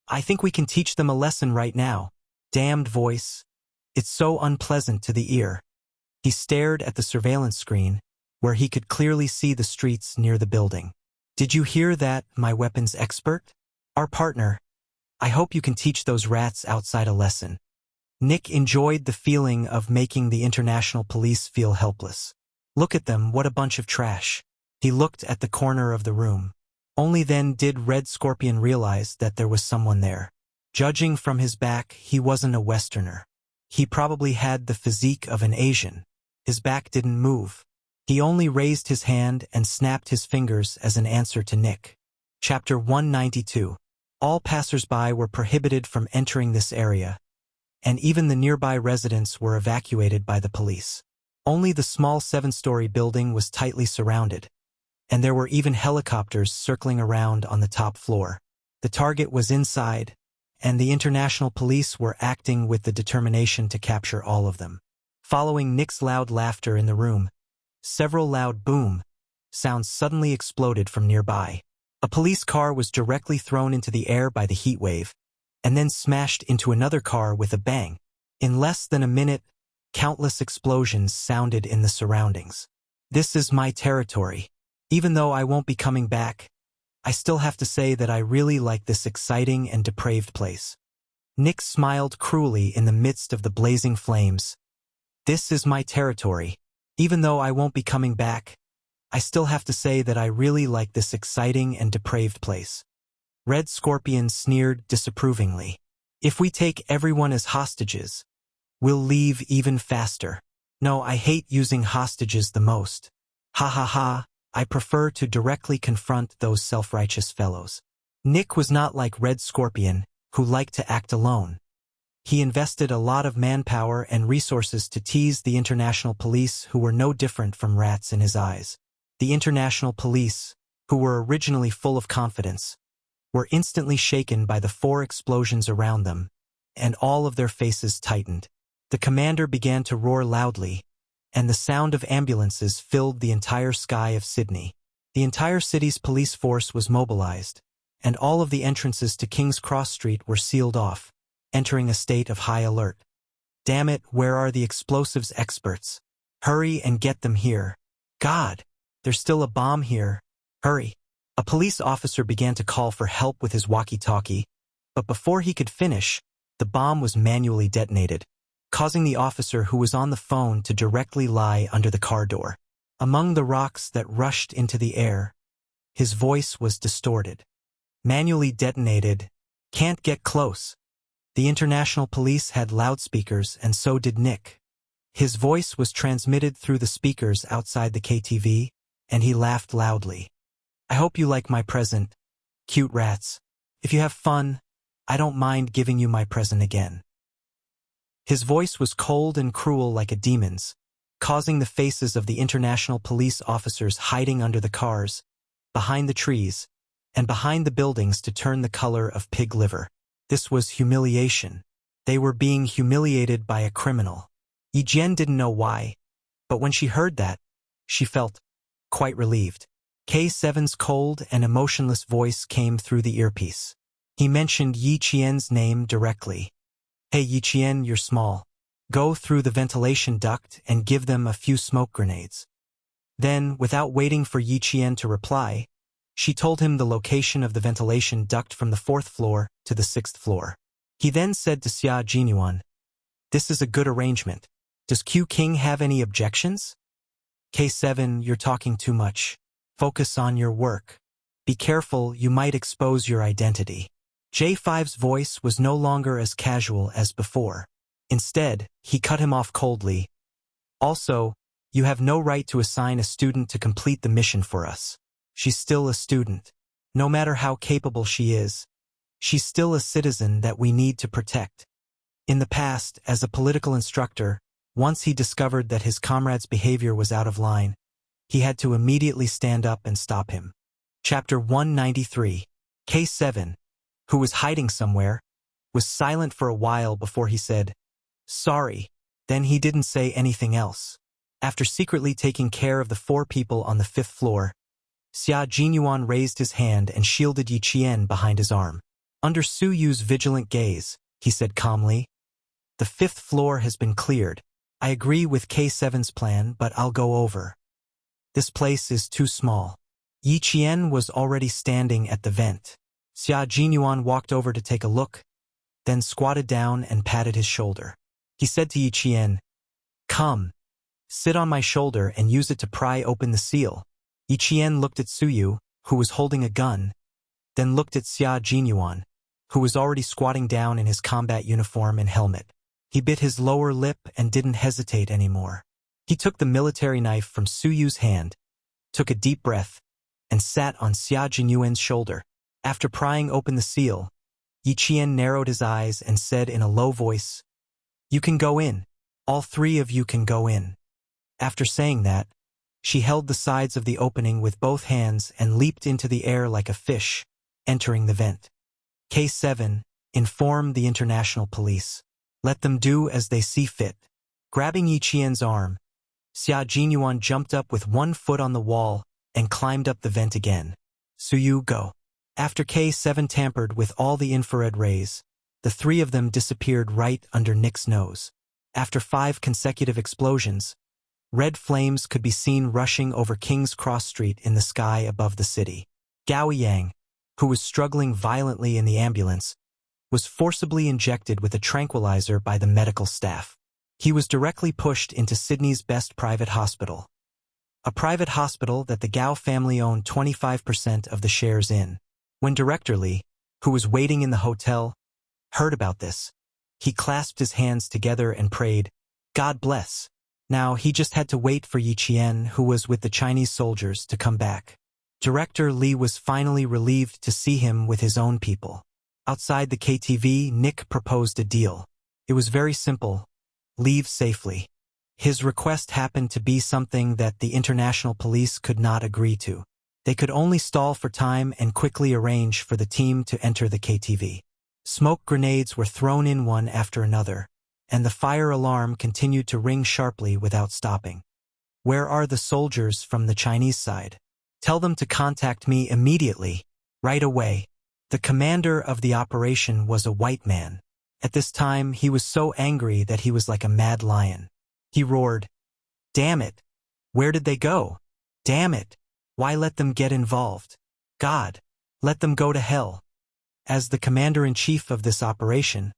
"I think we can teach them a lesson right now." Damned voice. It's so unpleasant to the ear. He stared at the surveillance screen, where he could clearly see the streets near the building. "Did you hear that, my weapons expert? Our partner. I hope you can teach those rats outside a lesson." Nick enjoyed the feeling of making the international police feel helpless. "Look at them, what a bunch of trash." He looked at the corner of the room. Only then did Red Scorpion realize that there was someone there. Judging from his back, he wasn't a Westerner. He probably had the physique of an Asian. His back didn't move. He only raised his hand and snapped his fingers as an answer to Nick. Chapter 192. All passers-by were prohibited from entering this area, and even the nearby residents were evacuated by the police. Only the small 7-story building was tightly surrounded, and there were even helicopters circling around on the top floor. The target was inside, and the international police were acting with the determination to capture all of them. Following Nick's loud laughter in the room, several loud boom sounds suddenly exploded from nearby. A police car was directly thrown into the air by the heat wave, and then smashed into another car with a bang. In less than a minute, countless explosions sounded in the surroundings. "This is my territory. Even though I won't be coming back, I still have to say that I really like this exciting and depraved place." Nick smiled cruelly in the midst of the blazing flames. "This is my territory. Even though I won't be coming back, I still have to say that I really like this exciting and depraved place." Red Scorpion sneered disapprovingly. If we take everyone as hostages, we'll leave even faster. No, I hate using hostages the most. Ha ha ha, I prefer to directly confront those self-righteous fellows. Nick was not like Red Scorpion, who liked to act alone. He invested a lot of manpower and resources to tease the international police, who were no different from rats in his eyes. The international police, who were originally full of confidence, were instantly shaken by the 4 explosions around them, and all of their faces tightened. The commander began to roar loudly, and the sound of ambulances filled the entire sky of Sydney. The entire city's police force was mobilized, and all of the entrances to King's Cross Street were sealed off, entering a state of high alert. Damn it, where are the explosives experts? Hurry and get them here. God, there's still a bomb here. Hurry. A police officer began to call for help with his walkie-talkie, but before he could finish, the bomb was manually detonated, causing the officer who was on the phone to directly lie under the car door. Among the rocks that rushed into the air, his voice was distorted. Manually detonated. Can't get close. The international police had loudspeakers, and so did Nick. His voice was transmitted through the speakers outside the KTV, and he laughed loudly. I hope you like my present, cute rats. If you have fun, I don't mind giving you my present again. His voice was cold and cruel like a demon's, causing the faces of the international police officers hiding under the cars, behind the trees, and behind the buildings to turn the color of pig liver. This was humiliation. They were being humiliated by a criminal. Yi Jian didn't know why, but when she heard that, she felt quite relieved. K7's cold and emotionless voice came through the earpiece. He mentioned Yi Qian's name directly. Hey Yi Qian, you're small. Go through the ventilation duct and give them a few smoke grenades. Then, without waiting for Yi Qian to reply, she told him the location of the ventilation duct from the 4th floor to the 6th floor. He then said to Xia Jinyuan, "This is a good arrangement. Does Q King have any objections?" K7, you're talking too much. Focus on your work. Be careful, you might expose your identity. J5's voice was no longer as casual as before. Instead, he cut him off coldly. Also, you have no right to assign a student to complete the mission for us. She's still a student. No matter how capable she is, she's still a citizen that we need to protect. In the past, as a political instructor, once he discovered that his comrade's behavior was out of line, he had to immediately stand up and stop him. Chapter 193. K7, who was hiding somewhere, was silent for a while before he said, "Sorry." Then he didn't say anything else. After secretly taking care of the 4 people on the 5th floor, Xia Jinyuan raised his hand and shielded Yi Qian behind his arm. Under Su Yu's vigilant gaze, he said calmly, "The 5th floor has been cleared. I agree with K7's plan, but I'll go over. This place is too small." Yi Qian was already standing at the vent. Xia Jinyuan walked over to take a look, then squatted down and patted his shoulder. He said to Yi Qian, "Come, sit on my shoulder and use it to pry open the seal." Yi Qian looked at Su Yu, who was holding a gun, then looked at Xia Jinyuan, who was already squatting down in his combat uniform and helmet. He bit his lower lip and didn't hesitate anymore. He took the military knife from Su Yu's hand, took a deep breath, and sat on Xia Jinyuan's shoulder. After prying open the seal, Yi Qian narrowed his eyes and said in a low voice, "You can go in. All 3 of you can go in." After saying that, she held the sides of the opening with both hands and leaped into the air like a fish, entering the vent. K7, inform the international police. Let them do as they see fit. Grabbing Yi Qian's arm, Xia Jinyuan jumped up with 1 foot on the wall and climbed up the vent again. Su Yu, go. After K7 tampered with all the infrared rays, the 3 of them disappeared right under Nick's nose. After 5 consecutive explosions, red flames could be seen rushing over King's Cross Street in the sky above the city. Gao Yang, who was struggling violently in the ambulance, was forcibly injected with a tranquilizer by the medical staff. He was directly pushed into Sydney's best private hospital, a private hospital that the Gao family owned 25% of the shares in. When Director Li, who was waiting in the hotel, heard about this. He clasped his hands together and prayed, "God bless." Now he just had to wait for Yi Qian, who was with the Chinese soldiers, to come back. Director Li was finally relieved to see him with his own people. Outside the KTV, Nick proposed a deal. It was very simple: leave safely. His request happened to be something that the international police could not agree to. They could only stall for time and quickly arrange for the team to enter the KTV. Smoke grenades were thrown in one after another, and the fire alarm continued to ring sharply without stopping. "Where are the soldiers from the Chinese side? Tell them to contact me immediately, right away." The commander of the operation was a white man. At this time, he was so angry that he was like a mad lion. He roared, "Damn it! Where did they go? Damn it! Why let them get involved? God, let them go to hell." As the commander-in-chief of this operation,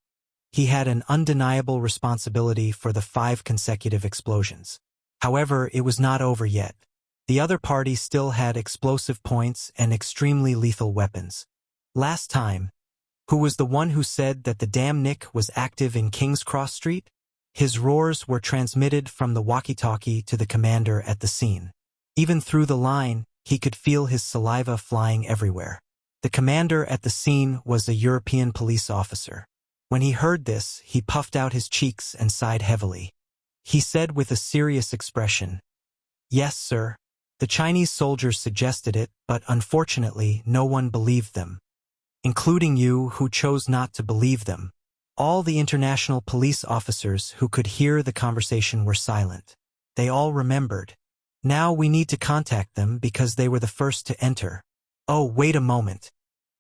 he had an undeniable responsibility for the 5 consecutive explosions. However, it was not over yet. The other party still had explosive points and extremely lethal weapons. Last time, who was the one who said that the damn Nick was active in King's Cross Street? His roars were transmitted from the walkie-talkie to the commander at the scene. Even through the line, he could feel his saliva flying everywhere. The commander at the scene was a European police officer. When he heard this, he puffed out his cheeks and sighed heavily. He said with a serious expression, "Yes, sir. The Chinese soldiers suggested it, but unfortunately no one believed them. Including you, who chose not to believe them." All the international police officers who could hear the conversation were silent. They all remembered. "Now we need to contact them because they were the first to enter." "Oh, wait a moment.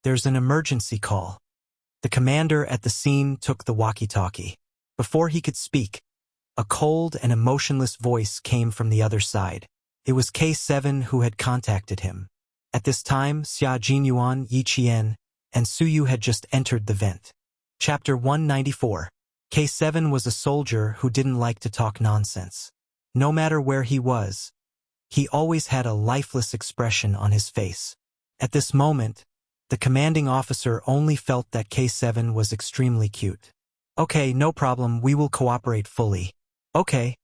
There's an emergency call." The commander at the scene took the walkie-talkie. Before he could speak, a cold and emotionless voice came from the other side. It was K7 who had contacted him. At this time, Xia Jinyuan, Yi Qian, and Su Yu had just entered the vent. Chapter 194. K7 was a soldier who didn't like to talk nonsense. No matter where he was, he always had a lifeless expression on his face. At this moment, the commanding officer only felt that K7 was extremely cute. "Okay, no problem, we will cooperate fully." "Okay.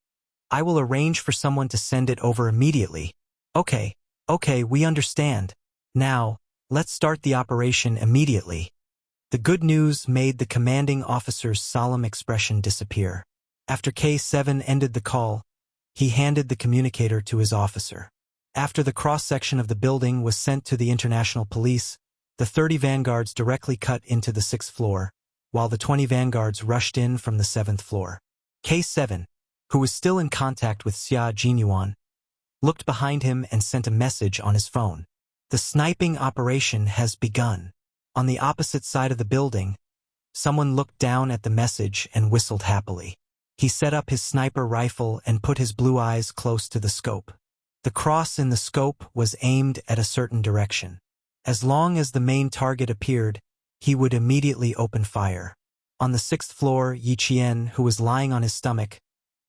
I will arrange for someone to send it over immediately." Okay, we understand. Now, let's start the operation immediately." The good news made the commanding officer's solemn expression disappear. After K7 ended the call, he handed the communicator to his officer. After the cross-section of the building was sent to the international police, the 30 vanguards directly cut into the 6th floor, while the 20 vanguards rushed in from the 7th floor. K7, who was still in contact with Xia Jinyuan, looked behind him and sent a message on his phone. "The sniping operation has begun." On the opposite side of the building, someone looked down at the message and whistled happily. He set up his sniper rifle and put his blue eyes close to the scope. The cross in the scope was aimed at a certain direction. As long as the main target appeared, he would immediately open fire. On the 6th floor, Yi Qian, who was lying on his stomach,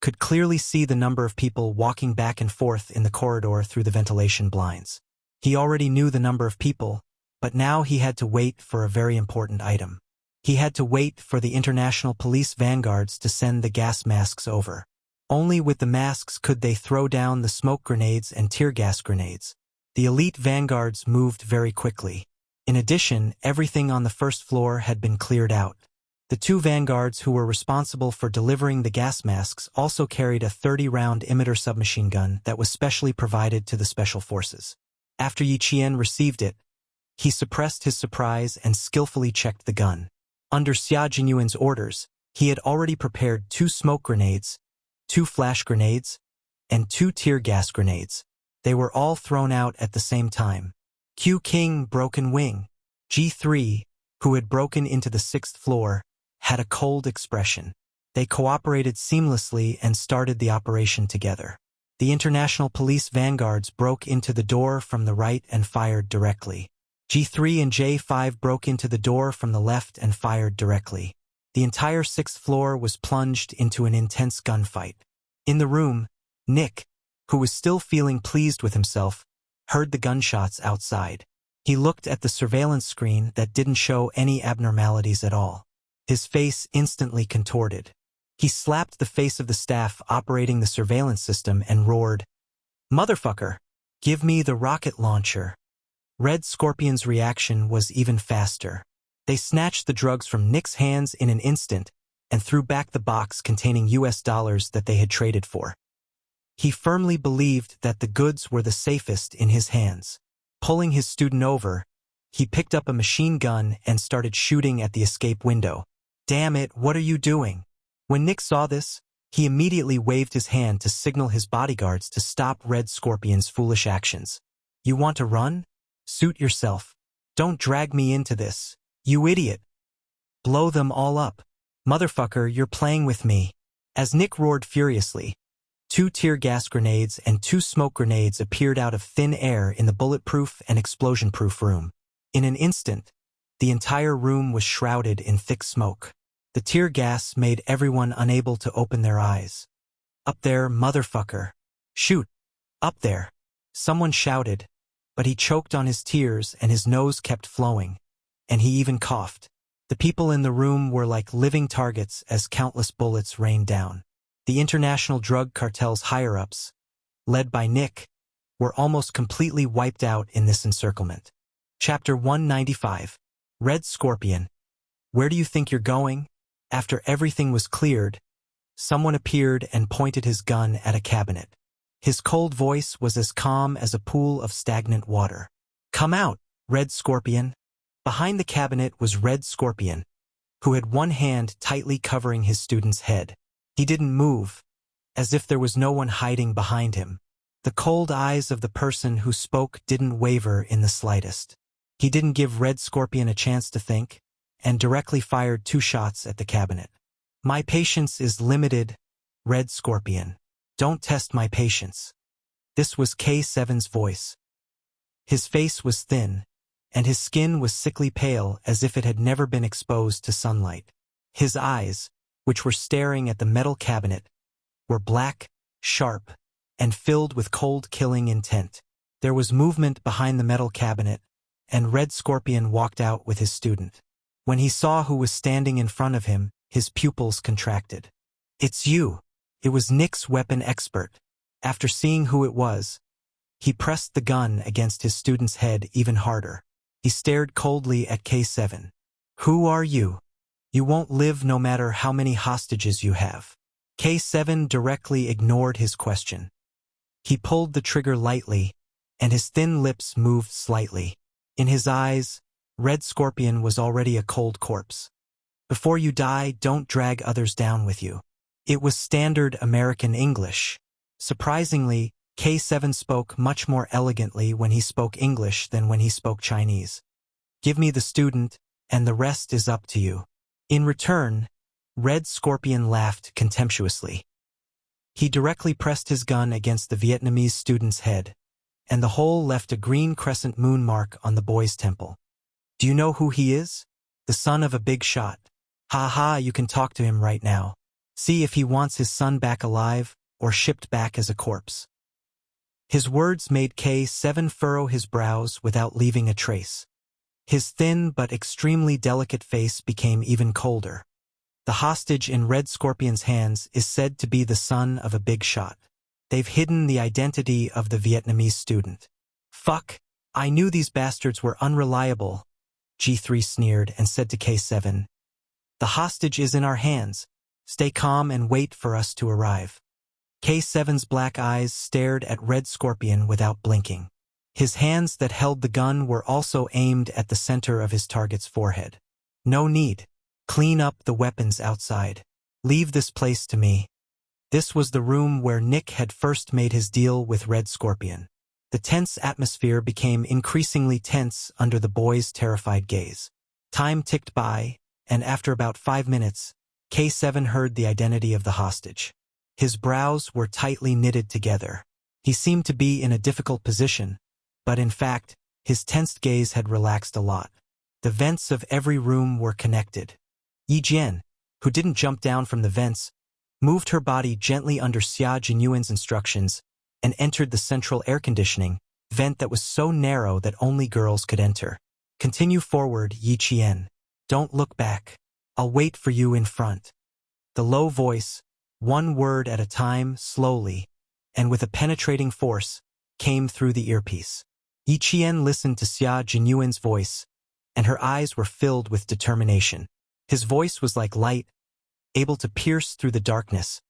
could clearly see the number of people walking back and forth in the corridor through the ventilation blinds. He already knew the number of people, but now he had to wait for a very important item. He had to wait for the international police vanguards to send the gas masks over. Only with the masks could they throw down the smoke grenades and tear gas grenades. The elite vanguards moved very quickly. In addition, everything on the 1st floor had been cleared out. The 2 vanguards who were responsible for delivering the gas masks also carried a 30-round emitter submachine gun that was specially provided to the special forces. After Yi Qian received it, he suppressed his surprise and skillfully checked the gun. Under Xia Jinyuan's orders, he had already prepared 2 smoke grenades, 2 flash grenades, and 2 tear gas grenades. They were all thrown out at the same time. Q King Broken Wing, G3, who had broken into the 6th floor, had a cold expression. They cooperated seamlessly and started the operation together. The international police vanguards broke into the door from the right and fired directly. G3 and J5 broke into the door from the left and fired directly. The entire 6th floor was plunged into an intense gunfight. In the room, Nick, who was still feeling pleased with himself, heard the gunshots outside. He looked at the surveillance screen that didn't show any abnormalities at all. His face instantly contorted. He slapped the face of the staff operating the surveillance system and roared, "Motherfucker! Give me the rocket launcher." Red Scorpion's reaction was even faster. They snatched the drugs from Nick's hands in an instant and threw back the box containing US dollars that they had traded for. He firmly believed that the goods were the safest in his hands. Pulling his student over, he picked up a machine gun and started shooting at the escape window. "Damn it, what are you doing?" When Nick saw this, he immediately waved his hand to signal his bodyguards to stop Red Scorpion's foolish actions. "You want to run? Suit yourself. Don't drag me into this, you idiot. Blow them all up. Motherfucker, you're playing with me." As Nick roared furiously, 2 tear gas grenades and 2 smoke grenades appeared out of thin air in the bulletproof and explosion-proof room. In an instant, the entire room was shrouded in thick smoke. The tear gas made everyone unable to open their eyes. "Up there, motherfucker. Shoot. Up there." Someone shouted, but he choked on his tears and his nose kept flowing, and he even coughed. The people in the room were like living targets as countless bullets rained down. The international drug cartel's higher-ups, led by Nick, were almost completely wiped out in this encirclement. Chapter 195. Red Scorpion. "Where do you think you're going?" After everything was cleared, someone appeared and pointed his gun at a cabinet. His cold voice was as calm as a pool of stagnant water. "Come out, Red Scorpion." Behind the cabinet was Red Scorpion, who had one hand tightly covering his student's head. He didn't move, as if there was no one hiding behind him. The cold eyes of the person who spoke didn't waver in the slightest. He didn't give Red Scorpion a chance to think, and directly fired 2 shots at the cabinet. "My patience is limited, Red Scorpion. Don't test my patience." This was K7's voice. His face was thin, and his skin was sickly pale as if it had never been exposed to sunlight. His eyes, which were staring at the metal cabinet, were black, sharp, and filled with cold killing intent. There was movement behind the metal cabinet, and Red Scorpion walked out with his student. When he saw who was standing in front of him, his pupils contracted. "It's you." It was Nick's weapon expert. After seeing who it was, he pressed the gun against his student's head even harder. He stared coldly at K7. "Who are you? You won't live no matter how many hostages you have." K7 directly ignored his question. He pulled the trigger lightly, and his thin lips moved slightly. In his eyes, Red Scorpion was already a cold corpse. "Before you die, don't drag others down with you." It was standard American English. Surprisingly, K7 spoke much more elegantly when he spoke English than when he spoke Chinese. "Give me the student, and the rest is up to you." In return, Red Scorpion laughed contemptuously. He directly pressed his gun against the Vietnamese student's head, and the hole left a green crescent moon mark on the boy's temple. "Do you know who he is? The son of a big shot. Ha ha, you can talk to him right now. See if he wants his son back alive or shipped back as a corpse." His words made K7 furrow his brows without leaving a trace. His thin but extremely delicate face became even colder. The hostage in Red Scorpion's hands is said to be the son of a big shot. They've hidden the identity of the Vietnamese student. "Fuck, I knew these bastards were unreliable," G3 sneered and said to K7. "The hostage is in our hands. Stay calm and wait for us to arrive." K7's black eyes stared at Red Scorpion without blinking. His hands that held the gun were also aimed at the center of his target's forehead. "No need. Clean up the weapons outside. Leave this place to me." This was the room where Nick had first made his deal with Red Scorpion. The tense atmosphere became increasingly tense under the boy's terrified gaze. Time ticked by, and after about 5 minutes, K7 heard the identity of the hostage. His brows were tightly knitted together. He seemed to be in a difficult position, but in fact, his tensed gaze had relaxed a lot. The vents of every room were connected. Yi Jian, who didn't jump down from the vents, moved her body gently under Xia Jinyuan's instructions and entered the central air conditioning, vent that was so narrow that only girls could enter. Continue forward, Yi Qian. Don't look back. I'll wait for you in front. The low voice, one word at a time, slowly, and with a penetrating force, came through the earpiece. Yi Qian listened to Xia Jinyuan's voice, and her eyes were filled with determination. His voice was like light, able to pierce through the darkness,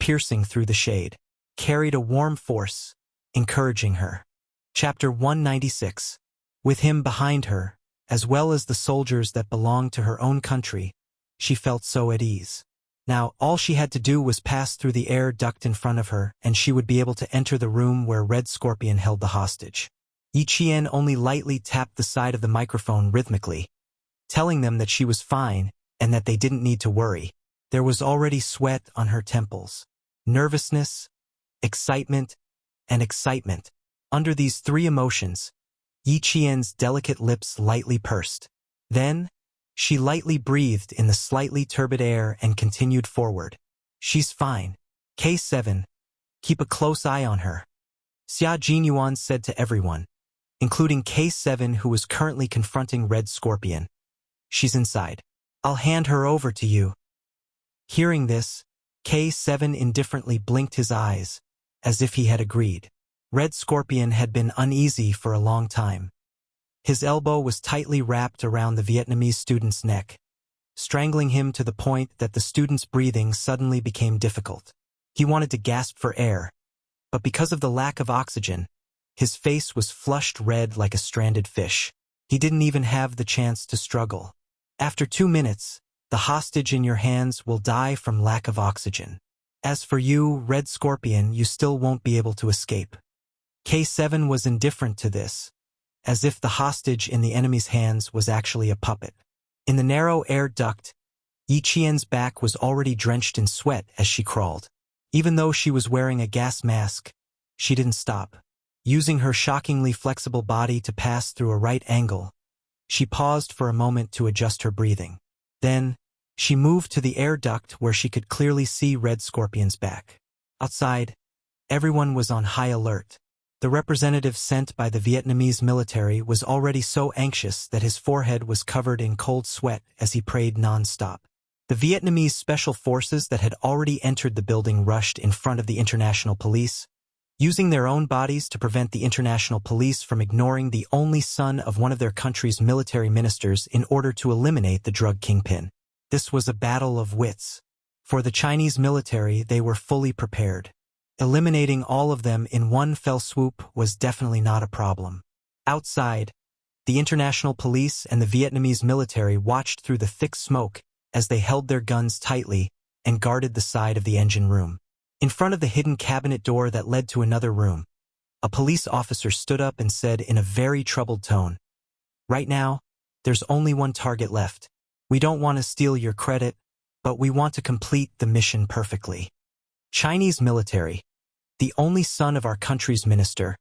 piercing through the shade, carried a warm force, encouraging her. Chapter 196. With him behind her, as well as the soldiers that belonged to her own country, she felt so at ease. Now, all she had to do was pass through the air duct in front of her, and she would be able to enter the room where Red Scorpion held the hostage. Yi Qian only lightly tapped the side of the microphone rhythmically, telling them that she was fine and that they didn't need to worry. There was already sweat on her temples, nervousness, excitement, and excitement. Under these three emotions, Yi Qian's delicate lips lightly pursed. Then, she lightly breathed in the slightly turbid air and continued forward. She's fine. K7, keep a close eye on her. Xia Jinyuan said to everyone, including K7 who was currently confronting Red Scorpion. She's inside. I'll hand her over to you. Hearing this, K7 indifferently blinked his eyes, as if he had agreed. Red Scorpion had been uneasy for a long time. His elbow was tightly wrapped around the Vietnamese student's neck, strangling him to the point that the student's breathing suddenly became difficult. He wanted to gasp for air, but because of the lack of oxygen, his face was flushed red like a stranded fish. He didn't even have the chance to struggle. After 2 minutes, the hostage in your hands will die from lack of oxygen. As for you, Red Scorpion, you still won't be able to escape. K7 was indifferent to this, as if the hostage in the enemy's hands was actually a puppet. In the narrow air duct, Yi Qian's back was already drenched in sweat as she crawled. Even though she was wearing a gas mask, she didn't stop. Using her shockingly flexible body to pass through a right angle, she paused for a moment to adjust her breathing. Then, she moved to the air duct where she could clearly see Red Scorpion's back. Outside, everyone was on high alert. The representative sent by the Vietnamese military was already so anxious that his forehead was covered in cold sweat as he prayed non-stop. The Vietnamese special forces that had already entered the building rushed in front of the international police, using their own bodies to prevent the international police from ignoring the only son of one of their country's military ministers in order to eliminate the drug kingpin. This was a battle of wits. For the Chinese military, they were fully prepared. Eliminating all of them in one fell swoop was definitely not a problem. Outside, the international police and the Vietnamese military watched through the thick smoke as they held their guns tightly and guarded the side of the engine room. In front of the hidden cabinet door that led to another room, a police officer stood up and said in a very troubled tone, "Right now, there's only one target left. We don't want to steal your credit, but we want to complete the mission perfectly. Chinese military, the only son of our country's minister.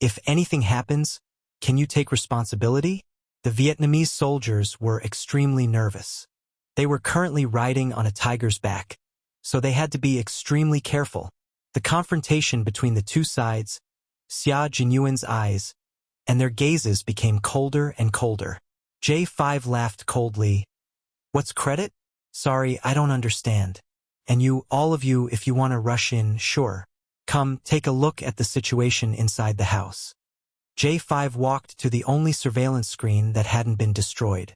If anything happens, can you take responsibility?" The Vietnamese soldiers were extremely nervous. They were currently riding on a tiger's back, so they had to be extremely careful. The confrontation between the two sides, Xia Jinyuan's eyes, and their gazes became colder and colder. J5 laughed coldly. "What's credit? Sorry, I don't understand. And you, all of you, if you want to rush in, sure. Come, take a look at the situation inside the house." J5 walked to the only surveillance screen that hadn't been destroyed.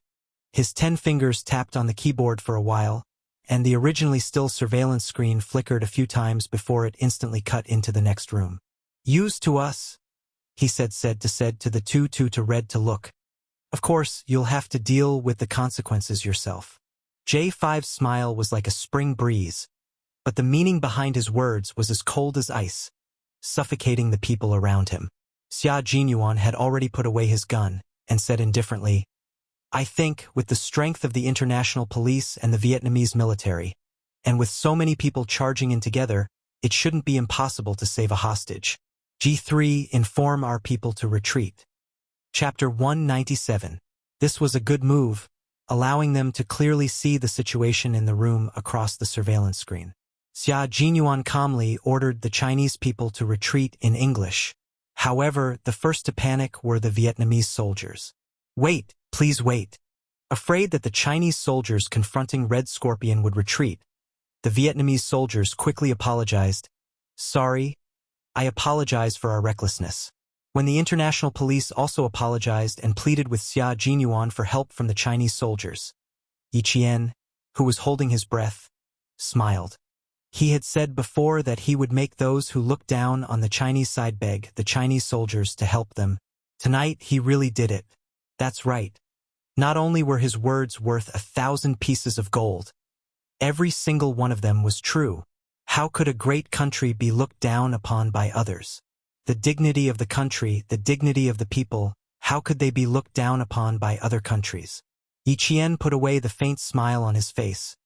His 10 fingers tapped on the keyboard for a while, and the originally still surveillance screen flickered a few times before it instantly cut into the next room. "Use to us," he said to the two to Red to look. "Of course, you'll have to deal with the consequences yourself." J5's smile was like a spring breeze, but the meaning behind his words was as cold as ice, suffocating the people around him. Xia Jinyuan had already put away his gun and said indifferently, "I think, with the strength of the international police and the Vietnamese military, and with so many people charging in together, it shouldn't be impossible to save a hostage. G3, inform our people to retreat." Chapter 197. This was a good move, allowing them to clearly see the situation in the room across the surveillance screen. Xia Jinyuan calmly ordered the Chinese people to retreat in English. However, the first to panic were the Vietnamese soldiers. Wait, please wait. Afraid that the Chinese soldiers confronting Red Scorpion would retreat, the Vietnamese soldiers quickly apologized. Sorry, I apologize for our recklessness. When the international police also apologized and pleaded with Xia Jinyuan for help from the Chinese soldiers, Yi Qian, who was holding his breath, smiled. He had said before that he would make those who looked down on the Chinese side beg the Chinese soldiers to help them. Tonight he really did it. That's right. Not only were his words worth 1,000 pieces of gold, every single one of them was true. How could a great country be looked down upon by others? The dignity of the country, the dignity of the people, how could they be looked down upon by other countries? Yi Qian put away the faint smile on his face.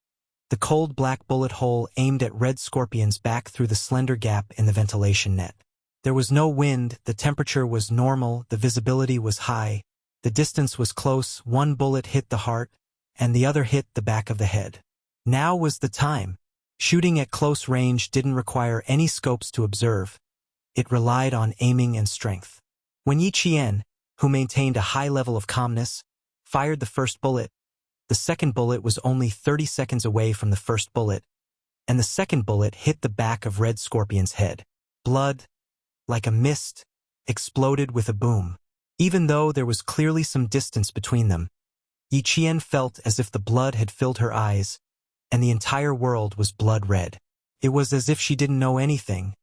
The cold black bullet hole aimed at Red Scorpion's back through the slender gap in the ventilation net. There was no wind, the temperature was normal, the visibility was high, the distance was close, one bullet hit the heart, and the other hit the back of the head. Now was the time. Shooting at close range didn't require any scopes to observe. It relied on aiming and strength. When Yi Qian, who maintained a high level of calmness, fired the first bullet, the second bullet was only 30 seconds away from the first bullet, and the second bullet hit the back of Red Scorpion's head. Blood, like a mist, exploded with a boom. Even though there was clearly some distance between them, Yi Qian felt as if the blood had filled her eyes, and the entire world was blood red. It was as if she didn't know anything,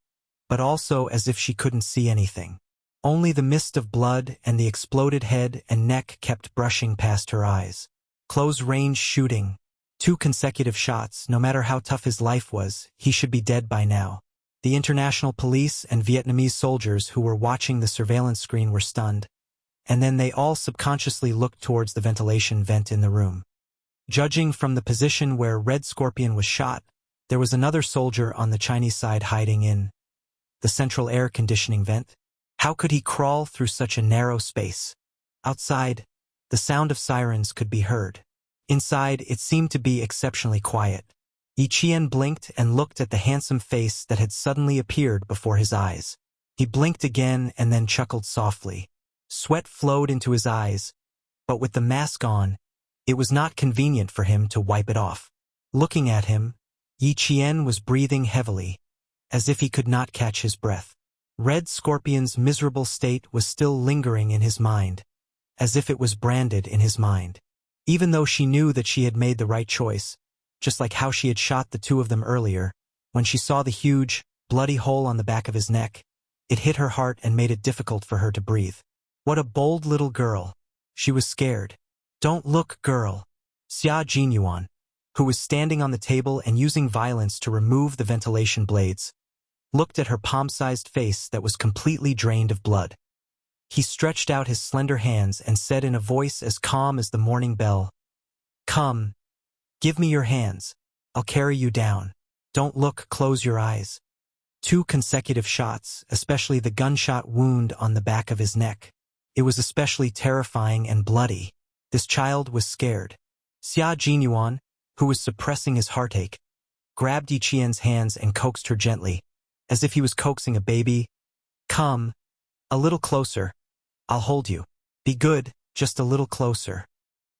but also as if she couldn't see anything. Only the mist of blood and the exploded head and neck kept brushing past her eyes. Close-range shooting. 2 consecutive shots, no matter how tough his life was, he should be dead by now. The international police and Vietnamese soldiers who were watching the surveillance screen were stunned, and then they all subconsciously looked towards the ventilation vent in the room. Judging from the position where Red Scorpion was shot, there was another soldier on the Chinese side hiding in the central air conditioning vent. How could he crawl through such a narrow space? Outside, the sound of sirens could be heard. Inside, it seemed to be exceptionally quiet. Yi Qian blinked and looked at the handsome face that had suddenly appeared before his eyes. He blinked again and then chuckled softly. Sweat flowed into his eyes, but with the mask on, it was not convenient for him to wipe it off. Looking at him, Yi Qian was breathing heavily, as if he could not catch his breath. Red Scorpion's miserable state was still lingering in his mind, as if it was branded in his mind. Even though she knew that she had made the right choice, just like how she had shot the 2 of them earlier, when she saw the huge, bloody hole on the back of his neck, it hit her heart and made it difficult for her to breathe. What a bold little girl. She was scared. Don't look, girl. Xia Jinyuan, who was standing on the table and using violence to remove the ventilation blades, looked at her palm-sized face that was completely drained of blood. He stretched out his slender hands and said in a voice as calm as the morning bell, "Come, give me your hands. I'll carry you down. Don't look, close your eyes." 2 consecutive shots, especially the gunshot wound on the back of his neck. It was especially terrifying and bloody. This child was scared. Xia Jinyuan, who was suppressing his heartache, grabbed Yi Qian's hands and coaxed her gently, as if he was coaxing a baby. "Come, a little closer. I'll hold you. Be good, just a little closer."